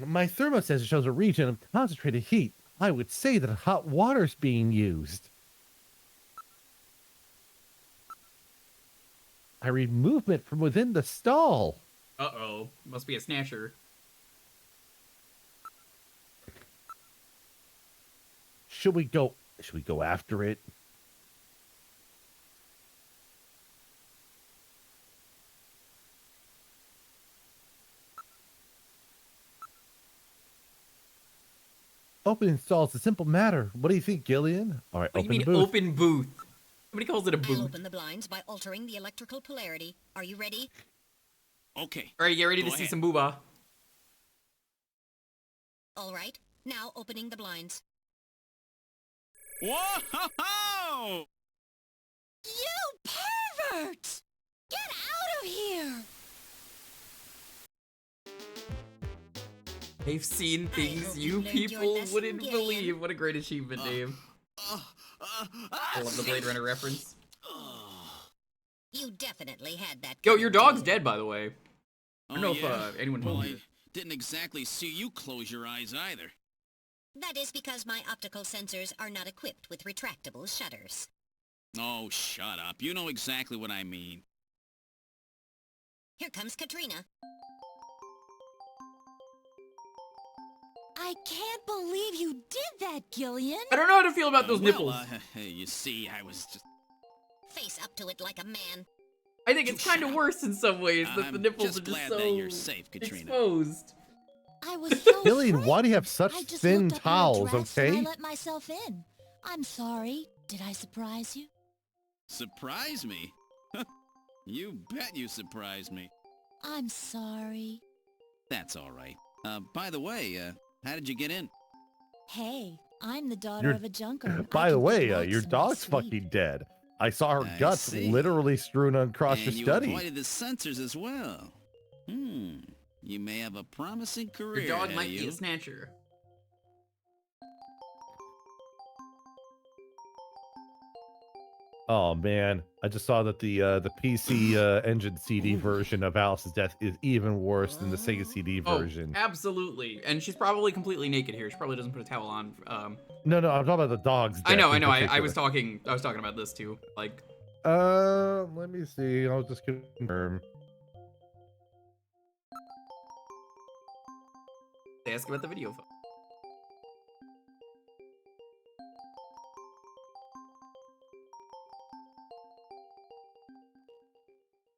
My thermostat shows a region of concentrated heat. I would say that hot water's being used. I read movement from within the stall. Uh-oh. Must be a Snatcher. Should we go after it? Opening stall is a simple matter. What do you think, Gillian? All right, open the booth. Open booth? Somebody calls it a booth. I'll open the blinds by altering the electrical polarity. Are you ready? Okay. All right, get ready to see some booba. All right. Now opening the blinds. Whoa! You pervert! Get out of here! They've seen things you people wouldn't believe. What a great achievement, Dave. I love the Blade Runner reference. You definitely had that. Yo, your dog's dead, by the way. I don't know if anyone well, told you. I didn't exactly see you close your eyes either. That is because my optical sensors are not equipped with retractable shutters. Oh, shut up. You know exactly what I mean. Here comes Katrina. I can't believe you did that, Gillian. I don't know how to feel about those nipples. You see, I was just... Face up to it like a man. I think it's kind of worse in some ways that the nipples are just glad so that you're safe, Katrina. exposed. I was so Gillian, why do you have such thin towels, okay? I let myself in. I'm sorry. Did I surprise you? Surprise me? You bet you surprised me. I'm sorry. That's all right. By the way, how did you get in? Hey, I'm the daughter of a junker. By the way, your dog's fucking dead. I saw her guts literally strewn across your study. You avoided the sensors as well. You may have a promising career. Your dog might be a Snatcher. Oh man, I just saw that the PC Engine CD version of Alice's Death is even worse than the Sega CD version. Absolutely. And she's probably completely naked here. She probably doesn't put a towel on. No, I'm talking about the dog's death. I know. I particular. was talking about this too. Like, let me see. I'll just confirm. they ask about the video phone.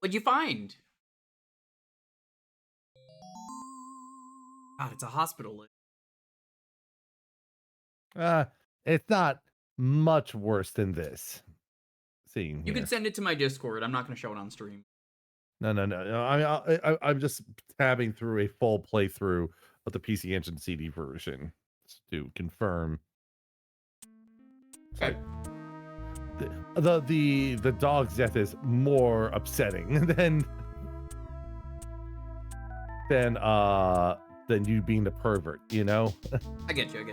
What'd you find? God, it's a hospital list. It's not much worse than this. Seeing You can send it to my Discord. I'm not going to show it on stream. No. I'm just tabbing through a full playthrough of the PC Engine CD version to confirm. Okay. The dog's death is more upsetting than you being the pervert, you know? I get you.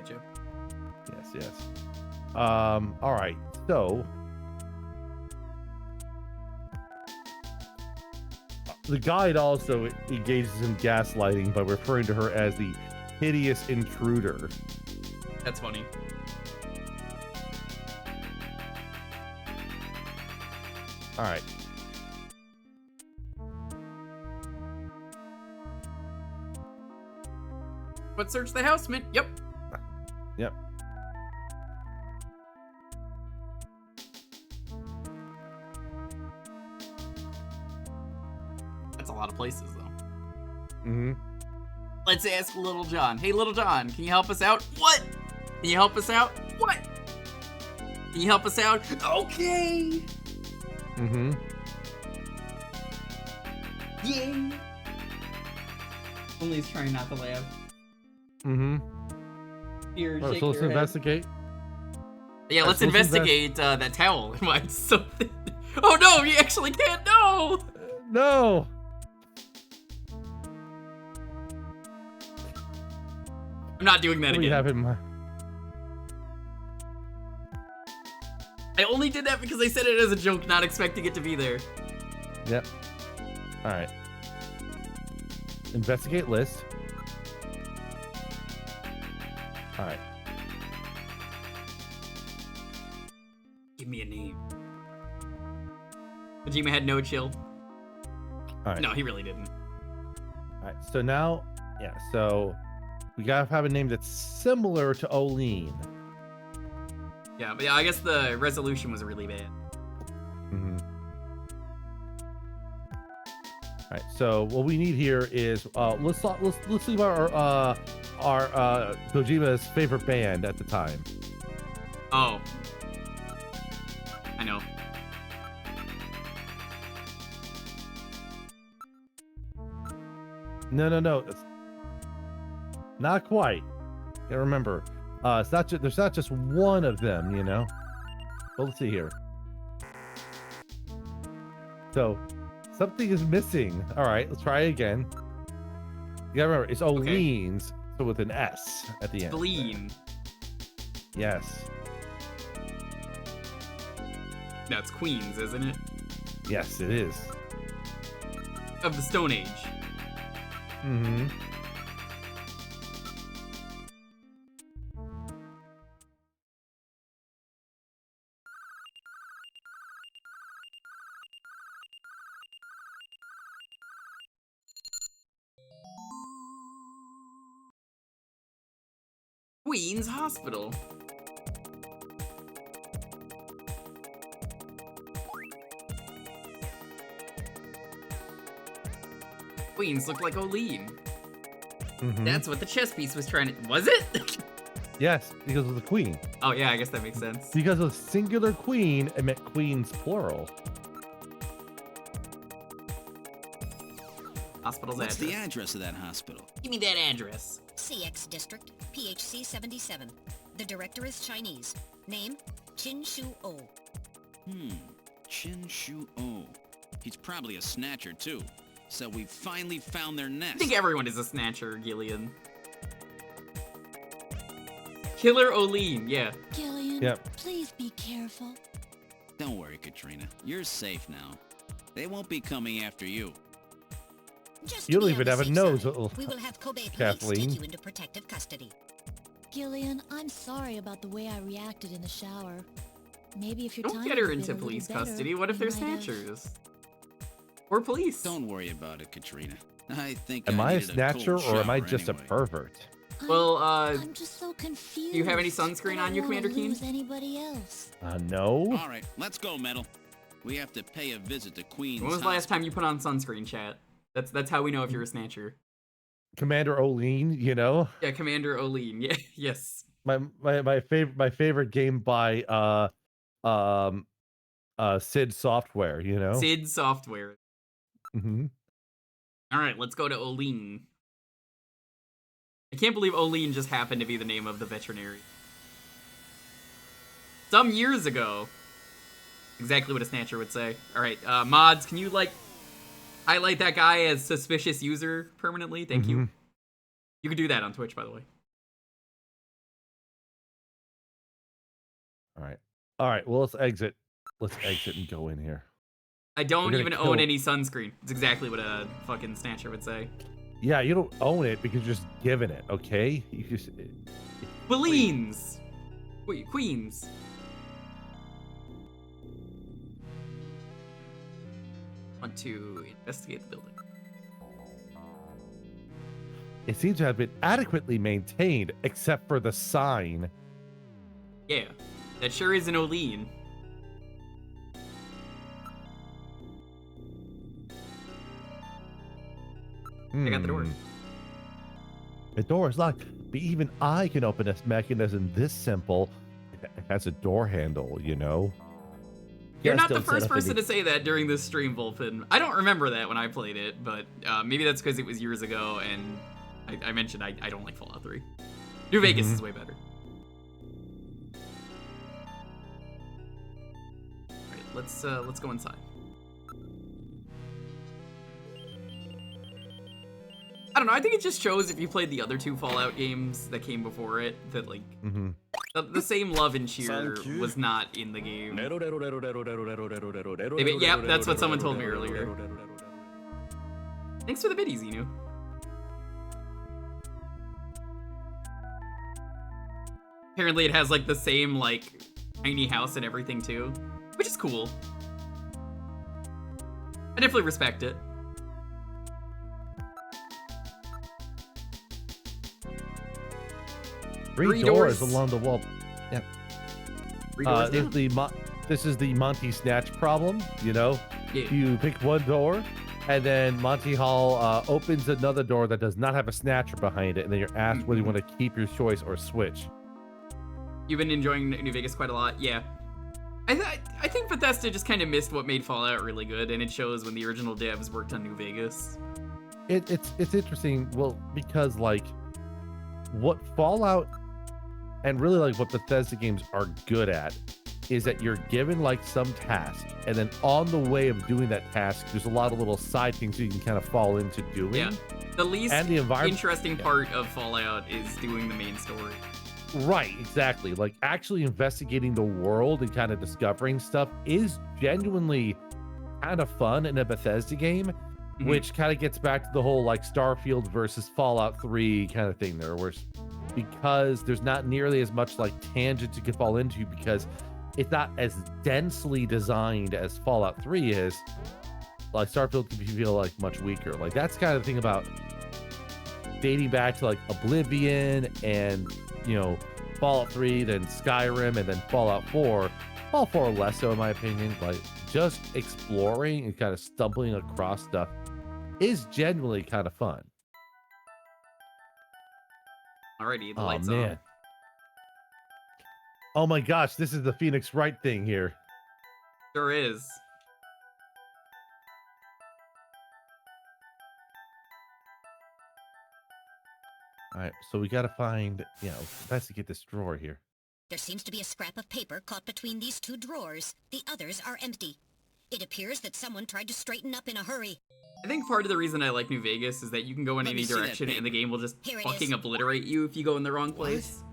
Yes. All right. So the guide also engages in gaslighting by referring to her as the hideous intruder. That's funny. All right. But search the house, man. Yep. That's a lot of places, though. Mm-hmm. Let's ask Little John. Hey, Little John, can you help us out? What? Can you help us out? What? Can you help us out? Okay. Mm-hmm. Yay. Only he's trying not to laugh. Mm-hmm. Here, Oh, shake so let's your head. investigate. Yeah, let's investigate that towel. Why it's so thin. Oh no, you actually can't. No. No. I'm not doing that What do we again. have in mind? I only did that because I said it as a joke, not expecting it to be there. Yep. All right. Investigate list. All right. Give me a name. Kojima had no chill. All right. No, he really didn't. All right. So now, yeah. So we gotta have a name that's similar to Oline. Yeah, but yeah, I guess the resolution was really bad. Mm-hmm. All right. So what we need here is let's leave our Kojima's favorite band at the time. Oh. I know. No. It's not quite. You gotta remember, it's not there's not just one of them, you know. Well, let's see here. So something is missing. All right, let's try again. You gotta remember, it's Olene's, so with an S at the end. Spleen. Yes. That's Queens, isn't it? Yes, it is. Of the Stone Age. Mm-hmm. Queens Hospital. Queens look like Oline. Mm-hmm. That's what the chess piece was trying to... Was it? Yes, because of the queen. Oh, yeah, I guess that makes sense. Because of singular queen, it meant queens plural. Hospital's What's address. the address of that hospital? Give me that address. CX District, PHC 77. The director is Chinese. Name, Qin Shu O. Qin Shu O. He's probably a snatcher, too. So we finally found their nest. I think everyone is a snatcher, Gillian. Killer Oline, yeah. Gillian, Yep. please be careful. Don't worry, Katrina. You're safe now. They won't be coming after you. Just You to don't be even on have the a safe nose, side, we will have Kobe police Kathleen. take you into protective custody. Gillian, I'm sorry about the way I reacted in the shower. Maybe if your Don't time get her had been into a little police better, custody. What if you they're might have- snatchers? Or police? Don't worry about it, Katrina. I think Am I a needed snatcher cold or am I shower just anyway. a pervert? Well, I'm just so confused. do you have any sunscreen I on you, don't wanna Commander Keen? lose anybody else. No. All right, let's go, Metal. We have to pay a visit to Queen's When was the last time you put on sunscreen, chat? That's how we know if you're a snatcher. Commander O'Lean, you know? Yeah, Commander O'Lean. Yeah, yes. My favorite game by Sid Software, you know? Sid Software. Mm-hmm. All right, let's go to O'Lean. I can't believe O'Lean just happened to be the name of the veterinary. Some years ago. Exactly what a snatcher would say. All right, mods, can you, like, highlight that guy as suspicious user permanently? Thank you. You can do that on Twitch, by the way. All right, well, let's exit. Let's exit and go in here. I don't We're gonna even kill- own any sunscreen. It's exactly what a fucking snatcher would say. Yeah, you don't own it because you're just giving it, okay? You just... Queens! Wait, Queens. Want to investigate the building. It seems to have been adequately maintained, except for the sign. Yeah, that sure is an O'Lean. I got the door. The door is locked, but even I can open a mechanism this simple. It has a door handle, you know? You're Yes, not the don't set first up person any- to say that during this stream, Volpin. I don't remember that when I played it, but maybe that's because it was years ago, and I mentioned I don't like Fallout 3. New Vegas is way better. Alright, let's go inside. I don't know, I think it just shows if you played the other two Fallout games that came before it, that, like, the same love and cheer was not in the game. Maybe, yep, that's what someone told me earlier. Thanks for the biddies, Inu. Apparently it has, like, the same, like, tiny house and everything, too. Which is cool. I definitely respect it. Three doors along the wall. Yep. Three doors this, down. is the this is the Monty Snatch problem, you know? Yeah. You pick one door, and then Monty Hall opens another door that does not have a Snatcher behind it, and then you're asked whether you want to keep your choice or switch. You've been enjoying New Vegas quite a lot, yeah. I think Bethesda just kind of missed what made Fallout really good, and it shows when the original devs worked on New Vegas. It's interesting, well, because, like, what Fallout and really, like, what Bethesda games are good at is that you're given, like, some task, and then on the way of doing that task, there's a lot of little side things you can kind of fall into doing. Yeah. The least And the environment- interesting part of Fallout is doing the main story. Right, exactly. Like, actually investigating the world and kind of discovering stuff is genuinely kind of fun in a Bethesda game, which kind of gets back to the whole, like, Starfield versus Fallout 3 kind of thing there, where because there's not nearly as much, like, tangents you can fall into because it's not as densely designed as Fallout 3 is. Like, Starfield can feel, like, much weaker. Like, that's kind of the thing about dating back to, like, Oblivion and, you know, Fallout 3, then Skyrim, and then Fallout 4. Fallout 4 less so, in my opinion. Like, just exploring and kind of stumbling across stuff is genuinely kind of fun. Alrighty, the Oh, lights man. on. Oh my gosh, this is the Phoenix Wright thing here. Sure is. All right, so we got to find, you know, best to get this drawer here. There seems to be a scrap of paper caught between these two drawers. The others are empty. It appears that someone tried to straighten up in a hurry. I think part of the reason I like New Vegas is that you can go in Let any me see that direction and the game will just Here it fucking is. obliterate you if you go in the wrong place.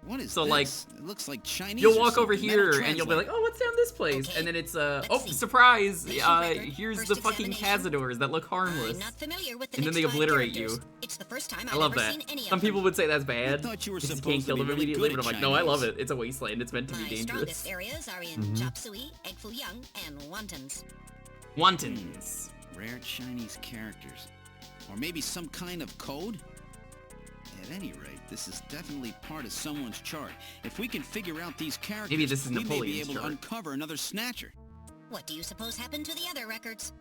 What is So, this? like, It looks like Chinese. you'll or walk over something. That'll here and you'll be like, translate. oh, what's down this place? Okay, And then it's, let's oh, see. surprise! Mission record, Here's first the fucking examination. cazadors that look harmless. I'm not familiar with the And then next they 5 obliterate characters. you. It's the first time I I've love ever that. seen any of Some them. people would say that's bad. thought you were because supposed can't to kill be them really immediately, good but I'm at like, no, I love Chinese. it. It's a wasteland. It's meant to be My dangerous. strongest areas are in chop suey, egg foo young, and wontons. Wontons. Rare Chinese characters. Or maybe some kind of code? At any rate, this is definitely part of someone's chart. If we can figure out these characters, Maybe this is we may be Napoleon's able chart. to uncover another Snatcher. What do you suppose happened to the other records?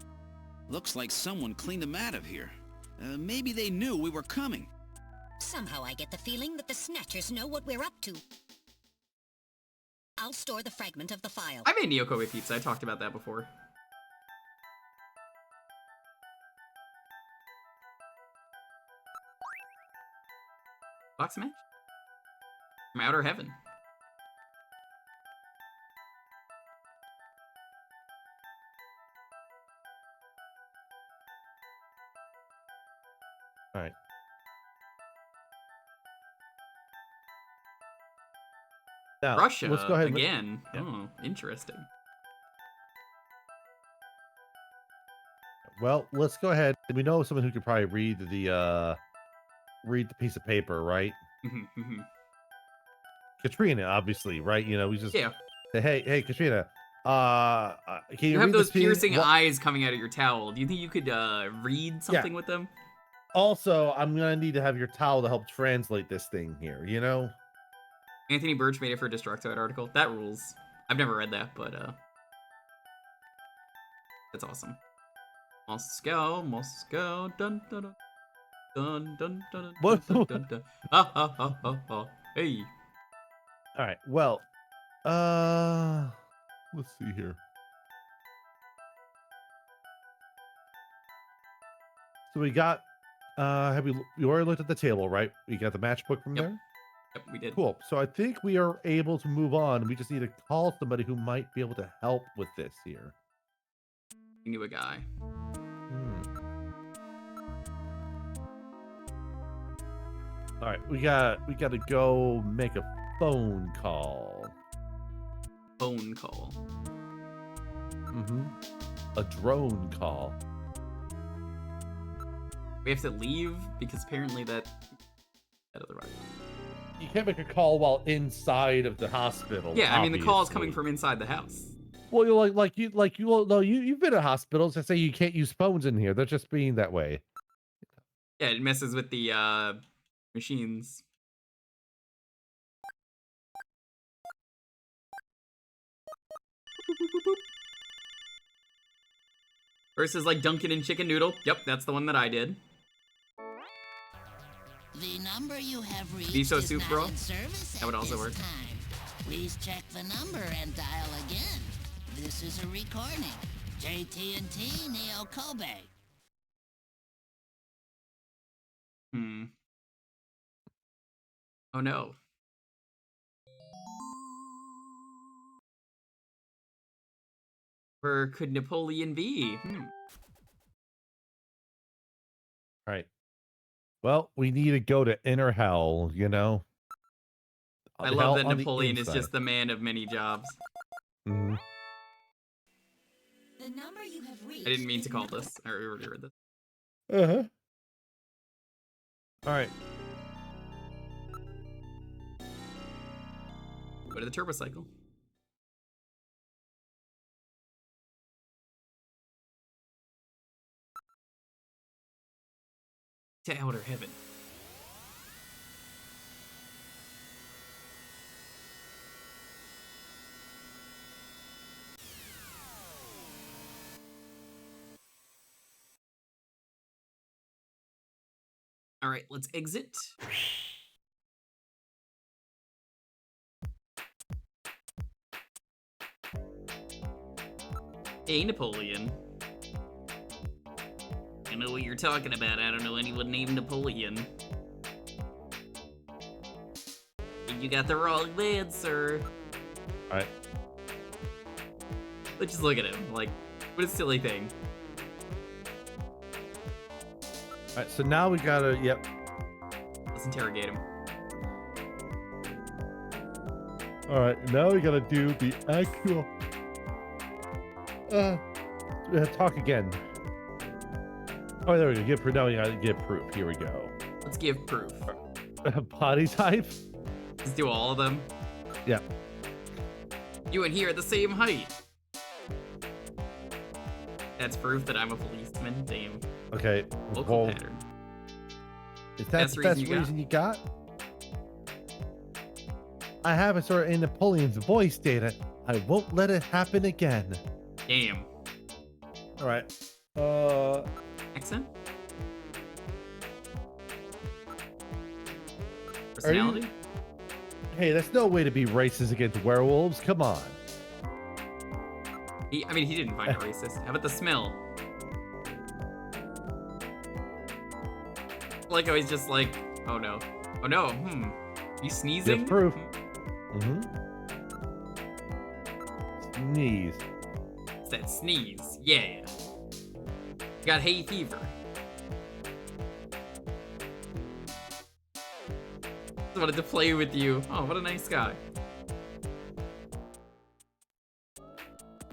Looks like someone cleaned them out of here. Maybe they knew we were coming. Somehow I get the feeling that the Snatchers know what we're up to. I'll store the fragment of the file. I made Neokobe pizza. I talked about that before. Box match? From Outer Heaven. All right. Now, Russia let's go ahead and- again. Yeah. Oh, interesting. Well, let's go ahead. We know someone who could probably read the piece of paper, right? Katrina, obviously, right? You know, we just Yeah. say, hey, Katrina, can you, You have read those this piece? piercing Well, eyes coming out of your towel. Do you think you could read something with them? Also, I'm gonna need to have your towel to help translate this thing here. You know? Anthony Birch made it for a Destructoid article. That rules. I've never read that, but that's awesome. Moscow, dun dun dun dun dun dun What? dun dun dun. Ha ha ha ha ha. Hey. All right. Well, let's see here. So we got. You already looked at the table, right? We got the matchbook from there. Yep, we did. Cool. So I think we are able to move on. We just need to call somebody who might be able to help with this here. We knew a guy. All right, we got to go make a phone call. Phone call. A drone call. We have to leave because apparently that other right. You can't make a call while inside of the hospital. Yeah, I mean the call is obviously. coming from inside the house. Well, you've been at hospitals that say you can't use phones in here. They're just being that way. Yeah, it messes with the machines. Versus like Dunkin' and Chicken Noodle. Yep, that's the one that I did. The number you have reached Miso is soup, not bro. in service That would at also this work. time. Please check the number and dial again. This is a recording. JT&T Neo Kobe. Oh no. Where could Napoleon be? All right. Well, we need to go to inner hell, you know? I Hell love that on the Napoleon is inside. just the man of many jobs. Mhm. The number you have reached. I didn't mean to call this. I already read this. Uh-huh. All right. Go to the turbo cycle. To outer heaven. All right, let's exit. Hey, Napoleon. I know what you're talking about. I don't know anyone named Napoleon. You got the wrong man, sir. Alright. But just look at him. Like, what a silly thing. Alright, so now we gotta, yep. Let's interrogate him. All right, now we gotta do the actual. Talk again. Oh, there we go. Give proof. Now we gotta give proof. Here we go. Let's give proof. Body type. Let's do all of them. Yeah. You and he are the same height. That's proof that I'm a policeman. Damn. Okay. Local pattern. Is that the best reason you got? I have a sort of in Napoleon's voice data. I won't let it happen again. Damn. All right. Accent? Are you- Personality? Hey, that's no way to be racist against werewolves. Come on. He didn't find it racist. How about the smell? Like, he's just like, oh no. Oh no, You sneezing? Give proof. Sneeze. It's that sneeze. Yeah. Got hay fever. Just wanted to play with you. Oh, what a nice guy.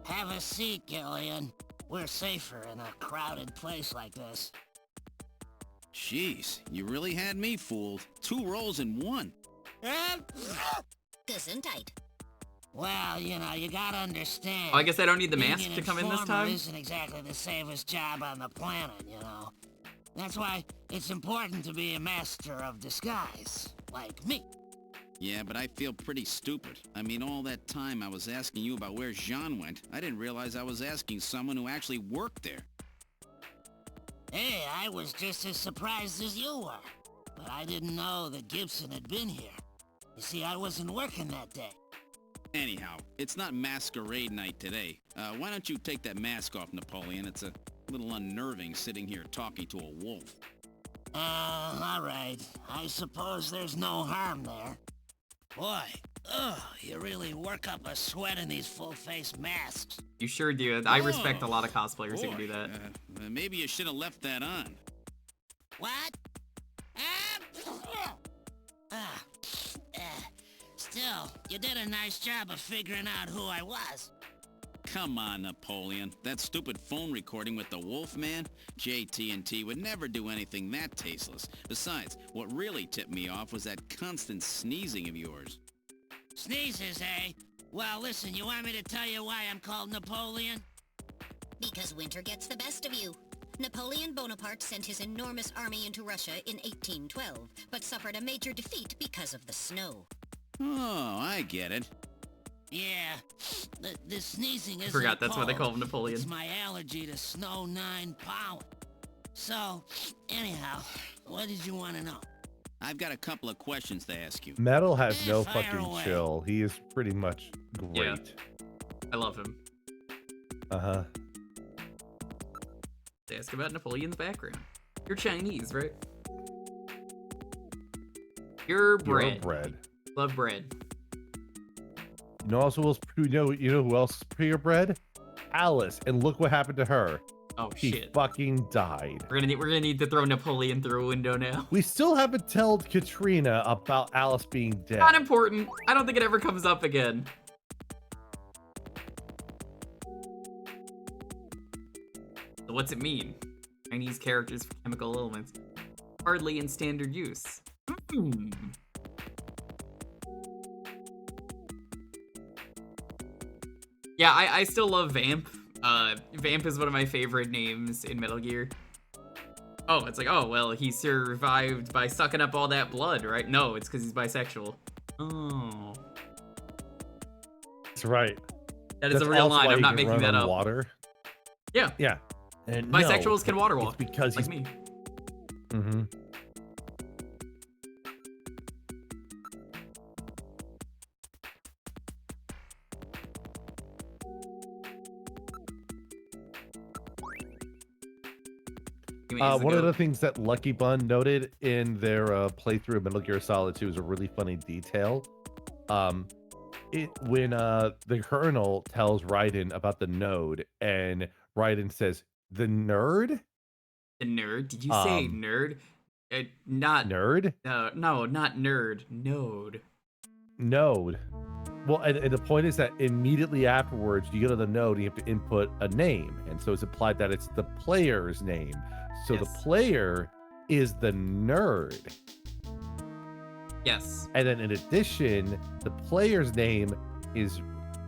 Have a seat, Gillian. We're safer in a crowded place like this. Jeez, you really had me fooled. 2 roles in 1. Gesundheit. Well, you know, you gotta understand. Oh, I guess I don't need the being mask an to come in this informer time? Isn't exactly the safest job on the planet, you know. That's why it's important to be a master of disguise, like me. Yeah, but I feel pretty stupid. I mean, all that time I was asking you about where Jean went, I didn't realize I was asking someone who actually worked there. Hey, I was just as surprised as you were. But I didn't know that Gibson had been here. You see, I wasn't working that day. Anyhow, it's not masquerade night today. Why don't you take that mask off, Napoleon? It's a little unnerving sitting here talking to a wolf. All right. I suppose there's no harm there. Boy, you really work up a sweat in these full-face masks. You sure do. I respect a lot of cosplayers who can do that. Maybe you should have left that on. What? Still, you did a nice job of figuring out who I was. Come on, Napoleon. That stupid phone recording with the Wolfman? JT&T would never do anything that tasteless. Besides, what really tipped me off was that constant sneezing of yours. Sneezes, eh? Well, listen, you want me to tell you why I'm called Napoleon? Because winter gets the best of you. Napoleon Bonaparte sent his enormous army into Russia in 1812, but suffered a major defeat because of the snow. Oh, I get it. Yeah, the sneezing isn't Forgot that's why they call him cold. Napoleon. It's my allergy to snow 9 pollen. So, anyhow, what did you want to know? I've got a couple of questions to ask you. Metal has no fire fucking away. chill. He is pretty much great. Yeah. I love him. Uh-huh. They ask about Napoleon in the background. You're Chinese, right? You're bread. You're bread. Love bread. You know also you know who else is purebred? Alice, and look what happened to her. Oh She shit. fucking died. We're gonna need to throw Napoleon through a window now. We still haven't told Katrina about Alice being dead. Not important. I don't think it ever comes up again. So what's it mean? Chinese characters for chemical elements. Hardly in standard use. Yeah, I still love Vamp. Vamp is one of my favorite names in Metal Gear. Oh, it's like, oh, well, he survived by sucking up all that blood, right? No, it's because he's bisexual. Oh. That's right. That is That's a real also line. why I'm you not can making run that on up. Water. Yeah. Yeah. And Bisexuals no, can water walk. It's because like he's me. Mm-hmm. One of the things that Lucky Bun noted in their playthrough of Metal Gear Solid 2 is a really funny detail. When the Colonel tells Raiden about the node, and Raiden says, "The nerd." The nerd? Did you say nerd? Not nerd. No, not nerd. Node. node. Well, and the point is that immediately afterwards, you go to the node, and you have to input a name. And so it's implied that it's the player's name. So the player is the nerd. Yes. And then in addition, the player's name is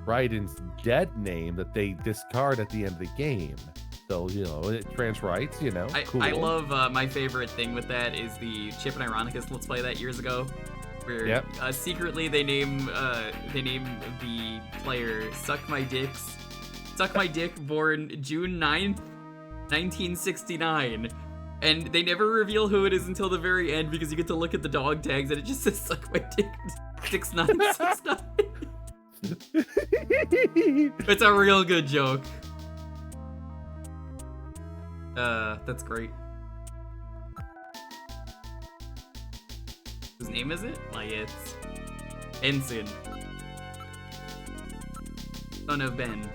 Raiden's dead name that they discard at the end of the game. So, you know, it trans rights, you know, cool. I love, my favorite thing with that is the Chip and Ironicus Let's Play that years ago. Where secretly they name the player Suck My Dick, born June 9th, 1969. And they never reveal who it is until the very end because you get to look at the dog tags and it just says Suck My Dick 6969. It's a real good joke. That's great. Whose name is it? Like, it's Ensign. Son of Ben.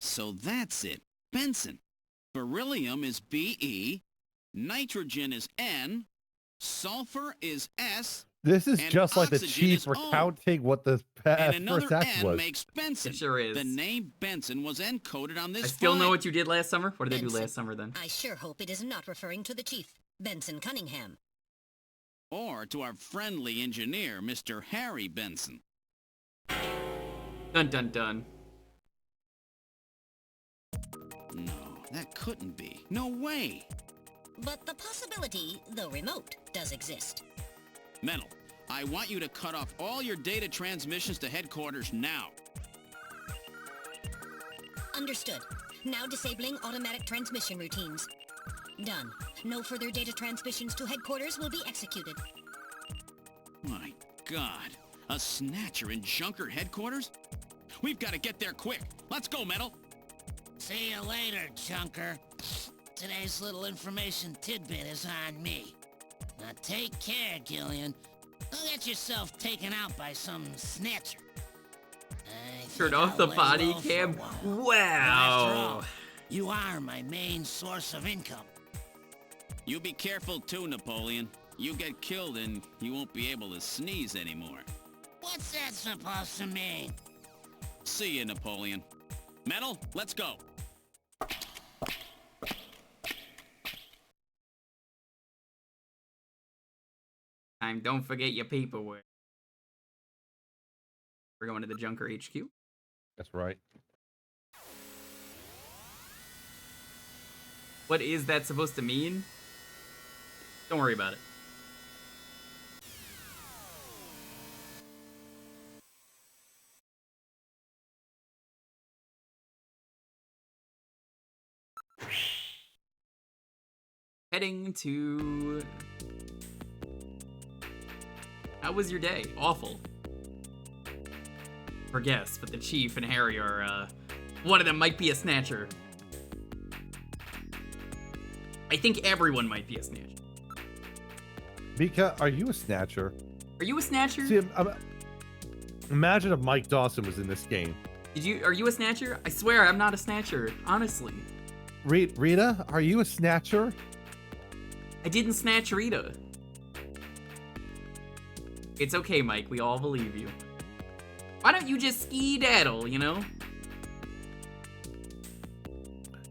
So that's it. Benson. Beryllium is Be, nitrogen is N, sulfur is S. This is and just like the oxygen chief is O. recounting what the And another first act N was. makes Benson. It sure is. The name Benson was encoded on this I still know file. what you did last summer. What did they do Benson. last summer then? I sure hope it is not referring to the chief, Benson Cunningham. Or to our friendly engineer, Mr. Harry Benson. Dun dun dun. No, that couldn't be. No way. But the possibility, though remote, does exist. Metal, I want you to cut off all your data transmissions to headquarters now. Understood. Now disabling automatic transmission routines. Done. No further data transmissions to headquarters will be executed. My God, a Snatcher in Junker headquarters? We've got to get there quick. Let's go, Metal. See you later, Junker. Today's little information tidbit is on me. Now take care, Gillian. Don't get yourself taken out by some snatcher. Turn off the body cam. After Wow. all, you are my main source of income. You be careful too, Napoleon. You get killed and you won't be able to sneeze anymore. What's that supposed to mean? See you, Napoleon. Metal, let's go. Time, don't forget your paperwork. We're going to the Junker HQ. That's right. What is that supposed to mean? Don't worry about it. Heading to... How was your day? Awful. For guess, but the Chief and Harry are, one of them might be a Snatcher. I think everyone might be a Snatcher. Mika, are you a Snatcher? Are you a Snatcher? See, imagine if Mike Dawson was in this game. Are you a Snatcher? I swear I'm not a Snatcher, honestly. Rita, are you a Snatcher? I didn't snatch Rita. It's okay, Mike. We all believe you. Why don't you just ski-daddle, you know?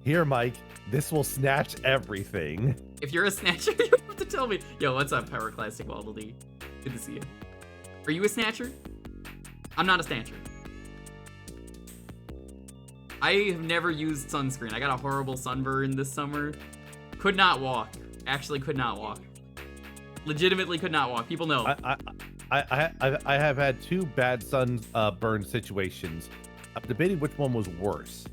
Here, Mike, this will snatch everything. If you're a Snatcher, you have to tell me. Yo, what's up, Power Classic Waddle Dee? Good to see you. Are you a Snatcher? I'm not a Snatcher. I have never used sunscreen. I got a horrible sunburn this summer. Could not walk. Actually could not walk. Legitimately could not walk. People know. I have had two bad sunburn situations. I'm debating which one was worse.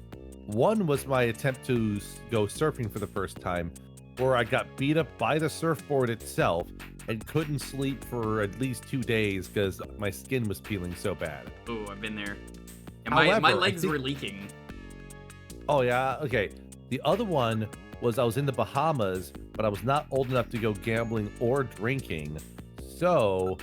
One was my attempt to go surfing for the first time, where I got beat up by the surfboard itself and couldn't sleep for at least 2 days because my skin was peeling so bad. Oh, I've been there. And However, my legs were leaking. Oh yeah, okay. The other one was I was in the Bahamas, but I was not old enough to go gambling or drinking. So,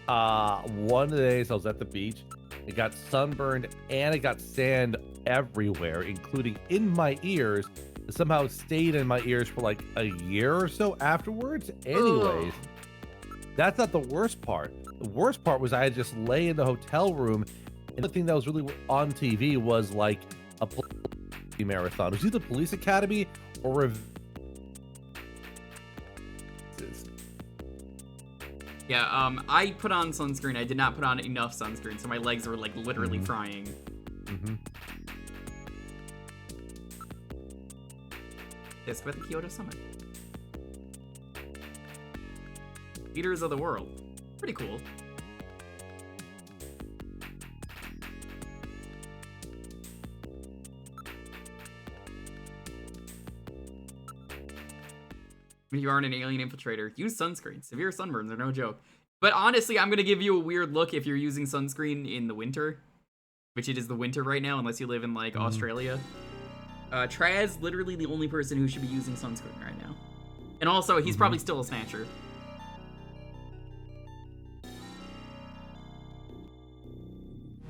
one of the days I was at the beach, I got sunburned and I got sand everywhere, including in my ears, somehow stayed in my ears for like a year or so afterwards. Anyways, that's not the worst part. The worst part was I had just lay in the hotel room, and the thing that was really on TV was like a marathon. It was either Police Academy or Yeah, I put on sunscreen. I did not put on enough sunscreen, so my legs were like literally frying. This with the Kyoto Summit. Leaders of the world. Pretty cool. When you aren't an alien infiltrator, use sunscreen. Severe sunburns are no joke. But honestly, I'm gonna give you a weird look if you're using sunscreen in the winter. Which it is the winter right now, unless you live in, like, Australia. Traz, literally the only person who should be using sunscreen right now. And also, he's probably still a Snatcher.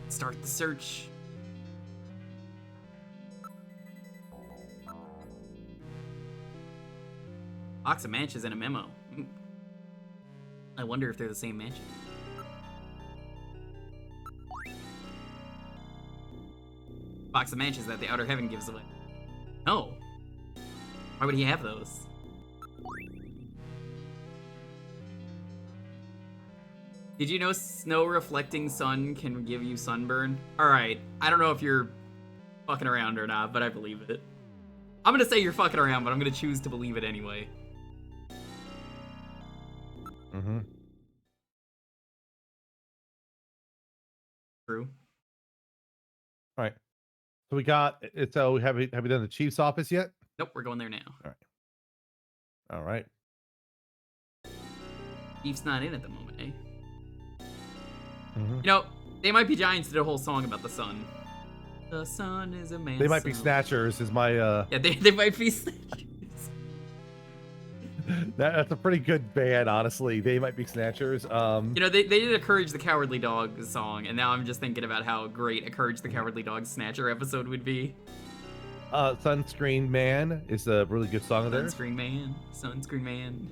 Start the search. Box of matches and a memo. I wonder if they're the same matches. Box of matches that the Outer Heaven gives away. No. Why would he have those? Did you know snow reflecting sun can give you sunburn? Alright, I don't know if you're fucking around or not, but I believe it. I'm gonna say you're fucking around, but I'm gonna choose to believe it anyway. True. All right. So we got it. So have we done the chief's office yet? Nope, we're going there now. All right. Chief's not in at the moment, eh? You know, they might be giants did a whole song about the sun. The sun is a man. They might be Snatchers. Is my Yeah, they might be Snatchers. That's a pretty good band, honestly. They might be Snatchers. You know, they did a Courage the Cowardly Dog song, and now I'm just thinking about how great a Courage the Cowardly Dog Snatcher episode would be. Sunscreen Man is a really good song of theirs. Sunscreen Man. Sunscreen Man.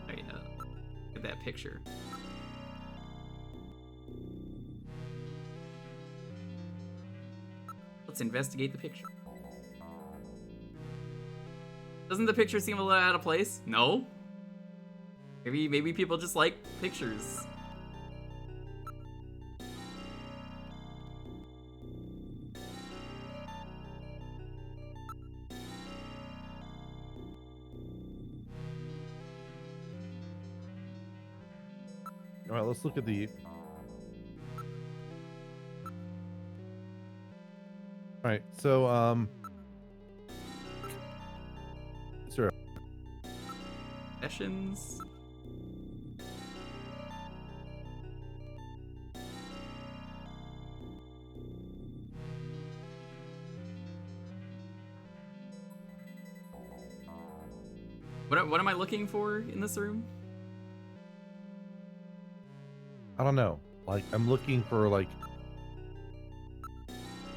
Wait, look at that picture. Let's investigate the picture. Doesn't the picture seem a little out of place? No? Maybe people just like pictures. All right, let's look at the... All right, so, sir. Sessions. What am I looking for in this room? I don't know. Like, I'm looking for, like...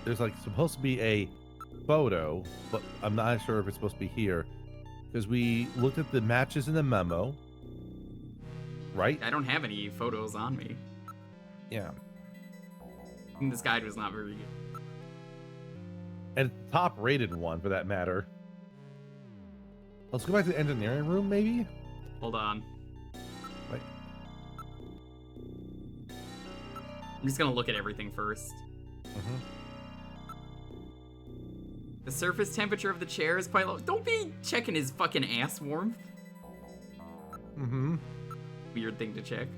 There's, like, supposed to be a photo, but I'm not sure if it's supposed to be here. Because we looked at the matches in the memo. Right? I don't have any photos on me. Yeah. I think this guide was not very good. And top-rated one, for that matter. Let's go back to the engineering room, maybe? Hold on. Wait. I'm just gonna look at everything first. The surface temperature of the chair is quite low. Don't be checking his fucking ass warmth. Weird thing to check.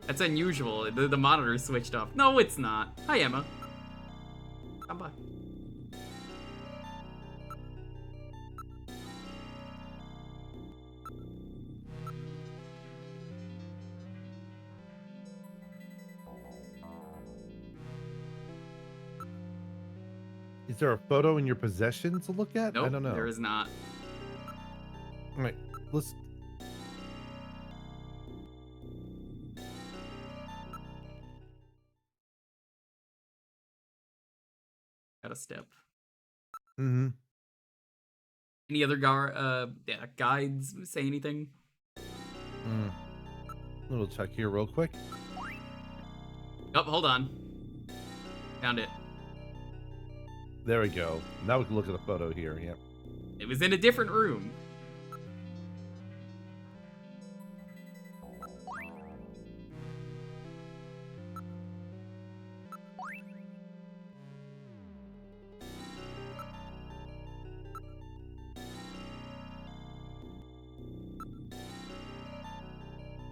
That's unusual. The monitor's switched off. No, it's not. Hi, Emma. Come by. Is there a photo in your possession to look at? Nope, I don't know. there is not. All right, let's... a step. Mm-hmm. Any other guides say anything? Little check here real quick. Oh, hold on. Found it. There we go. Now we can look at the photo here. Yep. It was in a different room.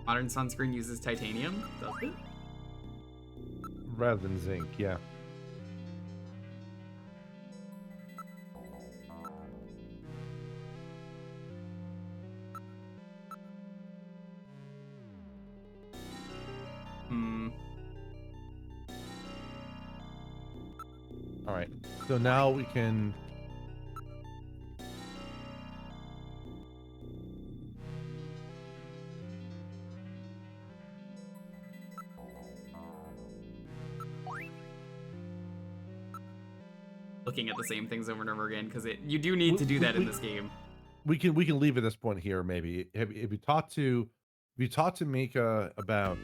Modern sunscreen uses titanium, does it? Rather than zinc, yeah. All right. So now we can. Looking at the same things over and over again because you do need to do that in this game. We can leave at this point here. Maybe have you talked to Mika about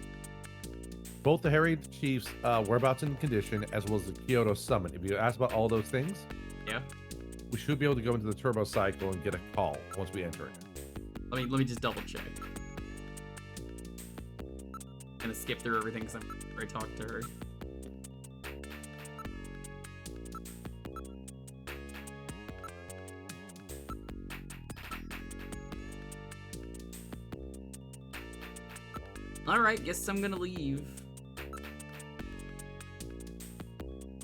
both the Harried Chiefs whereabouts and condition as well as the Kyoto Summit? If you ask about all those things, yeah, we should be able to go into the turbo cycle and get a call once we enter it. Let me just double check. I'm gonna skip through everything because I'm already talked to her. Alright, guess I'm gonna leave.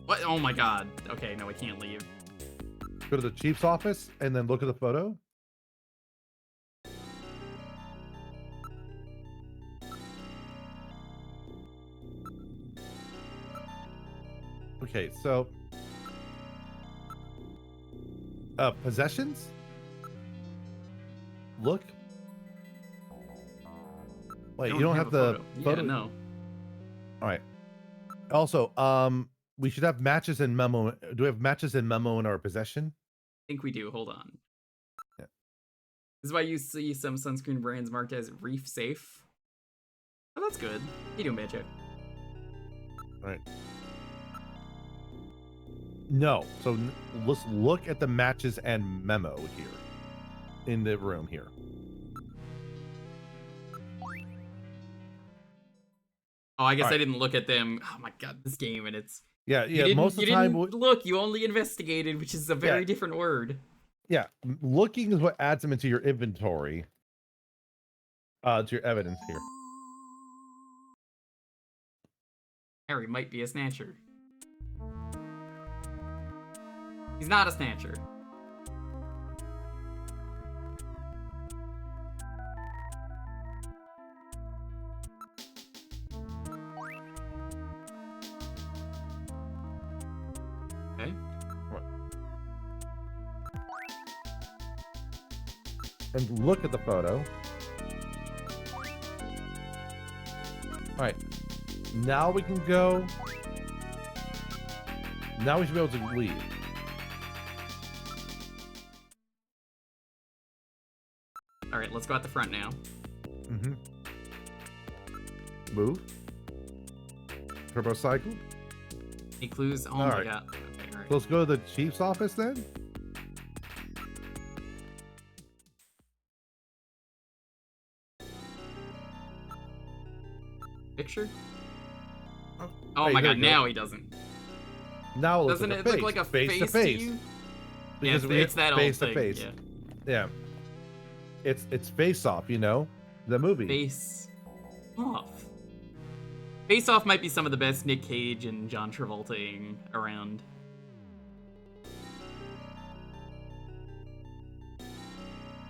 What? Oh my god. Okay, no, I can't leave. Go to the chief's office and then look at the photo. Okay, so possessions? Look. Wait, you don't have the photo? Yeah, no. All right. Also, we should have matches and memo. Do we have matches and memo in our possession? I think we do. Hold on. Yeah. This is why you see some sunscreen brands marked as reef safe. Oh, that's good. You doing, Banjo? All right. No. So let's look at the matches and memo here in the room here. Oh, I guess All I right. didn't look at them. Oh my god, this game and it's Yeah. you Most of the time, didn't look. You only investigated, which is a very different word. yeah, looking is what adds them into your inventory. To your evidence here. Harry might be a snatcher. He's not a snatcher. Okay. And look at the photo. All right. Now we can go. Now we should be able to leave. All right, let's go out the front now. Mm-hmm. Move. Turbo cycle. Any clues? Oh All my right. god. Okay, all right. So let's go to the chief's office then. Picture? Oh Hey, my there god, you go. now he doesn't. Now it looks Doesn't like it a look face. like a face face to face? you? Because Yeah, it's that old face thing. to face. Yeah. Yeah. It's Face Off, you know, the movie. Face Off. Face Off might be some of the best Nick Cage and John Travolta-ing around.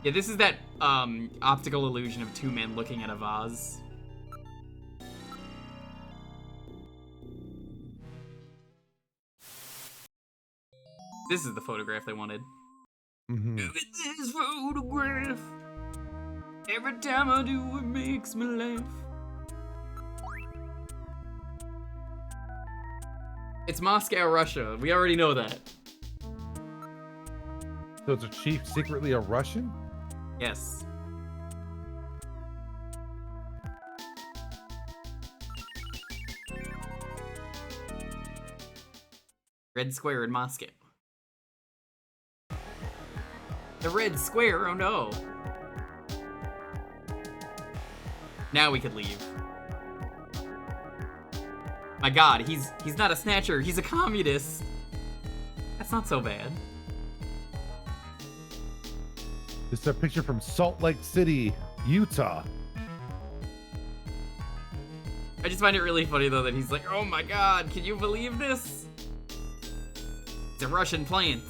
Yeah, this is that optical illusion of two men looking at a vase. This is the photograph they wanted. Mm-hmm. Look at this photograph. Every time I do, it makes me laugh. It's Moscow, Russia. We already know that. So is a chief secretly a Russian? Yes. Red Square in Moscow. The Red Square, oh no. Now we could leave. My god, he's not a snatcher, he's a communist. That's not so bad. This is a picture from Salt Lake City, Utah. I just find it really funny though that he's like, oh my god, can you believe this? It's a Russian plant.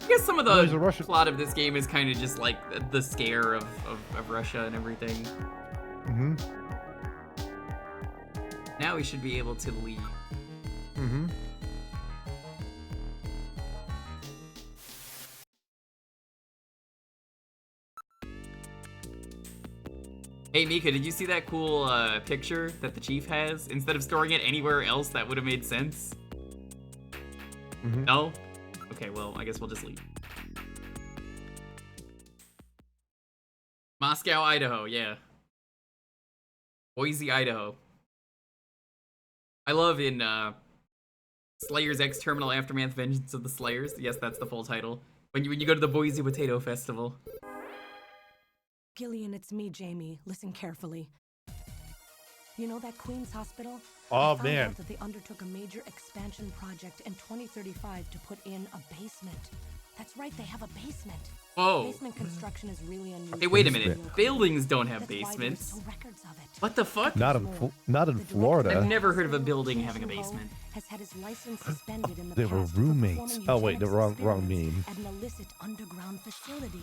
I guess some of the plot of this game is kind of just like the scare of Russia and everything. Mm-hmm. Now we should be able to leave. Mm-hmm. Hey Mika, did you see that cool picture that the chief has? Instead of storing it anywhere else, that would have made sense. Mm-hmm. No? Okay, well, I guess we'll just leave. Moscow, Idaho, yeah. Boise, Idaho. I love in Slayers X Terminal Aftermath Vengeance of the Slayers. Yes, that's the full title. When you go to the Boise Potato Festival. Gillian, it's me, Jamie. Listen carefully. You know that Queen's Hospital? Oh, I found man. out that they undertook a major expansion project in 2035 to put in a basement. That's right, they have a basement. Whoa. Basement construction is really unusual. Hey, wait a minute. Buildings don't have basements. What the fuck? Not in Florida. I've never heard of a building having a basement. Has had his license suspended in the They were past for roommates. performing Oh wait, the wrong eugenics meme. at an illicit underground facility.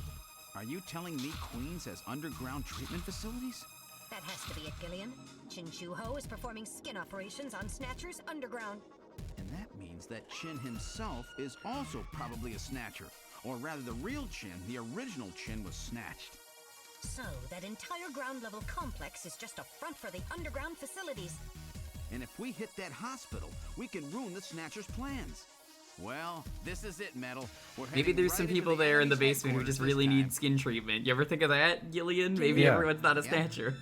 Are you telling me Queens has underground treatment facilities? That has to be it, Gillian. Chin Chu Ho is performing skin operations on Snatchers underground. And that means that Chin himself is also probably a snatcher. Or rather, the real Chin, the original Chin, was snatched. So, that entire ground level complex is just a front for the underground facilities. And if we hit that hospital, we can ruin the Snatcher's plans. Well, this is it, Metal. Maybe there's some people there in the basement who just really need skin treatment. You ever think of that, Gillian? Maybe Yeah. everyone's not a snatcher.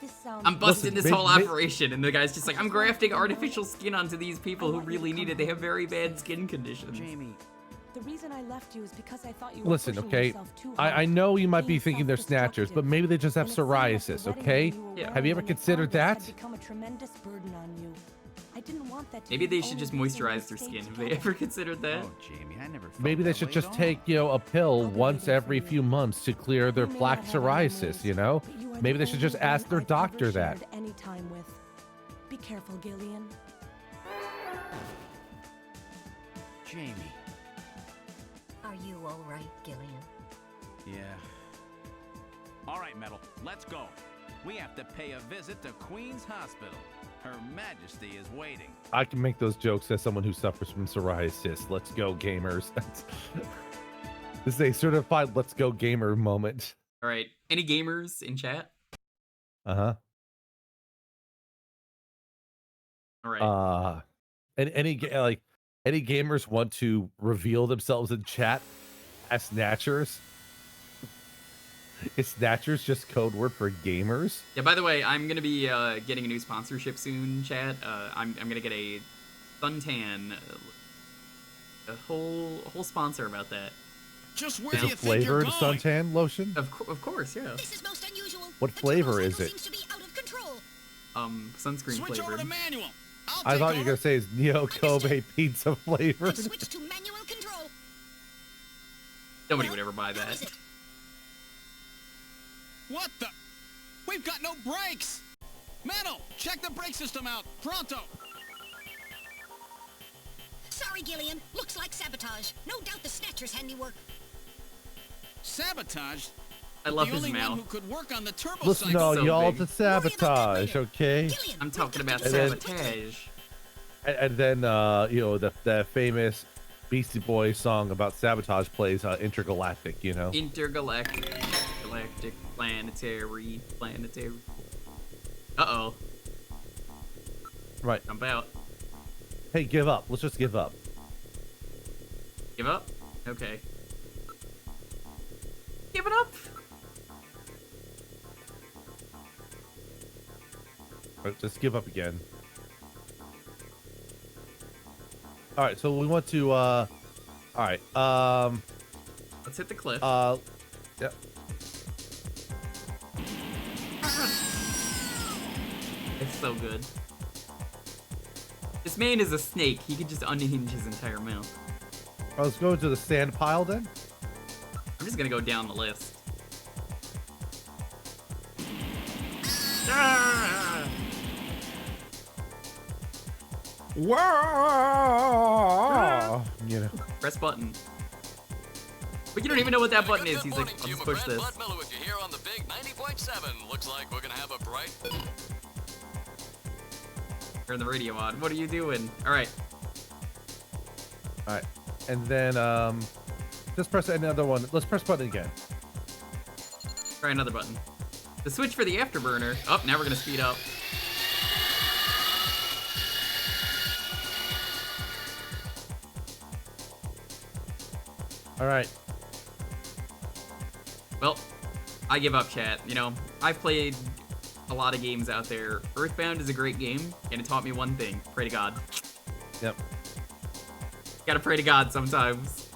This sounds I'm busting Listen, this whole operation, and the guy's just like, I'm grafting artificial skin onto these people who really need it. They have very bad skin conditions. Jamie. The reason I left you is because I thought you were Listen, pushing okay? yourself too hard. I know you might be Being thinking they're snatchers, but maybe they just have psoriasis, okay? Yeah. Have you ever considered that? Had become a tremendous burden on you. I didn't want that to Maybe be they the should just only reason we moisturize their stayed skin. Have they together. ever considered that? Oh, Jamie, I never felt Maybe they that should way just at all. take, a pill once every few months to clear their plaque psoriasis, you know? But you are Maybe the they should just only ask one their I've doctor ever that. shared any time with. Be careful, Gillian. Jamie. Are you all right, Gillian? Yeah. All right, Metal, let's go. We have to pay a visit to Queen's Hospital. Her Majesty is waiting. I can make those jokes as someone who suffers from psoriasis. Let's go, gamers. This is a certified let's go gamer moment. All right. Any gamers in chat? Uh-huh. All right. And any gamers want to reveal themselves in chat as snatchers? Is snatchers just code word for gamers? Yeah, by the way, I'm going to be getting a new sponsorship soon, chat. I'm going to get a suntan, a whole sponsor about that. Just where Is do it you think you're flavored going? suntan lotion? Of course, yeah. This is most unusual. What flavor is it? Seems to be out of control. Sunscreen Switch over flavored. to manual. I thought you were going to say it's Neo Kobe pizza flavored. Switch to manual control. Nobody would ever buy that. What the? We've got no brakes! Metal, check the brake system out. Pronto! Sorry, Gillian. Looks like sabotage. No doubt the Snatcher's handiwork. Sabotage? I love the his only mouth. one who could work on the turbo Listen, cycle. no, y'all to sabotage, okay? I'm talking about And then- sabotage. And then, the famous Beastie Boys song about sabotage plays Intergalactic, you know? Intergalactic, galactic, planetary. Uh-oh. Right. Jump out. Hey, give up. Let's just give up. Give up? Okay. Give it up! Right, just give up again. Alright, so we want to, alright, let's hit the cliff. Yep. It's so good. This man is a snake. He could just unhinge his entire mouth. Let's go to the sand pile then. I'm just gonna go down the list. Ah! Wow! You know. Press button. But you don't even know what that button is. He's like, I'll just push this. Blood Mellow with you here on the big 90.7. Looks like we're gonna have a bright. Turn the radio on. What are you doing? All right. All right, and then just press another one. Let's press button again. Try another button. The switch for the afterburner. Oh, now we're gonna speed up. All right. Well, I give up, chat. You know, I've played a lot of games out there. Earthbound is a great game, and it taught me one thing: pray to God. Yep. Gotta pray to God sometimes.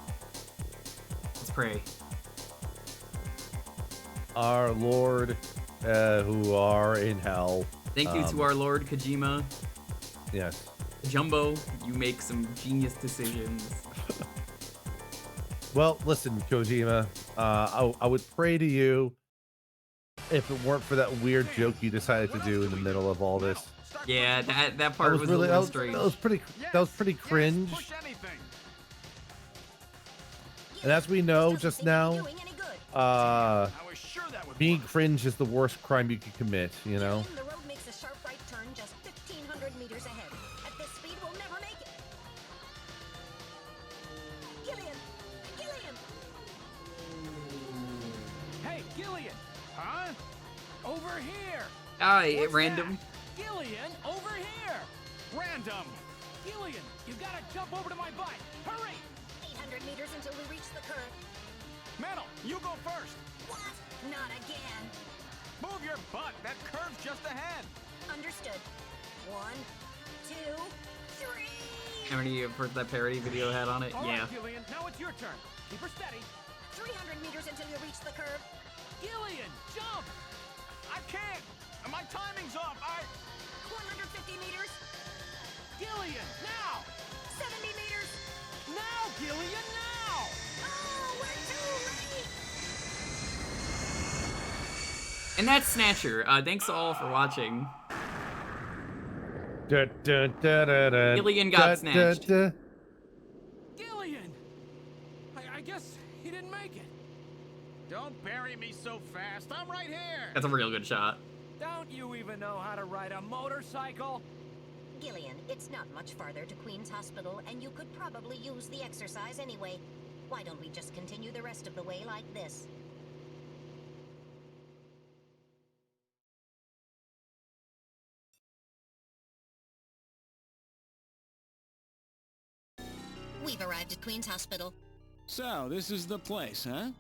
Let's pray. Our Lord, who are in hell. Thank you to our Lord Kojima. Yes. Jumbo, you make some genius decisions. Well, listen, Kojima, I would pray to you if it weren't for that weird joke you decided to do in the middle of all this. Yeah, that part was really a little strange. That was pretty cringe. And as we know just now, being cringe is the worst crime you could commit, you know? The road makes a sharp right turn just 1,500 meters ahead. At this speed, we'll never make it. Gillian! Gillian! Hey, Gillian! Huh? Over here! Random. That? Gillian, over here! Random! Gillian, you gotta jump over to my bike! Hurry! 800 meters until we reach the curve. Metal, you go first! What? Not again. Move your butt! That curve's just ahead! Understood. 1, 2, 3. How many of that parody video had on it? All yeah. right, Gillian, now it's your turn. Keep her steady. 300 meters until you reach the curve. Gillian, jump! I can't! My timing's off. 150 meters. Gillian, now! 70 meters. Now, Gillian, now! Oh, we're too late! And that's Snatcher. Thanks all for watching. Gillian got snatched. Gillian! I guess he didn't make it. Don't bury me so fast. I'm right here. That's a real good shot. Don't you even know how to ride a motorcycle? Gillian, it's not much farther to Queen's Hospital, and you could probably use the exercise anyway. Why don't we just continue the rest of the way like this? We've arrived at Queen's Hospital. So, this is the place, huh?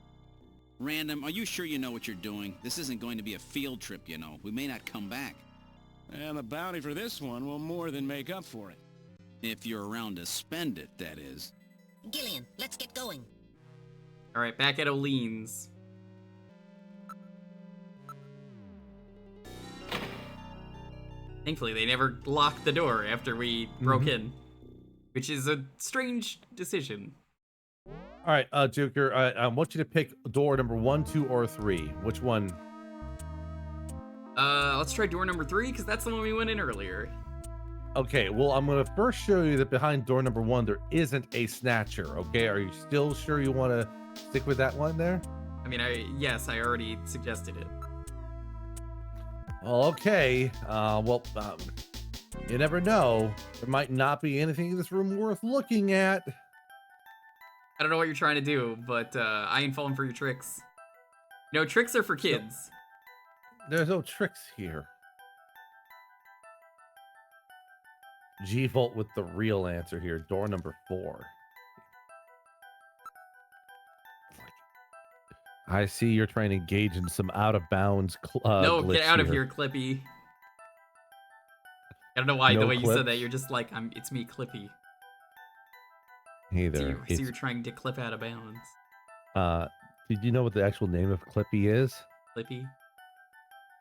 Random, are you sure you know what you're doing? This isn't going to be a field trip, you know. We may not come back. And the bounty for this one will more than make up for it. If you're around to spend it, that is. Gillian, let's get going. All right, back at Olean's. Thankfully, they never locked the door after we broke in, which is a strange decision. All right, Jewker, I want you to pick door number 1, 2, or 3. Which one? Let's try door number 3, because that's the one we went in earlier. Okay, well, I'm going to first show you that behind door number 1, there isn't a Snatcher, okay? Are you still sure you want to stick with that one there? I mean, yes, I already suggested it. Okay, you never know. There might not be anything in this room worth looking at. I don't know what you're trying to do, but I ain't falling for your tricks. No, tricks are for kids. There's no tricks here. G-Volt with the real answer here. Door number 4. I see you're trying to engage in some out-of-bounds No, glitch get out of here. here, Clippy. I don't know why, No the way you said that, clips? you're just like, it's me, Clippy. Hey So, there. you're trying to clip out of bounds. Did you know what the actual name of Clippy is? Clippy?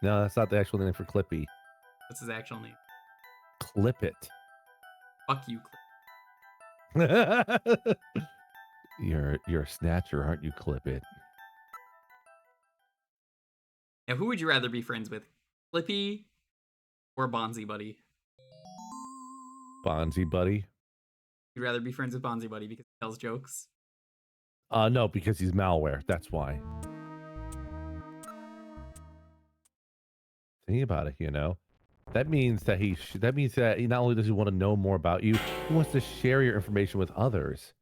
No, that's not the actual name for Clippy. What's his actual name? Clip it. Fuck you, Clip. You're a snatcher, aren't you, Clip it? Now, who would you rather be friends with? Clippy or Bonzi Buddy? Bonzi Buddy? You'd rather be friends with Bonzi Buddy because he tells jokes? No, because he's malware. That's why. Think about it, you know. That means that he not only does he want to know more about you, he wants to share your information with others.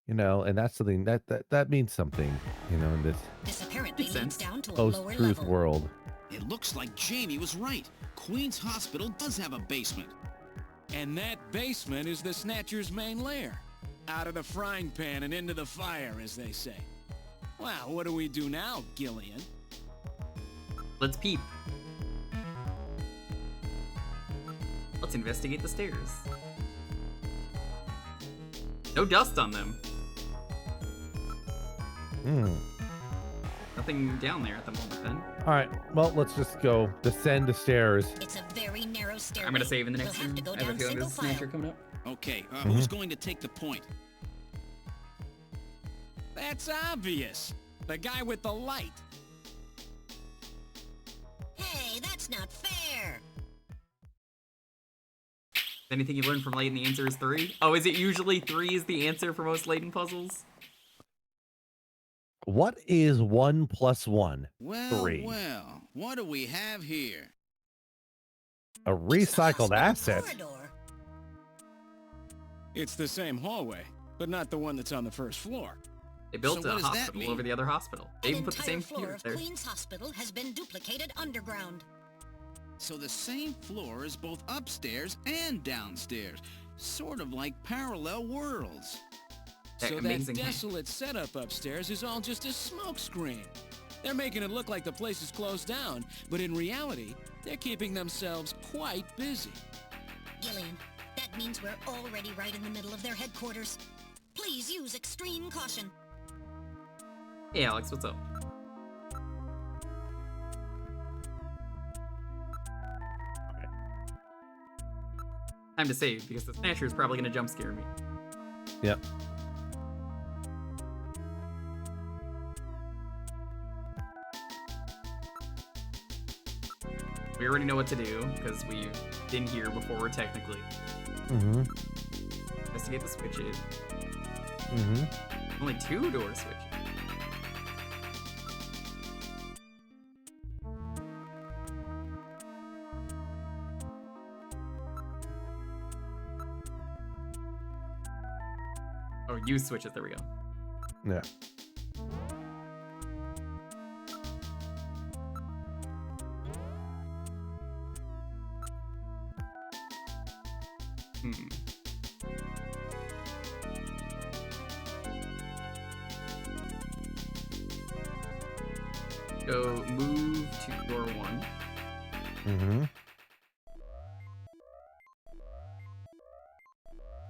You know, and that's something that means something, you know, in this apparently leads down to a post-truth world. It looks like Jamie was right. Queen's Hospital does have a basement. And that basement is the Snatcher's main lair. Out of the frying pan and into the fire, as they say. Well, what do we do now, Gillian? Let's peep. Let's investigate the stairs. No dust on them. Nothing down there at the moment, then. All right, well, let's just go descend the stairs. It's a very narrow stairway. I'm gonna save in the next We'll have room. to go I have a down feeling single there's a Snatcher file. coming up. Okay, who's going to take the point? That's obvious. The guy with the light. Hey, that's not fair. Anything you learned from Layton, the answer is 3? Oh, is it usually 3 is the answer for most Layton puzzles? What is 1 + 1? Well, 3. well, what do we have here? A recycled asset. It's the same hallway, but not the one that's on the first floor. They built So a what does that hospital mean? over the other hospital. They even An put the entire same floor computer of there. Queen's Hospital has been duplicated underground. So the same floor is both upstairs and downstairs. Sort of like parallel worlds. So that Amazing. desolate setup upstairs is all just a smokescreen. They're making it look like the place is closed down, but in reality, they're keeping themselves quite busy. Gillian, that means we're already right in the middle of their headquarters. Please use extreme caution. Hey, Alex, what's up? Time to save, because the Snatcher is probably going to jump scare me. Yep. We already know what to do, because we've been here before, technically. Mm-hmm. Investigate the switches. Mm-hmm. Only 2 door switches. Oh, use switches, there we go. Yeah. Go move to door 1. Mm-hmm.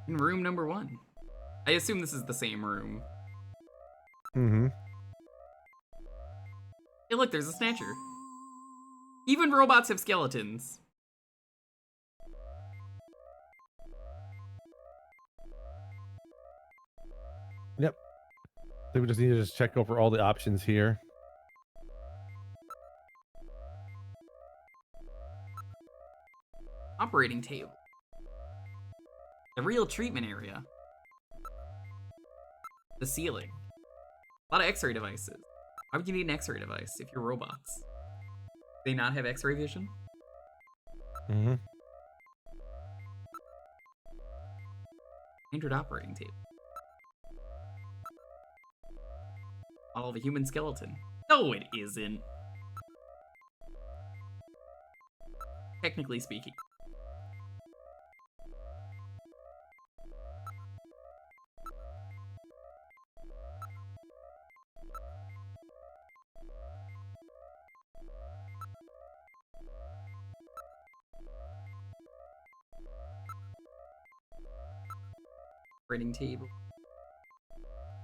In room number 1. I assume this is the same room. Mm-hmm. Hey, look, there's a Snatcher. Even robots have skeletons. Yep. I think we just need to just check over all the options here. Operating table. The real treatment area. The ceiling. A lot of X-ray devices. Why would you need an X-ray device if you're robots? Do they not have X-ray vision? Mm-hmm. Standard operating table. All of a human skeleton. No, it isn't. Technically speaking. Operating table.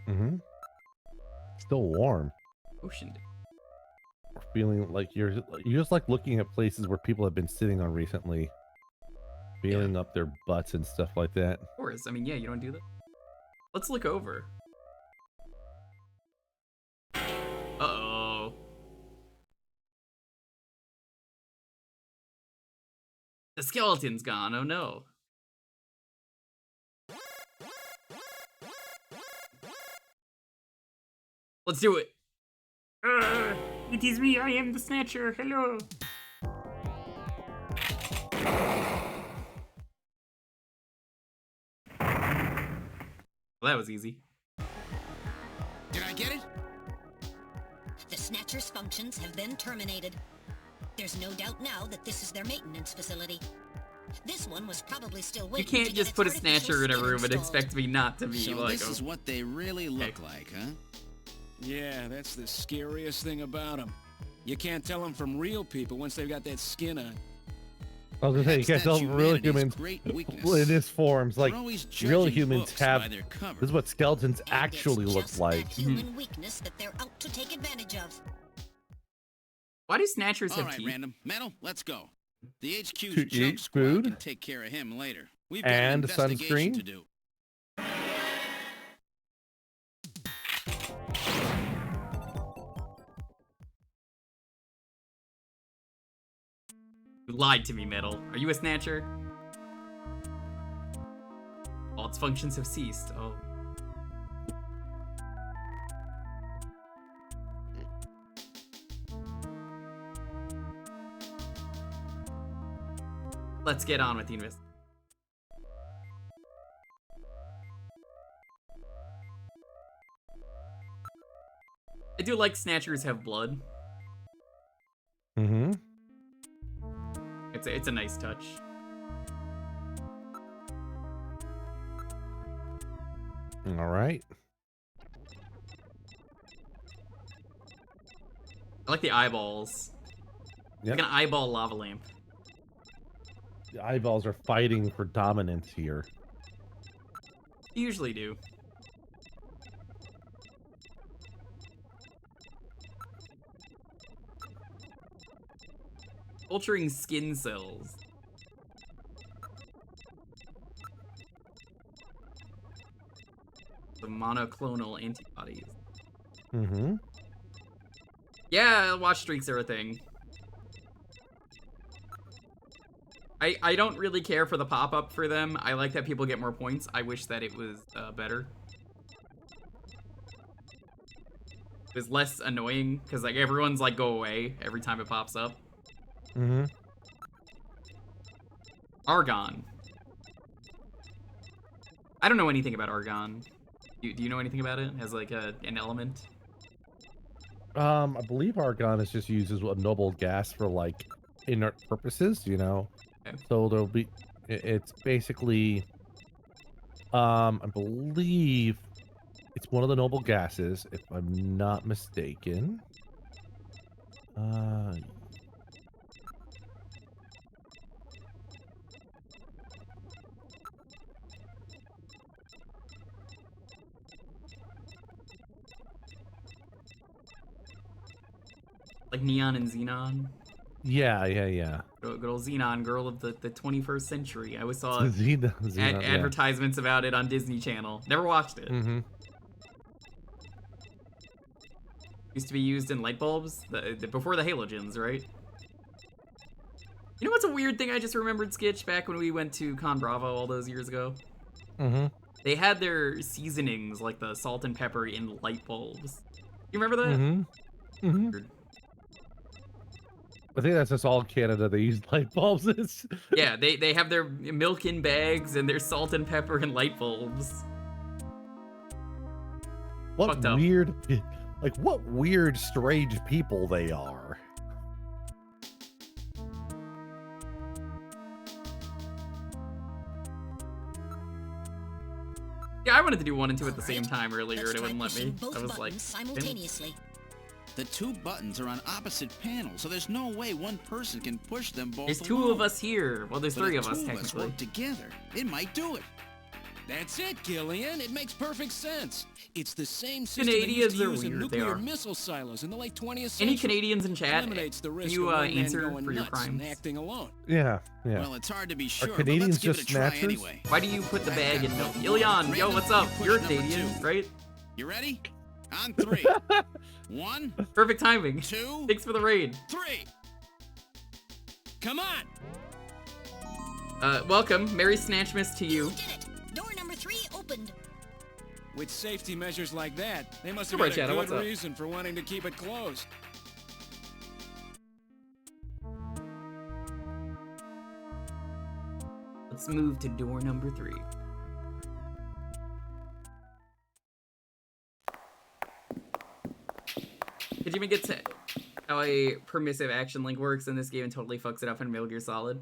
Mm-hmm. Still warm. Ocean. Feeling like you're just like looking at places where people have been sitting on recently. Feeling up their butts and stuff like that. Of course. I mean, yeah, you don't do that. Let's look over. Uh-oh. The skeleton's gone. Oh, no. Let's do it. It is me. I am the Snatcher. Hello. Well, that was easy. Did I get it? The Snatcher's functions have been terminated. There's no doubt now that this is their maintenance facility. This one was probably still waiting. You can't just put a Snatcher in a room and expect me not to be So like. this is what they really look like, huh? Yeah, that's the scariest thing about them. You can't tell them from real people once they've got that skin on. I was gonna say, you can't tell real humans in this forms. Like, real humans have. This is what skeletons actually look like. Human weakness that they're out to take advantage of. Why do Snatchers All have right, teeth? Random. Metal, let's go. The HQ's To junk eat squad food can take care of him later. We've got an and investigation sunscreen. to do. You lied to me, Metal. Are you a Snatcher? All its functions have ceased. Oh. Let's get on with the investigation. I do like Snatchers have blood. Mm-hmm. It's a nice touch. All right. I like the eyeballs. Yep. Like an eyeball lava lamp. The eyeballs are fighting for dominance here. You usually do. Culturing skin cells. The monoclonal antibodies. Mm-hmm. Yeah, watch streaks are a thing. I don't really care for the pop-up for them. I like that people get more points. I wish that it was better. It was less annoying, because like everyone's like go away every time it pops up. Mm-hmm. Argon. I don't know anything about argon. Do you know anything about it? As like an element? I believe argon is just used as a noble gas for like inert purposes, you know. Okay. So there'll be, it's basically, I believe it's one of the noble gases, if I'm not mistaken. Like neon and xenon. Yeah. Good old Xenon, girl of the 21st century. I always saw Xenon, yeah. advertisements about it on Disney Channel. Never watched it. Mm-hmm. Used to be used in light bulbs before the halogens, right? You know what's a weird thing I just remembered, Skitch, back when we went to Con Bravo all those years ago? Mm-hmm. They had their seasonings, like the salt and pepper, in light bulbs. You remember that? Mm-hmm. Mm-hmm. I think that's just all Canada they use light bulbs is. Yeah, they have their milk in bags and their salt and pepper in light bulbs. What weird, like what weird, strange people they are. Yeah, I wanted to do 1 and 2 at the same time earlier, and it wouldn't let me. I was like, simultaneously. The 2 buttons are on opposite panels, so there's no way one person can push them both. There's 2 of us here. Well, there's 3 of us, But if 2 of us technically. work together, it might do it. That's it, Gillian. It makes perfect sense. It's the same system Canadians that are used to use in weird, they nuclear are. missile silos in the late 20th century. Any Canadians in chat? Eliminates the Can risk you of one man answer going for your nuts crimes? and acting alone. Yeah. Well, it's hard to be sure, Are Canadians but let's just give it a try snatchers? anyway. Why do you put the bag in milk? Ilion, yo, what's up? You're a Canadian, right? You ready? On 3. 1. Perfect timing. 2. Thanks for the raid. 3. Come on. Welcome. Merry Snatchmas to you. Door number 3 opened. With safety measures like that, they must have Super got a Shadow, good what's up? reason for wanting to keep it closed. Let's move to door number 3. Did you even get to how a permissive action link works in this game and totally fucks it up in Metal Gear Solid?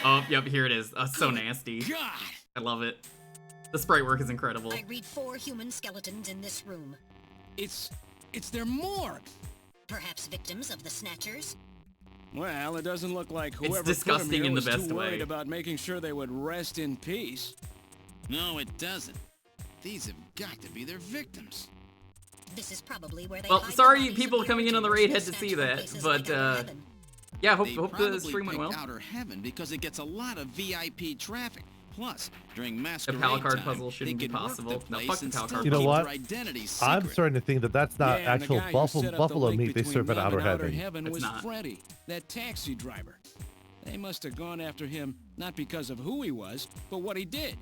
Oh, yep, here it is. So nasty. God. I love it. The sprite work is incredible. I read 4 human skeletons in this room. It's their morgue. Perhaps victims of the Snatchers? Well, it doesn't look like whoever disgusting put them here in the was best too worried way. about making sure they would rest in peace. No, it doesn't. These have got to be their victims. This is probably where they Well, hide the sorry bodies of people the coming in on the raid had to originals see snatched from that, places but like Outer Heaven. yeah, They hope the probably stream went picked well. Outer Heaven because it gets a lot of VIP traffic. Plus, during The masquerade Palacard time, puzzle they shouldn't be could work possible. the No, place fuck the and Palacard still You know keep what? their identities I'm secret. starting to think that that's not Yeah, and the actual guy who set up the buffalo link meat they between serve at them Outer and Outer Heaven. Heaven It's was not. Freddy, that taxi driver. They must have gone after him not because of who he was, but what he did.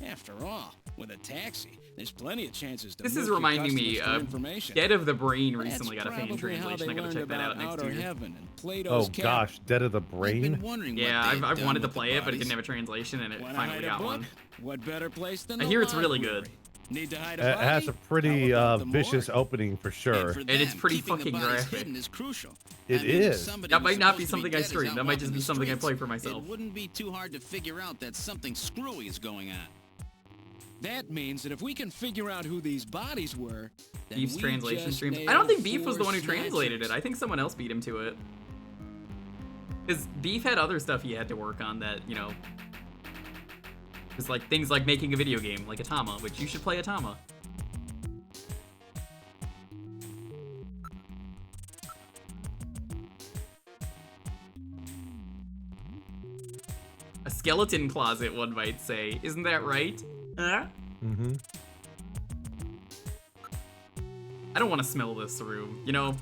After all, with a taxi, there's plenty of chances to This milk is your reminding me customers for of information. Dead of the Brain That's recently got a fan probably how translation. they I gotta learned check that out about next Outer year. Heaven and Plato's Oh Cabin. gosh, Dead of the I've been Brain? wondering Yeah, what they've I've done wanted to with the play it, but it bodies. didn't have a translation, and it Wanna finally hide a got book? one. What better place than I the hear it's really library? good. Need to hide It a has a body? pretty How about the vicious morgue? opening for sure. For And it's them, pretty keeping the fucking bodies graphic. hidden is crucial. It I mean, if is. somebody That who's might not be supposed to something I dead is stream. out That might walking just be the something I streets, play for myself. It wouldn't be too hard to figure out that something screwy is going on. That means that if we can figure out who these bodies were, then Beef's we translation just streams. I don't think nailed Beef was the 4 one who translated it. snatchers. I think someone else beat him to it. Because Beef had other stuff he had to work on that, you know, was like things like making a video game, like Atama, which you should play Atama. A skeleton closet, one might say. Isn't that right? Huh? Mm-hmm. I don't want to smell this room. You know,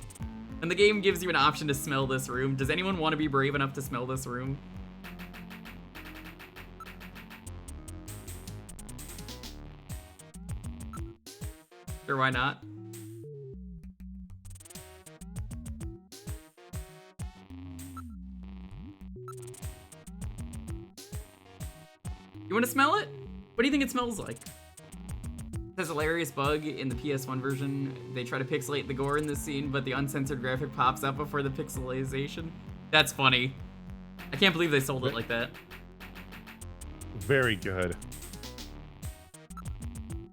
when the game gives you an option to smell this room, does anyone want to be brave enough to smell this room? Sure, why not? You want to smell it? What do you think it smells like? There's a hilarious bug in the PS1 version. They try to pixelate the gore in this scene, but the uncensored graphic pops up before the pixelization. That's funny. I can't believe they sold it like that. Very good.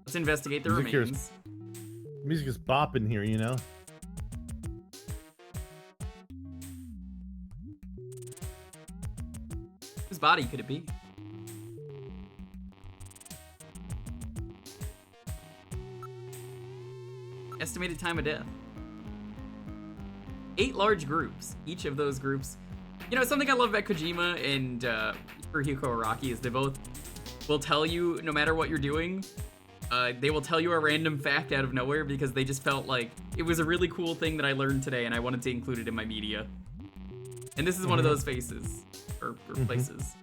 Let's investigate the Music here is- remains. Music is bopping here, you know? Whose body could it be? Estimated time of death. 8 large groups. Each of those groups. You know, something I love about Kojima and Hirohiko Araki is they both will tell you, no matter what you're doing, they will tell you a random fact out of nowhere because they just felt like it was a really cool thing that I learned today and I wanted to include it in my media. And this is one of those faces. Or places.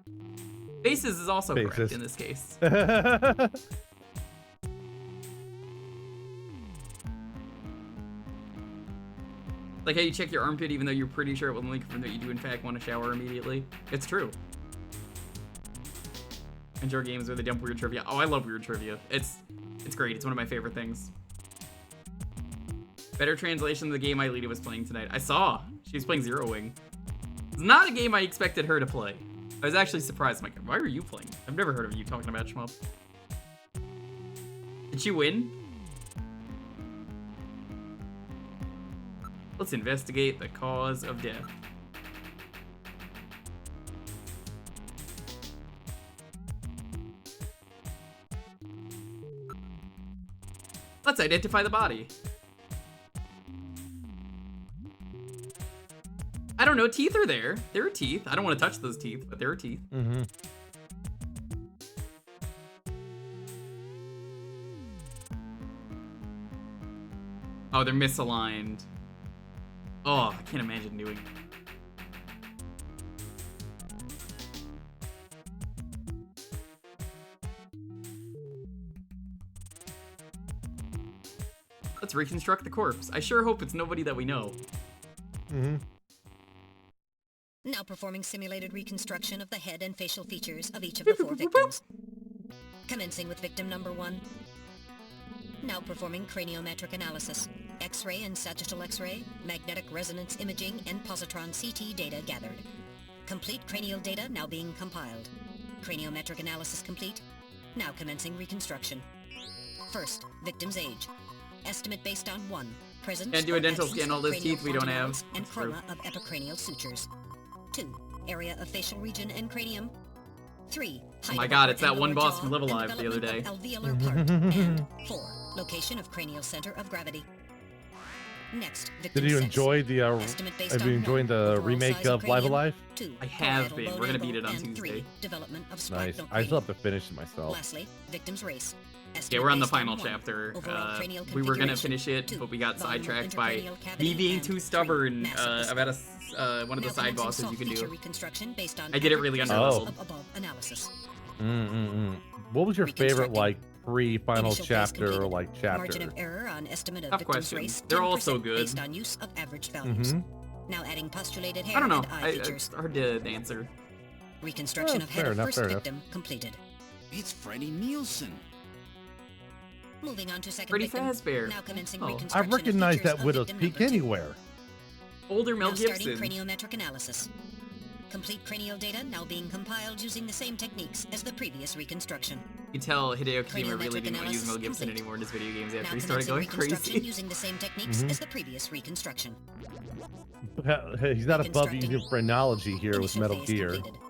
Faces is also correct Faces. in this case. Like how you check your armpit even though you're pretty sure it will only confirm that you do in fact want to shower immediately. It's true. Enjoy games where they dump weird trivia. Oh, I love weird trivia. It's great. It's one of my favorite things. Better translation of the game Aelita was playing tonight. I saw. She was playing Zero Wing. It's not a game I expected her to play. I was actually surprised. I'm like, why are you playing? I've never heard of you talking about shmup. Did she win? Let's investigate the cause of death. Let's identify the body. I don't know, teeth are there. There are teeth. I don't want to touch those teeth, but there are teeth. Mm-hmm. Oh, they're misaligned. Oh, I can't imagine doing it. Let's reconstruct the corpse. I sure hope it's nobody that we know. Mm-hmm. Now performing simulated reconstruction of the head and facial features of each of the 4 victims. Commencing with victim number 1. Now performing craniometric analysis. X-ray and sagittal X-ray, magnetic resonance imaging, and positron CT data gathered. Complete cranial data now being compiled. Craniometric analysis complete. Now commencing reconstruction. First, victim's age. Estimate based on 1. Presence Can't do a or dental absence scan, all of those cranial teeth we don't have. fontanelles and chroma of epicranial sutures. 2. Area of facial region and cranium. 3. Oh my god, it's that one boss from Live Alive the other day. Alveolar part. And 4. Location of cranial center of gravity. Next, victim Did you sex. enjoy the? Estimate based Have you on enjoyed 1. the Overall remake size of Live cranium. Alive? 2. I have parietal been. bone We're gonna angle. beat it on And Tuesday. 3. Development of Nice. spinal I still have cranium. to finish it myself. Lastly, victim's race. Yeah, Estimate we're on the based on final 1. chapter. Overall cranial We were gonna configuration. finish it, 2. but we got Volume of sidetracked by intracranial cavity. me being And too 3. stubborn. Mass of the I've had a, skull. one of the Now side commencing bosses you soft can feature do. reconstruction based on I did it really accurate under results leveled. of above analysis. What was your favorite like pre-final Initial phase chapter or completed. like Margin chapter? of error on estimate of Tough victim's question. race. They're all 10% so good. Based on use of average values. Now adding postulated hair I don't know. and eye features. It's hard to answer. Reconstruction Oh, of head fair of enough, first fair enough. victim completed. It's Freddie Nielsen. Moving on to second Freddy victim. Fazbear. Now commencing Oh. I I reconstruction of recognize features that of widow's victim peak number 2. anywhere. Older Mel Now starting Gibson. craniometric analysis. Complete cranial data now being compiled using the same techniques as the previous reconstruction. You can tell Hideo Kojima really Craniometric didn't want to use Mel analysis Gibson complete. anymore in his video games Now after he started commencing going reconstruction crazy. using the same techniques as the previous reconstruction. He's not above Reconstructing. using phrenology here with Initial Metal phase Gear. completed.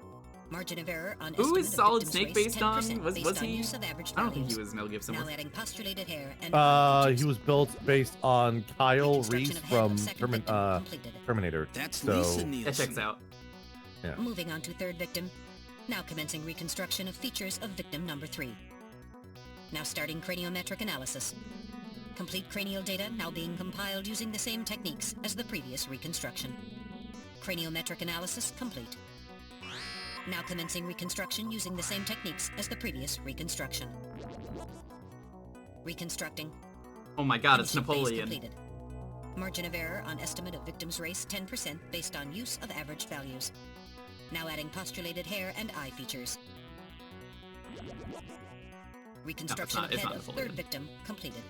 Margin of error on Who estimate is of Solid victim's Snake race, based on? 10% Was based on he? use of average I don't think values. he was Mel Gibson. Now adding postulated hair and eye features. He was built based on Kyle Reconstruction Reese of head of from second victim completed. Terminator. That's so, Lisa That Nielsen. checks out. yeah. Moving on to third victim. Now commencing reconstruction of features of victim number 3. Now starting craniometric analysis. Complete cranial data now being compiled using the same techniques as the previous reconstruction. Craniometric analysis complete. Now commencing reconstruction using the same techniques as the previous reconstruction. Reconstructing. Oh my god, it's Initial phase Napoleon. completed. Margin of error on estimate of victim's race 10% based on use of average values. Now adding postulated hair and eye features. Reconstruction not- of it's head not of Napoleon. third victim completed.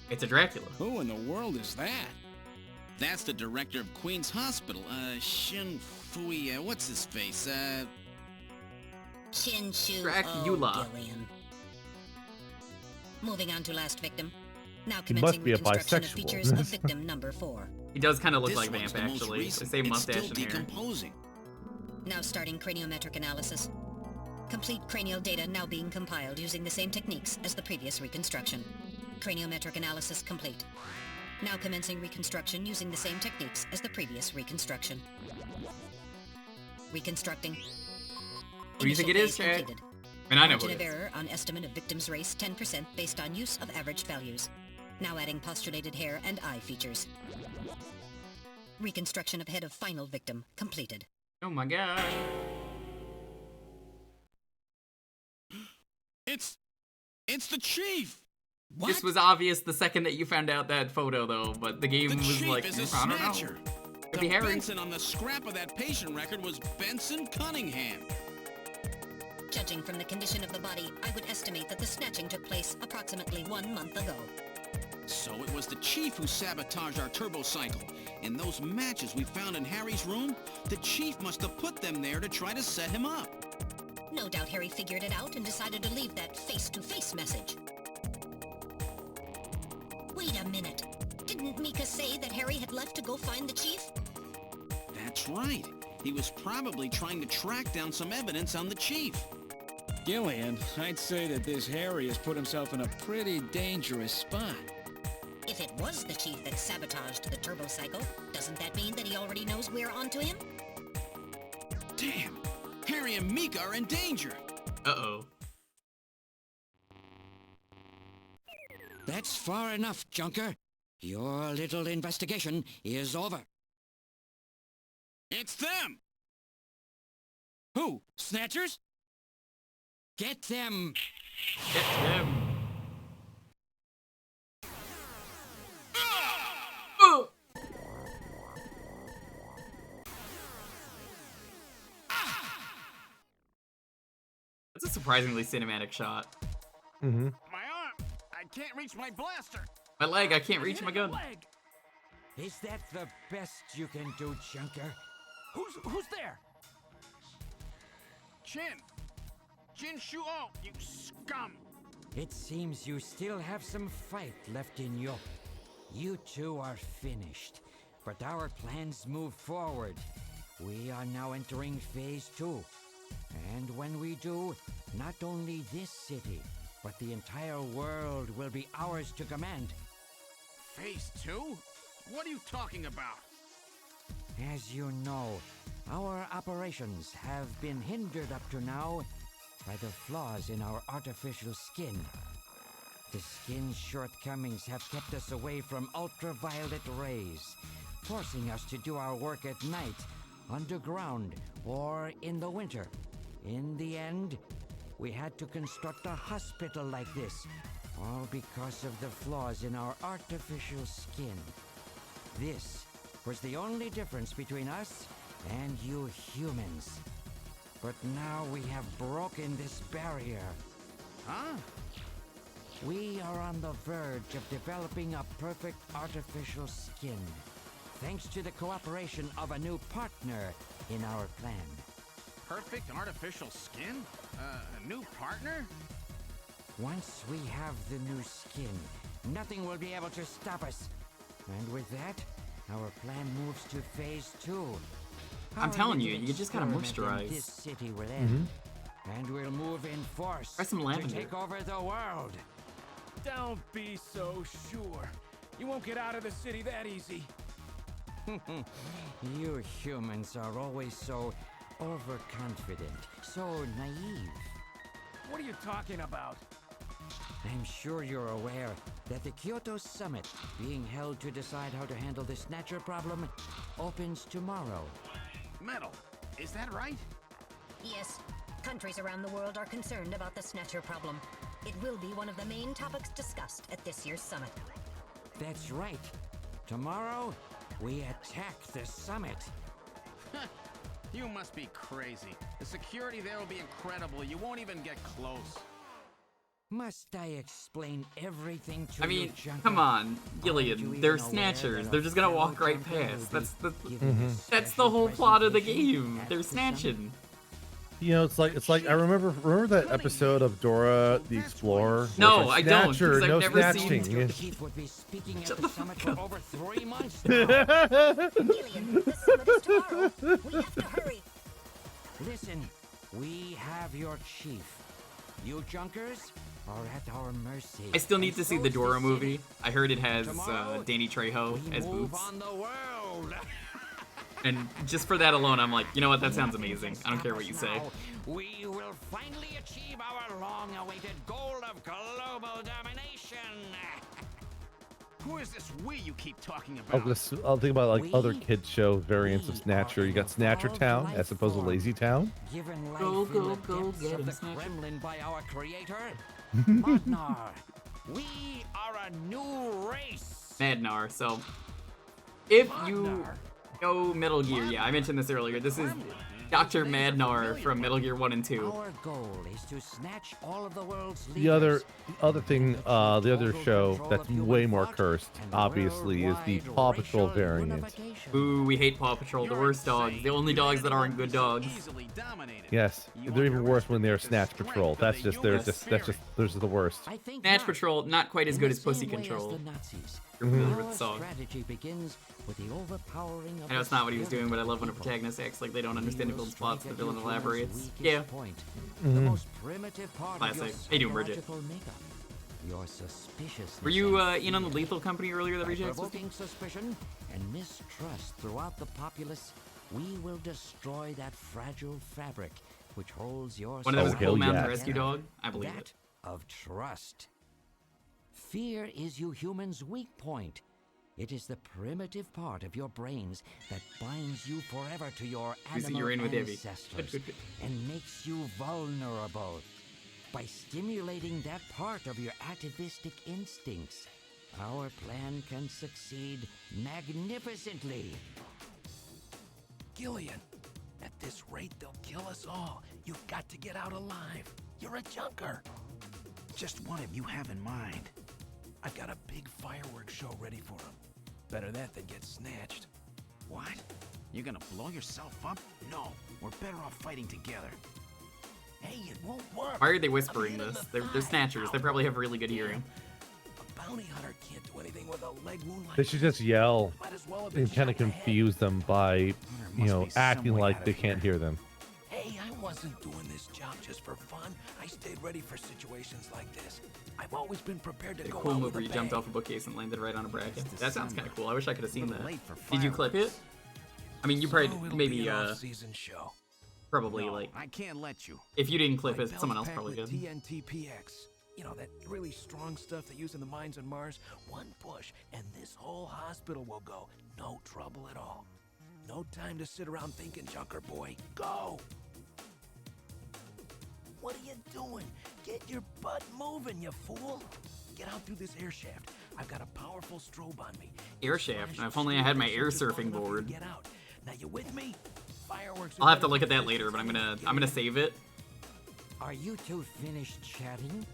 It's a Dracula. Who in the world is that? That's the director of Queen's Hospital. Shin Fui, what's his face? Chin Shu Dracula. O'Gillian. Moving on to last victim. Now He commencing must be a reconstruction of bisexual. features of victim number 4. He does kind of look This like one's Vamp, the most actually. The recent. same It's mustache still and hair. decomposing. Now starting craniometric analysis. Complete cranial data now being compiled using the same techniques as the previous reconstruction. Craniometric analysis complete. Now commencing reconstruction using the same techniques as the previous reconstruction. Reconstructing. Who do you think it Initial is, phase Chad? completed. I mean, I know who Margin it of is. error on estimate of victim's race 10% based on use of average values. Now adding postulated hair and eye features. Reconstruction of head of final victim completed. Oh my god. It's the Chief! This was obvious the second that you found out that photo, though, but the game The was Chief like, is a I don't know. snatcher. Could The be Harry. Benson on the scrap of that patient record was Benson Cunningham. Judging from the condition of the body, I would estimate that the snatching took place approximately 1 month ago. So it was the Chief who sabotaged our turbo cycle. And those matches we found in Harry's room, the Chief must have put them there to try to set him up. No doubt Harry figured it out and decided to leave that face-to-face message. Wait a minute. Didn't Mika say that Harry had left to go find the Chief? That's right. He was probably trying to track down some evidence on the Chief. Gillian, I'd say that this Harry has put himself in a pretty dangerous spot. If it was the chief that sabotaged the turbo cycle, doesn't that mean that he already knows we're onto him? Damn! Harry and Mika are in danger! Uh-oh. That's far enough, Junker. Your little investigation is over. It's them! Who? Snatchers? Get them! Get them! That's a surprisingly cinematic shot. Mm-hmm. My arm! I can't reach my blaster! My leg, I can't reach my gun. Is that the best you can do, Junker? Who's there? Jin Shuo, you scum! It seems you still have some fight left in you. You two are finished, but our plans move forward. We are now entering Phase 2. And when we do, not only this city, but the entire world will be ours to command. Phase 2? What are you talking about? As you know, our operations have been hindered up to now by the flaws in our artificial skin. The skin's shortcomings have kept us away from ultraviolet rays, forcing us to do our work at night, underground, or in the winter. In the end, we had to construct a hospital like this, all because of the flaws in our artificial skin. This was the only difference between us and you humans. But now we have broken this barrier. Huh? We are on the verge of developing a perfect artificial skin, thanks to the cooperation of a new partner in our plan. Perfect artificial skin? A new partner? Once we have the new skin, nothing will be able to stop us. And with that, our plan moves to Phase 2. I'm telling you, you just gotta moisturize. This city will end, and we'll move in force Try some to lavender. take over the world. Don't be so sure. You won't get out of the city that easy. You humans are always so overconfident, so naive. What are you talking about? I'm sure you're aware that the Kyoto Summit, being held to decide how to handle the Snatcher problem, opens tomorrow. Metal, is that right? Yes. Countries around the world are concerned about the Snatcher problem. It will be one of the main topics discussed at this year's summit. That's right. Tomorrow, we attack the summit. You must be crazy. The security there will be incredible. You won't even get close. Must I explain everything to I mean, you, Junker? come on, Aren't you Gillian. even They're aware snatchers. that They're a just gonna fellow walk right Junker will past. be That's given a that's the special whole plot of the presentation game. at They're the summit? snatching. You know, it's like I remember that episode of Dora the Explorer. No, where I it's don't, Snatcher, because I've no never seen snatching. Chief would be speaking at Shut the the summit fuck for up. over 3 months now. Gillian, the summit is tomorrow. We have to hurry. Listen, we have your chief. You Junkers are at our mercy. I still need And to see so the is Dora city. movie. I heard it has Tomorrow, Danny Trejo we as move Boots. on the world. And just for that alone, I'm like, you know what? That sounds Nothing amazing. can I don't care stop what you us say. now. We will finally achieve our long-awaited goal of global domination. Who is this we you keep talking I'll about? think about like other kids show variants of Snatcher. You got Snatcher Town as opposed to Lazy Town. Given life Go, in go, the go, depths get of him, the Snatcher. Kremlin by our creator, Madnar. We are a new race. Madnar. So, if you go Metal Gear, yeah, I mentioned this earlier. This is Dr. Madnar from Metal Gear 1 and 2. Our goal is to snatch all of the world's The other leaders. thing, the other show that's way more cursed, obviously, is the Paw Patrol variant. Ooh, we hate Paw Patrol. The worst dogs. The only dogs that aren't good dogs. Yes, they're even worse when they're Snatch Patrol. That's just they're the worst. Snatch Patrol, not quite as good as Pussy Same way as Control. the Nazis. Familiar Our with the song. strategy begins with the overpowering of I know it's the not what he was spirit doing, but I of love when a people. protagonist acts like they don't understand a We will villain's plots, the strike at villain your villain's elaborates. weakest Yeah. point, Mhm. the most primitive part of your Classic. Hey, doing Bridget. psychological makeup. Your suspiciousness. Were you in on the Lethal Company earlier that By rejects provoking suspicion and mistrust throughout the populace, we will destroy that fragile fabric which holds your One of them is society Cold Mountain together. Rescue Dog? I believe That it. of trust. Fear is you humans' weak point. It is the primitive part of your brains that binds you forever to your Who's it animal you're in with, Evie? ancestors Good. and makes you vulnerable. By stimulating that part of your atavistic instincts, our plan can succeed magnificently. Gillian, at this rate, they'll kill us all. You've got to get out alive. You're a junker. Just what have you have in mind? I've got a big fireworks show ready for them. Better that than get snatched. What? You're gonna blow yourself up? No, we're better off fighting together. Hey, it won't work. Why are they whispering this? They're snatchers. They probably have really good hearing. A bounty hunter can't do anything with a leg wound like They should just yell Might as well have been and kind of shot in the head. confuse them by, you know, acting like they can't hear them. Hey, I wasn't doing this job just for fun. I stayed ready for situations like this. I've always been prepared to A go cool out move with where a you jumped bang. off a bookcase and landed right on a bracket. It's That sounds December. kind of cool. I wish I could have seen Little that. late for Did you clip it? fireworks. I mean, you So probably it'll maybe be an off-season show. probably No, like I can't let you. if you didn't clip My it, someone belt's else packed probably with did. TNT-PX. You know, that really strong stuff they use in the mines on Mars. One push, and this whole hospital will go. No trouble at all. No time to sit around thinking, Junker boy. Go! What are you doing? Get your butt moving, you fool! Get out through this air shaft. I've got a powerful strobe on me. Air shaft. If only I had my air surfing board. Get out. Now you with me? Fireworks. I'll have to look at that later, but I'm gonna save it. Are you two finished chatting?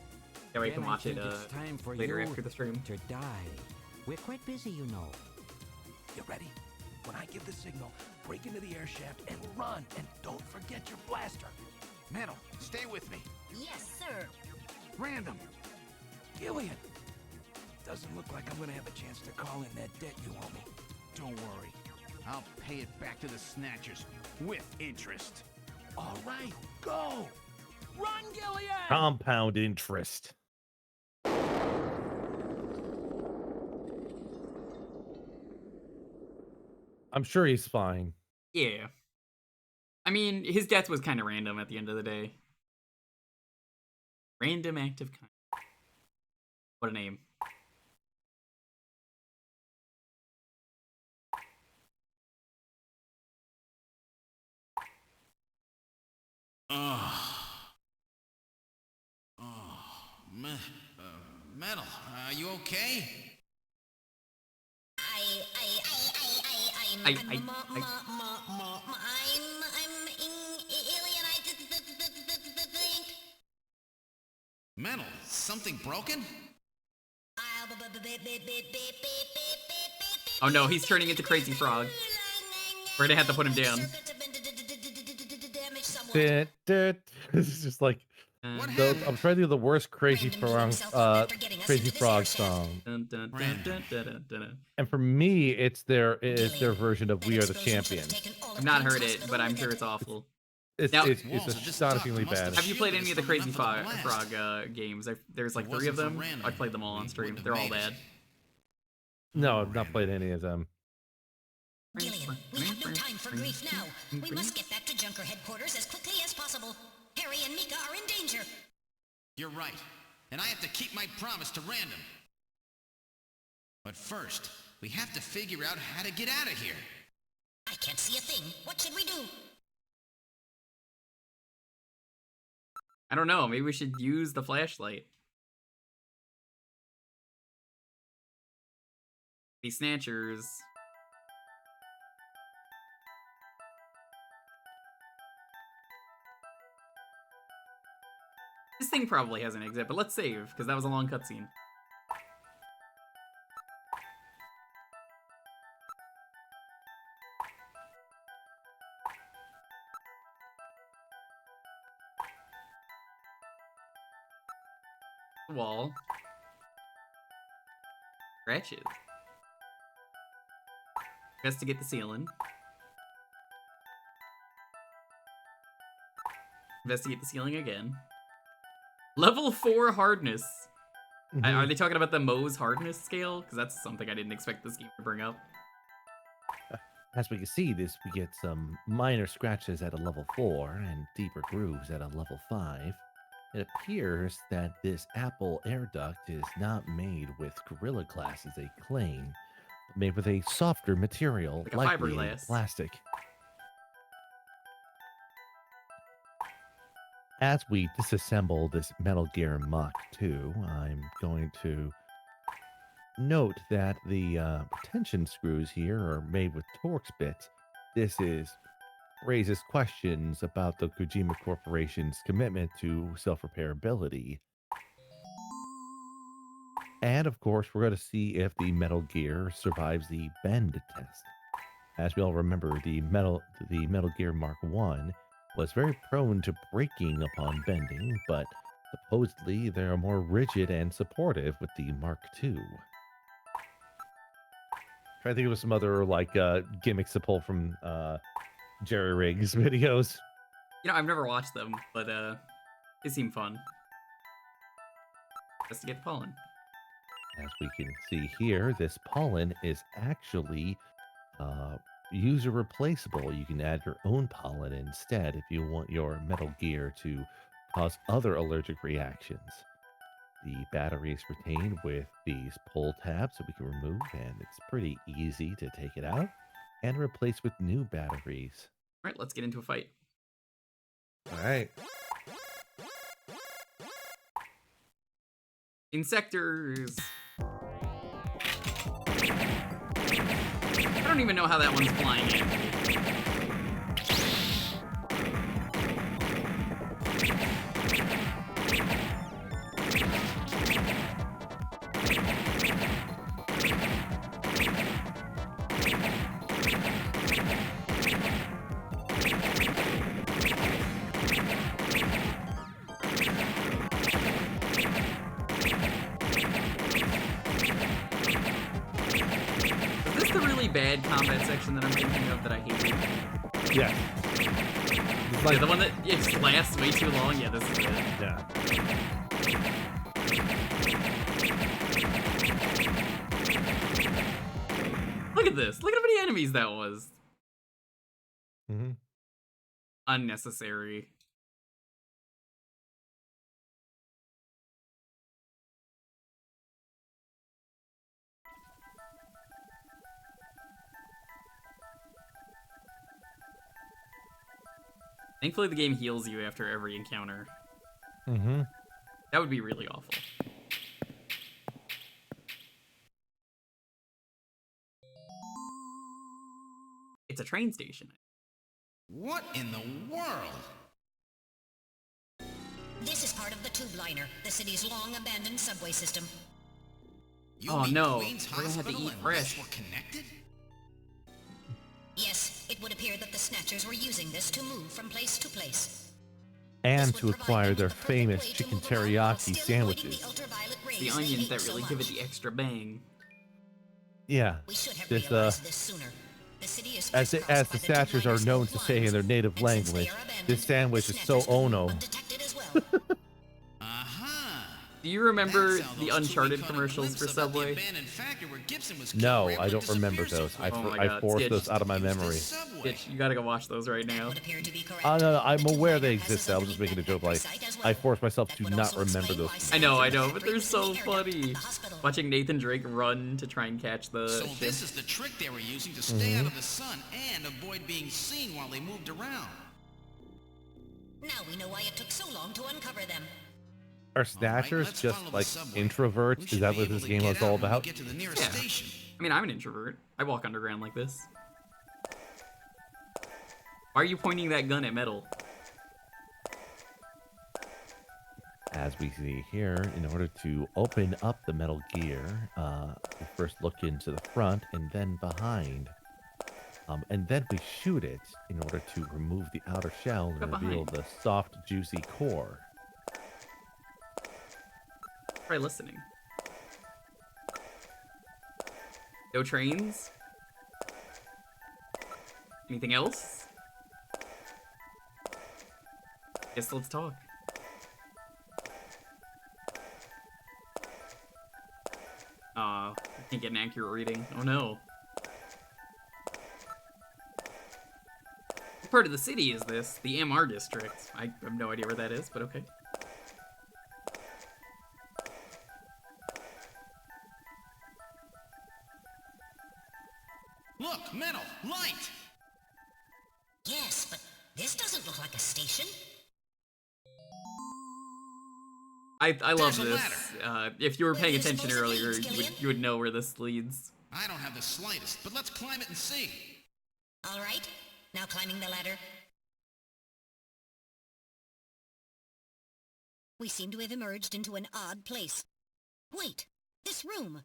That way I Then can watch it think it's time for later you after the stream. to die. We're quite busy, you know. You ready? When I give the signal, break into the air shaft and run, and don't forget your blaster. Metal, stay with me. Yes, sir. Random. Gillian! Doesn't look like I'm gonna have a chance to call in that debt you owe me. Don't worry. I'll pay it back to the Snatchers with interest. All right, go! Run, Gillian! Compound interest. I'm sure he's fine. Yeah. I mean, his death was kind of random at the end of the day. Random act of kindness. What a name. Metal, are you okay? I'm Metal, something broken? Oh no, he's turning into Crazy Frog. We're gonna have to put him down. This is just like I'm trying to do the worst Crazy Frog song. Dun, dun, dun, dun, dun, dun, dun. And for me, it's their version of "We Are the Champions." I've not heard it, but I'm sure it's awful. It's Now- it's astonishingly bad. Have you played any of the Crazy Frog games? There's like 3 of them. I played them all on stream. They're all bad. No, I've not played any of them. Gillian, we have no time for grief now. We must get back to Junker headquarters as quickly as possible. Harry and Mika are in danger. You're right. And I have to keep my promise to Random. But first, we have to figure out how to get out of here. I can't see a thing. What should we do? I don't know. Maybe we should use the flashlight. These Snatchers. This thing probably has an exit, but let's save, because that was a long cutscene. Wall. Scratches. Investigate the ceiling. Investigate the ceiling again. Level 4 hardness. Are they talking about the Mohs hardness scale? Because that's something I didn't expect this game to bring up. As we can see, we get some minor scratches at a level 4 and deeper grooves at a level 5. It appears that this Apple air duct is not made with Gorilla Glass as they claim, but made with a softer material, Like a likely fiberglass. plastic. As we disassemble this Metal Gear Mach 2, I'm going to note that the retention screws here are made with Torx bits. This raises questions about the Kojima Corporation's commitment to self-repairability. And of course, we're going to see if the Metal Gear survives the bend test. As we all remember, the Metal Gear Mark 1 was very prone to breaking upon bending, but supposedly they are more rigid and supportive with the Mark 2. Trying to think of some other gimmicks to pull from Jerry Riggs videos. You know, I've never watched them, but they seem fun. Just to get the pollen. As we can see here, this pollen is actually user replaceable. You can add your own pollen instead if you want your Metal Gear to cause other allergic reactions. The battery is retained with these pull tabs that we can remove, and it's pretty easy to take it out and replace with new batteries. All right, let's get into a fight. All right. Insectors. I don't even know how that one's flying in. Bad combat section that I'm thinking of that I hate. Yeah. It's like the one that it lasts way too long. Yeah, this is it. Yeah. Look at this. Look at how many enemies that was. Mm-hmm. Unnecessary. Thankfully, the game heals you after every encounter. Mm-hmm. That would be really awful. It's a train station. What in the world? This is part of the tube liner, the city's long-abandoned subway system. Oh no, we're gonna have to eat fresh. Connected? Yes, it would appear that the Snatchers were using this to move from place to place. And to acquire their famous chicken teriyaki sandwiches. The onions that really give it the extra bang. Yeah, this as the Snatchers are known to say in their native language, this sandwich is so ono. Do you remember the Uncharted commercials for Subway? No, I don't remember those. I forced those out of my memory. Stitch, you gotta go watch those right now. No, I'm aware they exist. I was just making a joke. Like, I forced myself to not remember those. I know, but they're so funny. Watching Nathan Drake run to try and catch the So ship. this is the trick they were using to stay out of the sun and avoid being seen while they moved around. Now we know why it took so long to uncover them. Are Snatchers just like introverts? Is that what this game was all about? Yeah. I mean, I'm an introvert. I walk underground like this. Why are you pointing that gun at metal? As we see here, in order to open up the Metal Gear, we first look into the front and then behind. And then we shoot it in order to remove the outer shell and reveal the soft, juicy core. Try listening. No trains? Anything else? Guess let's talk. I can't get an accurate reading. Oh no. What part of the city is this? The MR district. I have no idea where that is, but okay. Look, metal, light! Yes, but this doesn't look like a station. I love There's a this. If you were paying you attention suppose it earlier, leads, Gillian? you would know where this leads. I don't have the slightest, but let's climb it and see. All right, now climbing the ladder. We seem to have emerged into an odd place. Wait, this room.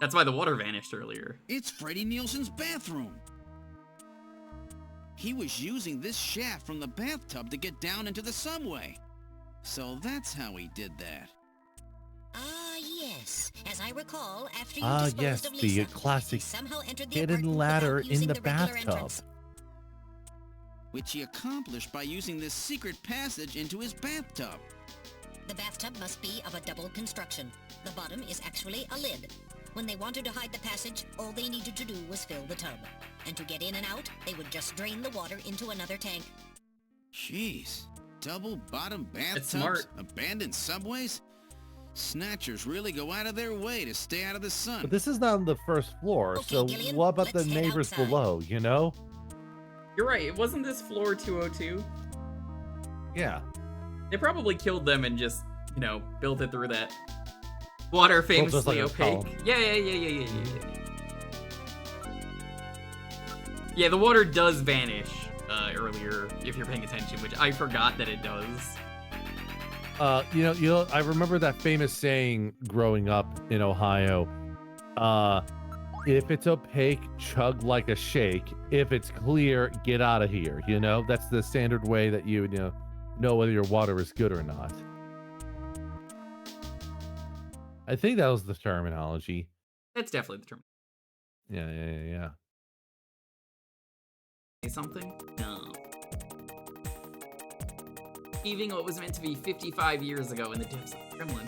That's why the water vanished earlier. It's Freddie Nielsen's bathroom. He was using this shaft from the bathtub to get down into the subway. So that's how he did that. Ah, yes. As I recall, after you Ah, disposed yes, of the Lisa, classic he somehow entered the hidden apartment ladder without in using the regular bathtub. entrance. Which he accomplished by using this secret passage into his bathtub. The bathtub must be of a double construction. The bottom is actually a lid. When they wanted to hide the passage, all they needed to do was fill the tub. And to get in and out, they would just drain the water into another tank. Jeez. Double bottom bathtubs? smart. Abandoned subways? Snatchers really go out of their way to stay out of the sun. But this is not on the first floor, Okay, so Gillian, what about the let's head neighbors outside. below, you know? You're right, wasn't this floor 202? Yeah. They probably killed them and just, you know, built it through that. Water Built just like famously a opaque. column. Yeah. Yeah, the water does vanish earlier if you're paying attention, which I forgot that it does. You know, I remember that famous saying growing up in Ohio. If it's opaque, chug like a shake. If it's clear, get out of here. You know, that's the standard way that you know whether your water is good or not. I think that was the terminology. That's definitely the term. Yeah. Say something? No. Achieving what was meant to be 55 years ago in the depths of the Kremlin.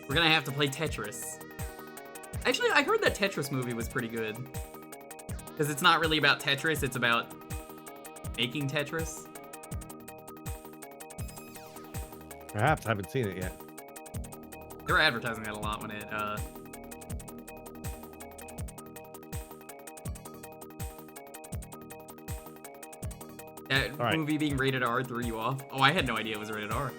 We're gonna have to play Tetris. Actually, I heard that Tetris movie was pretty good. Because it's not really about Tetris, it's about making Tetris. Perhaps I haven't seen it yet. They were advertising that a lot when it, that All right. movie being rated R threw you off? Oh, I had no idea it was rated R.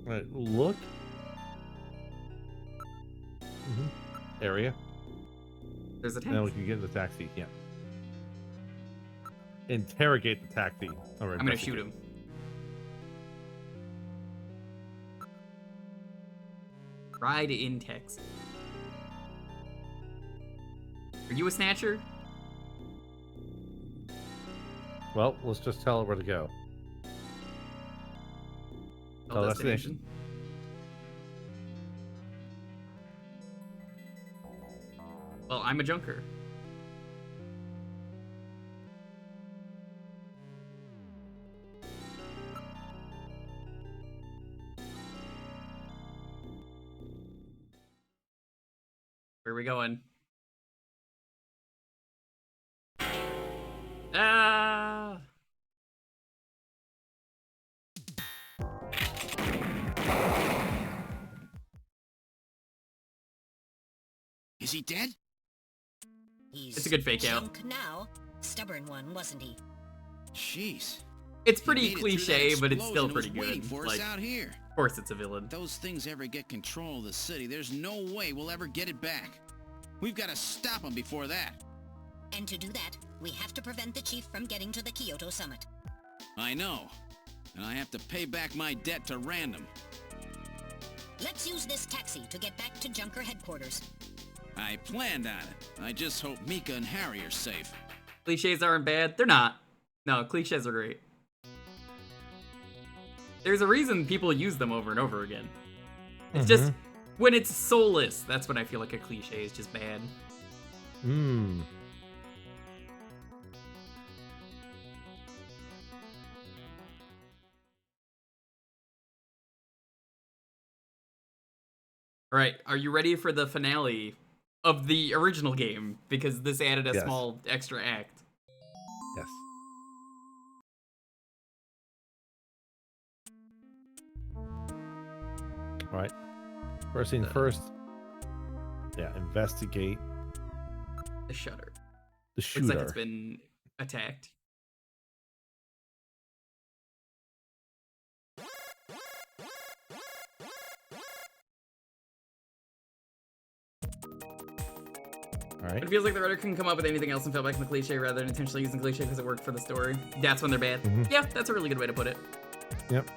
All right, look. Area. There's a Now we taxi. can get in the taxi. Yeah. Interrogate the taxi. All right. I'm gonna shoot him. Ride in Texas. Are you a snatcher? Well, let's just tell it where to go. Oh, Destination. Well, I'm a junker. Where are we going? Ah! Is he dead? He's It's a good fake out. junk now. Stubborn one, wasn't he? Jeez. It's He pretty made it through that cliche, but it's still explosion and pretty was waiting good. for us out here. Of course, it's a villain. If those things ever get control of the city, there's no way we'll ever get it back. We've got to stop them before that. And to do that, we have to prevent the chief from getting to the Kyoto summit. I know. And I have to pay back my debt to Random. Let's use this taxi to get back to Junker headquarters. I planned on it. I just hope Mika and Harry are safe. Cliches aren't bad. They're not. No, cliches are great. There's a reason people use them over and over again. It's just, when it's soulless, that's when I feel like a cliche is just bad. Hmm. All right, are you ready for the finale of the original game? Because this added a Yes. small extra act. Yes. All right. First thing first. Yeah, investigate The shutter. the shooter. Looks like it's been attacked. All right. It feels like the writer can come up with anything else and fell back on the cliche rather than intentionally using cliche because it worked for the story. That's when they're bad. Mhm. Yeah, that's a really good way to put it. Yep.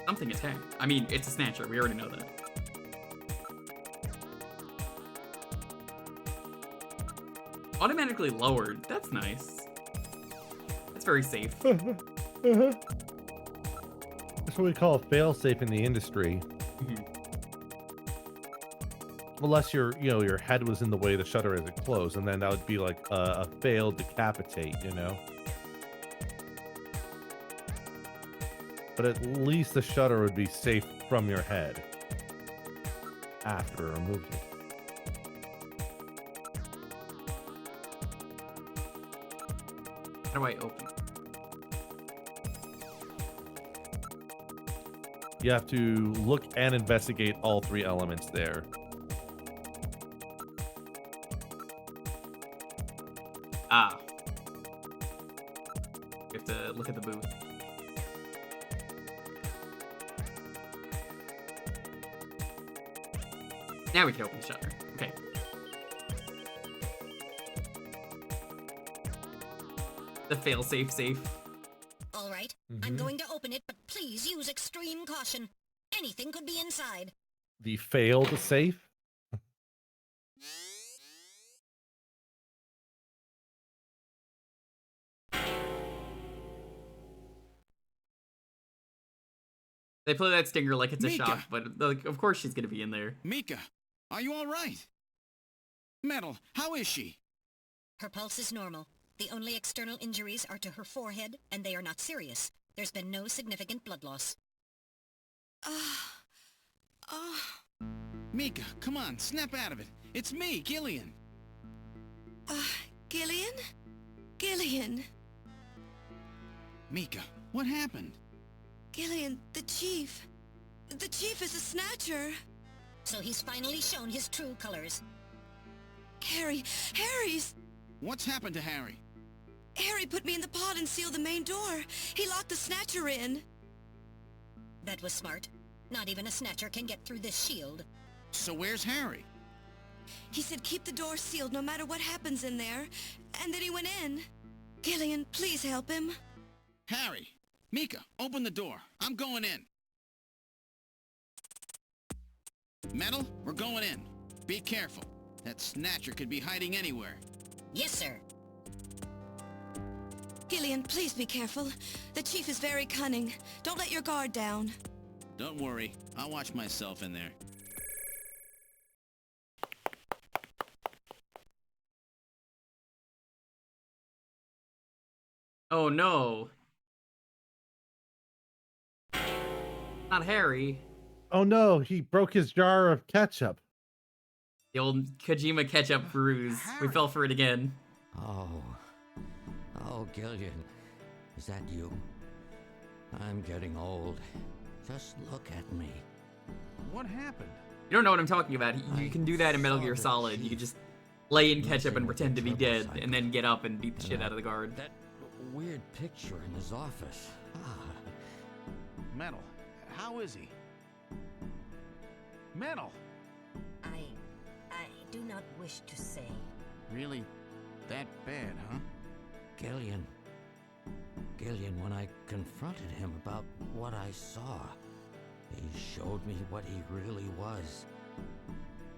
Something attacked. I mean, it's a Snatcher. We already know that. Automatically lowered. That's nice. That's very safe. That's what we call a fail-safe in the industry. Unless your head was in the way the shutter as it closed, and then that would be like a failed decapitate, you know? But at least the shutter would be safe from your head after removing. How do I open it? You have to look and investigate all three elements there. Ah. You have to look at the booth. Now we can open the shutter. Okay. The fail-safe safe. All right, I'm going to open it, but please use extreme caution. Anything could be inside. The failed safe? They play that stinger like it's a Mika! shock, but like, of course she's gonna be in there. Mika, are you all right? Metal, how is she? Her pulse is normal. The only external injuries are to her forehead, and they are not serious. There's been no significant blood loss. Mika, come on, snap out of it. It's me, Gillian. Gillian? Gillian! Mika, what happened? Gillian, the chief. The chief is a Snatcher. So he's finally shown his true colors. Harry's... What's happened to Harry? Harry put me in the pod and sealed the main door. He locked the Snatcher in. That was smart. Not even a Snatcher can get through this shield. So where's Harry? He said keep the door sealed no matter what happens in there. And then he went in. Gillian, please help him. Harry! Mika, open the door. I'm going in. Metal, we're going in. Be careful. That Snatcher could be hiding anywhere. Yes, sir. Gillian, please be careful. The chief is very cunning. Don't let your guard down. Don't worry. I'll watch myself in there. Oh no. Not Harry. Oh no, he broke his jar of ketchup. The old Kojima ketchup ruse. We fell for it again. Oh, Gillian, is that you? I'm getting old. Just look at me. What happened? You don't know what I'm talking about. You can do that in Metal Gear Solid. You can just lay in ketchup and pretend to be dead, and then get up and beat the shit out of the guard. That weird picture in his office. Metal, how is he? Metal! I do not wish to say. Really that bad, huh? Gillian, when I confronted him about what I saw, he showed me what he really was.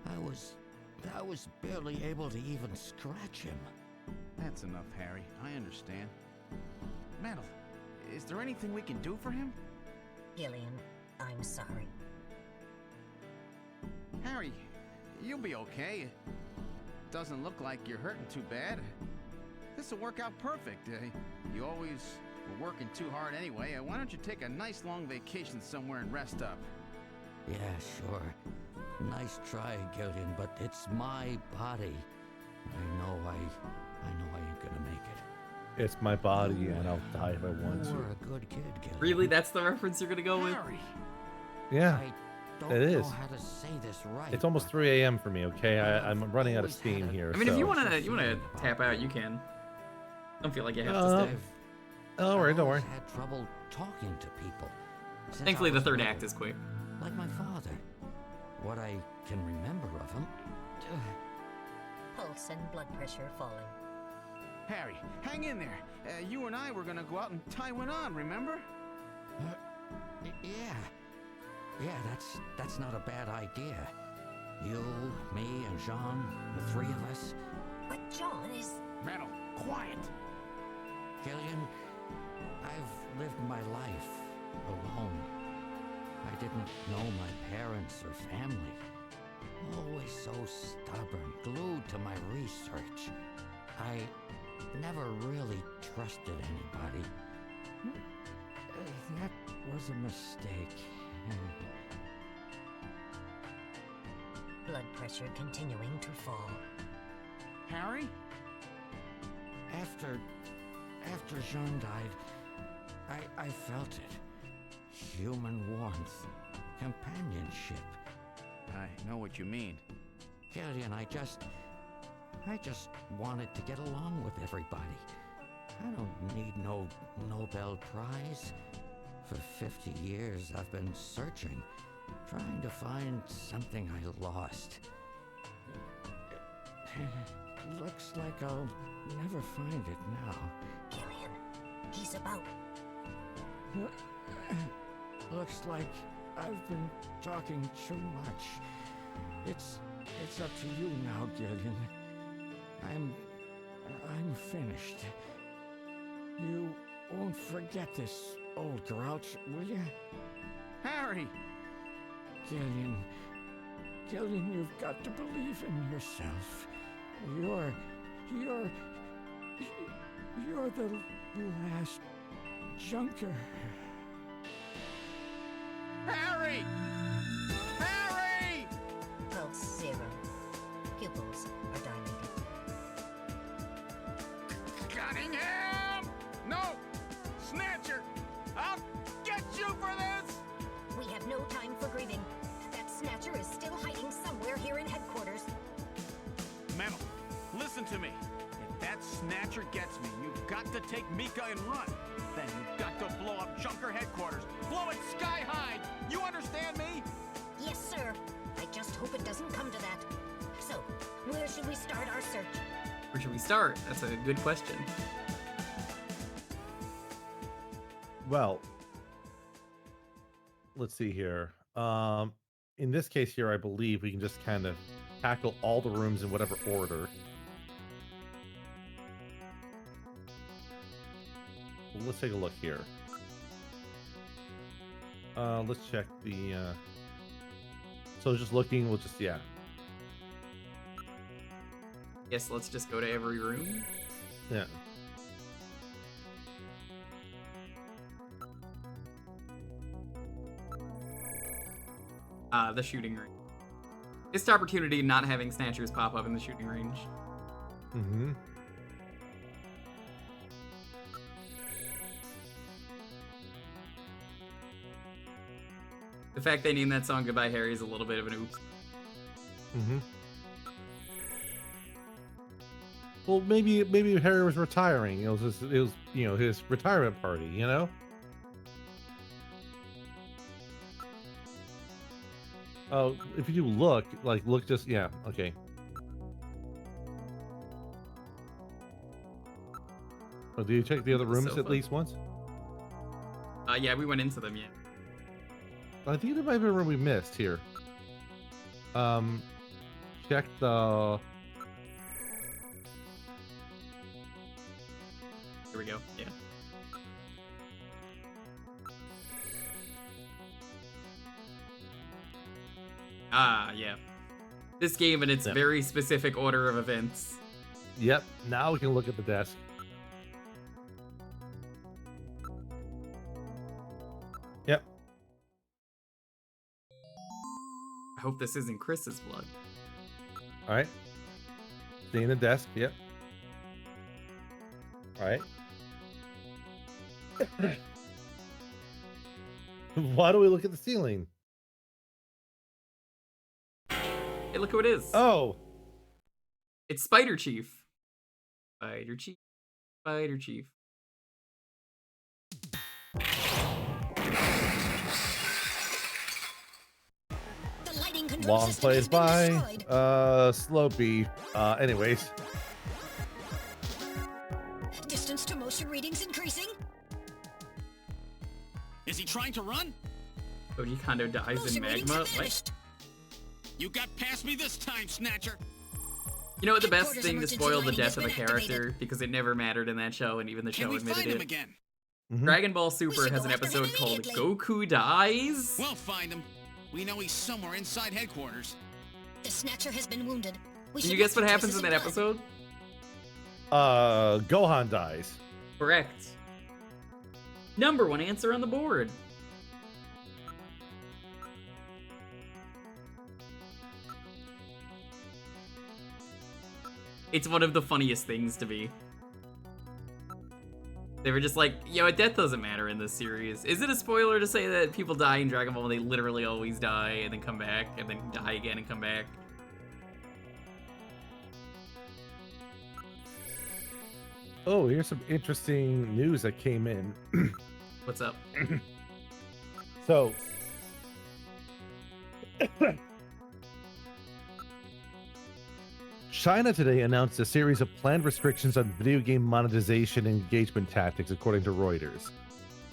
I was barely able to even scratch him. That's enough, Harry. I understand. Metal, is there anything we can do for him? Gillian, I'm sorry. Harry, you'll be okay. Doesn't look like you're hurting too bad. This'll work out perfect. You always were working too hard anyway. Why don't you take a nice long vacation somewhere and rest up? Yeah, sure. Nice try, Gillian, but it's my body. I know I ain't gonna make it. It's my body, and I'll die if I want to. You're a good kid, Gillian. Really? That's the reference you're gonna go with? Yeah, Don't it is. know how to say this right. It's almost 3 a.m. for me. Okay, I'm running out of steam here. I mean, if so- you wanna tap out, you can. Don't feel like you have to stay. Don't worry, don't worry. I've had trouble talking to people. since Thankfully, I the was third little, act is quick. Like my father. What I can remember of him. Pulse and blood pressure falling. Harry, hang in there. You and I were gonna go out and tie one on, remember? Yeah. Yeah, that's not a bad idea. You, me, and Jean, the three of us. But John is... Metal, quiet. Gillian, I've lived my life alone. I didn't know my parents or family. Always so stubborn, glued to my research. I never really trusted anybody. That was a mistake. Blood pressure continuing to fall. Harry? After Jean died, I felt it. Human warmth, companionship. I know what you mean. Gillian, I just wanted to get along with everybody. I don't need no Nobel Prize. For 50 years, I've been searching, trying to find something I lost. Looks like I'll never find it now. Gillian, he's about... Looks like I've been talking too much. It's up to you now, Gillian. I'm finished. You won't forget this, old grouch, will you? Harry! Gillian, you've got to believe in yourself. You're the last Junker. Harry! Harry! Pulse 0. Pupils are dilated. Cunningham! No! Snatcher! I'll get you for this! We have no time for grieving. That Snatcher is still hiding somewhere here in headquarters. Metal, listen to me. If that Snatcher gets me, you've got to take Mika and run. Then you've got to blow up Junker headquarters. Blow it sky high! You understand me? Yes, sir. I just hope it doesn't come to that. So, where should we start our search? Where should we start? That's a good question. Well, let's see here. In this case here, I believe we can just kind of tackle all the rooms in whatever order. Well, let's take a look here. Let's check the, so just looking, we'll just, yeah. Guess let's just go to every room. Yeah. The shooting range. Missed opportunity not having Snatchers pop up in the shooting range. Mm-hmm. The fact they named that song Goodbye Harry is a little bit of an oops. Mm-hmm. Well, maybe Harry was retiring. It was you know, his retirement party, you know? Oh, if you do look just, yeah, okay. Oh, did you check the other rooms at least once? Yeah, we went into them, yeah. I think there might be a room we missed here. Check the... Here we go, yeah. Ah, yeah. this game in its Yep. very specific order of events. Yep. Now we can look at the desk. Yep. I hope this isn't Chris's blood. All right. Stay in the desk. Yep. All right. Why do we look at the ceiling? Hey, look who it is. Oh. It's Spider Chief. Spider Chief. Spider Chief. The lighting control Long system has plays been by destroyed. Slopey. Anyways. Distance to motion readings increasing. Is he trying to run? Koji Kondo dies in Motion readings magma. have What? vanished. You got past me this time, Snatcher. You know what the best Headquarters thing to emergency spoil the lighting death has of a been character activated. because it never mattered in that show and even the Can show we admitted find him it. again? Dragon Ball Super should has go an after him episode called immediately. Goku Dies. We'll find him. We know he's somewhere inside headquarters. The Snatcher has been wounded. We Can should you guess look what for happens in traces that of blood. episode? Gohan dies. Correct. Number one answer on the board. It's one of the funniest things to me. They were just like, yo, death doesn't matter in this series. Is it a spoiler to say that people die in Dragon Ball and they literally always die and then come back and then die again and come back? Oh, here's some interesting news that came in. What's up? So, China today announced a series of planned restrictions on video game monetization and engagement tactics, according to Reuters.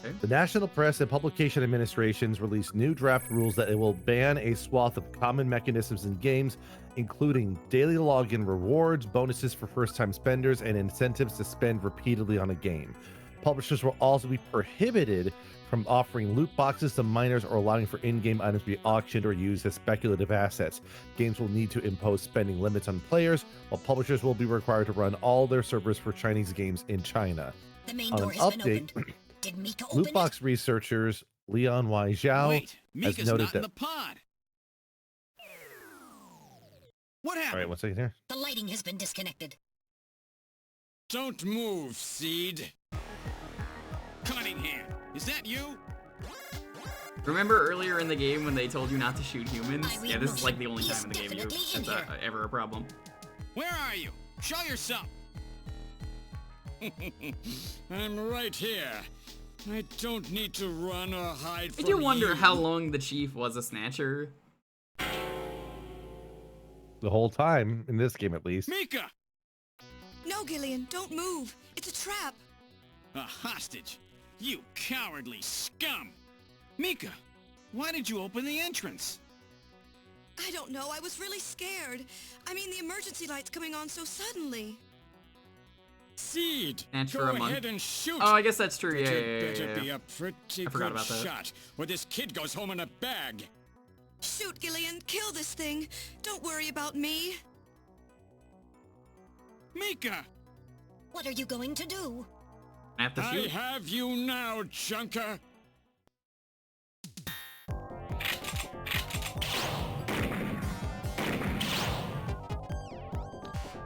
Okay. The National Press and Publication Administrations released new draft rules that it will ban a swath of common mechanisms in games, including daily login rewards, bonuses for first-time spenders, and incentives to spend repeatedly on a game. Publishers will also be prohibited from offering loot boxes to minors or allowing for in-game items to be auctioned or used as speculative assets. Games will need to impose spending limits on players, while publishers will be required to run all their servers for Chinese games in China. The main On door an has been update, opened. Did Mika open loot box researchers Leon Y. Zhao Wait, has Mika's noted not in that. the pod. What All happened? right, 1 second here. it? The lighting has been disconnected. Don't move, Seed. Cunningham, is that you? Remember earlier in the game when they told you not to shoot humans? I read Yeah, this is motion. like the only He time is in the game definitely in that's here. ever a problem. Where are you? Show yourself. I'm right here. I don't need to run or hide I from do wonder you. how long the chief was a snatcher. The whole time, in this game at least. Mika! No, Gillian, don't move. It's a trap. A hostage. You cowardly scum. Mika, why did you open the entrance? I don't know. I was really scared. I mean, the emergency light's coming on so suddenly. Seed, And for go a month. ahead and shoot. Oh, I guess that's true. But Yeah, you'd yeah, yeah, better yeah. be a pretty I forgot good about that. shot, or this kid goes home in a bag. Shoot, Gillian. Kill this thing. Don't worry about me. Mika! What are you going to do? I have to I shoot. have you now, Junker.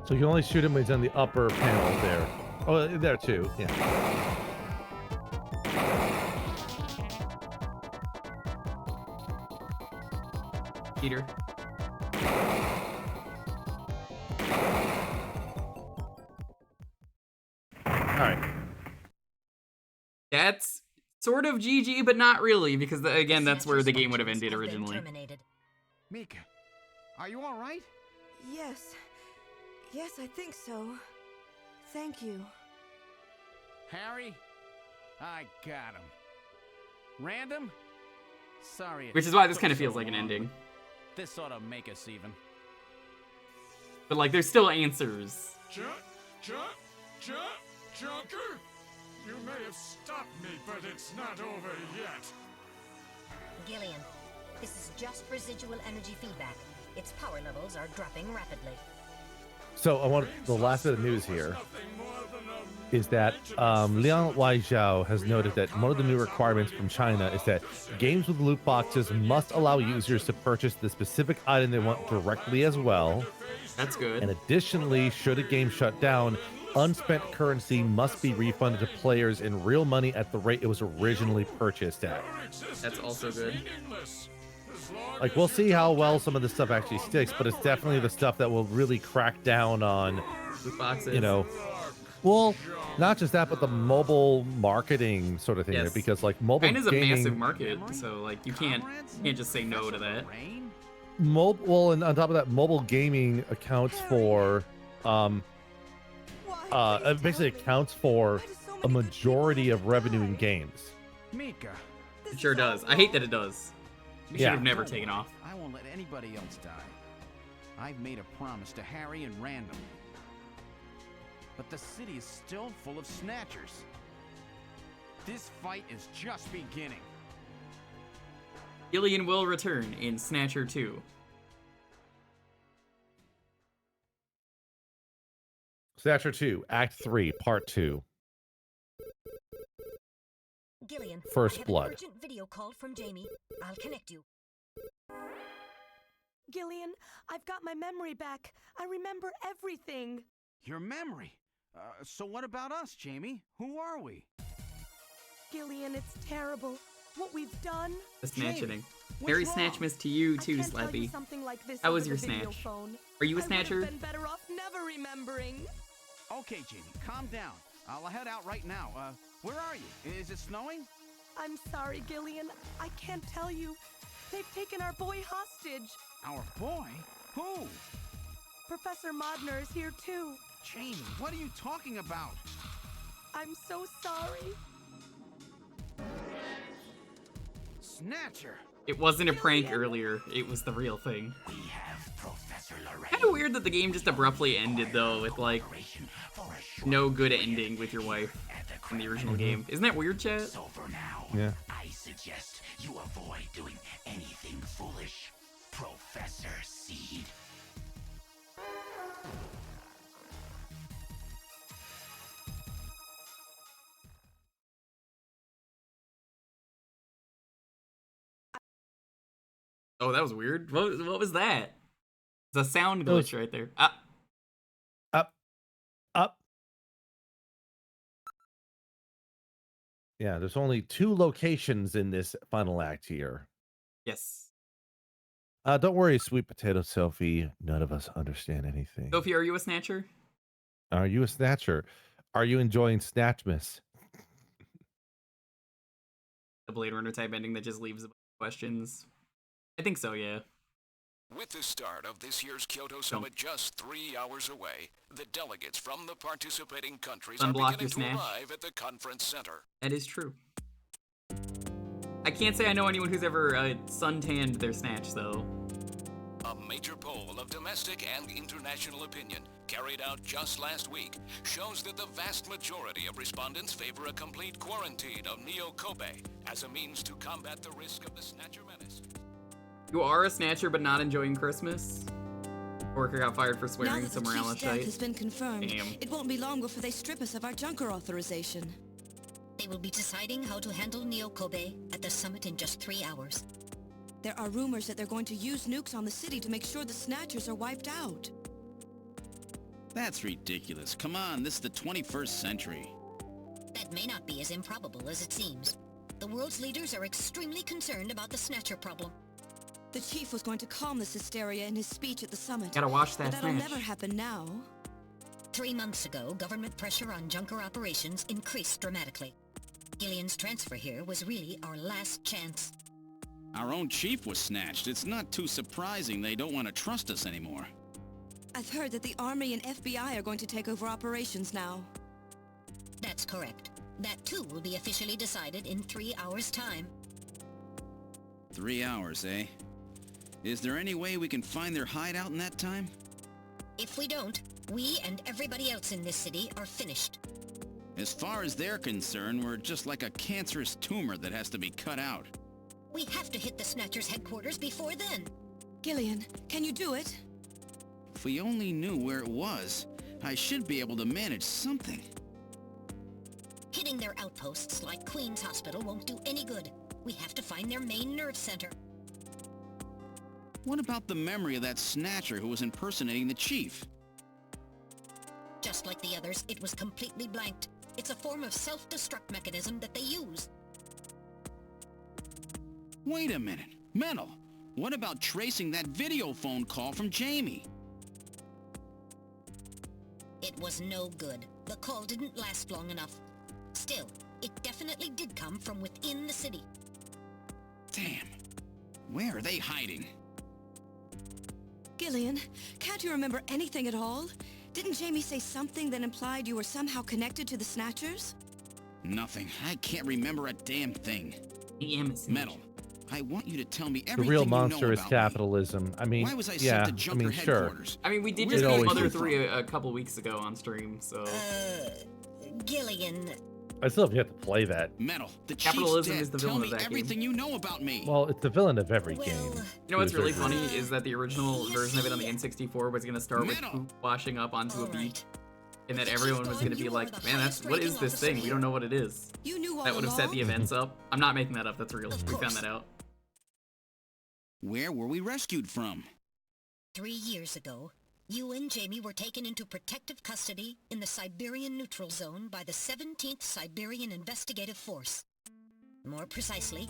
So you can only shoot him when he's on the upper panel there. Oh, there too. Yeah. Peter. All right. That's sort of GG, but not really, because again, that's where the game would have ended Functions have been originally. terminated. Mika, are you all right? Yes. Yes, I think so. Thank you. Harry, I got him. Random? Sorry. it Which is why this took kind of so feels like an long. ending. This ought to make us even. But like, there's still answers. Junker? You may have stopped me, but it's not over yet. Gillian, this is just residual energy feedback. Its power levels are dropping rapidly. So I want the last bit of news here is that Liang Weizhao has noted that one of the new requirements from China is that games with loot boxes must allow users to purchase the specific item they want directly as well. That's good. And additionally, should a game shut down, unspent currency must be refunded to players in real money at the rate it was originally purchased at. That's also good. Like, we'll see how well some of this stuff actually sticks, but it's definitely the stuff that will really crack down on, loot boxes. you know, well, not just that, but the mobile marketing sort of thing. Yes. Because like mobile China's gaming, a massive market, so like you can't just say no to that. well, and on top of that, mobile gaming accounts for, basically accounts for a majority of revenue in games. Mika. It sure does. I hate that it does. We should have never taken off. I won't let anybody else die. I've made a promise to Harry and Random. But the city is still full of Snatchers. This fight is just beginning. Gillian will return in Snatcher 2. Snatcher 2, Act 3, Part 2. Gillian, First I have Blood. An urgent video call from Jamie. I'll connect you. Gillian, I've got my memory back. I remember everything. Your memory? So what about us, Jamie? Who are we? Gillian, it's terrible. What we've done. The snatching. what's Merry wrong? Snatchmas to you too, I can't tell you Slappy. something like this How was over your the video snatch? phone. Are you a I snatcher? would have been better off never remembering. Okay, Jamie, calm down. I'll head out right now. Where are you? Is it snowing? I'm sorry, Gillian. I can't tell you. They've taken our boy hostage. Our boy? Who? Professor Modner is here too. Jamie, what are you talking about? I'm so sorry. Snatcher! It wasn't a prank earlier. It was the real thing. Kind of weird that the game just abruptly ended though, with like no good ending with your wife in the original game. Isn't that weird, chat? Yeah. I suggest you avoid doing anything foolish, Professor Seed. Oh, that was weird. What was that? It's a sound glitch right there. Ah. Up. Yeah, there's only 2 locations in this final act here. Yes. Don't worry, sweet potato Sophie. None of us understand anything. Sophie, are you a snatcher? Are you a snatcher? Are you enjoying Snatchmas? The Blade Runner type ending that just leaves a bunch of questions. I think so, yeah. With the start of this year's Kyoto Summit just 3 hours away, the delegates from the participating countries are Unblock beginning to your snatch. arrive at the conference center. That is true. I can't say I know anyone who's ever suntanned their snatch, though. A major poll of domestic and international opinion, carried out just last week, shows that the vast majority of respondents favor a complete quarantine of Neo Kobe as a means to combat the risk of the Snatcher menace. You are a snatcher but not enjoying Christmas? Worker got fired for Now swearing that the some chief's Morales death shite. has been confirmed, Damn. it won't be long before they strip us of our Junker authorization. They will be deciding how to handle Neo Kobe at the summit in just 3 hours. There are rumors that they're going to use nukes on the city to make sure the Snatchers are wiped out. That's ridiculous. Come on, this is the 21st century. That may not be as improbable as it seems. The world's leaders are extremely concerned about the Snatcher problem. The chief was going to calm this hysteria in his speech at the summit. Gotta watch that but that'll snatch. never happen now. 3 months ago, government pressure on Junker operations increased dramatically. Gillian's transfer here was really our last chance. Our own chief was snatched. It's not too surprising they don't want to trust us anymore. I've heard that the Army and FBI are going to take over operations now. That's correct. That too will be officially decided in 3 hours' time. 3 hours, eh? Is there any way we can find their hideout in that time? If we don't, we and everybody else in this city are finished. As far as they're concerned, we're just like a cancerous tumor that has to be cut out. We have to hit the Snatchers' headquarters before then. Gillian, can you do it? If we only knew where it was, I should be able to manage something. Hitting their outposts like Queen's Hospital won't do any good. We have to find their main nerve center. What about the memory of that Snatcher who was impersonating the chief? Just like the others, it was completely blanked. It's a form of self-destruct mechanism that they use. Wait a minute. Metal, what about tracing that video phone call from Jamie? It was no good. The call didn't last long enough. Still, it definitely did come from within the city. Damn. Where are they hiding? Gillian, can't you remember anything at all? Didn't Jamie say something that implied you were somehow connected to the Snatchers? Nothing. I can't remember a damn thing. Damn, Metal, I want you to tell me The everything real you know monster is about capitalism. I mean, Why was I sent yeah, to I Jewker mean, sure. headquarters? I mean, we did It just meet always Mother is. 3 a couple weeks ago on stream, so... Gillian... I still have yet to play that. Metal, the Capitalism chief's is the dead. Tell villain me of that everything game. you know about me. Well, it's the villain of every game. You know what's to a really certain funny is that the original version of it on the N64 was going to start with Metal. poop washing up onto a beach. And that everyone was going to be like, man, what is this thing? We don't know what it is. You knew all That would have set the along? events up. I'm not making that up, that's real. We found that out. Where were we rescued from? 3 years ago, you and Jamie were taken into protective custody in the Siberian Neutral Zone by the 17th Siberian Investigative Force. More precisely,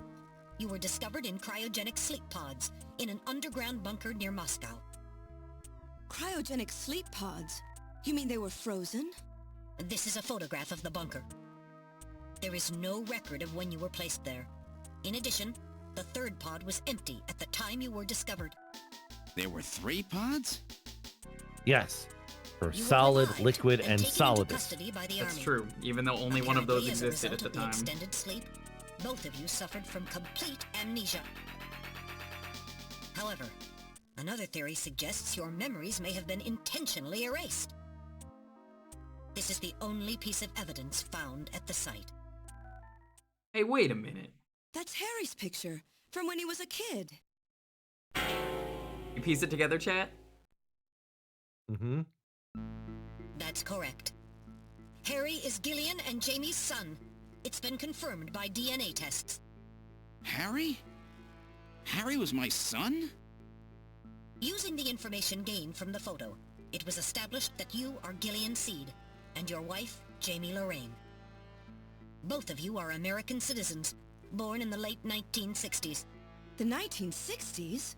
you were discovered in cryogenic sleep pods in an underground bunker near Moscow. Cryogenic sleep pods? You mean they were frozen? This is a photograph of the bunker. There is no record of when you were placed there. In addition, the third pod was empty at the time you were discovered. There were 3 pods? Yes. For You were solid, revived liquid, and taken into solidus. custody by the That's Army. true, even though only one of those Apparently, as a existed at the result of time. extended sleep, both of you suffered from complete amnesia. However, another theory suggests your memories may have been intentionally erased. This is the only piece of evidence found at the site. Hey, wait a minute. That's Harry's picture, from when he was a kid. You piece it together, chat? Mm-hmm. That's correct. Harry is Gillian and Jamie's son. It's been confirmed by DNA tests. Harry? Harry was my son? Using the information gained from the photo, it was established that you are Gillian Seed, and your wife, Jamie Lorraine. Both of you are American citizens, born in the late 1960s. The 1960s?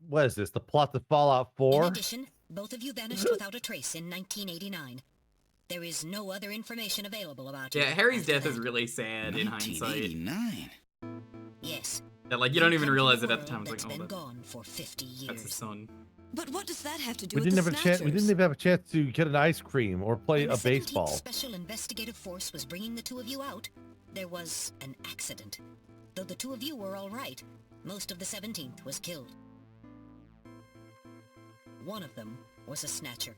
What is this? The plot to Fallout In 4? addition, both of you vanished without a trace in 1989. There is no other information available about you. Yeah, Harry's after death that. is really sad in hindsight. 1989. Yes. That, like, you don't even come from realize a it at the world time. It's that's like, been oh, gone for 50 years. that's his son. But what does that have to do We with didn't the have a chance. We Snatchers? didn't even have a chance to get an ice cream or play When a the 17th baseball. Special Investigative Force was bringing the two of you out, there was an accident. Though the two of you were all right, most of the 17th was killed. One of them was a Snatcher.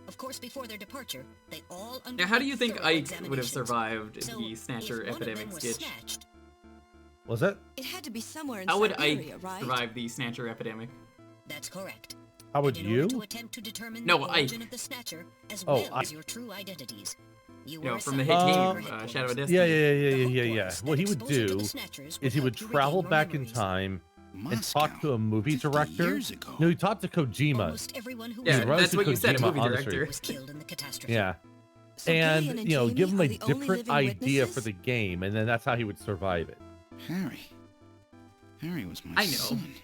Of course, before their departure, they all Now, how do you think thorough Ike would have examinations. survived So, the Snatcher if one of them epidemic was sketch? snatched, Was that? It had to be somewhere in How would Siberia, Ike right? survive the Snatcher epidemic? that's correct. How would And in order you? to attempt to determine No, the origin Ike. of the Snatcher, as Oh, well as Ike. your true identities, you You know, were from the assigned hit to game, Jewker headquarters. Shadow of Destiny. Yeah. What he would exposure to do the Snatchers is he would help you travel regain your back in memories. time and Moscow. talk to a movie 50 director. years ago. No, he talked to Kojima. Almost everyone who Yeah, He runs that's to what you said, Kojima movie on the director. street. was killed in the catastrophe. Yeah. So And, Gillian you know, Jamie give him are a the only different living idea witnesses? for the game, and then that's how he would survive it. Harry. Harry was my I know. son.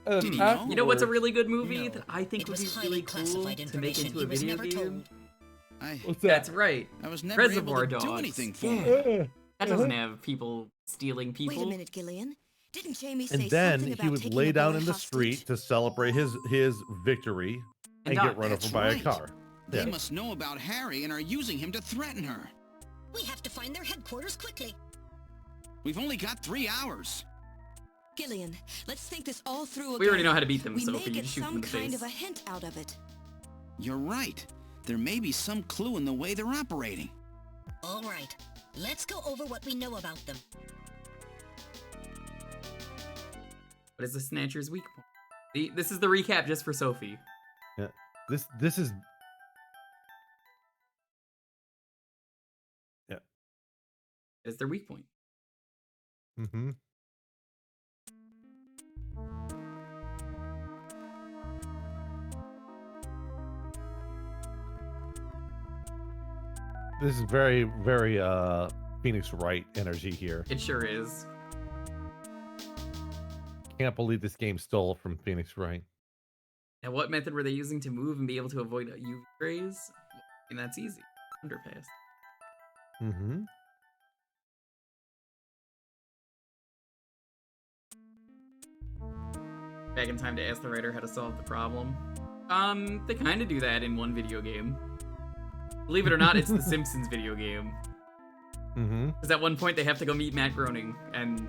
Did he know? You know what's a really good movie No, that I think it would was be highly really cool classified to make information. into a He was video never game? told. What's That's right. I was never Reservoir able to do Dogs. anything for Yeah. him. That doesn't have people stealing people. Wait a minute, Gillian. Didn't Jamie say And then something about he would taking lay a down boy in the hostage? street to celebrate his victory and die. get run That's over by a right. car. They Yeah. must know about Harry and are using him to threaten her. We have to find their headquarters quickly. We've only got 3 hours. Gillian, let's think this all through again. We already know how to beat them, We so may if you get shoot them some in the kind face. of a hint out of it. You're right. There may be some clue in the way they're operating. All right, let's go over what we know about them. What is the Snatcher's weak point? This is the recap just for Sophie. Yeah. This is. Yeah. It's their weak point. Mm-hmm. This is very, very Phoenix Wright energy here. It sure is. Can't believe this game stole from Phoenix Wright. Now, what method were they using to move and be able to avoid UV rays? And that's easy. Underpass. Mm-hmm. Back in time to ask the writer how to solve the problem. They kind of do that in one video game. Believe it or not, it's the Simpsons video game. Mm-hmm. Because at one point they have to go meet Matt Groening, and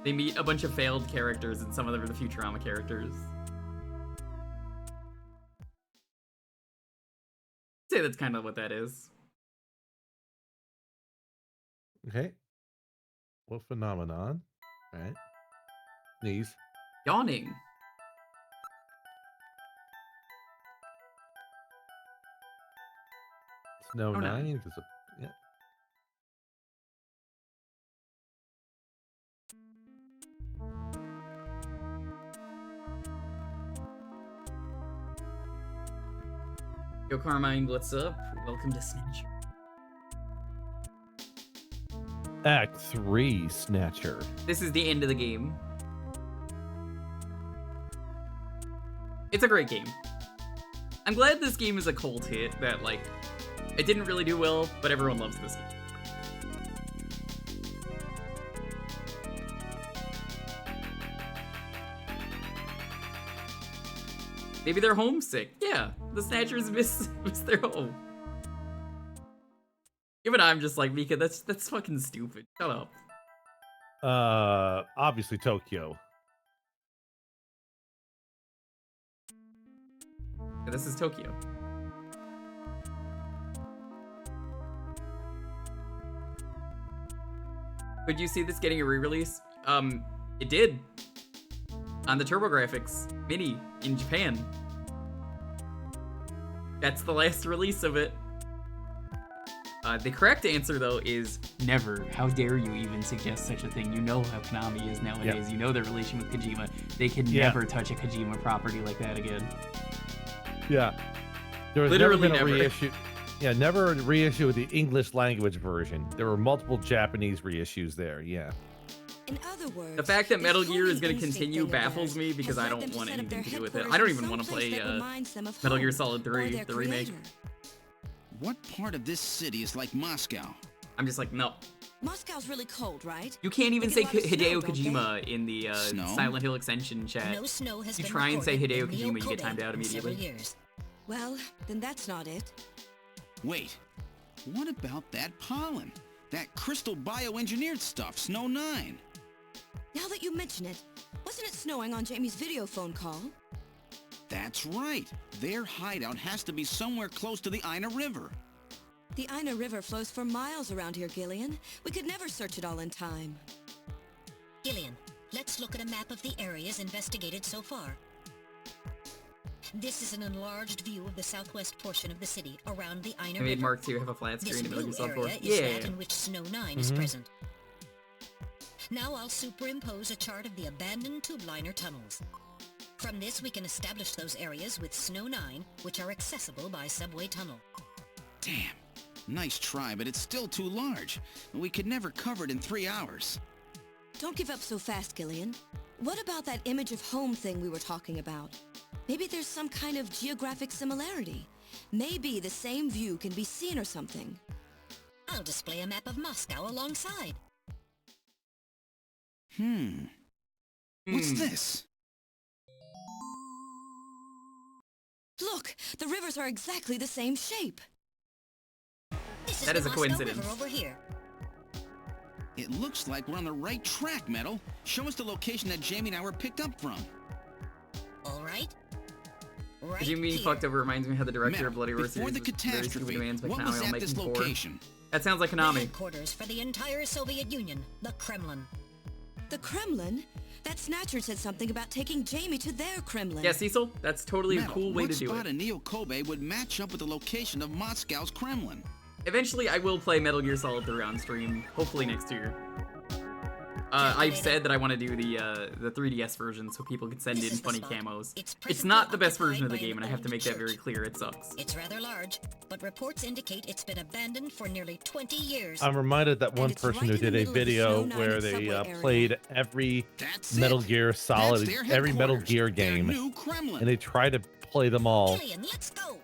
they meet a bunch of failed characters, and some of them are the Futurama characters. I'd say that's kind of what that is. Okay. What phenomenon? All right. Sneeze. Yawning. Snow Oh, 9. Yeah. Yo, Carmine, what's up? Welcome to Snatcher. Act 3, Snatcher. This is the end of the game. It's a great game. I'm glad this game is a cult hit that, like, it didn't really do well, but everyone loves this game. Maybe they're homesick. Yeah, the Snatchers miss their home. Even I'm just like, Mika, that's fucking stupid. Shut up. Obviously Tokyo. Yeah, this is Tokyo. Could you see this getting a re-release? It did. On the TurboGrafx Mini in Japan. That's the last release of it. The correct answer, though, is never. How dare you even suggest such a thing? You know how Konami is nowadays. Yep. You know their relation with Kojima. They can never touch a Kojima property like that again. Yeah. There was Literally never been a never. reissue. Yeah, never a reissue of the English language version. There were multiple Japanese reissues there, yeah. In other words, The fact that this Metal Gear is homing going to instinct continue thing of baffles theirs me because has I led them don't to want set up anything their to do with it. headquarters I don't in even want to someplace play that reminds them of Metal Gear home Solid or 3, their the remake. creator. What part of this city is like Moscow? I'm just like, no. Moscow's really cold, right? You can't even They say get a lot of snow, Hideo don't they? Kojima in the Snow? Silent Hill extension chat. No snow has You been try and say recorded Hideo in Kojima, you get Neo timed out Kobe in several immediately. years. Well, then that's not it. Wait, what about that pollen? That crystal bioengineered stuff, Snow 9? Now that you mention it, wasn't it snowing on Jamie's video phone call? That's right. Their hideout has to be somewhere close to the Ina River. The Ina River flows for miles around here, Gillian. We could never search it all in time. Gillian, let's look at a map of the areas investigated so far. This is an enlarged view of the southwest portion of the city around the Ina I made River. Mark 2 have a flat This screen in Metal blue Gear Solid 4. area is Yeah. that in which Snow 9 is Mhm. present. Now I'll superimpose a chart of the abandoned tube liner tunnels. From this we can establish those areas with Snow 9, which are accessible by subway tunnel. Damn. Nice try, but it's still too large. We could never cover it in 3 hours. Don't give up so fast, Gillian. What about that image of home thing we were talking about? Maybe there's some kind of geographic similarity. Maybe the same view can be seen or something. I'll display a map of Moscow alongside. What's this? Look, the rivers are exactly the same shape. This is That the is a Moscow coincidence. River over here. It looks like we're on the right track, Metal. Show us the location that Jamie and I were picked up from. All right. Right Kojima being here. fucked over reminds me how the director Metal, of Bloody Roar before series the was very catastrophe, stupid demands by what Konami was on at this making 4. location? That sounds like The Konami. headquarters for the entire Soviet Union, the Kremlin. The Kremlin? That Snatcher said something about taking Jamie to their Kremlin. Yeah, Cecil, that's totally a Metal, cool way what to do spot it. in Neo Kobe would match up with the location of Moscow's Kremlin? Eventually, I will play Metal Gear Solid 3 on stream, hopefully next year. I've said that I want to do the 3DS version so people can send in funny camos. It's not the best version of the game, and I have to make that very clear. It sucks. It's rather large, but reports indicate it's been abandoned for nearly 20 years. I'm reminded that one person who did a video where they played every Metal Gear Solid, every Metal Gear game, and they try to play them all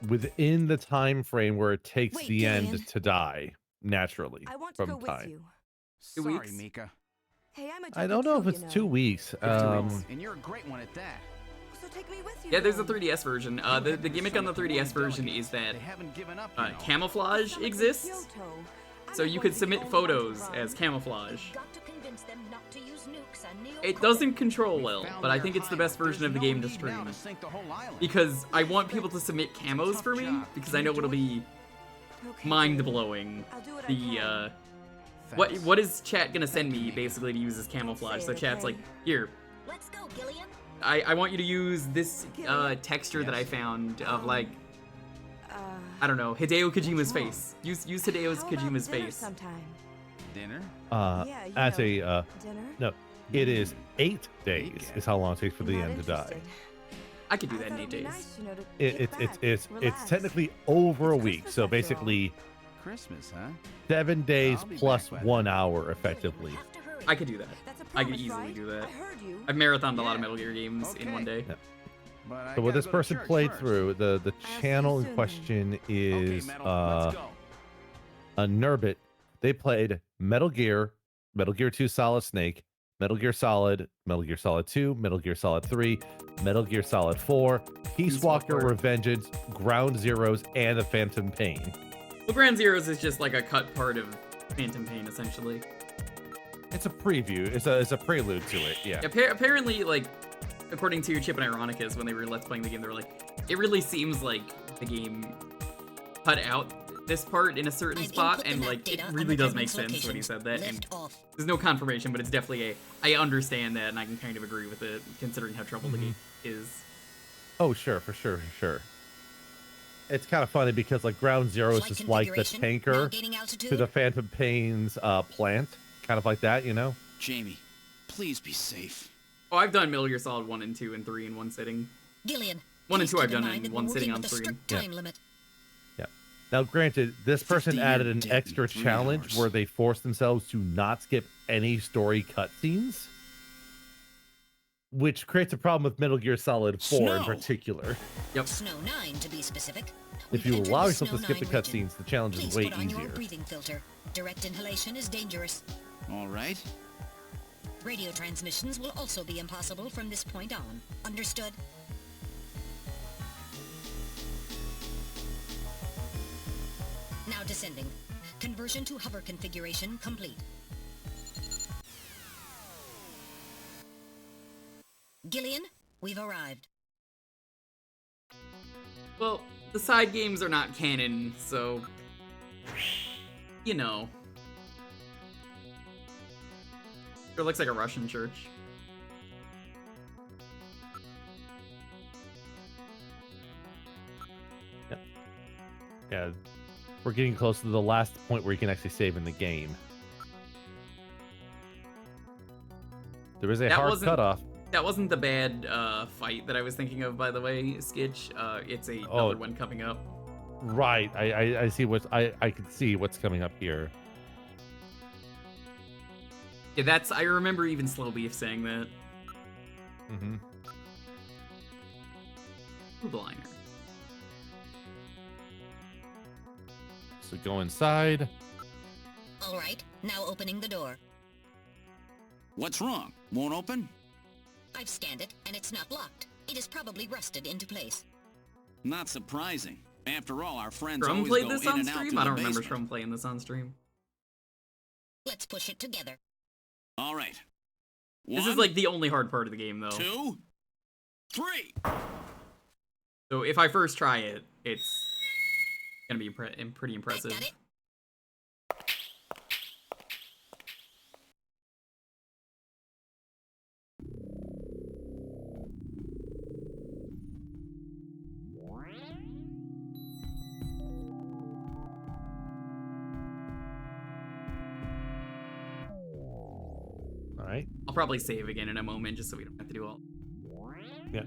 within the time frame where it takes the end to die naturally from time. Sorry, Mika. Hey, I'm a I don't know if it's 2 weeks. And you're a great one at that. So take me with you. Yeah, there's a 3DS version. The gimmick on the 3DS version is that camouflage exists, so you could submit photos as camouflage. It doesn't control well, but I think it's the best version of the game to stream. Because I want people to submit camos for me, because I know it'll be mind-blowing. What is chat gonna send me, basically, to use as camouflage? So chat's like, here. Let's go, Gillian. I want you to use this texture that I found of, like, I don't know, Hideo Kojima's face. Use Hideo Kojima's face. Dinner? No, it is 8 days is how long it takes for the end to die. I could do that in 8 days. It's technically over a week, so basically Christmas, huh? 7 days plus 1 hour, effectively. I could do that. I could easily do that. I've marathoned a lot of Metal Gear games in one day. Yeah. So what this person played through, the channel in question is a Nurbit. They played Metal Gear 2 Solid Snake, Metal Gear Solid 2, Metal Gear Solid 3, Metal Gear Solid 4, Peace Walker, Revengeance, Ground Zeroes, and the Phantom Pain. Well, Ground Zeroes is just like a cut part of Phantom Pain, essentially. It's a preview. It's a prelude to it. Yeah. Apparently, like, according to Chip and Ironicus, when they were Let's Playing the game, they were like, it really seems like the game cut out this part in a certain spot, and like it really does make sense when he said that. And there's no confirmation, but it's definitely I understand that, and I can kind of agree with it, considering how troubled the game is. Oh, sure, for sure. It's kind of funny because like Ground Zero is just like the tanker to the Phantom Pain's plant, kind of like that, you know? Jamie, please be safe. Oh, I've done Metal Gear Solid 1 and 2 and 3 in one sitting. Gillian, 1 and 2 I've done in one sitting on stream. Yeah. Now, granted, this person added an extra challenge where they forced themselves to not skip any story cutscenes, which creates a problem with Metal Gear Solid 4 in particular. Yep. Snow 9 to be specific. If you allow yourself to skip the cutscenes, the challenge is way Put on your easier. breathing filter. Direct inhalation is dangerous. All right. Radio transmissions will also be impossible from this point on. Understood? Now descending. Conversion to hover configuration complete. Gillian, we've arrived. Well, the side games are not canon, so you know. It looks like a Russian church. Yeah, we're getting close to the last point where you can actually save in the game. There is a hard cutoff. That wasn't the bad fight that I was thinking of, by the way, Skitch. It's another one coming up. Right, I see what I can see what's coming up here. Yeah, that's. I remember even Slow Beef saying that. Mm-hmm. Liner. So go inside. All right, now opening the door. What's wrong? Won't open? I've scanned it, and it's not locked. It is probably rusted into place. Not surprising. After all, our friends Strum always played go this in on and out stream? through I the don't remember basement. Strum playing this on stream. Let's push it together. All right. This is like the only hard part of the game, though. 2, 3. So if I first try it, it's gonna be pretty impressive. Got it. right. I'll probably save again in a moment just so we don't have to do all. Yeah.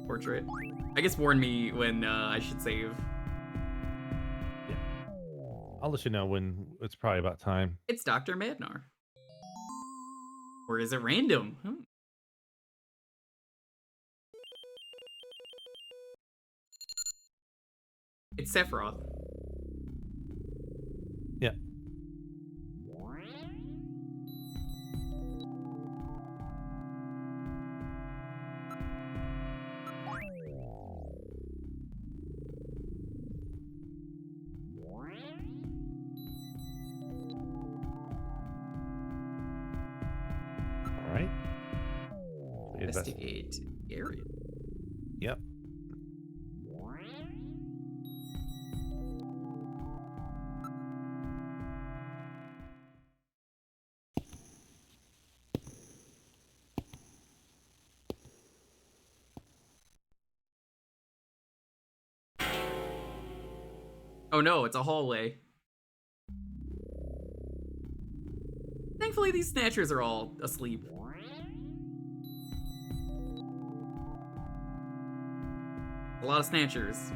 Portrait. I guess warn me when I should save. Yeah. I'll let you know when it's probably about time. It's Dr. Madnar. Or is it random? It's Sephiroth. Yeah. All right. Investigate area. Yep. Oh no, it's a hallway. Thankfully, these snatchers are all asleep. A lot of snatchers.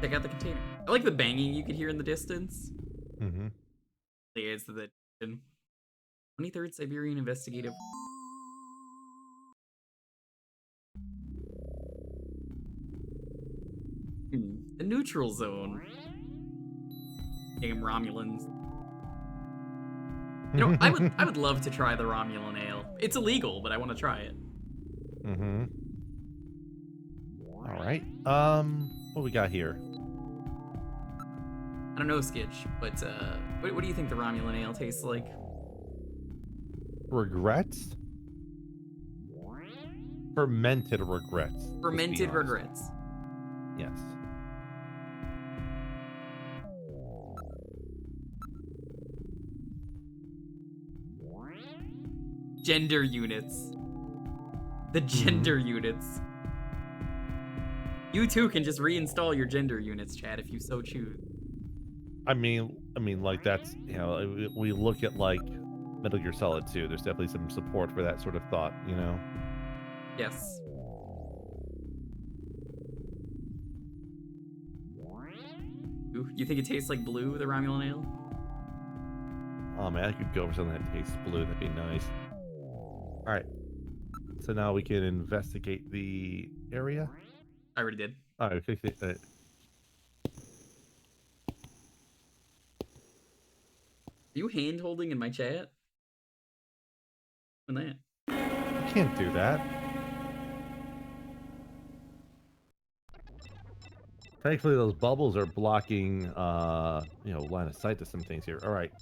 Check out the container. I like the banging you could hear in the distance. Mm-hmm. It's the 23rd Siberian Investigative. The neutral zone. Damn Romulans. You know, I would love to try the Romulan ale. It's illegal, but I want to try it. Mm-hmm. All right. What we got here? I don't know, Skitch, but what do you think the Romulan ale tastes like? Regrets? Fermented regrets. Fermented regrets. Yes. Gender units. The gender units. You too can just reinstall your gender units, Chad, if you so choose. I mean, like that's, you know, we look at like Metal Gear Solid 2. There's definitely some support for that sort of thought, you know. Yes. Ooh, you think it tastes like blue, the Romulan ale? Oh man, I could go for something that tastes blue. That'd be nice. All right. So now we can investigate the area. I already did. All right. Okay. Are you hand holding in my chat? That? I can't do that. Thankfully, those bubbles are blocking, you know, line of sight to some things here. All right.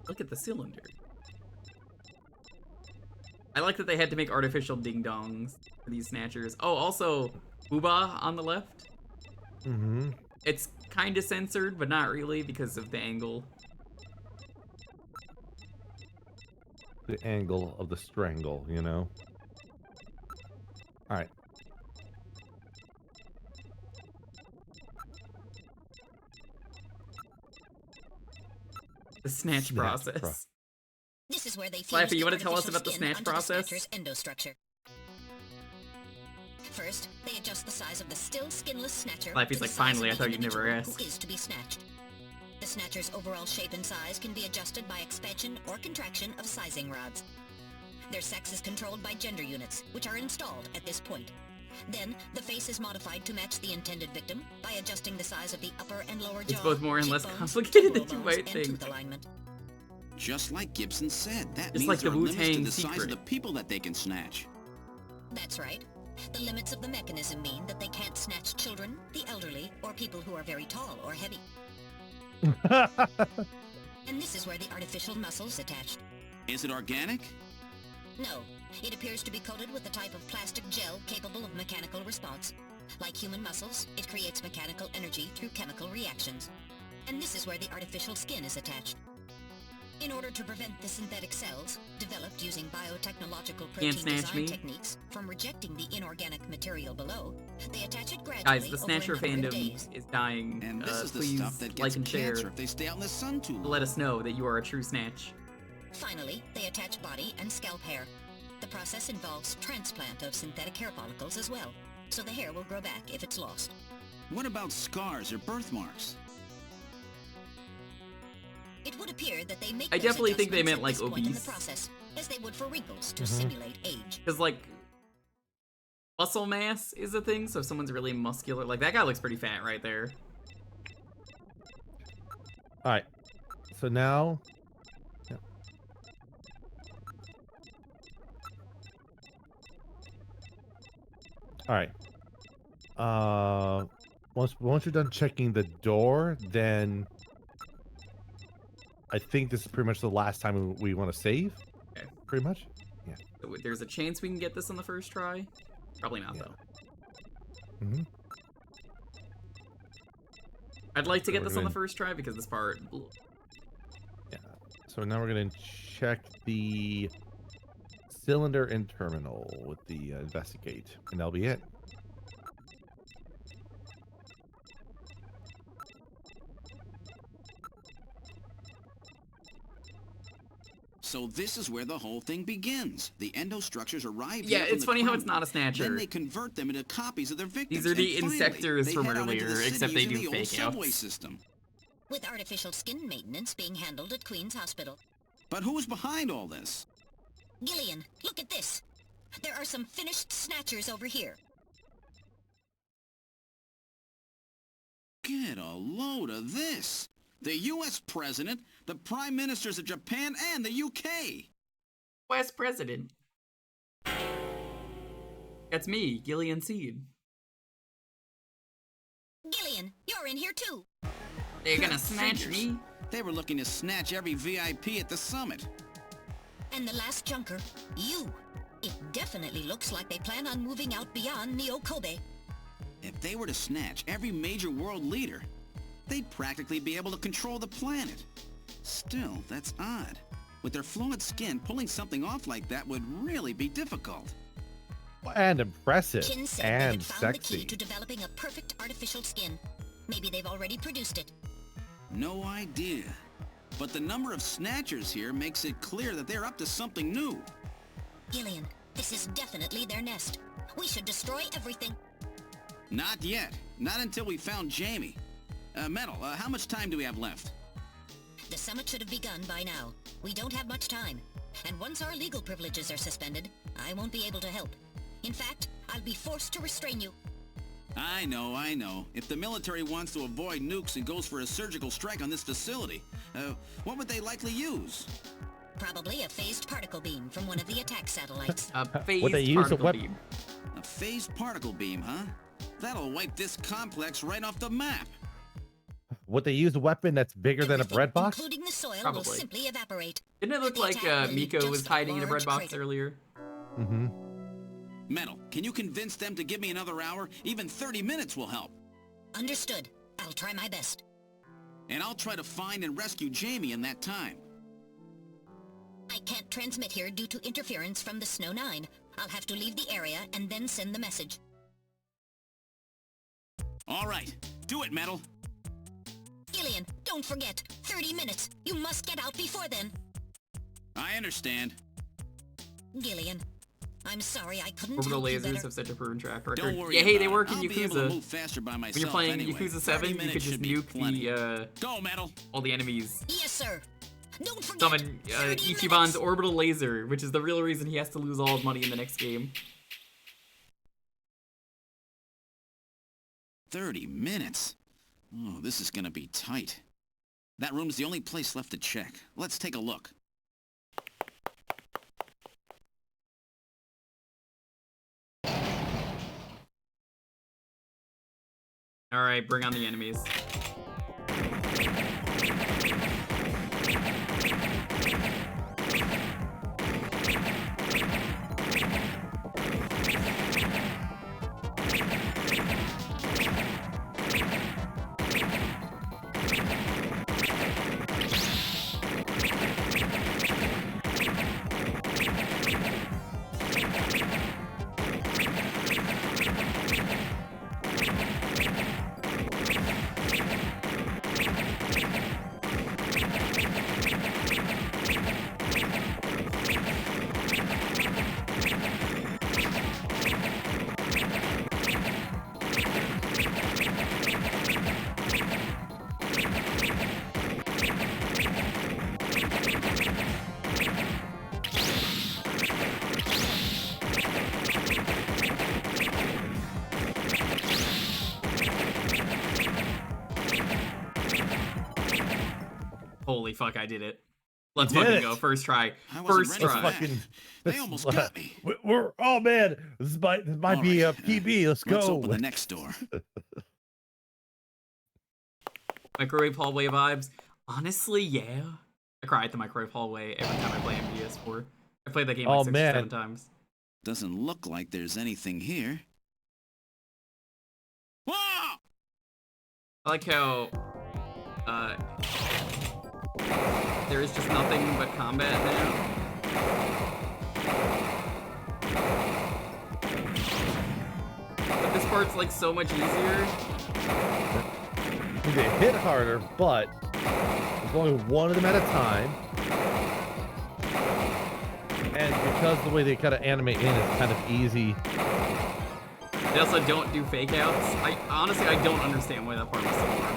Look at the cylinder. I like that they had to make artificial ding-dongs for these snatchers. Oh, also, Booba on the left. Mm-hmm. It's kind of censored, but not really because of the angle. The angle of the strangle, you know? All right. The snatch process. This is where they Slappy, you want to tell us about the snatch process? The endostructure. First, they adjust the size of the still skinless snatcher. Slappy's like, finally, I thought you'd never ask. Who is to be snatched. The snatcher's overall shape and size can be adjusted by expansion or contraction of sizing rods. Their sex is controlled by gender units, which are installed at this point. Then, the face is modified to match the intended victim by adjusting the size of the upper and lower jaw, It's both more and less cheekbones, complicated than you temporal might bones, and think. tooth alignment. Just like Gibson said, that Just means like there the are limits to Wu-Tang the size of secret. the people that they can snatch. That's right. The limits of the mechanism mean that they can't snatch children, the elderly, or people who are very tall or heavy. And this is where the artificial muscle's attached. Is it organic? No, it appears to be coated with a type of plastic gel capable of mechanical response. Like human muscles, it creates mechanical energy through chemical reactions. And this is where the artificial skin is attached. In order to prevent the synthetic cells, developed using biotechnological Can't protein snatch design me. techniques, from rejecting the inorganic material below, they attach it gradually Guys, the over Snatcher a number of fandom days. is dying. And this is the Please stuff that like gets and share cancer if they stay out in the sun too long. to let us know that you are a true Snatch. Finally, they attach body and scalp hair. The process involves transplant of synthetic hair follicles as well, so the hair will grow back if it's lost. What about scars or birthmarks? It would appear that they make I those definitely think they adjustments meant, at like, this point in the obese. process, as they would for wrinkles to Mhm. simulate age. Because, like, muscle mass is a thing, so if someone's really muscular, like, that guy looks pretty fat right there. All right. So now. Yep. All right. Once you're done checking the door, then I think this is pretty much the last time we want to save. Okay. Pretty much. Yeah. So there's a chance we can get this on the first try. Probably not, though. Mm-hmm. I'd like to get we're this on the gonna- first try because this part. Yeah. So now we're gonna check the cylinder and terminal with the investigate, and that'll be it. So this is where the whole thing begins. The endostructures arrive Yeah, here from it's the funny how it's criminal. not a Snatcher. Then they convert them into copies of their victims. These are the and finally, insectors they from head out into earlier, the city except they using do the old fake subway outs. system. With artificial skin maintenance being handled at Queen's Hospital. But who's behind all this? Gillian, look at this. There are some finished snatchers over here. Get a load of this. The U.S. President, the Prime Ministers of Japan, and the U.K. West President. That's me, Gillian Seed. Gillian, you're in here too. They're gonna snatch Figures. me. They were looking to snatch every VIP at the summit. And the last junker, you. It definitely looks like they plan on moving out beyond Neo Kobe. If they were to snatch every major world leader, they'd practically be able to control the planet. Still, that's odd. With their flawed skin, pulling something off like that would really be difficult. And impressive. Chin said they And had found the key sexy. to developing a perfect artificial skin. Maybe they've already produced it. No idea. But the number of snatchers here makes it clear that they're up to something new. Gillian, this is definitely their nest. We should destroy everything. Not yet. Not until we found Jamie. Metal, how much time do we have left? The summit should have begun by now. We don't have much time. And once our legal privileges are suspended, I won't be able to help. In fact, I'll be forced to restrain you. I know. If the military wants to avoid nukes and goes for a surgical strike on this facility, what would they likely use? Probably a phased particle beam from one of the attack satellites. A phased Would they use a particle weapon? beam. A phased particle beam, huh? That'll wipe this complex right off the map. Would they use a weapon that's bigger than a bread box? Including the soil will Probably. simply evaporate. Didn't it look The like attack will leave Miko was just a hiding in a bread large box crater. earlier? Mm-hmm. Metal, can you convince them to give me another hour? Even 30 minutes will help. Understood. I'll try my best. And I'll try to find and rescue Jamie in that time. I can't transmit here due to interference from the Snow 9. I'll have to leave the area and then send the message. All right, do it, Metal. Gillian, don't forget. 30 minutes. You must get out before then. I understand. Gillian, I'm sorry I couldn't Orbital help you lasers better. have such a proven track record. Don't worry Yeah, hey, about they it. work in I'll be able to Yakuza. move faster by When myself you're playing anyway. Yakuza 30 7, you minutes could just should be nuke plenty. the Go, Metal. all the enemies. Yes, sir. Don't forget. Summon 30 Ichiban's minutes. orbital laser, which is the real reason he has to lose all his money in the next game. 30 minutes? Oh, this is gonna be tight. That room's the only place left to check. Let's take a look. Alright, bring on the enemies. Holy fuck, I did it. Let's You did fucking it. go. First try. I wasn't First ready for try. that. They almost got me. We're oh man, this might be a PB. Let's go. Let's open the next door. Microwave hallway vibes. Honestly, yeah. I cry at the microwave hallway every time I play MGS4. I played that game like 6 or 7 times. Doesn't look like there's anything here. Whoa! I like how there is just nothing but combat now. But this part's like so much easier. They hit harder, but there's only one of them at a time. And because the way they kind of animate in is kind of easy. They also don't do fake outs. Honestly, I don't understand why that part was so hard.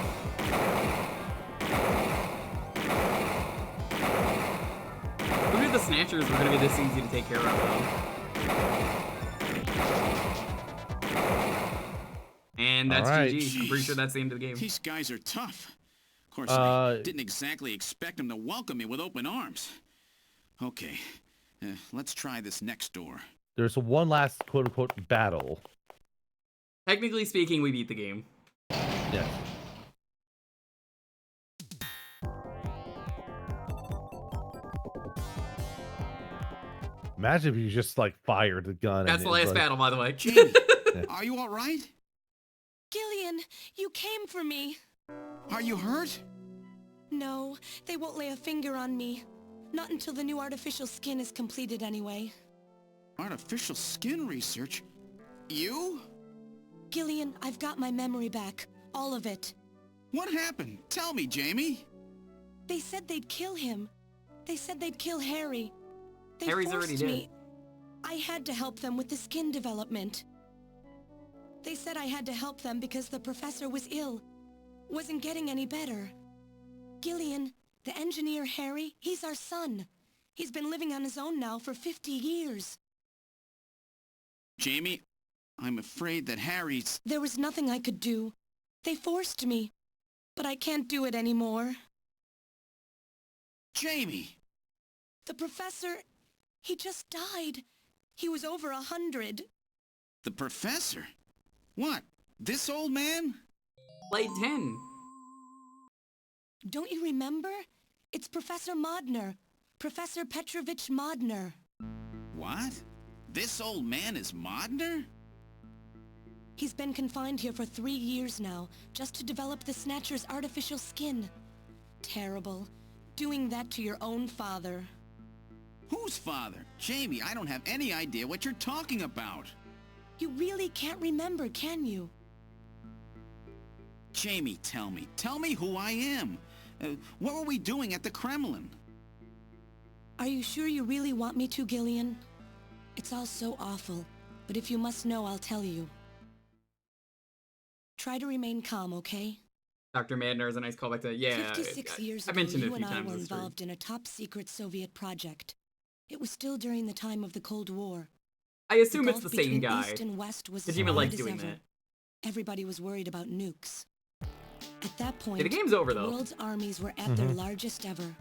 Who knew the Snatchers were going to be this easy to take care of, though? And that's right. GG. I'm pretty sure that's the end of the game. These guys are tough. Of course, I didn't exactly expect them to welcome me with open arms. Okay, let's try this next door. There's one last quote-unquote battle. Technically speaking, we beat the game. Yes. Imagine if you just like fired the gun. That's the last battle, by the way. Jamie, are you all right? Gillian, you came for me. Are you hurt? No, they won't lay a finger on me. Not until the new artificial skin is completed anyway. Artificial skin research? You? Gillian, I've got my memory back. All of it. What happened? Tell me, Jamie. They said they'd kill him. They said they'd kill Harry. They Harry's forced already dead. me. I had to help them with the skin development. They said I had to help them because the professor was ill. Wasn't getting any better. Gillian, the engineer Harry, he's our son. He's been living on his own now for 50 years. Jamie, I'm afraid that Harry's... There was nothing I could do. They forced me. But I can't do it anymore. Jamie! The professor, he just died. He was over 100. The professor? What? This old man? Play 10. Don't you remember? It's Professor Modner. Professor Petrovich Modner. What? This old man is Modner? He's been confined here for 3 years now, just to develop the Snatcher's artificial skin. Terrible. Doing that to your own father. Whose father? Jamie, I don't have any idea what you're talking about. You really can't remember, can you? Jamie, tell me. Tell me who I am. What were we doing at the Kremlin? Are you sure you really want me to, Gillian? It's all so awful, but if you must know, I'll tell you. Try to remain calm, okay? Dr. Madner is a nice callback to, yeah, 56 years I ago, mentioned it a you few and I times were in the stream. involved in a top-secret Soviet project. It was still during the time of the Cold War. I assume it's gulf the same between guy. East and West was as Kojima wide liked as doing ever. that. Everybody was worried about nukes. At that point, Yeah, the game's over, the though. world's armies were at their largest ever.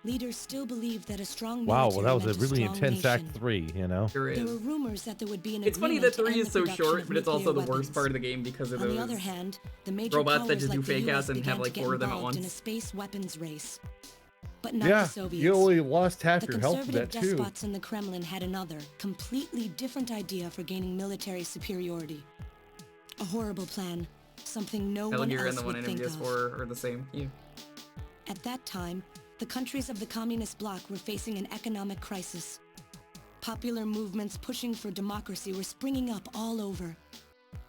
Leaders still believed that a strong Wow, military well, that was meant a really strong intense nation. Act 3, you know? Sure There is. were rumors that there would be an It's funny agreement that to 3 end is the so production short, of but it's also nuclear the worst weapons. part of the game because of On those the other hand, the major robots that powers just do like the fake US outs and began have like to get 4 of them at involved in a once. space weapons race. But not Yeah, the Soviets. you only lost half The your health for conservative that, too. despots in the Kremlin had another, completely different idea for gaining military superiority. A horrible plan, something no Metal one Gear and else the one would in think of. MGS4 are the same. Yeah. At that time, the countries of the communist bloc were facing an economic crisis. Popular movements pushing for democracy were springing up all over.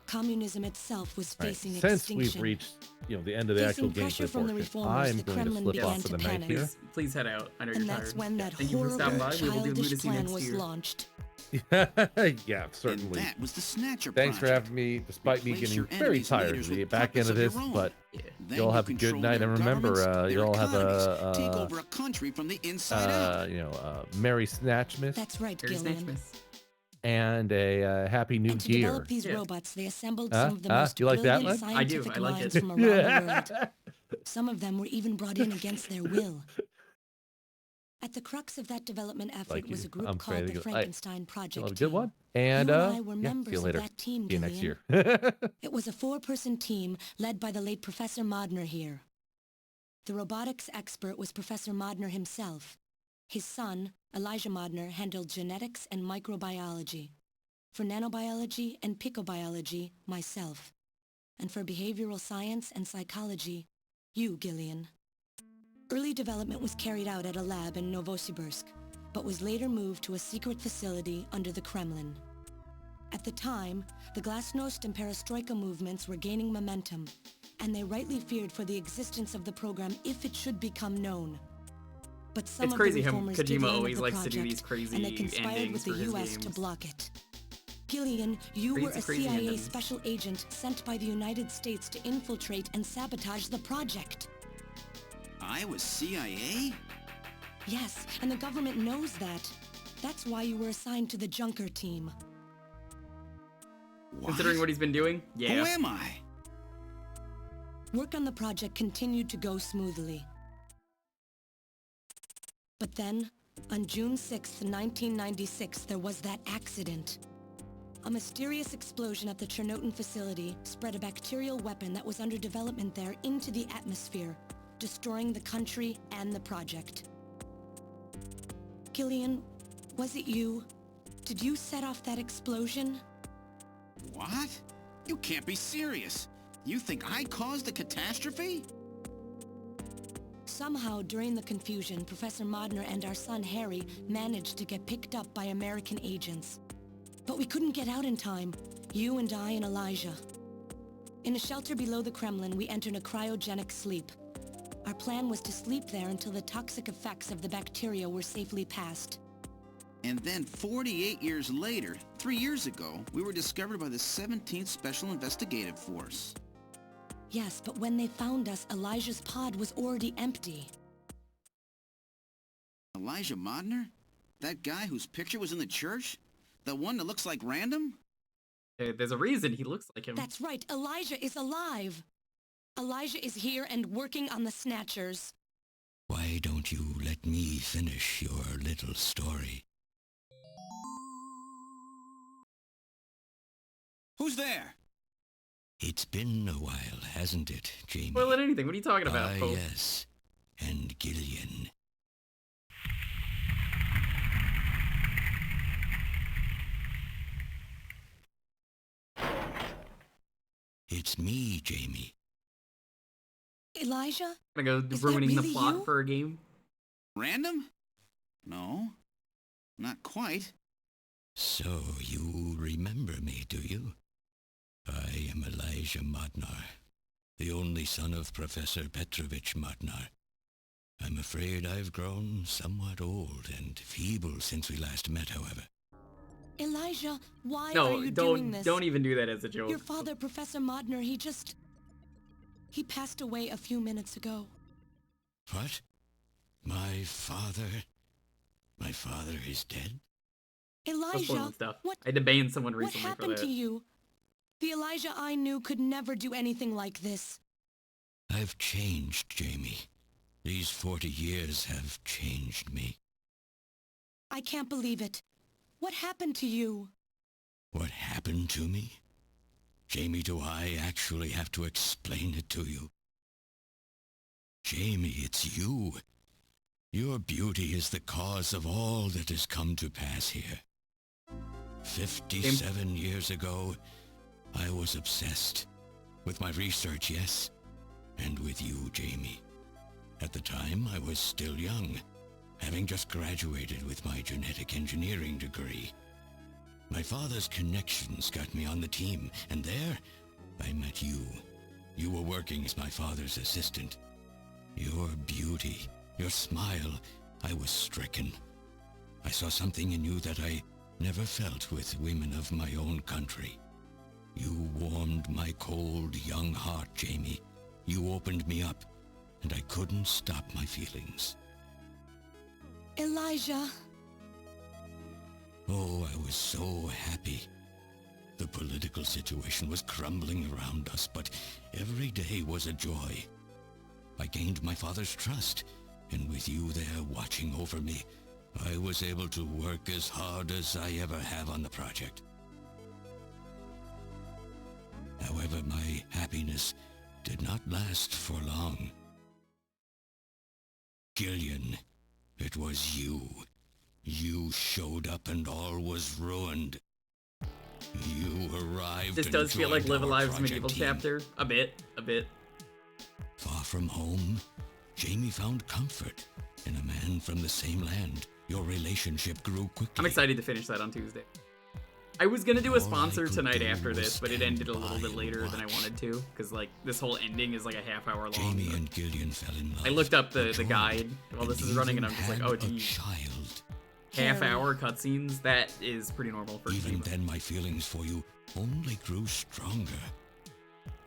Communism itself was Right, facing since extinction. we've reached, the end of the Facing actual pressure gameplay from the portion, reformers, I'm the going to Kremlin flip began off for to the night panic. here. Please head out. I know And you're that's tired. when that Thank you for stopping horrible, by. We will do childish Lunacy plan next was year. launched. Yeah, certainly. And that was the Snatcher Thanks for project. having me, despite me Replace getting your very enemies' tired leaders to with get back puppets into of this, your own. but Then you all you have a good control night, their and remember, governments, you their all have economies, take a, over a country from the inside out. Merry Snatchmas. That's right, Here's Gillian. Snatchmas. And a Happy New And to Year. develop these Yeah. robots, they assembled Huh? some of the Huh? most You like that brilliant one? I do. scientific I like minds it. from around the world. Some of them were even brought in against their will. At the crux of that development effort was a group called the Frankenstein Project Good Team. one. And you and I were see members you of later. that team, See you next Gillian. year. It was a 4-person team led by the late Professor Modner here. The robotics expert was Professor Modner himself. His son, Elijah Modner, handled genetics and microbiology. For nanobiology and picobiology, myself. And for behavioral science and psychology, you, Gillian. Early development was carried out at a lab in Novosibirsk, but was later moved to a secret facility under the Kremlin. At the time, the Glasnost and Perestroika movements were gaining momentum, and they rightly feared for the existence of the program if it should become known. But some It's of crazy the how reformers did Kojima learn always of the likes project, to do these crazy and they conspired endings with the for his U.S. to games. block it. Gillian, you were a Crazy CIA endings. special agent sent by the United States to infiltrate and sabotage the project. I was CIA? Yes, and the government knows that. That's why you were assigned to the Junker team. Considering what he's been doing? Yeah. Who am I? Work on the project continued to go smoothly. But then, on June 6th, 1996, there was that accident. A mysterious explosion at the Chernobyl facility spread a bacterial weapon that was under development there into the atmosphere, destroying the country and the project. Gillian, was it you? Did you set off that explosion? What? You can't be serious. You think I caused the catastrophe? Somehow, during the confusion, Professor Modner and our son Harry managed to get picked up by American agents. But we couldn't get out in time, you and I and Elijah. In a shelter below the Kremlin, we entered a cryogenic sleep. Our plan was to sleep there until the toxic effects of the bacteria were safely passed. And then 48 years later, 3 years ago, we were discovered by the 17th Special Investigative Force. Yes, but when they found us, Elijah's pod was already empty. Elijah Modner? That guy whose picture was in the church? The one that looks like Random? There's a reason he looks like him. That's right, Elijah is alive! Elijah is here and working on the Snatchers. Why don't you let me finish your little story? Who's there? It's been a while, hasn't it, Jamie? Spoiling anything? What are you talking about, Pope? Yes. And Gillian. It's me, Jamie. Elijah? Gonna go Is ruining that the really plot you? for a game? Random? No. Not quite. So you remember me, do you? I am Elijah Modnar, the only son of Professor Petrovich Modnar. I'm afraid I've grown somewhat old and feeble since we last met, however. Elijah, why No, are you doing this? don't even do that as a joke. Your father, Professor Modner, he passed away a few minutes ago. What? My father is dead? Elijah, I had to ban someone what recently for happened that. to you? The Elijah I knew could never do anything like this. I've changed, Jamie. These 40 years have changed me. I can't believe it. What happened to you? What happened to me? Jamie, do I actually have to explain it to you? Jamie, it's you. Your beauty is the cause of all that has come to pass here. 57 years ago, I was obsessed. With my research, yes. And with you, Jamie. At the time, I was still young, having just graduated with my genetic engineering degree. My father's connections got me on the team, and there, I met you. You were working as my father's assistant. Your beauty, your smile, I was stricken. I saw something in you that I never felt with women of my own country. You warmed my cold, young heart, Jamie. You opened me up, and I couldn't stop my feelings. Elijah. Oh, I was so happy. The political situation was crumbling around us, but every day was a joy. I gained my father's trust, and with you there watching over me, I was able to work as hard as I ever have on the project. However, my happiness did not last for long. Gillian, it was you. You showed up and all was ruined. You arrived. This and does feel like joined Live our Alive's project medieval team. chapter. A bit. Far from home, Jamie found comfort in a man from the same land. Your relationship grew quickly. I'm excited to finish that on Tuesday. I was gonna do a sponsor tonight after this, but it ended a little bit later than I wanted to, because like this whole ending is like a half hour long. Jamie and Gillian fell in love. I looked up the guide while this is running, and I'm just like, oh geez. Half hour cutscenes, that is pretty normal for Even Kojima. then, my feelings for you only grew stronger.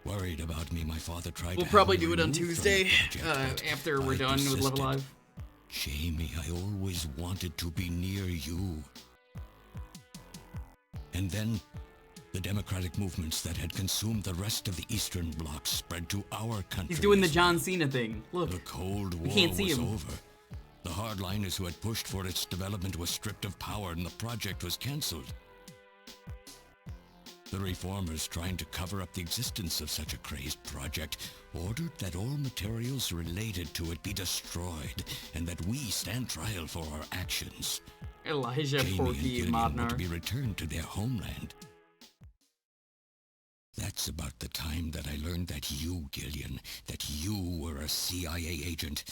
Worried about me, my father tried We'll to probably have me do it on removed from Tuesday, the project, but after we're I done with Live persisted. Alive. Jamie, I always wanted to be near you. And then, the democratic movements that had consumed the rest of the Eastern Bloc spread to our country. He's doing the as John Cena thing. Look, the Cold War you can't see was him. over. The hardliners who had pushed for its development were stripped of power and the project was cancelled. The reformers, trying to cover up the existence of such a crazed project, ordered that all materials related to it be destroyed and that we stand trial for our actions. Elijah, Jamie and Porky, Gillian and were to Modnar. be returned to their homeland. That's about the time that I learned that you, Gillian, that you were a CIA agent,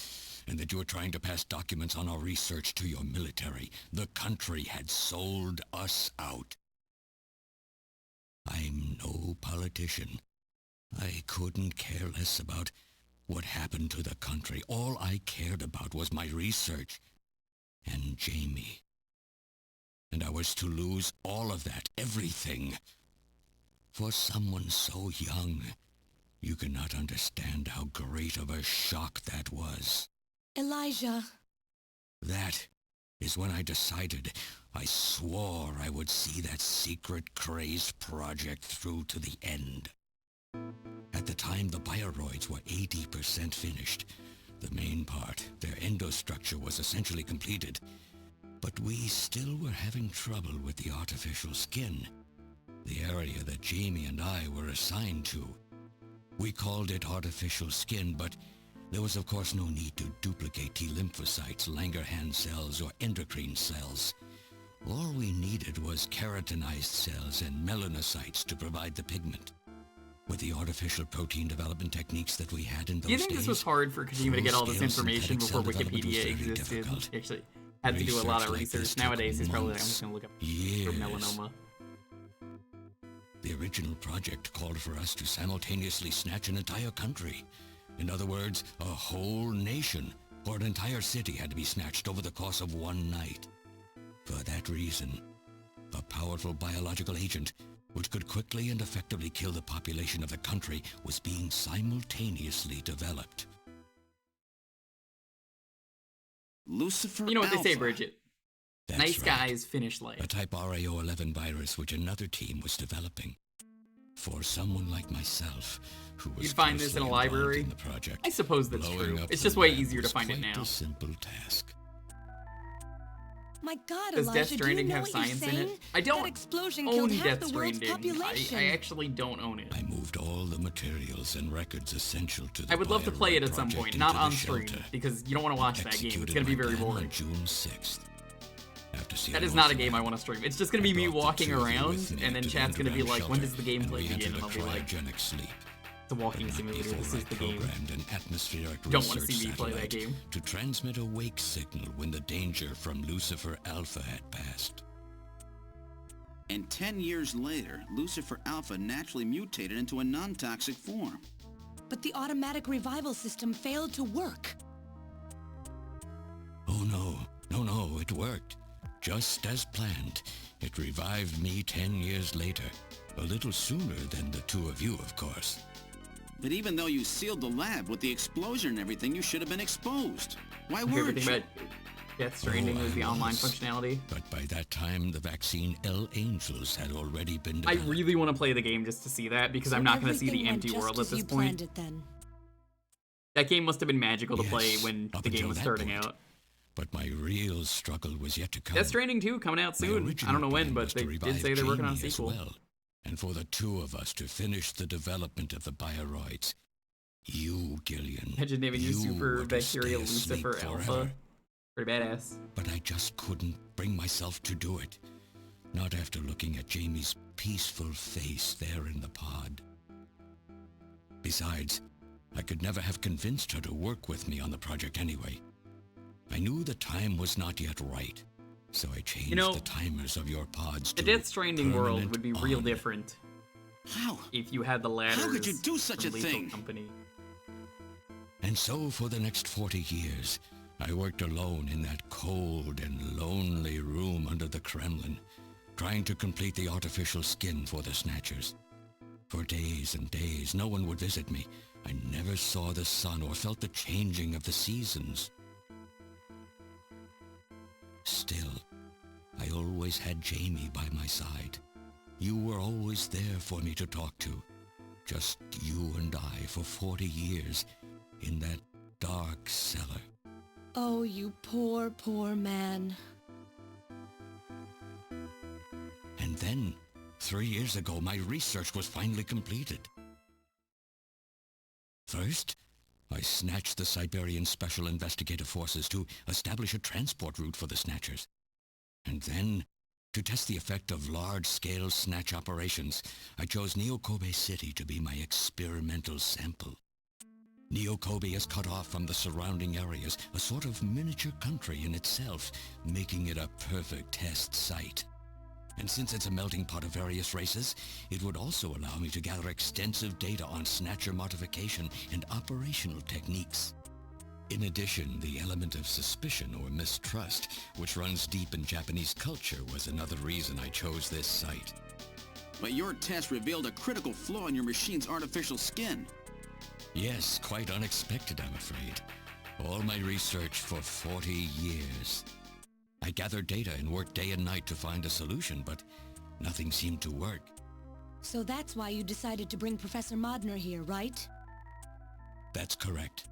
and that you were trying to pass documents on our research to your military. The country had sold us out. I'm no politician. I couldn't care less about what happened to the country. All I cared about was my research and Jamie. And I was to lose all of that, everything. For someone so young, you cannot understand how great of a shock that was. Elijah. That is when I decided, I swore I would see that secret crazed project through to the end. At the time, the bioroids were 80% finished. The main part, their endostructure, was essentially completed. But we still were having trouble with the artificial skin, the area that Jamie and I were assigned to. We called it artificial skin, but there was of course no need to duplicate T lymphocytes, Langerhans cells, or endocrine cells. All we needed was keratinized cells and melanocytes to provide the pigment. With the artificial protein development techniques that we had in those Do you think days, this was hard for Kojima to get all this full-scale information synthetic before cell development was Wikipedia very existed? difficult. Actually, had to do a lot of Research like research. this took Nowadays, he's probably like, I'm months, just gonna look up years. for melanoma. The original project called for us to simultaneously snatch an entire country. In other words, a whole nation, or an entire city had to be snatched over the course of one night. For that reason, a powerful biological agent, which could quickly and effectively kill the population of the country, was being simultaneously developed. Lucifer You know what they say, Alpha. Bridget? That's Nice right. guys finish life. A type RAO11 virus which another team was developing. For someone like myself, who was You'd find this in a closely involved library? in the project, I suppose that's blowing true. up It's the just way lab easier to was find it quite now. a simple task. My God, Does Elijah, Death do you Stranding know have what you're science in saying? it? I don't That explosion own killed half Death the world's Stranding. population. I actually don't own it. I moved all the materials and records essential to the I would love to play it at some Bioroid point, project not into on the stream, shelter. because you don't want to watch that game. It's Executed going to be my very plan on boring. June 6th. After seeing That is all not a the game I lab, want to stream. It's just going to be me brought the walking two of you around, with me and then to the chat's going to be underground like, when shelter, does the game and play we begin? entered And a I'll be like, cryogenic sleep. it's a walking simulator. Before This I is the game. programmed an atmospheric Don't want to research see me play that satellite game. to transmit a wake signal when the danger from Lucifer Alpha had passed. And 10 years later, Lucifer Alpha naturally mutated into a non-toxic form. But the automatic revival system failed to work. Oh no, it worked. Just as planned. It revived me 10 years later. A little sooner than the two of you, of course. But even though you sealed the lab with the explosion and everything, you should have been exposed. Why My favorite weren't thing you? about Death Stranding was the online functionality. But by that time, the vaccine L Angels had already been I developed. really want to play the game just to see that, because I'm not going to see Everything the went empty just world as at this you point. planned it then. That game must have been magical to play Yes, when up the game until was that starting point. out. But my real struggle was yet to come. Death Stranding 2 coming out My soon. I original don't know when, plan but was they to did revive say they're working on a Jamie as sequel. well, and for the two of us to finish the development of the bioroids. You, Gillian. Imagine naming your you super were to bacteria stay asleep Lucifer Alpha. forever. Pretty badass. But I just couldn't bring myself to do it. Not after looking at Jamie's peaceful face there in the pod. Besides, I could never have convinced her to work with me on the project anyway. I knew the time was not yet right, so I changed the timers of your pods The to Death Stranding world permanent would be real on. different. How? If you had the ladders. How could you do such a from Lethal thing? Company. And so for the next 40 years, I worked alone in that cold and lonely room under the Kremlin, trying to complete the artificial skin for the Snatchers. For days and days, no one would visit me. I never saw the sun or felt the changing of the seasons. Still, I always had Jamie by my side. You were always there for me to talk to. Just you and I for 40 years in that dark cellar. Oh, you poor, poor man. And then, 3 years ago, my research was finally completed. First, I snatched the Siberian Special Investigative Forces to establish a transport route for the Snatchers. And then, to test the effect of large-scale snatch operations, I chose Neo-Kobe City to be my experimental sample. Neo-Kobe is cut off from the surrounding areas, a sort of miniature country in itself, making it a perfect test site. And since it's a melting pot of various races, it would also allow me to gather extensive data on Snatcher modification and operational techniques. In addition, the element of suspicion or mistrust, which runs deep in Japanese culture, was another reason I chose this site. But your test revealed a critical flaw in your machine's artificial skin. Yes, quite unexpected, I'm afraid. All my research for 40 years. I gathered data and worked day and night to find a solution, but nothing seemed to work. So that's why you decided to bring Professor Modner here, right? That's correct.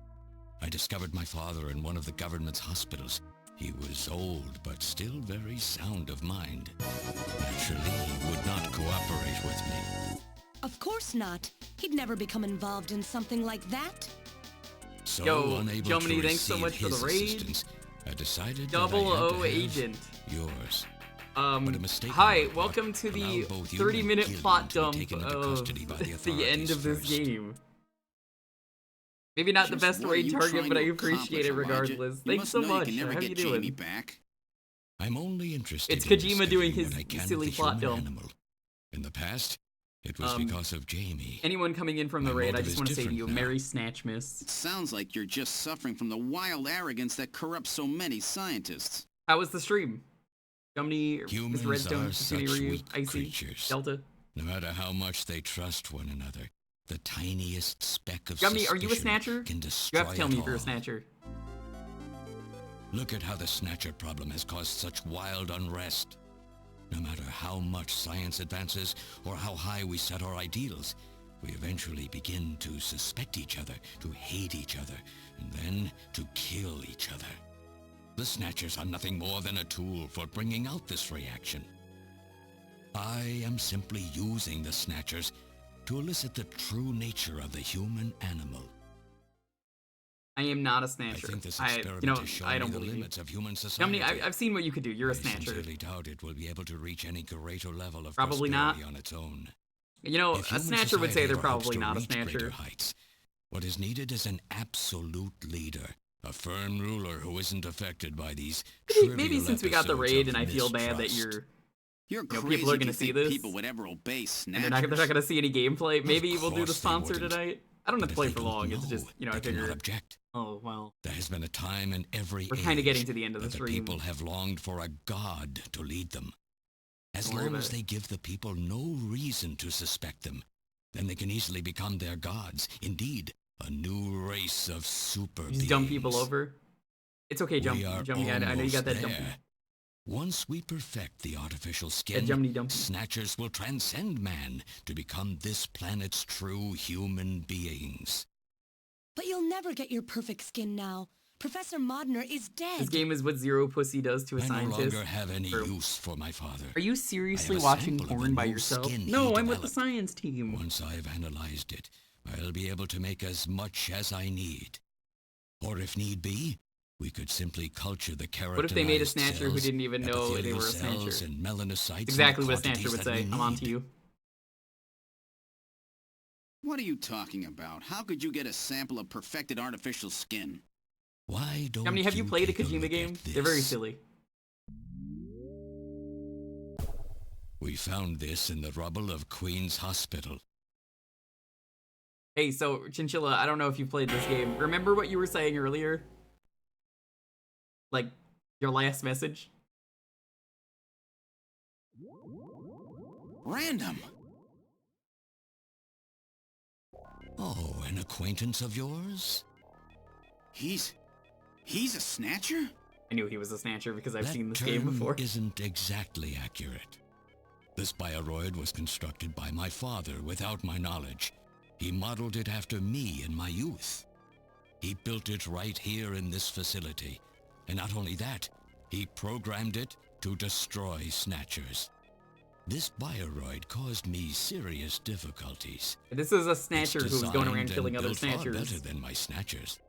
I discovered my father in one of the government's hospitals. He was old, but still very sound of mind. Naturally, he would not cooperate with me. Of course not. He'd never become involved in something like that. So, Yo, unable Jomini, to thanks so receive much for the his raid. assistance, I decided Double that I had to O have agent. yours. But a mistake on Hi, my part welcome to the allowed both you 30-minute and plot Gillian to be dump taken into of custody by the the end authorities of this first. game. Maybe not the Just best what are raid you target, trying but I to appreciate it accomplish, Elijah? regardless. You Thanks must so know much. You can never How get you Jamie doing? back. I'm only interested It's in Kojima doing discovering his what I can of silly the plot human dump. animal. In the past, it was Um, because of Jamie. Anyone coming in from the My raid, I motive just is want to say to different you, now. Merry Snatchmas. It sounds like you're just suffering from the wild arrogance that corrupts so many scientists. How was the stream? Jomini, Humans Mr. Redstone, are such Kasuni Ryu, weak Icy, creatures. Delta. No matter how much they trust one another, the tiniest speck of Jomini, are you a suspicion snatcher? can You destroy have to tell me it if you're a all. snatcher. Look at how the Snatcher problem has caused such wild unrest. No matter how much science advances or how high we set our ideals, we eventually begin to suspect each other, to hate each other, and then to kill each other. The Snatchers are nothing more than a tool for bringing out this reaction. I am simply using the Snatchers to elicit the true nature of the human animal. I am not a snatcher. I think this you experiment know, has shown I me don't the believe you. limits of human society. Jomini, I've seen what you could do. You're a I snatcher. sincerely doubt it will be able to reach any greater level of Probably not. prosperity on its own. You know, If a human snatcher would say society they're hopes probably to not a reach greater snatcher. heights, what is needed is an absolute leader, a firm ruler who isn't affected by these Maybe since we got the raid and I feel bad that mistrust. You're you know, crazy people are if going you to see think this. people would ever obey And they're Snatchers. not going to see any gameplay. Maybe we'll do the course they sponsor wouldn't. tonight. I don't have to But play if for they don't long. It's know, just, you know, I they cannot figure. object. Oh, well. There has been a time in every We're kind of age getting to the end of the that stream. people have longed for a god to lead them. As Don't worry long about as it. they give the people no reason to suspect them, then they can easily become their gods. Indeed, a new race of super Just dump people over. It's okay, We are Jump. I know you got that almost jump. there. Once we perfect the artificial skin, Jumny Dumpy. Snatchers will transcend man to become this planet's true human beings. But you'll never get your perfect skin now. Professor Modner is dead. This game is what Zero Pussy does to a scientist. I no longer have any use for my father. Are you seriously watching porn by yourself? No, I'm with the science team. Once I've analyzed it, I'll be able to make as much as I need. Or if need be, we could simply culture the keratinized What if they made a Snatcher who didn't even know they were a Snatcher? And melanocytes. Exactly what a Snatcher would say. I'm on to you. What are you talking about? How could you get a sample of perfected artificial skin? Why don't I mean, have you played a Kojima game? They're very silly. We found this in the rubble of Queen's Hospital. Hey, so, Chinchilla, I don't know if you played this game. Remember what you were saying earlier? Like, your last message? Random. Oh, an acquaintance of yours? He's a Snatcher? I knew he was a Snatcher because I've seen this term game before. Isn't exactly accurate. This bioroid was constructed by my father without my knowledge. He modeled it after me in my youth. He built it right here in this facility. And not only that, he programmed it to destroy Snatchers. This bioroid caused me serious difficulties. This is a Snatcher who was going around killing other Snatchers. Far better than my Snatchers.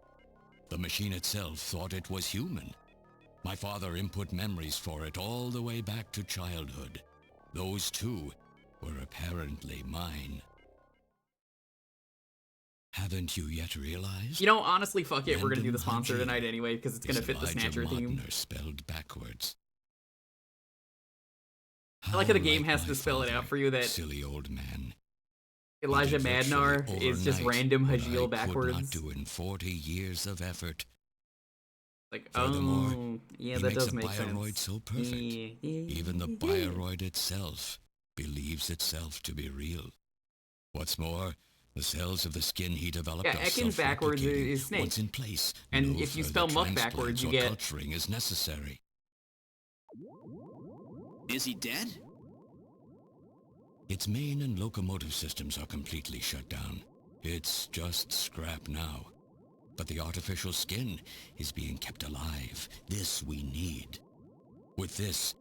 The machine itself thought it was human. My father input memories for it all the way back to childhood. Those too were apparently mine. Haven't you yet realized? You know, honestly, fuck it. We're gonna do the sponsor tonight anyway because it's gonna fit the Snatcher theme. Spelled backwards. I like how the game has to spell it out for you that silly old man. Elijah Madnar is just random Hajil backwards. Not do in 40 years of effort. Like, oh, yeah, that does make sense. He makes a bioroid so perfect. Even the bioroid itself believes itself to be real. What's more, the cells of the skin he developed are Ekans backwards is Snake. Once in place, and if you spell muck backwards, you get culturing is necessary. Is he dead? Its main and locomotive systems are completely shut down. It's just scrap now. But the artificial skin is being kept alive. This we need. With this,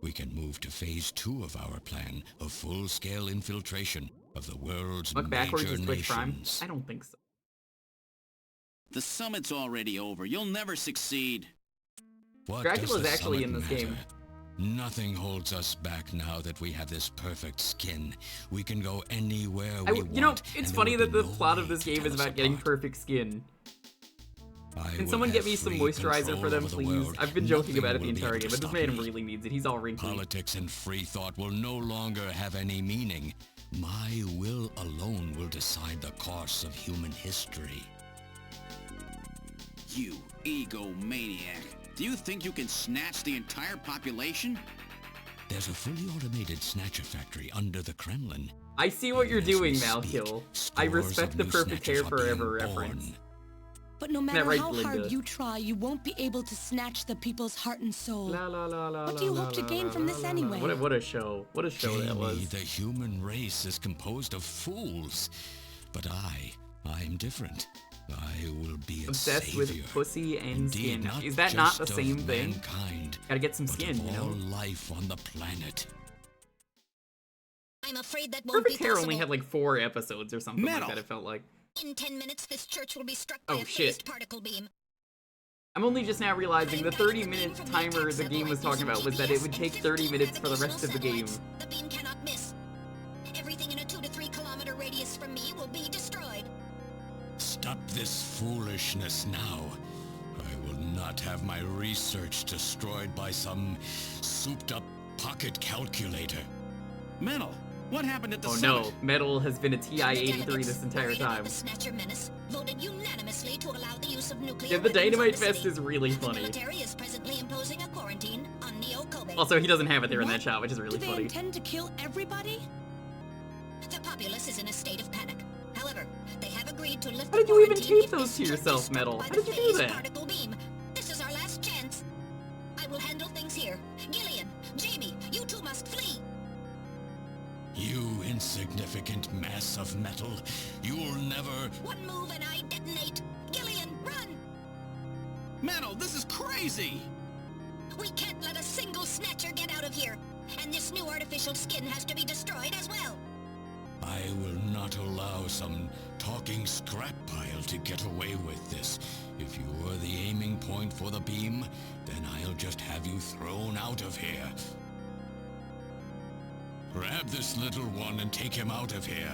we can move to phase 2 of our plan of full-scale infiltration of the world's major nations. I don't think so. The summit's already over. You'll never succeed. Dracula's actually in this game. Nothing holds us back now that we have this perfect skin. We can go anywhere we want. You know, it's funny that the plot of this game is about getting perfect skin. Can someone get me some moisturizer for them, please? I've been joking about it the entire game, but this man really needs it. He's all wrinkly. Politics and free thought will no longer have any meaning. My will alone will decide the course of human history. You egomaniac. Do you think you can snatch the entire population? There's a fully automated Snatcher factory under the Kremlin. I see what you're doing, Malkill. I respect the perfect hair forever reference. But no matter how hard you try, you won't be able to snatch the people's heart and soul. What do you hope to gain from this anyway? What a show. What a show that was. The human race is composed of fools. But I'm different. I will be obsessed with pussy and Indeed, skin. Is that not the same thing? Mankind, gotta get some skin, you know? All life on the planet. I'm afraid that won't be Perfect Hair only had like 4 episodes or something like that, it felt like. In 10 minutes, this church will be struck by a phased particle beam. I'm only just now realizing the 30-minute timer the game was talking about was that it would take 30 minutes for the rest of the game. The beam cannot miss. Everything in a 2 to 3 kilometer radius from me will be destroyed. Stop this foolishness now. I will not have my research destroyed by some souped-up pocket calculator. Metal, what happened at the summit? No, Metal has been a TI-83 this entire time. The Snatcher menace voted unanimously to allow the use of nuclear Yeah, the Dynamite Fest is really funny. The military is presently imposing a quarantine on Neo Kobe. Also, he doesn't have it there in that shot, which is really funny. funny. Do they intend to kill everybody? The populace is in a state of panic. However, they have agreed to lift How did you even tape those to yourself, Metal? How did you do that? Particle beam. This is our last chance. I will handle things here. Gillian, Jamie, you two must flee. You insignificant mass of metal. You'll never... One move and I detonate! Gillian, run! Metal, this is crazy! We can't let a single Snatcher get out of here! And this new artificial skin has to be destroyed as well! I will not allow some talking scrap pile to get away with this. If you're the aiming point for the beam, then I'll just have you thrown out of here. Grab this little one and take him out of here.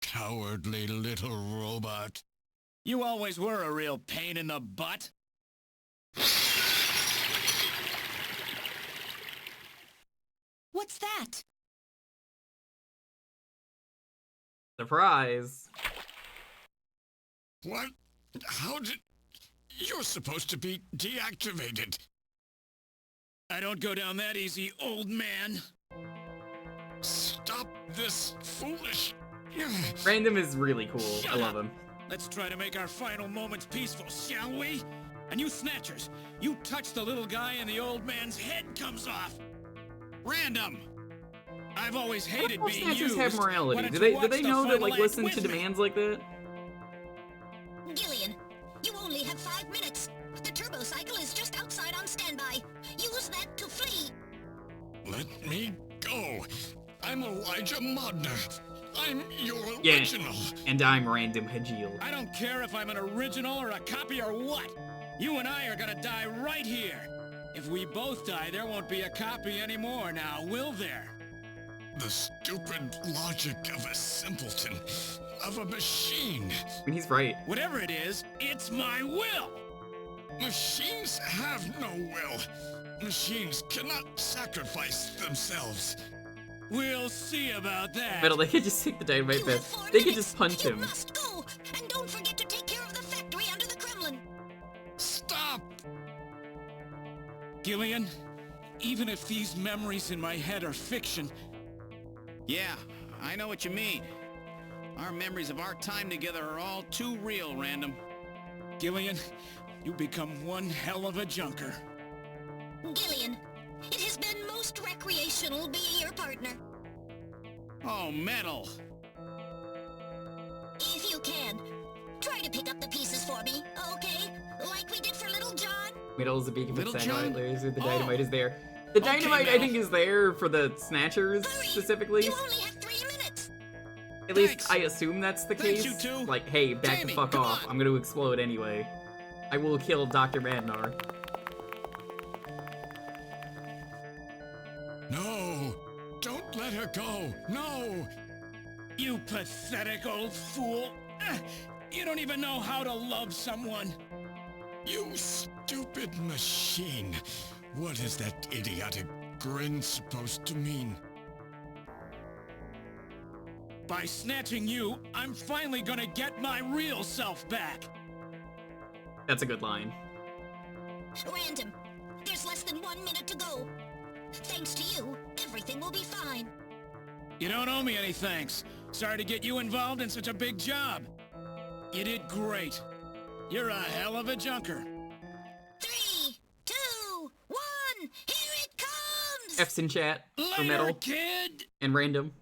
Cowardly little robot. You always were a real pain in the butt. What's that? Surprise. What? How did... You're supposed to be deactivated. I don't go down that easy, old man. Stop this foolish... Random is really cool. I love him. Let's try to make our final moments peaceful, shall we? And you Snatchers, you touch the little guy and the old man's head comes off. Random! I've always hated How do being Snatchers used. have morality? Why don't Do you they watch the know that final like act listen with to me? demands like that? Gillian, you only have 5 minutes. The turbo cycle is just outside on standby. Use that to flee. Let me go. I'm Elijah Modner. I'm your Yeah, original. and I'm Random Hajil. I don't care if I'm an original or a copy or what. You and I are gonna die right here. If we both die, there won't be a copy anymore now, will there? The stupid logic of a simpleton. Of a machine. I mean, he's right. Whatever it is, it's my will! Machines have no will. Machines cannot sacrifice themselves. We'll see about that. Metal, they could just take the dynamite bit. They could just punch him. Must go, and don't forget to take care of the factory under the Kremlin. Stop! Gillian, even if these memories in my head are fiction... Yeah, I know what you mean. Our memories of our time together are all too real, Random. Gillian, you become one hell of a junker. Gillian, it has been most recreational being your partner. Oh, Metal. If you can, try to pick up the pieces for me, okay? Like we did for Little John? Metal is a beacon Little for John? satellite laser. The dynamite is there. The dynamite, I think, is there for the Snatchers, specifically. You only have 3 minutes. At least, I assume that's the Thanks, case. you two. Like, hey, back Jamie, the fuck come off. on. I'm gonna explode anyway. I will kill Dr. Madnar. No! Don't let her go! No! You pathetic old fool! You don't even know how to love someone! You stupid machine! What is that idiotic grin supposed to mean? By snatching you, I'm finally gonna get my real self back! That's a good line. Random, there's less than 1 minute to go. Thanks to you, everything will be fine. You don't owe me any thanks. Sorry to get you involved in such a big job. You did great. You're a hell of a junker. 3, 2, 1, here it comes! F's in chat for Later, Metal kid! and Random.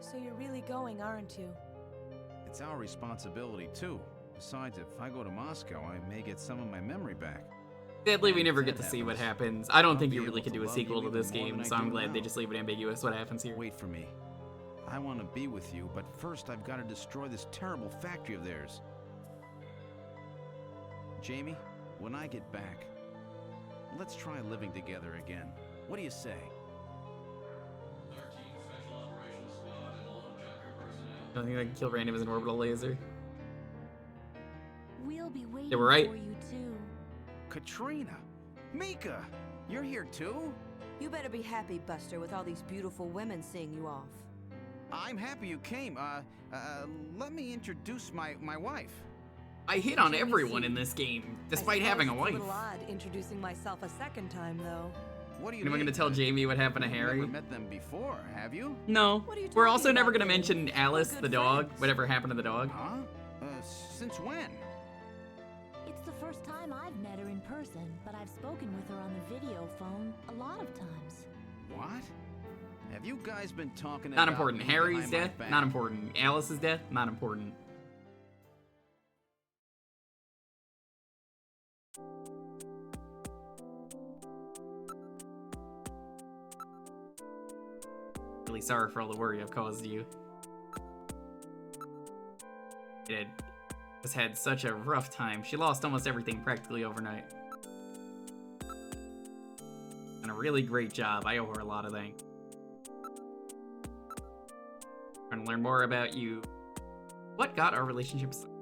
So you're really going, aren't you? It's our responsibility, too. Besides, if I go to Moscow, I may get some of my memory back. Sadly, we never get to see what happens. I don't think you really could do a sequel to this game, so I'm glad they just leave it ambiguous what happens here. Wait for me. I want to be with you, but first I've got to destroy this terrible factory of theirs. Jamie, when I get back, let's try living together again. What do you say? I don't think I can kill Randy with an orbital laser. We'll be waiting They were right. for you too. Katrina! Mika! You're here too? You better be happy, Buster, with all these beautiful women seeing you off. I'm happy you came. Let me introduce my wife. I hit on everyone in this game, despite having a wife. It's a little odd introducing myself a second time, though. What do you Am I mean? going to tell Jamie what happened to Harry? You've never met them before, have you? No. We're also never going to mention Alice, the dog, whatever happened to the dog. Huh? Since when? It's the first time I've met her in person, but I've spoken with her on the video phone a lot of times. What? Have you guys been talking Not about important. me Harry's behind my death, back? not important. Alice's death, not important. Really sorry for all the worry I've caused you. It has had such a rough time. She lost almost everything practically overnight. And a really great job. I owe her a lot of thanks. Trying to learn more about you. What got our relationship started?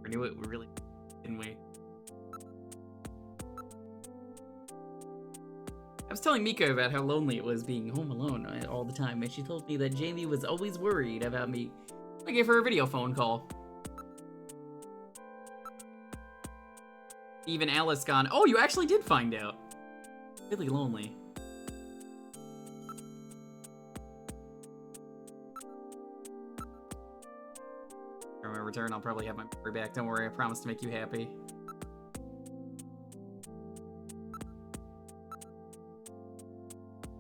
We knew it, we really didn't we? I was telling Mika about how lonely it was being home alone all the time, and she told me that Jamie was always worried about me. I gave her a video phone call. Even Alice gone, oh, you actually did find out. Really lonely. When I return, I'll probably have my memory back. Don't worry, I promise to make you happy.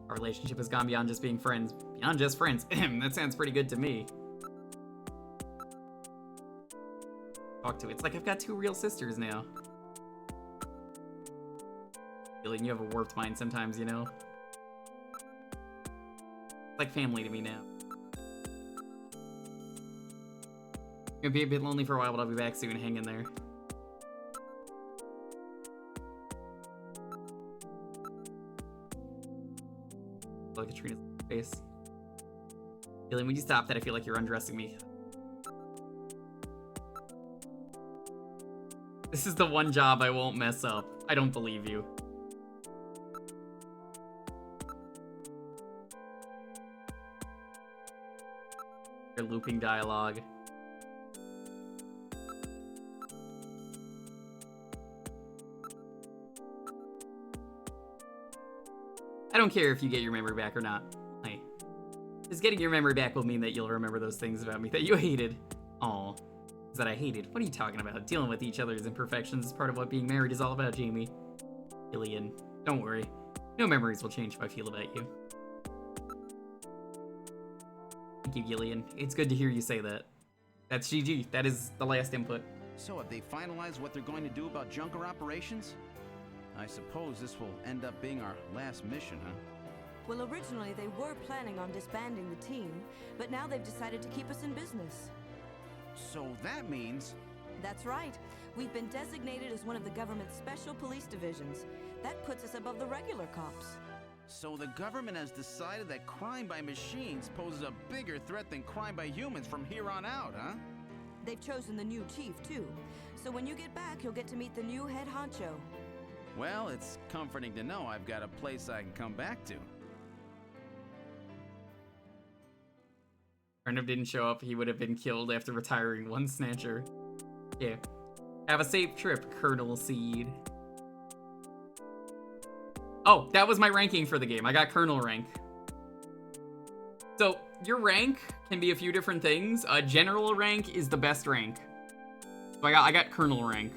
Our relationship has gone beyond just being friends. Beyond just friends. That sounds pretty good to me. Talk to. It's like I've got two real sisters now. Feeling you have a warped mind sometimes, you know? It's like family to me now. Gonna be a bit lonely for a while, but I'll be back soon. Hang in there. Look at Trina's face. Feeling, when you stop that, I feel like you're undressing me. This is the one job I won't mess up. I don't believe you. Your looping dialogue. I don't care if you get your memory back or not. Hey. Because getting your memory back will mean that you'll remember those things about me that you hated. Aw. That I hated. What are you talking about? Dealing with each other's imperfections is part of what being married is all about, Jamie. Gillian, don't worry. No memories will change how I feel about you. Thank you, Gillian. It's good to hear you say that. That's GG. That is the last input. So have they finalized what they're going to do about Junker operations? I suppose this will end up being our last mission, huh? Well, originally they were planning on disbanding the team, but now they've decided to keep us in business. So that means... That's right. We've been designated as one of the government's special police divisions. That puts us above the regular cops. So the government has decided that crime by machines poses a bigger threat than crime by humans from here on out, huh? They've chosen the new chief, too. So when you get back, you'll get to meet the new head honcho. Well, it's comforting to know I've got a place I can come back to. Arnav didn't show up, he would have been killed after retiring one Snatcher. Yeah. Have a safe trip, Colonel Seed. Oh, that was my ranking for the game. I got Colonel rank. So, your rank can be a few different things. General rank is the best rank. So I got Colonel rank.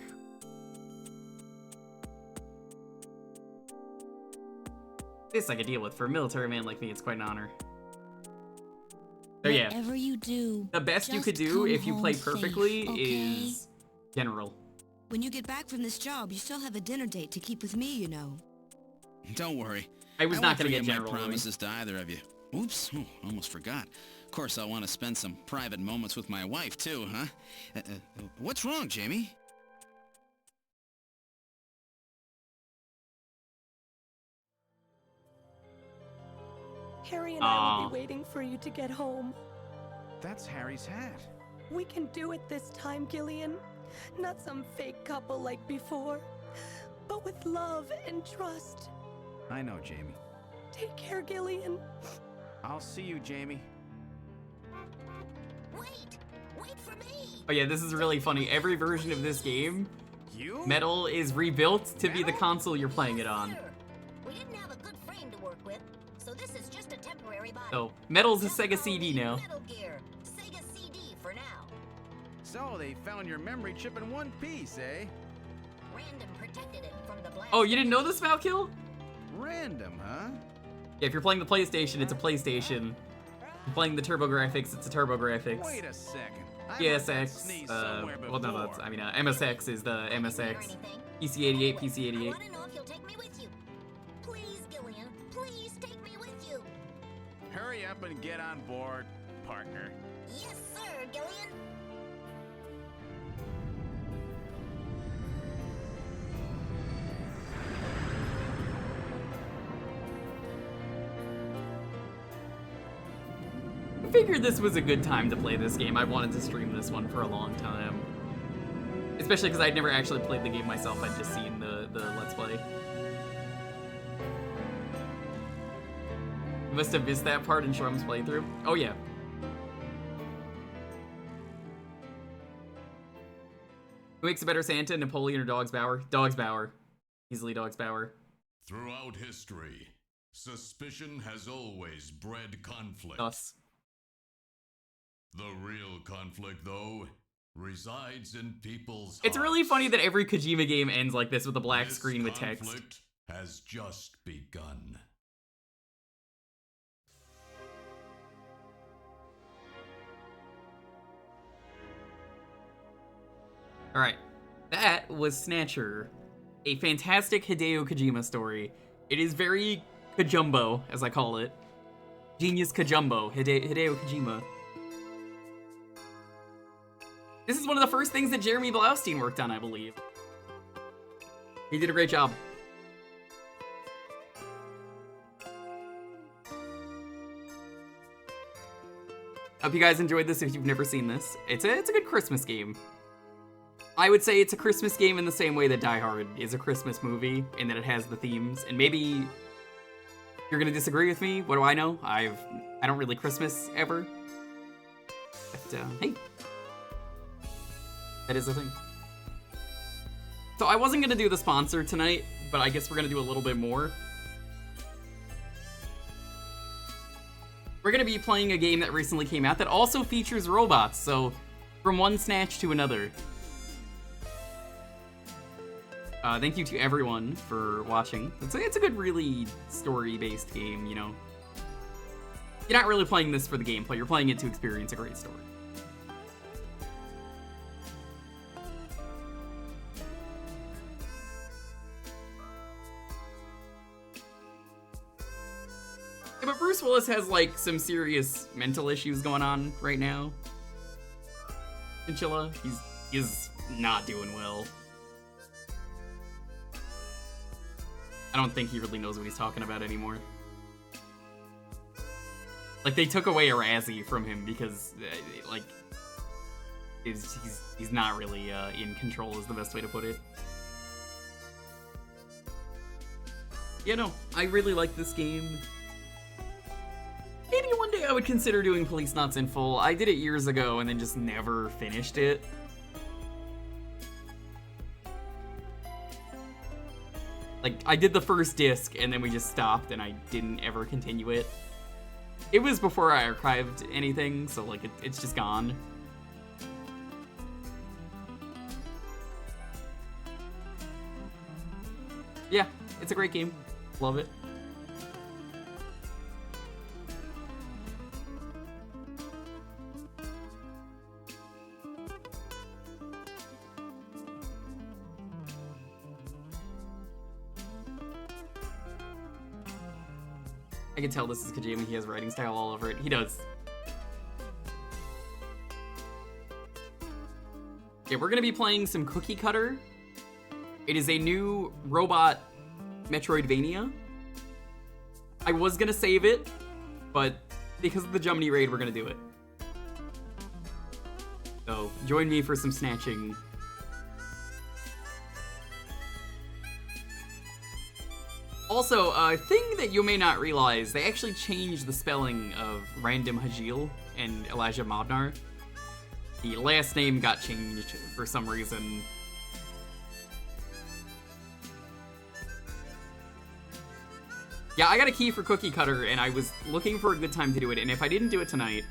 This I could deal with. For a military man like me, it's quite an honor. So yeah, Whatever you do, the best you could do if you play perfectly is General. When you get back from this job, you still have a dinner date to keep with me, you know. Don't worry. I was not won't gonna get forget General my Louis. promises to either of you. Oops, almost forgot. Of course, I want to spend some private moments with my wife, too, huh? What's wrong, Jamie? Harry and I will be waiting for you to get home. That's Harry's hat. We can do it this time, Gillian. Not some fake couple like before, but with love and trust. I know, Jamie. Take care, Gillian. I'll see you, Jamie. Wait for me. Oh yeah, this is really funny. Every version of this game, Metal is rebuilt to be the console you're playing it on. We didn't have a good frame to work with, so this is just a temporary body. So, Metal's a Sega CD now. Metal Gear, Sega CD for now. So, they found your memory chip in one piece, eh? Random protected it from the blast. Oh, you didn't know this, Valkill? Random, huh? Yeah, if you're playing the PlayStation, it's a PlayStation. If you're playing the TurboGrafx, it's a TurboGrafx. Wait a second. PSX, well no, that's, I mean, MSX is the MSX. PC88, PC88. I want to know if you'll take me with you. Please, Gillian, please take me with you. Hurry up and get on board, partner. Yes, sir, Gillian. I figured this was a good time to play this game. I wanted to stream this one for a long time. Especially because I'd never actually played the game myself, I'd just seen the Let's Play. You must have missed that part in Shrum's playthrough. Oh yeah. Who makes a better Santa, Napoleon or Dog's Bower? Dog's Bower. Easily Dog's Bower. Throughout history, suspicion has always bred conflict. Us. The real conflict, though, resides in people's It's really funny that every Kojima game ends like this with a black screen with text. conflict has just begun. Alright, that was Snatcher, a fantastic Hideo Kojima story. It is very Kojumbo, as I call it. Genius Kojumbo, Hideo Kojima. This is one of the first things that Jeremy Blaustein worked on, I believe. He did a great job. Hope you guys enjoyed this if you've never seen this. It's a good Christmas game. I would say it's a Christmas game in the same way that Die Hard is a Christmas movie, in that it has the themes. And maybe you're gonna disagree with me. What do I know? I don't really Christmas ever. But hey, that is a thing. So I wasn't gonna do the sponsor tonight, but I guess we're gonna do a little bit more. We're gonna be playing a game that recently came out that also features robots. So from one Snatch to another. Thank you to everyone for watching. It's a good, really story-based game, you know. You're not really playing this for the gameplay, you're playing it to experience a great story. Yeah, but Bruce Willis has, like, some serious mental issues going on right now. Chinchilla, he's not doing well. I don't think he really knows what he's talking about anymore. Like, they took away a Razzie from him because, like, he's not really in control is the best way to put it. Yeah, no, I really like this game. Maybe one day I would consider doing Policenauts in full. I did it years ago and then just never finished it. Like, I did the first disc, and then we just stopped, and I didn't ever continue it. It was before I archived anything, so, like, it's just gone. Yeah, it's a great game. Love it. I can tell this is Kojima. He has writing style all over it. He does. Yeah, we're gonna be playing some Cookie Cutter. It is a new robot Metroidvania. I was gonna save it, but because of the Juminy raid, we're gonna do it. So, join me for some snatching. Also, a thing that you may not realize, they actually changed the spelling of Random Hajil and Elijah Modnar. The last name got changed for some reason. Yeah, I got a key for Cookie Cutter, and I was looking for a good time to do it, and if I didn't do it tonight,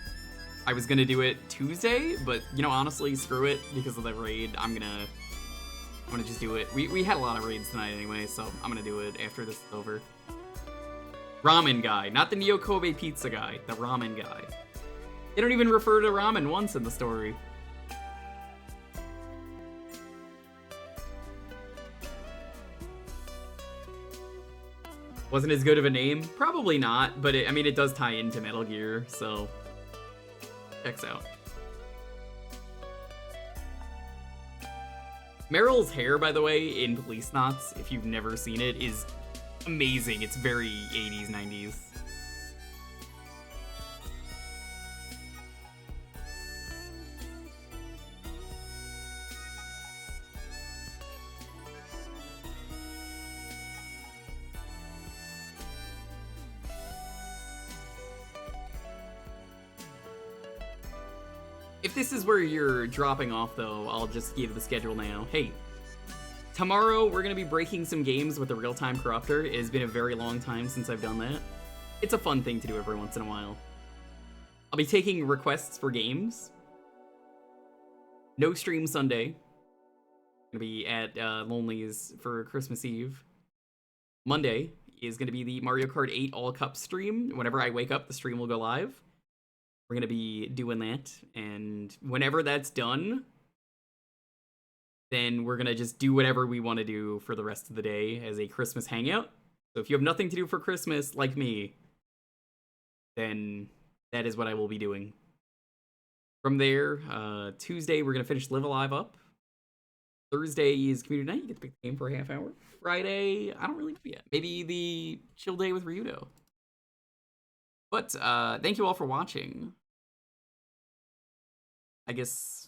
I was gonna do it Tuesday, but, you know, honestly, screw it, because of the raid, I'm gonna just do it. We had a lot of raids tonight anyway, so I'm gonna do it after this is over. Ramen guy, not the Neo Kobe pizza guy, the ramen guy. They don't even refer to ramen once in the story. Wasn't as good of a name? Probably not, but I mean, it does tie into Metal Gear, so checks out. Meryl's hair, by the way, in Police Knots, if you've never seen it, is amazing. It's very 80s, 90s. If this is where you're dropping off, though, I'll just give the schedule now. Hey, tomorrow we're going to be breaking some games with the real-time corruptor. It has been a very long time since I've done that. It's a fun thing to do every once in a while. I'll be taking requests for games. No stream Sunday. Gonna be at Lonely's for Christmas Eve. Monday is gonna be the Mario Kart 8 All Cup stream. Whenever I wake up, the stream will go live. We're gonna be doing that, and whenever that's done, then we're gonna just do whatever we want to do for the rest of the day as a Christmas hangout. So if you have nothing to do for Christmas, like me, then that is what I will be doing. From there, Tuesday we're gonna finish Live Alive up. Thursday is community night. You get to pick the game for a half hour. Friday, I don't really know yet. Maybe the chill day with Ryudo. But thank you all for watching. I guess